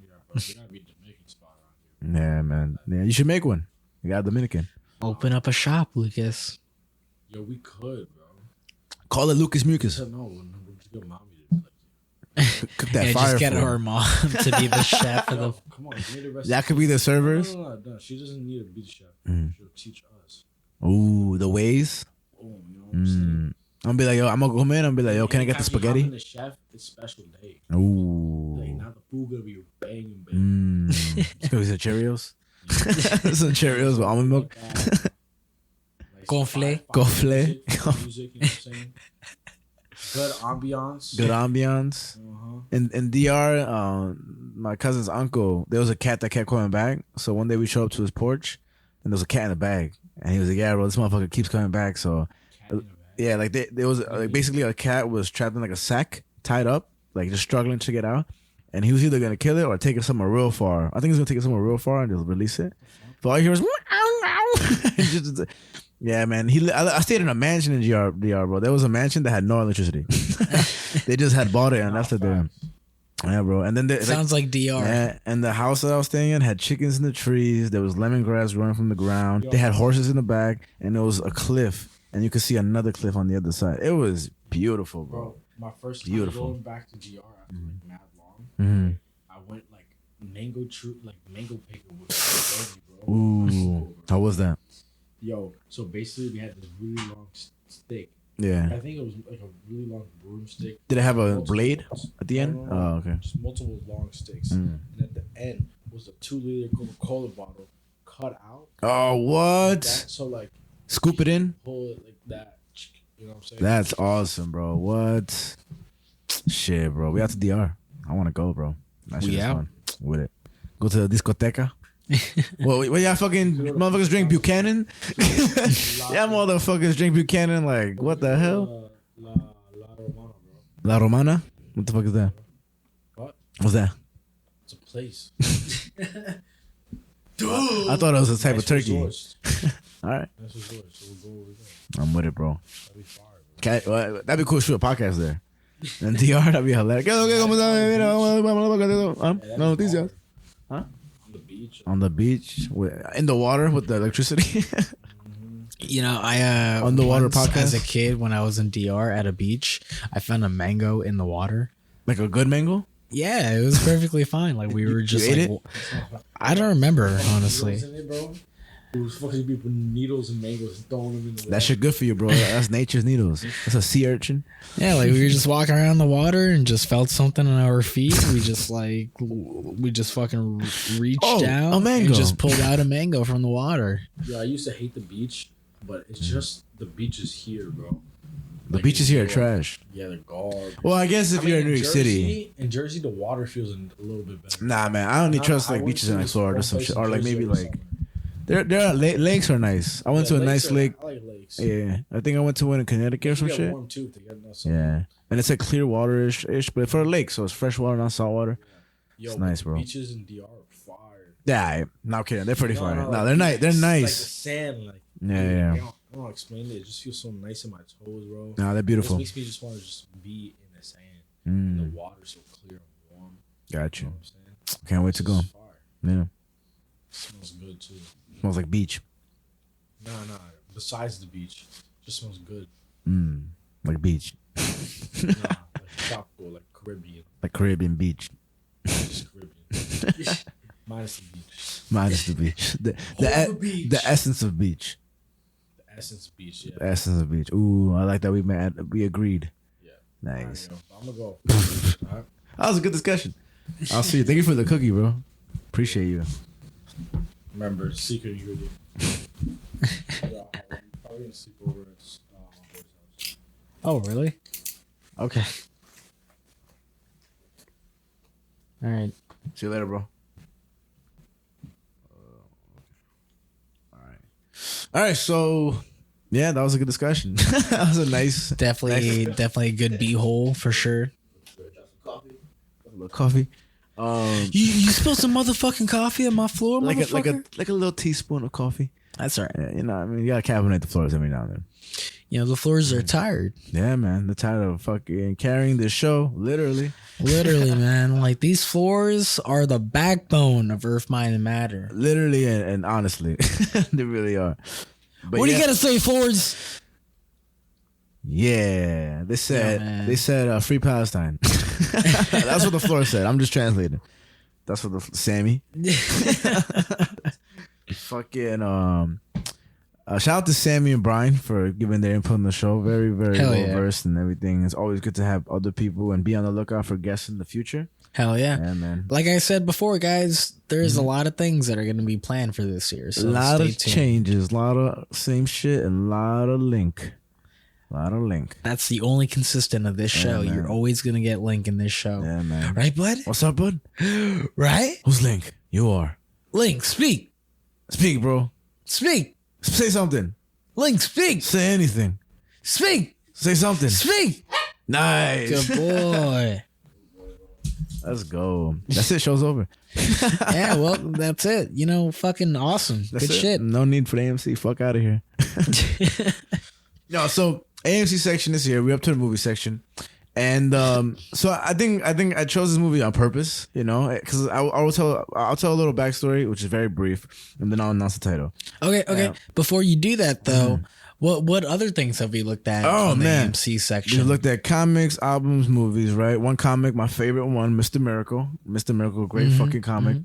Yeah, man. Yeah, you should make one. You got Dominican. Open up a shop, Lucas. Yo, we could, bro. Call it Lucas Mucus. No, we'll just get mommy to cook that fire. Just get her mom to be the chef of the. Come on, give me the recipe. That could be the servers. No. She doesn't need to be the chef. She'll teach us. Ooh, the ways. Oh, you know what I'm saying? I'm gonna be like, yo, I'm gonna come in. I'm gonna be like, yo, can I get the spaghetti? The chef, it's special day. Ooh. Like, not the food gonna be banging. It's gonna be some Cheerios. Some Cheerios with almond milk. Confle. Confle. Music, you know what I'm saying? Good ambiance. Good ambiance. In DR, my cousin's uncle, there was a cat that kept coming back. So one day we showed up to his porch, and there was a cat in the bag, and he was like, "Yeah, bro, this motherfucker keeps coming back." So, yeah, like there was like basically a cat was trapped in like a sack, tied up, like just struggling to get out, and he was either gonna kill it or take it somewhere real far. I think he's gonna take it somewhere real far and just release it. So all I hear was, just, yeah, man. I stayed in a mansion in DR, bro. There was a mansion that had no electricity. They just had bought it and that's it. There. Yeah, bro. And then sounds like DR. Yeah, and the house that I was staying in had chickens in the trees. There was lemongrass growing from the ground. They had horses in the back, and there was a cliff, and you could see another cliff on the other side. It was beautiful, bro. My first time going back to DR after like mad long, I went like mango picking with my bro. Ooh, how was that? Yo, so basically we had this really long stick. Yeah. I think it was like a really long broomstick. Did it have a blade at the end? No. Oh, okay. Just multiple long sticks. And at the end was a 2-liter Coca-Cola bottle cut out. Oh, what? So like scoop it in? Pull it like that. You know what I'm saying? That's awesome, bro. What? Shit, bro. We out to DR. I want to go, bro. That shit is fun. With it. Go to the discoteca. Well, y'all fucking motherfuckers drink Buchanan? Y'all motherfuckers drink Buchanan like, what the hell? La Romana, bro. La Romana? What the fuck is that? What? What's that? It's a place. Dude! I thought it was a type of turkey. Alright. That's resort, so we'll go over there. I'm with it, bro. That'd be fire, bro. That'd be cool to shoot a podcast there. And DR, that'd be hilarious. Noticias. Huh? On the beach, in the water with the electricity. You know, I underwater podcast as a kid when I was in DR at a beach, I found a mango in the water. Like a good mango? Yeah, it was perfectly fine. Like we were just like, I don't remember honestly. It was fucking people needles and mangoes throwing them in the water. That shit good for you, bro. That's nature's needles. That's a sea urchin. Yeah, like we were just walking around the water and just felt something on our feet. We just fucking reached down a mango. and just pulled out a mango from the water. Yeah, I used to hate the beach, but it's just the beach is here, bro. The beaches here are trash. Yeah, they're garbage. Well, I guess if you're in New York City. In Jersey, the water feels a little bit better. Nah, man, I only trust like beaches in like Florida or some shit, or like maybe like there are lakes are nice. I went to a nice lake. I like lakes. Yeah, I think I went to one in Connecticut or some shit. Warm too, yeah, and it's like clear water ish, but for a lake, so it's fresh water, not salt water. Yo, it's nice, bro. Beaches in DR are fire. Yeah, no kidding, they're pretty fire. No, like, they're nice. They're nice. Like the sand, like yeah. I don't know how to explain it. It just feels so nice in my toes, bro. No, they're beautiful. It makes me just want to just be in the sand. And the water's so clear and warm. Got you. Know what I'm saying? Can't wait to go. Yeah. Smells good too. Smells like beach. Nah. Besides the beach, just smells good. Like beach. Like tropical, like Caribbean. Like Caribbean beach. Just Caribbean. Minus the beach. Minus the beach. Beach. The essence of beach. The essence of beach. Yeah. The essence of beach. Ooh, I like that we agreed. Yeah. Nice. Right, I'm gonna go. Right. That was a good discussion. I'll see you. Thank you for the cookie, bro. Appreciate you. Remember, secret ingredient. Probably gonna sleep over at house. Oh, really? Okay. All right. See you later, bro. All right. So, yeah, that was a good discussion. That was a nice, definitely a good b-hole for sure. A little coffee. You spilled some motherfucking coffee on my floor, motherfucker. Like a little teaspoon of coffee. That's all right. Yeah, you know, I mean, you gotta cabinet the floors every now and then. You know, the floors are tired. Yeah, man. They're tired of fucking carrying this show, literally. Literally, man. Like, these floors are the backbone of Earth, Mind, and Matter. Literally and honestly. They really are. But what do you gotta say, floors? Yeah. They said free Palestine. That's what the floor said. I'm just translating. That's what Sammy. Fucking shout out to Sammy and Brian for giving their input on the show. Very, very well versed and everything. It's always good to have other people and be on the lookout for guests in the future. Hell yeah. Yeah, man. Like I said before, guys, there's a lot of things that are going to be planned for this year. So a lot of tuned. changes, a lot of same shit, and a lot of link. That's the only consistent of this show. Man. You're always going to get Link in this show. Yeah, man. Right, bud? What's up, bud? Right? Who's Link? You are. Link, speak. Speak, bro. Speak. Say something. Link, speak. Say anything. Speak. Say something. Speak. Nice. Good boy. Let's go. That's it. Show's over. Yeah, well, that's it. You know, fucking awesome. That's Good it. shit. No need for the A.M.C. Fuck out of here. No, so A.M.C. section is here. We're up to the movie section. And so I think I chose this movie on purpose, you know, because I'll tell a little backstory, which is very brief, and then I'll announce the title. Okay. Before you do that, though, what other things have we looked at on the AMC section? We looked at comics, albums, movies, right? One comic, my favorite one, Mr. Miracle. Mr. Miracle, great fucking comic.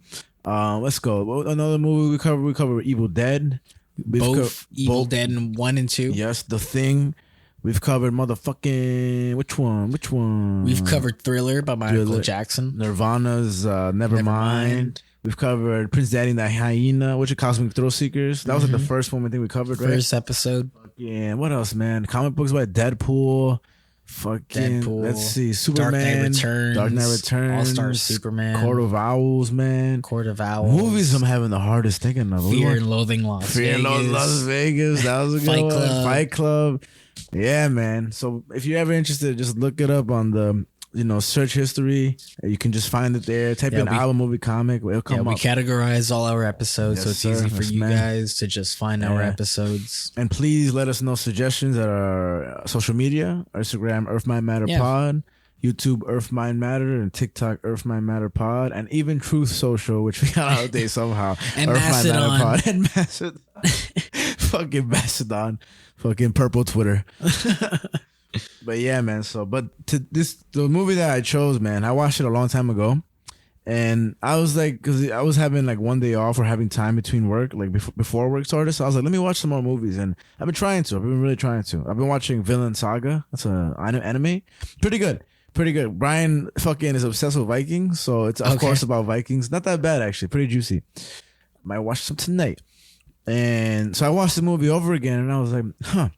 Let's go. Another movie we covered Evil Dead. Both Evil Dead 1 and 2. Yes, The Thing. We've covered motherfucking which one? We've covered Thriller by Michael Jackson. Nirvana's Nevermind. We've covered Prince Daddy and the Hyena, which are Cosmic Thrill Seekers. That was like the first one I think we covered, right? First episode. Yeah, what else, man? Comic books by Deadpool. Let's see, Superman, Dark Knight Returns, All-Star Superman, Court of Owls, man. Court of Owls. Movies I'm having the hardest thinking of. Fear and Loathing Las Vegas. Fear and Loathing Las Vegas. That was a good one. Fight Club. Yeah, man. So if you're ever interested, just look it up on the search history. You can just find it there. Type in album, movie, comic. It'll come up. We categorize all our episodes, so it's easy for you guys to just find our episodes. And please let us know suggestions at our social media: Instagram, Earth Mind Matter Pod, YouTube, Earth Mind Matter, and TikTok, Earth Mind Matter Pod, and even Truth Social, which we gotta update somehow. And Earth Mastodon. Mind Matter Pod and Mastodon. Fucking Mastodon. Fucking purple Twitter. But yeah, man. So, but the movie that I chose, man, I watched it a long time ago, and I was like, because I was having like one day off or having time between work, like before work started. So I was like, let me watch some more movies, and I've been really trying to. I've been watching Villain Saga. That's an anime. Pretty good. Brian fucking is obsessed with Vikings, so it's of course about Vikings. Not that bad actually. Pretty juicy. Might watch some tonight. And so I watched the movie over again, and I was like, huh.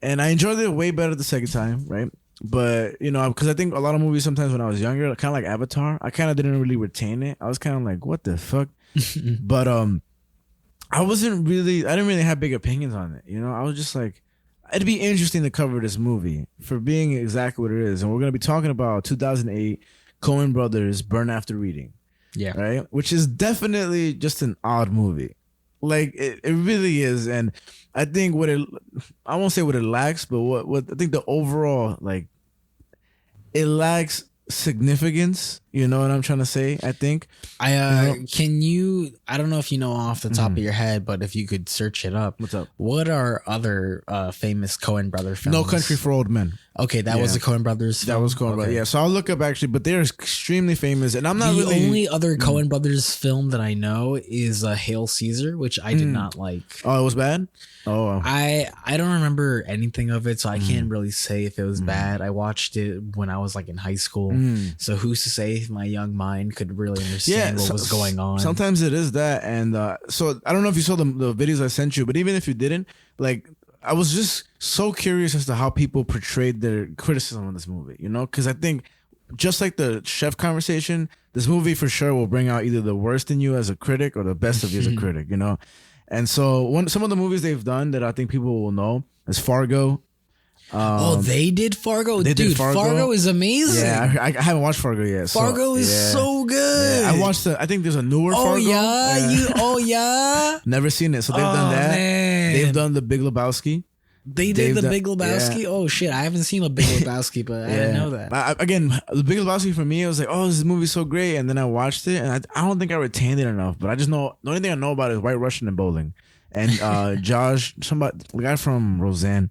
and I enjoyed it way better the second time, right? But because I think a lot of movies sometimes when I was younger, kind of like Avatar, I kind of didn't really retain it. I was kind of like, what the fuck? But I didn't really have big opinions on it. I was just like, it'd be interesting to cover this movie for being exactly what it is. And we're going to be talking about 2008 Coen Brothers Burn After Reading. Yeah. Right? Which is definitely just an odd movie. Like it really is. And I think I won't say what it lacks, but what I think the overall, like, it lacks significance. You know what I'm trying to say? I think. Can you? I don't know if you know off the top of your head, but if you could search it up. What's up? What are other famous Coen Brother films? No Country for Old Men. Okay, that was the Coen Brothers film? That was Coen Brothers. Yeah, so I'll look up actually, but they're extremely famous, and I'm not the really. only other Coen Brothers film that I know is Hail Caesar, which I did not like. Oh, it was bad. Oh, I don't remember anything of it, so I can't really say if it was bad. I watched it when I was like in high school, so who's to say if my young mind could really understand what was going on? Sometimes it is that, and so I don't know if you saw the videos I sent you, but even if you didn't, like, I was just so curious as to how people portrayed their criticism of this movie, because I think just like the chef conversation, this movie for sure will bring out either the worst in you as a critic or the best of you as a critic, And so some of the movies they've done that I think people will know is Fargo. They did Fargo? They did Fargo. Fargo is amazing. Yeah, I haven't watched Fargo yet. Fargo is so good. Yeah, I watched I think there's a newer Fargo. Yeah. Never seen it. So they've done that. Man. They've done The Big Lebowski. They did The Big Lebowski? Yeah. Oh, shit. I haven't seen The Big Lebowski, but I didn't know that. Again, The Big Lebowski for me, I was like, oh, this movie's so great. And then I watched it, and I don't think I retained it enough. But I just know, the only thing I know about it is White Russian and bowling. And Josh, the guy from Roseanne,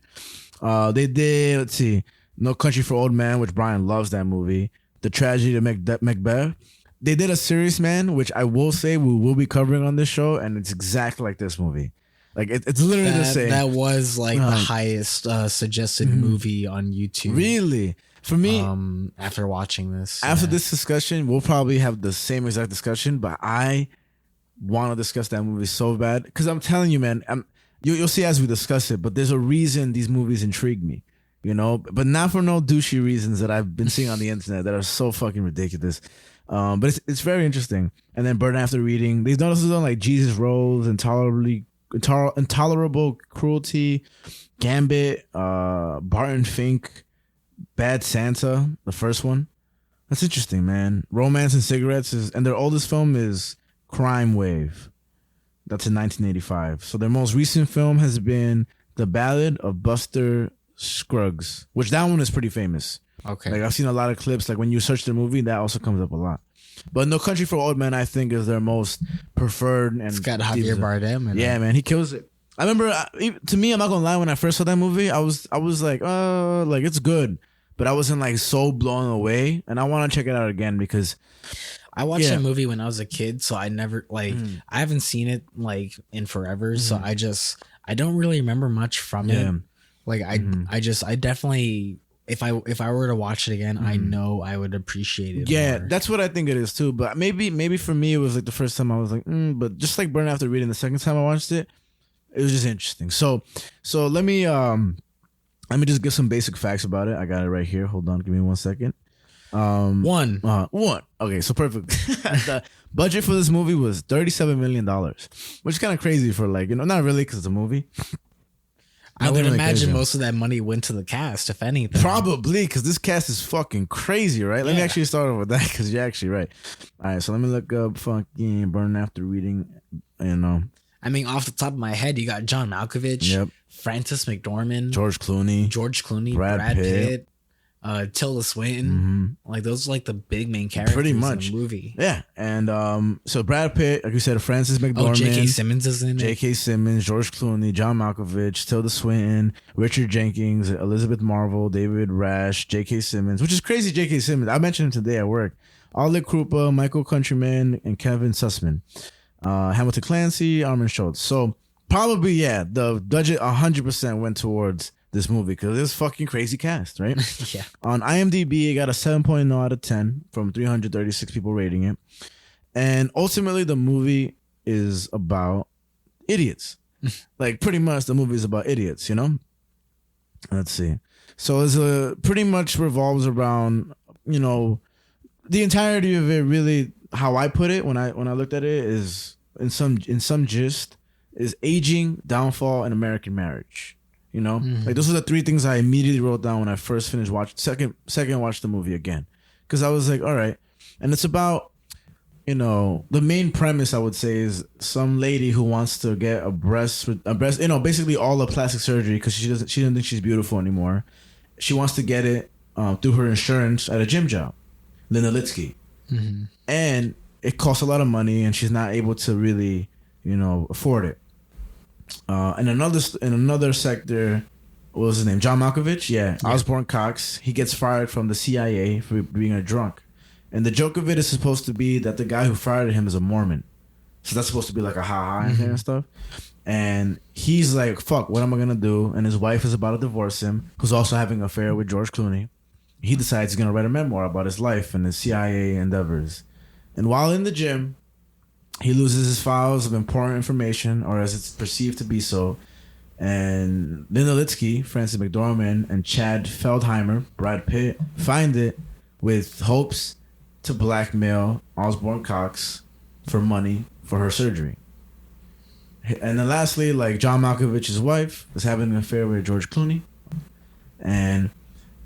they did, let's see, No Country for Old Men, which Brian loves that movie. The Tragedy of Macbeth. They did A Serious Man, which I will say we will be covering on this show, and it's exactly like this movie. Like it's literally the same. That was like the highest suggested movie on YouTube. Really? For me, after watching this. After this discussion, we'll probably have the same exact discussion, but I want to discuss that movie so bad. Because I'm telling you, man, you'll see as we discuss it, but there's a reason these movies intrigue me. But not for no douchey reasons that I've been seeing on the internet that are so fucking ridiculous. But it's very interesting. And then Burn After Reading. They've also done like Jesus Rolls, Intolerable Cruelty, Gambit, Barton Fink, Bad Santa, the first one. That's interesting, man. Romance and Cigarettes and their oldest film is Crime Wave. That's in 1985. So their most recent film has been The Ballad of Buster Scruggs, which that one is pretty famous. Okay. Like I've seen a lot of clips. Like when you search the movie, that also comes up a lot. But No Country for Old Men, I think, is their most preferred. And it's got Javier Bardem. Yeah, man, he kills it. I remember, to me, I'm not gonna lie, when I first saw that movie, I was like, like it's good, but I wasn't like so blown away, and I want to check it out again because I watched that movie when I was a kid, so I never I haven't seen it like in forever, so I don't really remember much from it. Like I definitely. If I were to watch it again, I know I would appreciate it. Yeah, more. That's what I think it is too. But maybe for me it was like the first time I was like, but just like Burn After Reading, the second time I watched it, it was just interesting. So let me just give some basic facts about it. I got it right here. Hold on, give me 1 second. One. Okay, so perfect. The budget for this movie was $37 million, which is kind of crazy for like not really because it's a movie. I would imagine most of that money went to the cast, if anything. Probably, because this cast is fucking crazy, right? Let me actually start off with that, because you're actually right. All right, so let me look up fucking Burn After Reading. I mean, off the top of my head, you got John Malkovich, Frances McDormand, George Clooney, Brad Pitt, Tilda Swinton. Like those are like the big main characters pretty much in the movie. Yeah, and so Brad Pitt, like you said, Frances McDormand, J.K. Simmons is in it. J.K. Simmons, George Clooney, John Malkovich, Tilda Swinton, Richard Jenkins, Elizabeth Marvel, David Rash, J.K. Simmons, which is crazy. J.K. Simmons, I mentioned him today at work. Alec Krupa, Michael Countryman, and Kevin Sussman. Hamilton Clancy, Armin Schultz. So probably the budget 100% went towards this movie because it's fucking crazy cast, right? Yeah. On IMDb, it got a 7.0 out of 10 from 336 people rating it. And ultimately, the movie is about idiots. Like, pretty much the movie is about idiots, Let's see. So it's pretty much revolves around, you know, the entirety of it. Really, how I put it when I looked at it is in some gist is aging, downfall, and American marriage. You know, like those are the three things I immediately wrote down when I first finished second watched the movie again, because I was like, all right, and it's about, you know, the main premise I would say is some lady who wants to get a breast, you know, basically all the plastic surgery because she doesn't think she's beautiful anymore. She wants to get it through her insurance at a gym job, Linda Litsky, and it costs a lot of money, and she's not able to really, you know, afford it. In another sector, what was his name? John Malkovich. Yeah, Osborne Cox. He gets fired from the CIA for being a drunk, and the joke of it is supposed to be that the guy who fired him is a Mormon, so that's supposed to be like a ha and stuff. And he's like, "Fuck, what am I gonna do?" And his wife is about to divorce him, who's also having an affair with George Clooney. He decides he's gonna write a memoir about his life and his CIA endeavors. And while in the gym, he loses his files of important information, or as it's perceived to be so. And Linda Litsky, Frances McDormand, and Chad Feldheimer, Brad Pitt, find it with hopes to blackmail Osborne Cox for money for her surgery. And then lastly, like, John Malkovich's wife is having an affair with George Clooney. And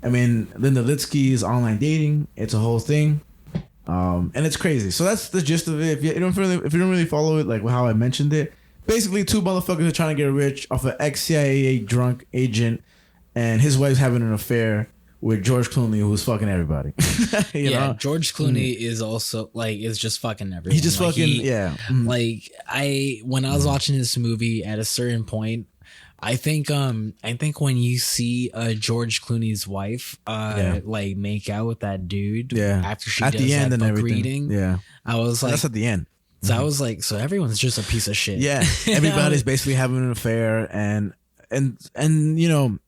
I mean, Linda Litsky's online dating, it's a whole thing. And it's crazy. So that's the gist of it. If you don't really follow it, like how I mentioned it, basically two motherfuckers are trying to get rich off an ex-CIA drunk agent, and his wife's having an affair with George Clooney, who's fucking everybody. you know? George Clooney is also is just fucking everyone. He's just fucking Like when I was watching this movie, at a certain point, I think when you see George Clooney's wife like make out with that dude after she at does the end that and book everything. reading, I was like, that's at the end. So I was like, so everyone's just a piece of shit. Yeah, everybody's basically having an affair, and you know,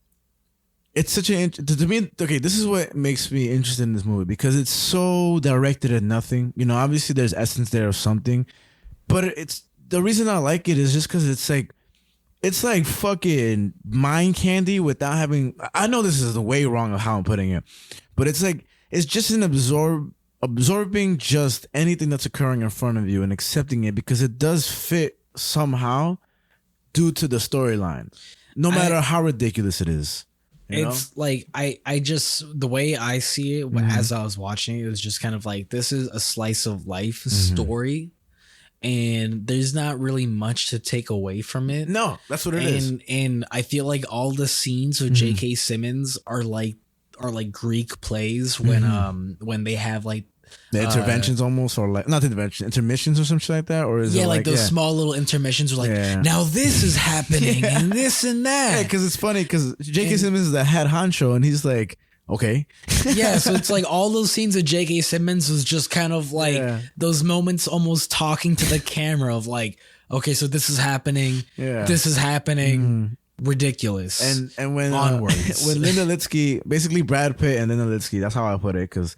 it's such to me. Okay, this is what makes me interested in this movie, because it's so directed at nothing. You know, obviously there's essence there of something, but it's the reason I like it is just because it's like fucking mind candy without having. I know this is the way wrong of how I'm putting it, but it's like it's just an absorbing just anything that's occurring in front of you and accepting it because it does fit somehow due to the storyline, no matter how ridiculous it is. It's like I just, the way I see it as I was watching it was just kind of like, this is a slice of life story, and there's not really much to take away from it. No, that's what it is. And I feel like all the scenes with J.K. Simmons are like Greek plays when they have like the interventions almost, or like not intervention, intermissions or something like that, or is it like those small little intermissions were like, now this is happening and this and that. Yeah, because it's funny because J.K. Simmons is the head honcho, and he's like, okay, so it's like all those scenes of J.K. Simmons was just kind of like those moments, almost talking to the camera of like, okay, so this is happening, this is happening. Ridiculous. And when onwards. When Linda Litsky, basically Brad Pitt and Linda Litsky, that's how I put it, because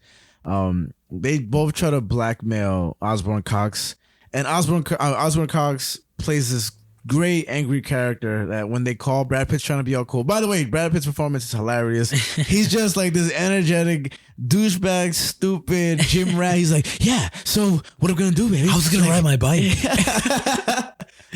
they both try to blackmail Osborne Cox, and Osborne Cox plays this great angry character that when they call, Brad Pitt's trying to be all cool. By the way, Brad Pitt's performance is hilarious. He's just like this energetic douchebag, stupid gym rat. He's like, yeah, so what am I gonna do, baby? I was gonna ride my bike.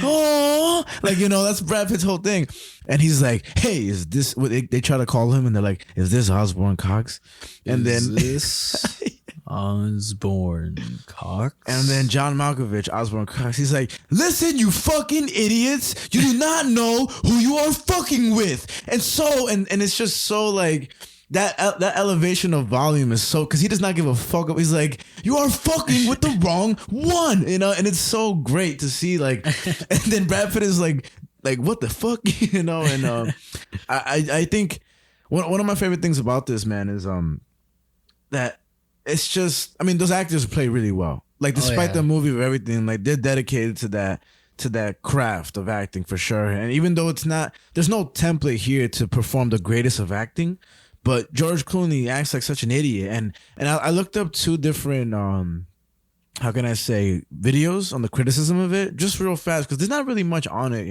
Oh, like, you know, that's Brad Pitt's whole thing. And he's like, hey, is this what they try to call him, and they're like, is this Osborne Cox? And is this Osborne Cox? And then John Malkovich, Osborne Cox, he's like, listen, you fucking idiots, you do not know who you are fucking with. And so and it's just so like that elevation of volume is so, because he does not give a fuck. He's like, you are fucking with the wrong one, you know. And it's so great to see, like, and then Brad Pitt is like what the fuck, you know. And I think one of my favorite things about this, man, is that it's just, I mean, those actors play really well. Like, despite the movie of everything, like, they're dedicated to that craft of acting for sure. And even though there's no template here to perform the greatest of acting, but George Clooney acts like such an idiot. And I looked up two different how can I say, videos on the criticism of it, just real fast, because there's not really much on it,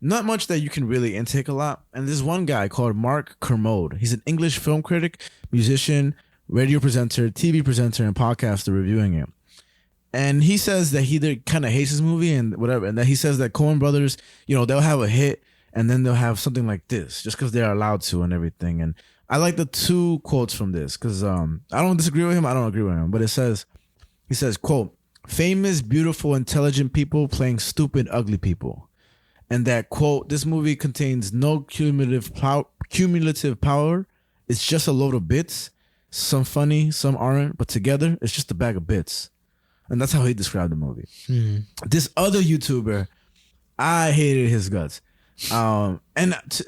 not much that you can really intake a lot. And there's one guy called Mark Kermode. He's an English film critic, musician, radio presenter, TV presenter, and podcaster reviewing it. And he says that he kind of hates this movie and whatever, and that he says that Coen Brothers, they'll have a hit and then they'll have something like this just because they're allowed to and everything. And I like the two quotes from this because I don't disagree with him. I don't agree with him. But he says, quote, famous, beautiful, intelligent people playing stupid, ugly people. And that, quote, this movie contains no cumulative power. It's just a load of bits. Some funny, some aren't. But together, it's just a bag of bits. And that's how he described the movie. This other YouTuber, I hated his guts. And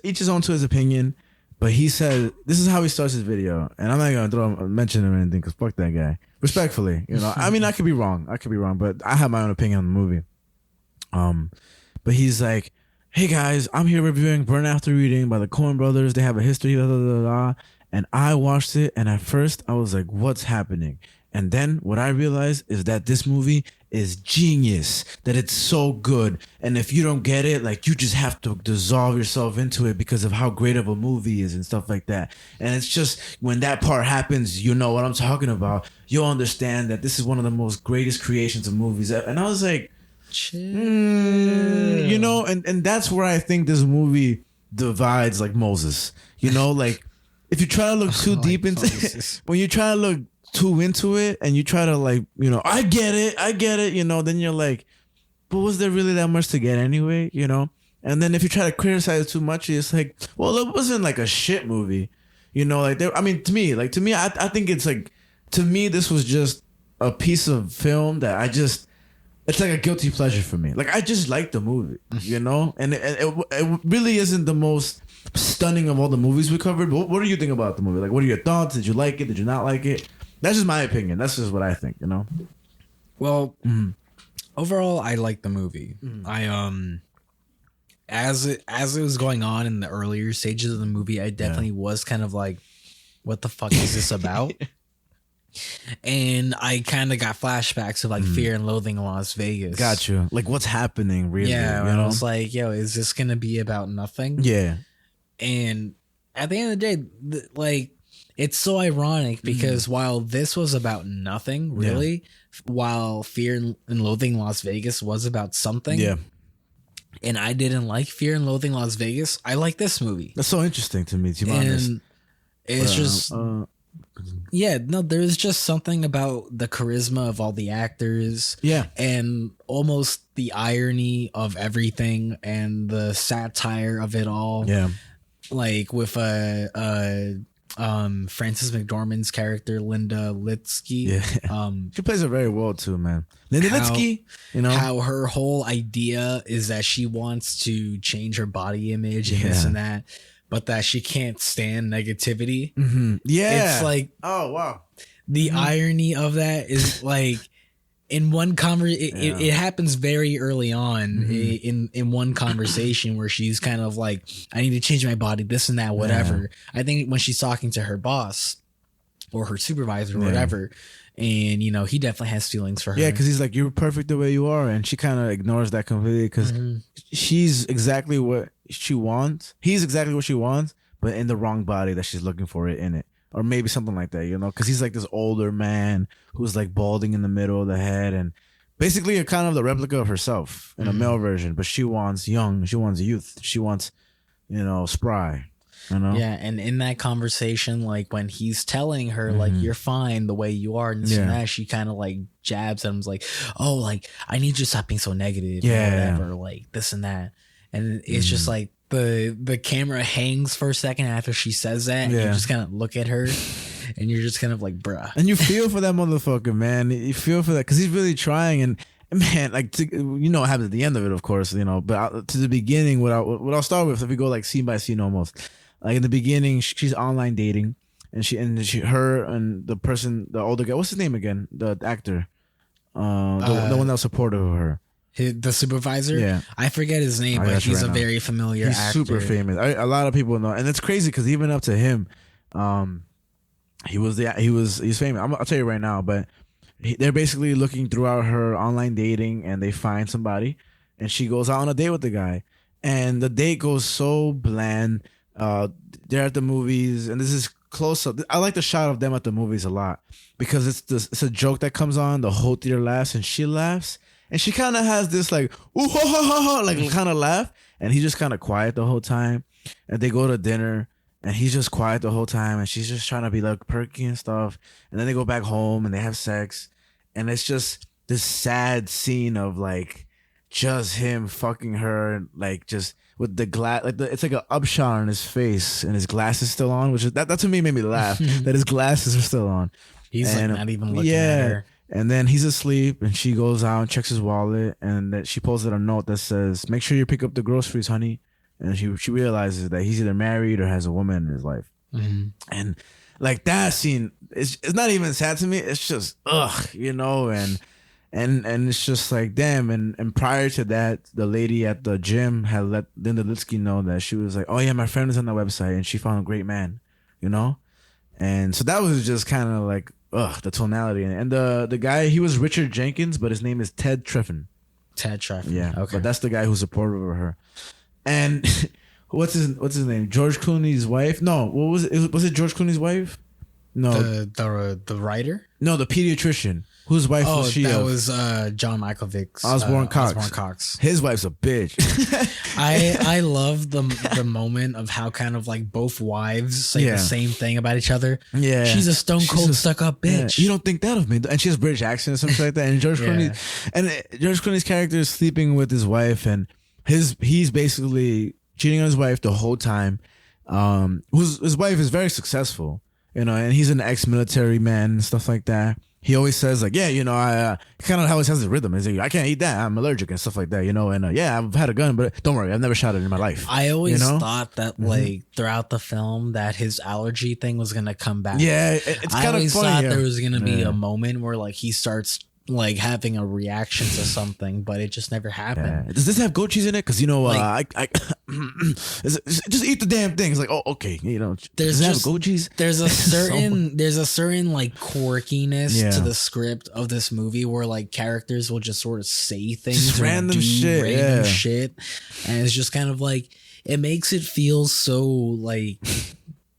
each his own to his opinion. But he said, this is how he starts his video. And I'm not going to mention him or anything because fuck that guy. Respectfully, I mean, I could be wrong. But I have my own opinion on the movie. But he's like, hey guys, I'm here reviewing Burn After Reading by the Coen Brothers. They have a history, and I watched it. And at first I was like, what's happening? And then what I realized is that this movie is genius, that it's so good. And if you don't get it, like, you just have to dissolve yourself into it because of how great of a movie is and stuff like that. And it's just when that part happens, you know what I'm talking about. You'll understand that this is one of the most greatest creations of movies. And I was like, and that's where I think this movie divides like Moses. Like if you try to look too deep into it, when you try to look too into it and you try to like, I get it, then you're like, but was there really that much to get anyway, And then if you try to criticize it too much, it's like, well, it wasn't like a shit movie, like to me, I think it's like, to me, this was just a piece of film that it's like a guilty pleasure for me. Like, I just like the movie, and it really isn't the most stunning of all the movies we covered. But what do you think about the movie? Like, what are your thoughts? Did you like it? Did you not like it? That's just my opinion. That's just what I think, Well, overall, I like the movie. I as it was going on in the earlier stages of the movie, I definitely was kind of like, what the fuck is this about? And I kind of got flashbacks of like Fear and Loathing in Las Vegas. Got you. Like, what's happening, really? Yeah, I was like, yo, is this gonna be about nothing? Yeah. And at the end of the day, like, it's so ironic because while this was about nothing, really, while Fear and Loathing in Las Vegas was about something, and I didn't like Fear and Loathing in Las Vegas, I like this movie. That's so interesting to me, to be honest. It's just... there's just something about the charisma of all the actors. Yeah. And almost the irony of everything and the satire of it all. Yeah. Like with Frances McDormand's character, Linda Litsky. Yeah. She plays it very well too, man. Linda Litsky, how her whole idea is that she wants to change her body image and this and that, but that she can't stand negativity. Yeah. It's like, oh wow. The irony of that is like, in one it happens very early on in one conversation where she's kind of like, I need to change my body, this and that, whatever. I think when she's talking to her boss or her supervisor or whatever, and he definitely has feelings for her. Yeah, because he's like, you're perfect the way you are, and she kind of ignores that completely because she's exactly what she wants. He's exactly what she wants, but in the wrong body that she's looking for it in it. Or maybe something like that, because he's like this older man who's like balding in the middle of the head and basically a kind of the replica of herself in a male version. But she wants young, she wants youth, she wants, spry. Yeah, and in that conversation, like when he's telling her like, you're fine the way you are and this and that, she kind of like jabs at him, like, oh, like, I need you to stop being so negative or whatever, like this and that. And it's just like the camera hangs for a second after she says that, and you just kind of look at her and you're just kind of like, bruh. And you feel for that motherfucker, man. You feel for that because he's really trying. And man, like, what happens at the end of it, of course, but to the beginning, what I'll start with, if we go like scene by scene almost, like in the beginning, she's online dating, and her and the person, the older guy, what's his name again? The actor, the one that was supportive of her. The supervisor, I forget his name, but he's a very familiar actor. He's super famous. A lot of people know, and it's crazy because even up to him, he's famous. I'll tell you right now, but they're basically looking throughout her online dating, and they find somebody, and she goes out on a date with the guy, and the date goes so bland. They're at the movies, and this is close up. I like the shot of them at the movies a lot because it's a joke that comes on. The whole theater laughs, and she laughs, and she kind of has this like ooh ha ha ha ha like kind of laugh, and he's just kind of quiet the whole time. And they go to dinner, and he's just quiet the whole time, and she's just trying to be like perky and stuff. And then they go back home and they have sex, and it's just this sad scene of like just him fucking her, like just with the glass, like it's like an upshot on his face, and his glasses still on, which is that to me made me laugh that his glasses are still on. He's like not even looking at her. And then he's asleep, and she goes out and checks his wallet, and that she posted a note that says, "Make sure you pick up the groceries, honey." And she realizes that he's either married or has a woman in his life. Mm-hmm. And like that scene, it's not even sad to me. It's just and it's just like damn. And prior to that, the lady at the gym had let Linda Litsky know that she was like, oh yeah, my friend is on the website and she found a great man, And so that was just kind of like the tonality. And the guy, he was Richard Jenkins, but his name is Ted Treffin. Yeah, okay. But that's the guy who's supportive of her. And what's his name? George Clooney's wife? No, what was it? Was it George Clooney's wife? No, the writer. No, the pediatrician. Whose wife was she? That was John Malkovich's Osborne Cox. Osborne Cox. His wife's a bitch. I love the moment of how kind of like both wives say the same thing about each other. Yeah, she's a stone cold stuck up bitch. You don't think that of me? And she has British accent or something like that. And George Clooney's character is sleeping with his wife, and he's basically cheating on his wife the whole time. His wife is very successful, and he's an ex-military man and stuff like that. He always says like, I kind of always has the rhythm. He's like, I can't eat that, I'm allergic and stuff like that, and I've had a gun, but don't worry, I've never shot it in my life. I always thought that like throughout the film that his allergy thing was gonna come back. Yeah, it's kind of funny. I always thought there was gonna be a moment where like he starts like having a reaction to something, but it just never happened. Yeah. Does this have goat cheese in it? Because I just eat the damn thing. It's like, oh, okay, does it have goat cheese? There's a certain like quirkiness to the script of this movie where like characters will just sort of say things, just random shit, and it's just kind of like it makes it feel so like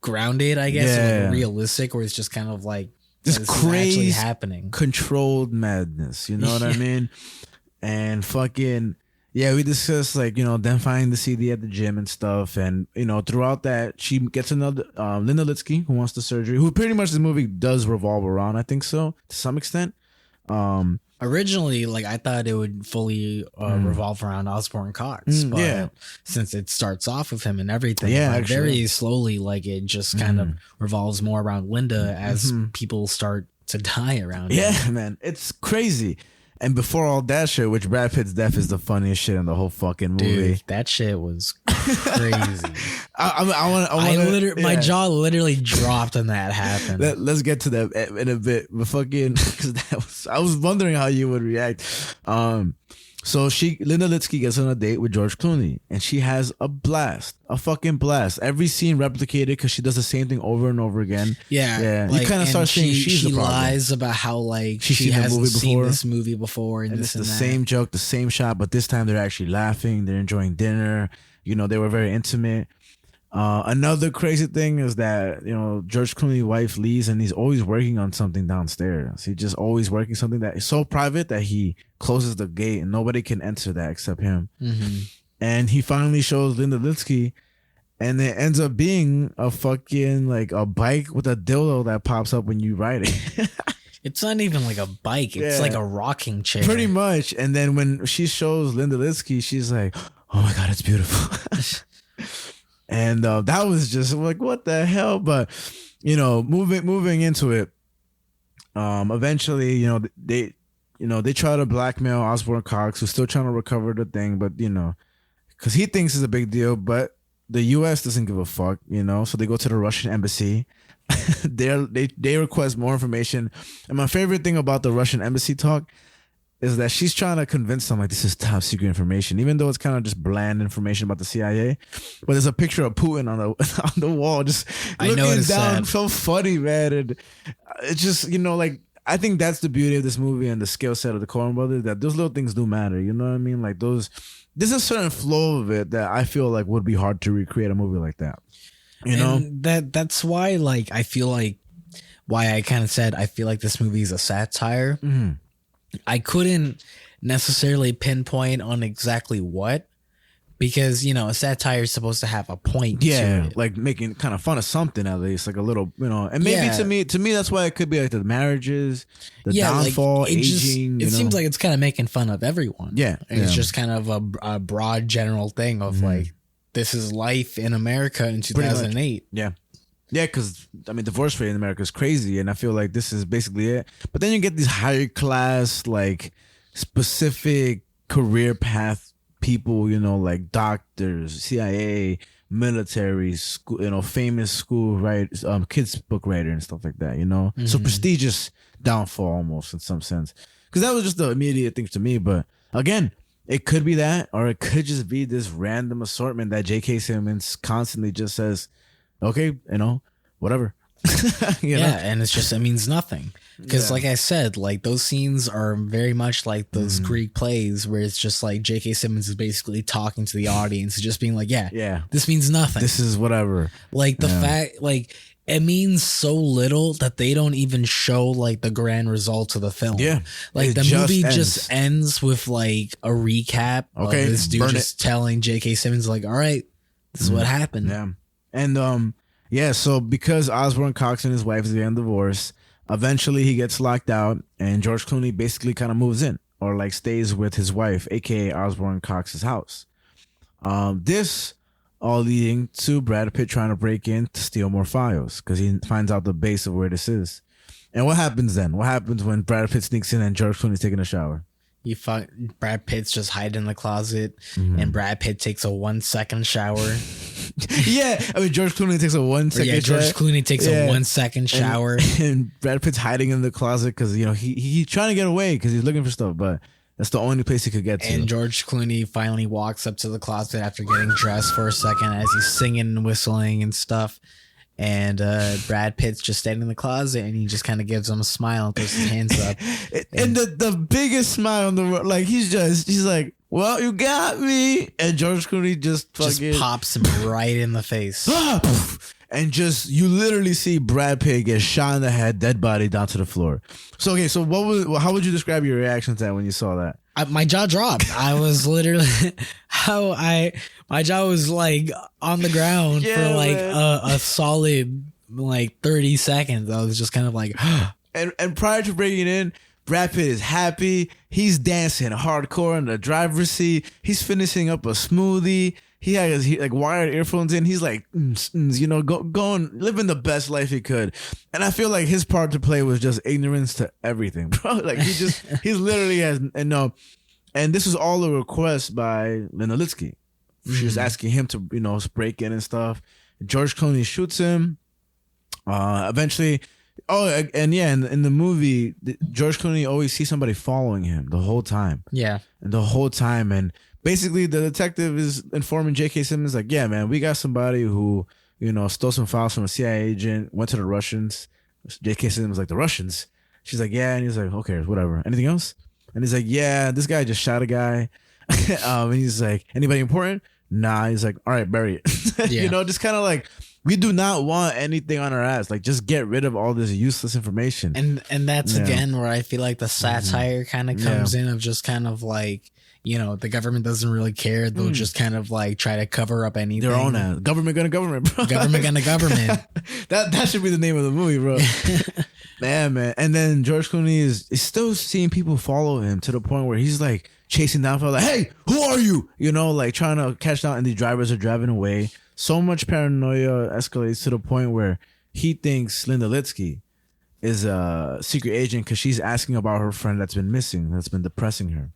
grounded, I guess, or like realistic, where it's just kind of like. This crazy happening, controlled madness. You know what I mean? And fucking we discussed like them finding the CD at the gym and stuff, and throughout that she gets another Linda Litsky who wants the surgery. Who pretty much the movie does revolve around. I think so to some extent. Originally, like I thought it would fully revolve around Osborne Cox, but since it starts off with him and everything, very slowly, like it just kind of revolves more around Linda as people start to die around. Yeah, man, it's crazy. And before all that shit, which Brad Pitt's death is the funniest shit in the whole fucking movie. Dude, that shit was crazy. My jaw literally dropped when that happened. Let's get to that in a bit. But fucking, because I was wondering how you would react. So Linda Litsky gets on a date with George Clooney, and she has a fucking blast. Every scene replicated because she does the same thing over and over again. Yeah. Like, you kind of start saying she lies about how like she hasn't seen this movie before, and it's the same joke, the same shot, but this time they're actually laughing. They're enjoying dinner. They were very intimate. Another crazy thing is that George Clooney's wife leaves, and he's always working on something downstairs. He's just always working something that is so private that he closes the gate and nobody can enter that except him. And he finally shows Linda Litsky, and it ends up being a fucking like a bike with a dildo that pops up when you ride it. It's not even like a bike. It's like a rocking chair. Pretty much. And then when she shows Linda Litsky, she's like, oh my God, it's beautiful. And that was just like, what the hell? But, moving into it, eventually, they try to blackmail Osborne Cox, who's still trying to recover the thing, but, because he thinks it's a big deal, but the U.S. doesn't give a fuck, so they go to the Russian embassy. They request more information. And my favorite thing about the Russian embassy talk is that she's trying to convince them like this is top secret information, even though it's kind of just bland information about the CIA. But there's a picture of Putin on the wall, just looking down. So funny, man. And it's just like I think that's the beauty of this movie and the skill set of the Coen Brothers, that those little things do matter. You know what I mean? Like those, there's a certain flow of it that I feel like would be hard to recreate a movie like that. You know, that's why, like, I feel like why I kind of said I feel like this movie is a satire. Mm-hmm. I couldn't necessarily pinpoint on exactly what, because, you know, a satire is supposed to have a point. Yeah, to it. like making kind of fun of something, at least, like a little, you know. And maybe to me, that's why it could be like the marriages, the downfall, like, aging. It seems like it's kind of making fun of everyone. Yeah, and it's just kind of a broad general thing of like, this is life in America in 2008. Yeah. Yeah, because, I mean, divorce rate in America is crazy, and I feel like this is basically it. But then you get these higher class, like, specific career path people, you know, like doctors, CIA, military, school, you know, famous school writers, kids book writer and stuff like that, you know? So prestigious downfall almost in some sense. Because that was just the immediate thing to me. But again, it could be that, or it could just be this random assortment that J.K. Simmons constantly just says, okay, you know, whatever. you know? And it's just, it means nothing. Because like I said, like those scenes are very much like those Greek plays where it's just like J.K. Simmons is basically talking to the audience, just being like, yeah, this means nothing. This is whatever. Like the fact, like it means so little that they don't even show like the grand result of the film. Yeah. Like the movie just ends with like a recap of this dude just telling J.K. Simmons like, all right, this is what happened. Yeah. And so because Osborne Cox and his wife is getting divorced, eventually he gets locked out, and George Clooney basically kind of moves in, or like stays with his wife, aka Osborne Cox's house. This all leading to Brad Pitt trying to break in to steal more files because he finds out the base of where this is. And what happens then? What happens when Brad Pitt sneaks in and George Clooney's taking a shower? Brad Pitt's just hiding in the closet, and Brad Pitt takes a 1 second shower. Yeah, I mean George Clooney takes a 1 second. Yeah, George Clooney takes a 1 second shower, and Brad Pitt's hiding in the closet because, you know, he's trying to get away because he's looking for stuff, but that's the only place he could get to. And George Clooney finally walks up to the closet after getting dressed for a second as he's singing and whistling and stuff. And Brad Pitt's just standing in the closet, and he just kind of gives him a smile and puts his hands up. And the biggest smile in the world, like he's like, well, you got me. And George Clooney just pops him right in the face. And just, you literally see Brad Pitt get shot in the head, dead body down to the floor. So, okay, so how would you describe your reaction to that when you saw that? My jaw dropped. I was literally, my jaw was like on the ground for like a solid like 30 seconds. I was just kind of like, and prior to bringing it in, Brad Pitt is happy. He's dancing hardcore in the driver's seat. He's finishing up a smoothie. He has like wired earphones in. He's like, you know, going living the best life he could. And I feel like his part to play was just ignorance to everything, bro. Like he literally has, and this was all a request by Linda Litsky. She was asking him to, you know, break in and stuff. George Clooney shoots him. Eventually, in the movie, George Clooney always sees somebody following him the whole time. Yeah, and the whole time, and basically, the detective is informing J.K. Simmons, like, yeah, man, we got somebody who, you know, stole some files from a CIA agent, went to the Russians. J.K. Simmons was like, the Russians? She's like, yeah. And he's like, okay, whatever. Anything else? And he's like, yeah, this guy just shot a guy. And he's like, anybody important? Nah. He's like, all right, bury it. Yeah. You know, just kind of like, we do not want anything on our ass. Like, just get rid of all this useless information. And that's, again, where I feel like the satire kind of comes in, of just kind of like, you know, the government doesn't really care. They'll just kind of like try to cover up anything. Their own ass. Government gonna government, bro. Government gonna government. That should be the name of the movie, bro. man. And then George Clooney is still seeing people follow him to the point where he's like chasing down for like, hey, who are you? You know, like trying to catch down, and the drivers are driving away. So much paranoia escalates to the point where he thinks Linda Litsky is a secret agent because she's asking about her friend that's been missing, that's been depressing her.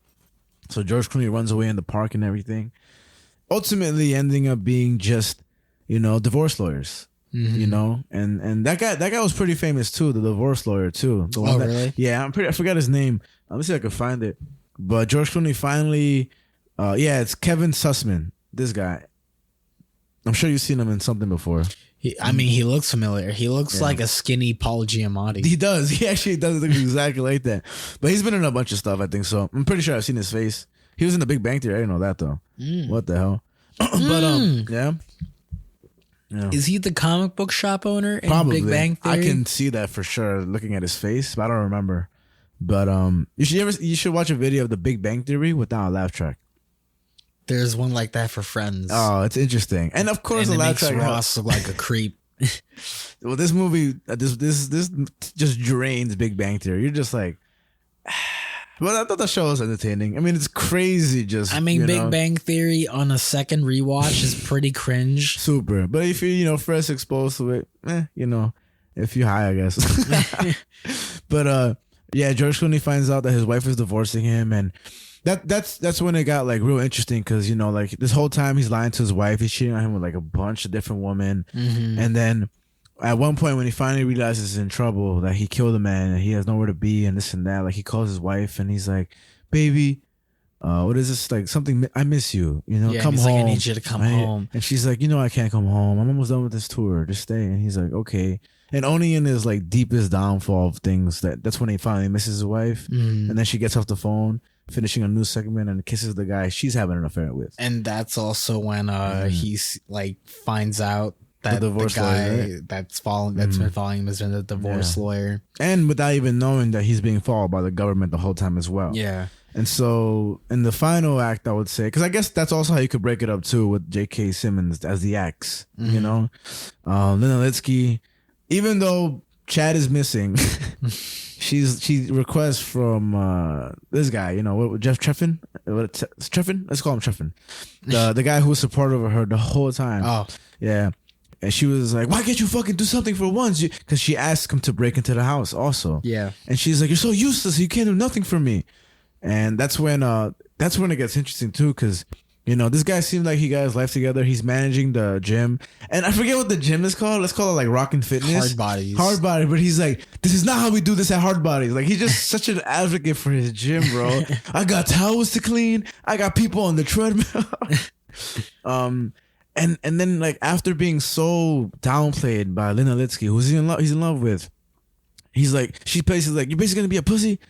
So George Clooney runs away in the park and everything, ultimately ending up being just, you know, divorce lawyers. You know, and that guy was pretty famous too, the divorce lawyer too. The one really? Yeah, I forgot his name. Let me see if I can find it. But George Clooney finally, it's Kevin Sussman. This guy, I'm sure you've seen him in something before. He looks familiar. He looks like a skinny Paul Giamatti. He does. He actually does look exactly like that. But he's been in a bunch of stuff, I think so. I'm pretty sure I've seen his face. He was in The Big Bang Theory. I didn't know that though. What the hell? But yeah. Is he the comic book shop owner in Probably. Big Bang Theory? I can see that for sure looking at his face, but I don't remember. But you should watch a video of The Big Bang Theory without a laugh track. There's one like that for Friends. Oh, it's interesting. And of course, and the it laugh makes track Ross look like a creep. Well, this movie, this just drains Big Bang Theory. You're just like, well, I thought the show was entertaining. I mean, it's crazy. Big Bang Theory on a second rewatch is pretty cringe. Super. But if you're first exposed to it, if you're high, I guess. But yeah, George Clooney finds out that his wife is divorcing him, and that's when it got like real interesting because like this whole time he's lying to his wife, he's cheating on him with like a bunch of different women, and then at one point when he finally realizes he's in trouble, that he killed a man and he has nowhere to be and this and that, like he calls his wife and he's like, "Baby, what is this? Like something? I miss you. Come home. Like, I need you to come home." And she's like, "I can't come home. I'm almost done with this tour. Just stay." And he's like, "Okay." And only in his like deepest downfall of things that's when he finally misses his wife, and then she gets off the phone, finishing a news segment, and kisses the guy she's having an affair with. And that's also when he's like finds out that the guy lawyer, right? that's been following him has been the divorce lawyer, and without even knowing that he's being followed by the government the whole time as well. Yeah. And so in the final act, I would say, because I guess that's also how you could break it up too, with J.K. Simmons as the ex. Lena Litsky. Even though Chad is missing, she requests from this guy, Jeff Treffin. Treffin? Let's call him Treffin. The guy who was supportive of her the whole time. Oh, yeah. And she was like, "Why can't you fucking do something for once?" Because she asked him to break into the house also. Yeah. And she's like, "You're so useless. You can't do nothing for me." And that's when it gets interesting too, because this guy seems like he got his life together. He's managing the gym. And I forget what the gym is called. Let's call it like Rockin' Fitness. Hard Body. But he's like, "This is not how we do this at Hard Bodies." Like, he's just such an advocate for his gym, bro. I got towels to clean. I got people on the treadmill. And then like after being so downplayed by Lena Litsky, who's he's in love with, he's like, she's basically like, "You're basically gonna be a pussy."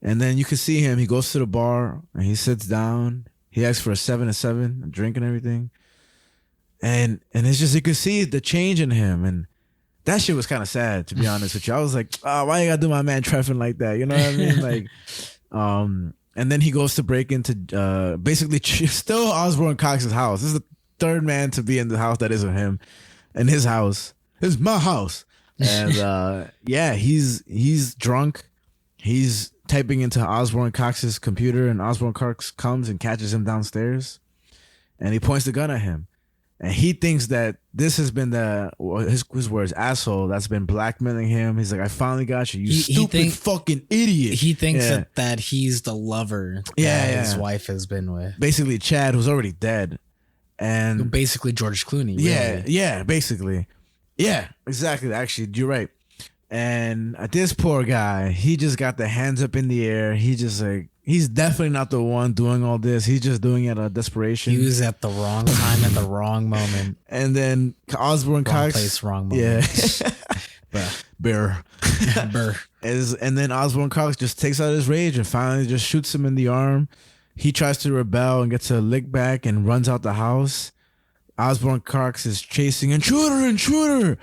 And then you can see him. He goes to the bar and he sits down. He asks for a 7-7, a drink and everything. And it's just, you could see the change in him. And that shit was kind of sad, to be honest with you. I was like, "Oh, why you gotta do my man Treffin like that?" You know what I mean? Like, and then he goes to break into basically still Osborne Cox's house. This is the third man to be in the house that isn't him. In his house. This is my house. And yeah, he's drunk. He's typing into Osborne Cox's computer, and Osborne Cox comes and catches him downstairs, and he points the gun at him, and he thinks that this has been his words, asshole, that's been blackmailing him. He's like, "I finally got you, stupid fucking idiot." He thinks that he's the lover that his wife has been with. Basically, Chad, who's already dead, and basically George Clooney. Really. Yeah, basically, yeah, exactly. Actually, you're right. And this poor guy, he just got the hands up in the air. He just like, he's definitely not the one doing all this. He's just doing it out of desperation. He was at the wrong time at the wrong moment. And then Osborne Cox, place, wrong moment. Yeah, Bear. And then Osborne Cox just takes out his rage and finally just shoots him in the arm. He tries to rebel and gets a lick back and runs out the house. Osborne Cox is chasing intruder.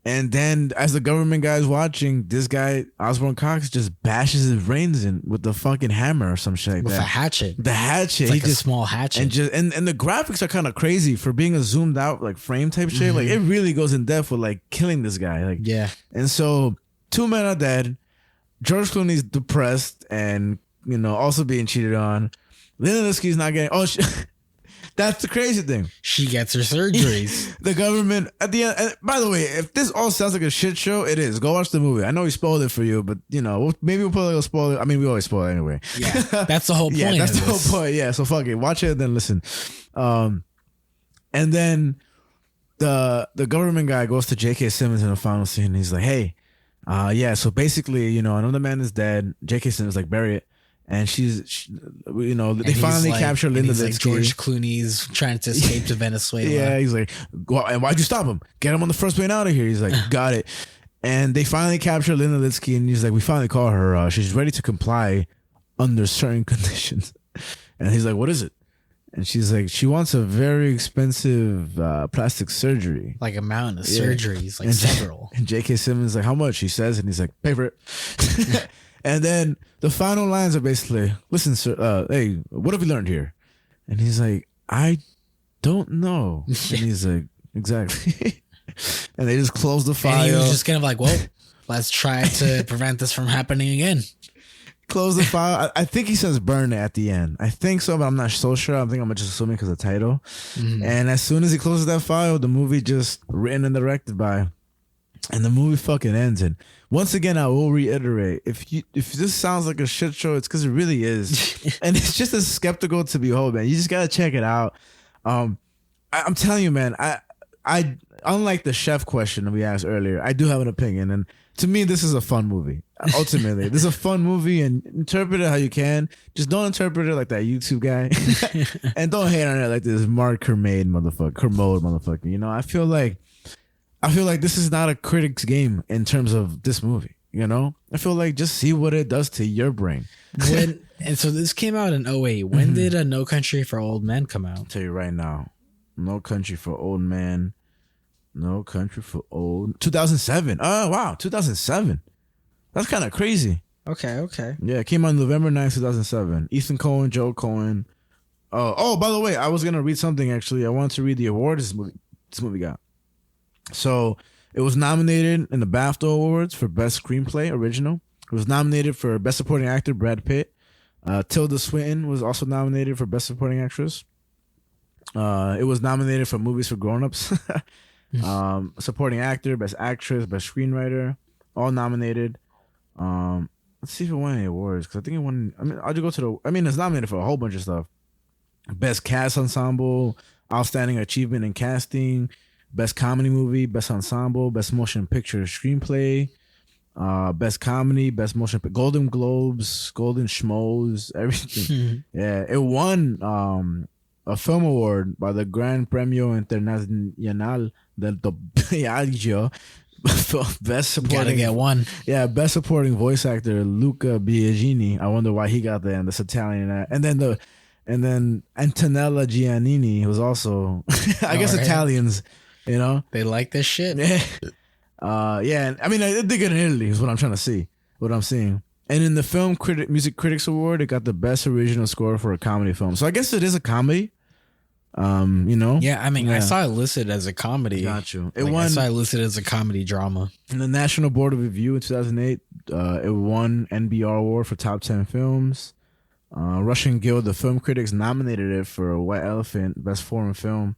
And then, as the government guy's watching, this guy, Osborne Cox, just bashes his brains in with the fucking hammer or some shit like with that. With a hatchet. The hatchet. It's like a small hatchet. And the graphics are kind of crazy for being a zoomed out like frame type shit. Like, it really goes in depth with like killing this guy. Like, yeah. And so 2 men are dead. George Clooney's depressed and also being cheated on. Lena Litsky's not getting. That's the crazy thing. She gets her surgeries. The government at the end. And by the way, if this all sounds like a shit show, it is. Go watch the movie. I know we spoiled it for you, but maybe we'll probably spoil it. I mean, we always spoil it anyway. Yeah, that's the whole point. Yeah, that's the whole point. Yeah, so fuck it. Watch it and then listen. And then the government guy goes to J.K. Simmons in the final scene. And he's like, "Hey, so basically, another man is dead. J.K. Simmons like, bury it." and they finally capture Linda Litsky. Like George Clooney's trying to escape to Venezuela. Yeah, he's like, well, and why'd you stop him? Get him on the first plane out of here. He's like, got it. And they finally capture Linda Litsky, and he's like, we finally call her. She's ready to comply under certain conditions. And he's like, what is it? And she's like, she wants a very expensive plastic surgery. Like a mountain of surgeries, like several. And J.K. Simmons is like, how much? He says, and he's like, pay for it. And then the final lines are basically, listen, sir, hey, what have we learned here? And he's like, I don't know. And he's like, exactly. And they just close the file. And he was just kind of like, well, let's try to prevent this from happening again. Close the file. I think he says burn it at the end. I think so, but I'm not so sure. I think I'm just assuming because of the title. Mm-hmm. And as soon as he closes that file, the movie just written and directed by, and the movie fucking ends. And once again, I will reiterate: if this sounds like a shit show, it's because it really is, and it's just as skeptical to behold, man. You just gotta check it out. I'm telling you, man. I unlike the chef question that we asked earlier, I do have an opinion, and to me, this is a fun movie. Ultimately, this is a fun movie, and interpret it how you can. Just don't interpret it like that YouTube guy, and don't hate on it like this Mark Kermode motherfucker. You know, I feel like this is not a critic's game in terms of this movie. You know, I feel like just see what it does to your brain. And so this came out in 2008. When did No Country for Old Men come out? I'll tell you right now, No Country for Old Men. No Country for Old 2007. Oh wow, 2007. That's kind of crazy. Okay. Yeah, it came out November 9th, 2007. Ethan Coen, Joe Coen. Oh, by the way, I was gonna read something actually. I wanted to read the awards this movie got. So it was nominated in the BAFTA Awards for Best Screenplay Original. It was nominated for Best Supporting Actor, Brad Pitt. Tilda Swinton was also nominated for Best Supporting Actress. It was nominated for Movies for Grown-Ups. Supporting Actor, Best Actress, Best Screenwriter, all nominated. Let's see if it won any awards, because I think it won. I'll just go to it's nominated for a whole bunch of stuff. Best Cast Ensemble, Outstanding Achievement in Casting, Best Comedy Movie, Best Ensemble, Best Motion Picture Screenplay, Best Comedy, Best Motion Golden Globes, Golden Schmoes, everything. Yeah, it won a film award by the Gran Premio Internacional del Doblaje. Best supporting. Gotta get one. Yeah, best supporting voice actor Luca Biagini. I wonder why he got that. And this Italian, and then Antonella Giannini was also, I guess right. Italians, you know, they like this shit. Yeah. I mean, they did good in Italy. Is what I'm trying to see. What I'm seeing. And in the Film Music Critics Award, it got the best original score for a comedy film. So I guess it is a comedy. You know? Yeah, I mean, I saw it listed as a comedy. Got you. I saw it listed as a comedy drama. In the National Board of Review in 2008, it won NBR Award for Top 10 Films. Russian Guild of Film Critics nominated it for White Elephant, Best Foreign Film.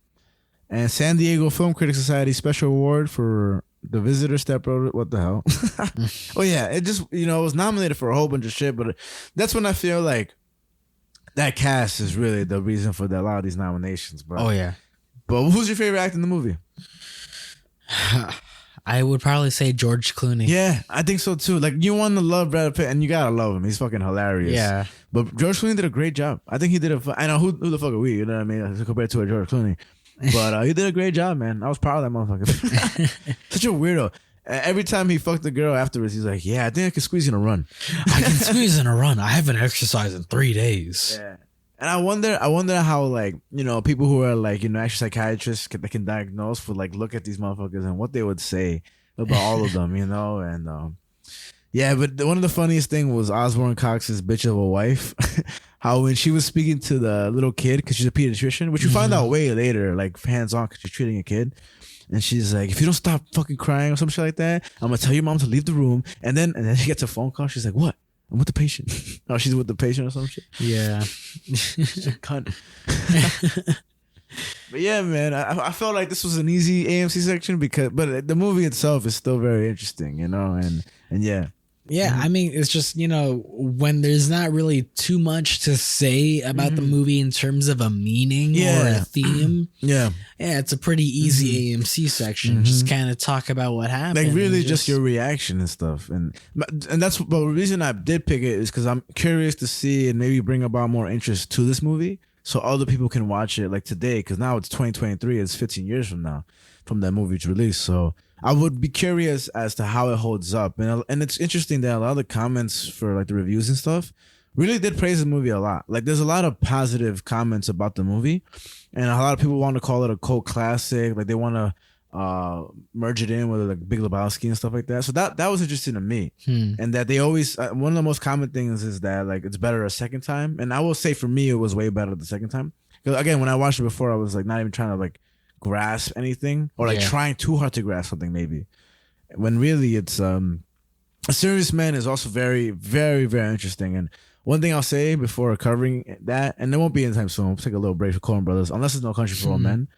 And San Diego Film Critics Society Special Award for The Visitor, Step Brother. What the hell? Oh, yeah. It just, it was nominated for a whole bunch of shit, but that's when I feel like that cast is really the reason for a lot of these nominations, bro. Oh, yeah. But who's your favorite actor in the movie? I would probably say George Clooney. Yeah, I think so too. Like, you want to love Brad Pitt, and you gotta love him. He's fucking hilarious. Yeah. But George Clooney did a great job. I think he did I know who the fuck are we? You know what I mean? Compared to a George Clooney. But he did a great job, man. I was proud of that motherfucker. Such a weirdo. Every time he fucked the girl afterwards, he's like, yeah, I think I can squeeze in a run. I can squeeze in a run. I haven't exercised in 3 days. Yeah. And I wonder how, like, people who are like, actually psychiatrists that can diagnose would like look at these motherfuckers and what they would say about all of them, and yeah, but one of the funniest thing was Osborne Cox's bitch of a wife. How when she was speaking to the little kid, because she's a pediatrician, which you find out way later, like hands on, because she's treating a kid. And she's like, if you don't stop fucking crying or some shit like that, I'm gonna tell your mom to leave the room. And then she gets a phone call. She's like, what? I'm with the patient. Oh, she's with the patient or some shit. Yeah. She's a cunt. But yeah, man, I felt like this was an easy AMC section but the movie itself is still very interesting, and yeah. Yeah, I mean, it's just, when there's not really too much to say about the movie in terms of a meaning or a theme. Yeah, it's a pretty easy AMC section. Just kind of talk about what happened. Like really just your reaction and stuff. And that's the reason I did pick it is because I'm curious to see and maybe bring about more interest to this movie so other people can watch it like today, because now it's 2023. It's 15 years from now from that movie's release. So I would be curious as to how it holds up. And it's interesting that a lot of the comments for like the reviews and stuff really did praise the movie a lot. Like there's a lot of positive comments about the movie, and a lot of people want to call it a cult classic. Like they want to merge it in with like Big Lebowski and stuff like that. So that was interesting to me. And that they always, one of the most common things is that like it's better a second time. And I will say for me, it was way better the second time. Because again, when I watched it before, I was like not even trying to like grasp anything or like trying too hard to grasp something maybe, when really it's A Serious Man is also very, very, very interesting. And one thing I'll say before covering that, and it won't be anytime soon, we'll take a little break for Coen Brothers unless it's No Country for Old Men,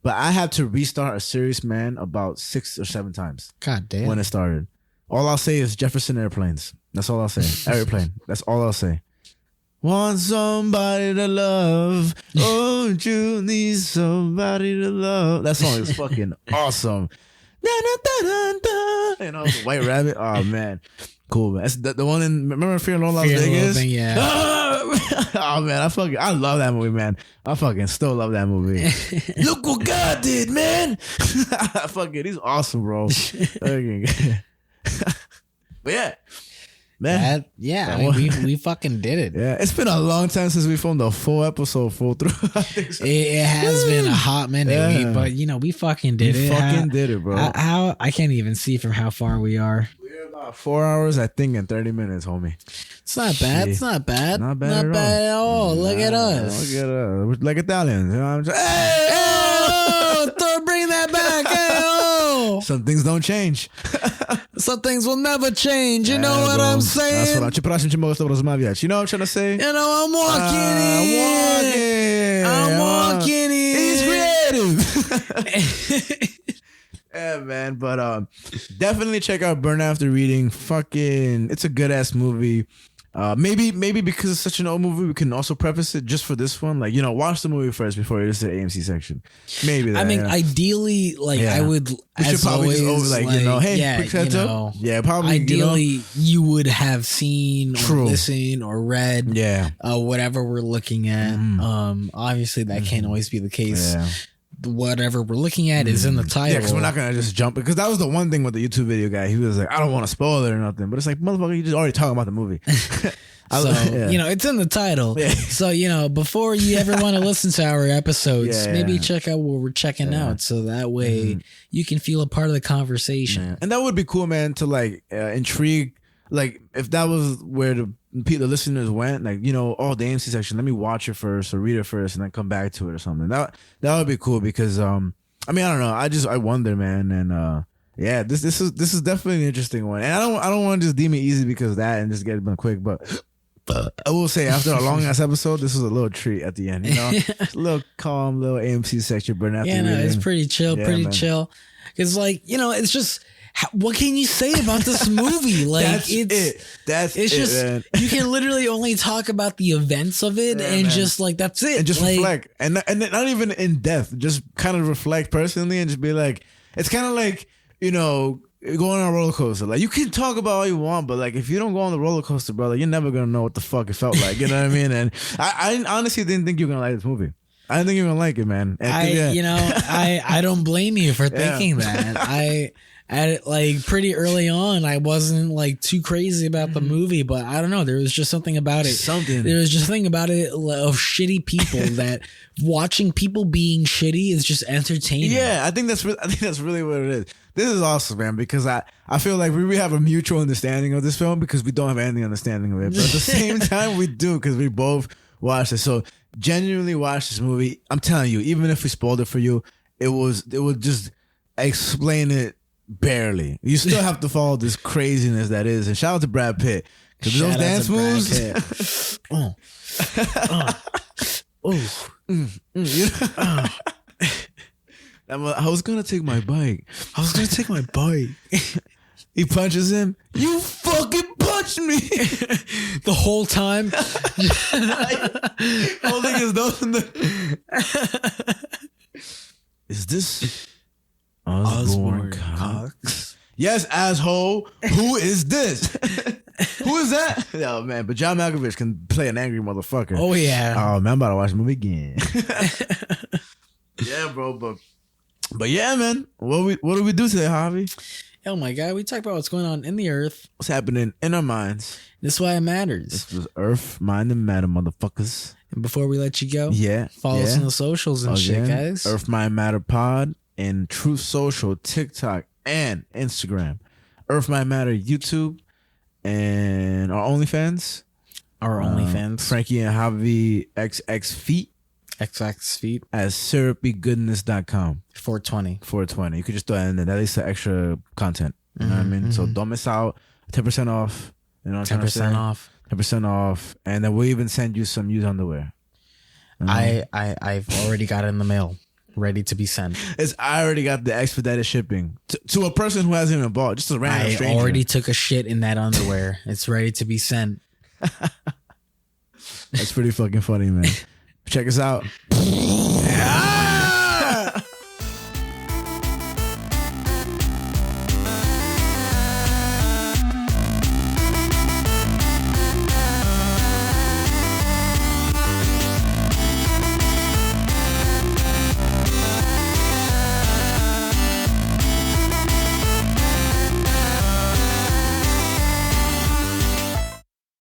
but I had to restart A Serious Man about 6 or 7 times. God damn. When it started. All I'll say is Jefferson Airplanes. That's all I'll say. Airplane. That's all I'll say. Want somebody to love. Oh, you need somebody to love. That song is fucking awesome. You know, the White Rabbit. Oh, man. Cool, man. That's the one in, remember Fear and Loathing Las Vegas? Yeah. Oh, man. I love that movie, man. I fucking still love that movie. Look what God did, man. He's awesome, bro. But yeah. Man, we fucking did it. Yeah, it's been a long time since we filmed a full episode full through. It has been a hot minute, but we fucking did it. Fucking did it, bro. How I can't even see from how far we are. We're about 4 hours, I think, and 30 minutes, homie. It's not bad. It's not bad. Not bad at all. Look at us. Look at us. We're like Italians. You know what I'm saying? Hey, bring that back. Hey, some things don't change. Some things will never change. You know what I'm saying? You know what I'm trying to say? I'm walking in. He's creative. Yeah, man. But definitely check out Burn After Reading. It's a good ass movie. Maybe because it's such an old movie, we can also preface it just for this one. Like, watch the movie first before you just the AMC section. Maybe that. I mean, ideally, I would. We should probably always, just over, hey, quick heads up. Yeah, probably. Ideally, you would have seen or listened or read. Yeah. Whatever we're looking at. Obviously, that can't always be the case. Yeah. Whatever we're looking at is in the title. Yeah, because we're not gonna just jump, because that was the one thing with the YouTube video guy. He was like, I don't want to spoil it or nothing, but it's like, motherfucker, you just already talking about the movie. So it's in the title. Yeah. So before you ever want to listen to our episodes, maybe check out what we're checking out, so that way you can feel a part of the conversation. Yeah. And that would be cool, man, to intrigue. Like if that was where the listeners went, like, the AMC section, let me watch it first or read it first and then come back to it or something. That would be cool, because I mean, I don't know, I wonder, man. And this is definitely an interesting one. And I don't want to just deem it easy because of that and just get it done quick, but I will say, after a long ass episode, this was a little treat at the end. A little calm, little AMC section burn after. Yeah, no, it's pretty chill, chill. It's it's just, what can you say about this movie? Like, That's it, just, man. You can literally only talk about the events of it, and man, just that's it. And just reflect, and not even in depth, just kind of reflect personally, and just be like, it's kind of like, going on a roller coaster. Like, you can talk about all you want, but if you don't go on the roller coaster, brother, you're never gonna know what the fuck it felt like. You know what I mean? And I honestly didn't think you were gonna like this movie. I didn't think you were gonna like it, man. I don't blame you for thinking that. Pretty early on, I wasn't too crazy about the movie, but I don't know. There was just something about it. There was just something about it of shitty people that watching people being shitty is just entertaining. Yeah, I think that's really what it is. This is awesome, man, because I feel like we have a mutual understanding of this film, because we don't have any understanding of it, but at the same time we do, because we both watched it. So genuinely watch this movie. I'm telling you, even if we spoiled it for you, it would just explain it barely. You still have to follow this craziness that is. And shout out to Brad Pitt, because those dance moves. I was gonna take my bike. He punches him. You fucking touch me the whole time. Holding his nose in the. Is this Osborne Cox? Yes, asshole. Who is this? Who is that? Oh man, but John Malkovich can play an angry motherfucker. Oh yeah. Oh man, I'm about to watch the movie again. Yeah, bro, but yeah, man. What do we do today, Javi? Oh my God, we talk about what's going on in the earth. What's happening in our minds? This is why it matters. This was Earth, Mind, and Matter, motherfuckers. And before we let you go, follow us on the socials and shit, guys. Earth, Mind, Matter Pod and Truth Social, TikTok, and Instagram. Earth, Mind, Matter, YouTube, and our OnlyFans. Our OnlyFans. Franky and Javi XX Feet. XX Feet. At syrupygoodness.com. 420. You could just throw that in there. That is the extra content. You know what I mean? So don't miss out. 10% off. You know what I'm 10% off. 10% off. And then we'll even send you some used underwear. I've already got it in the mail. Ready to be sent. I already got the expedited shipping to a person who hasn't even bought. Just a random stranger. I already took a shit in that underwear. It's ready to be sent. That's pretty fucking funny, man. Check us out.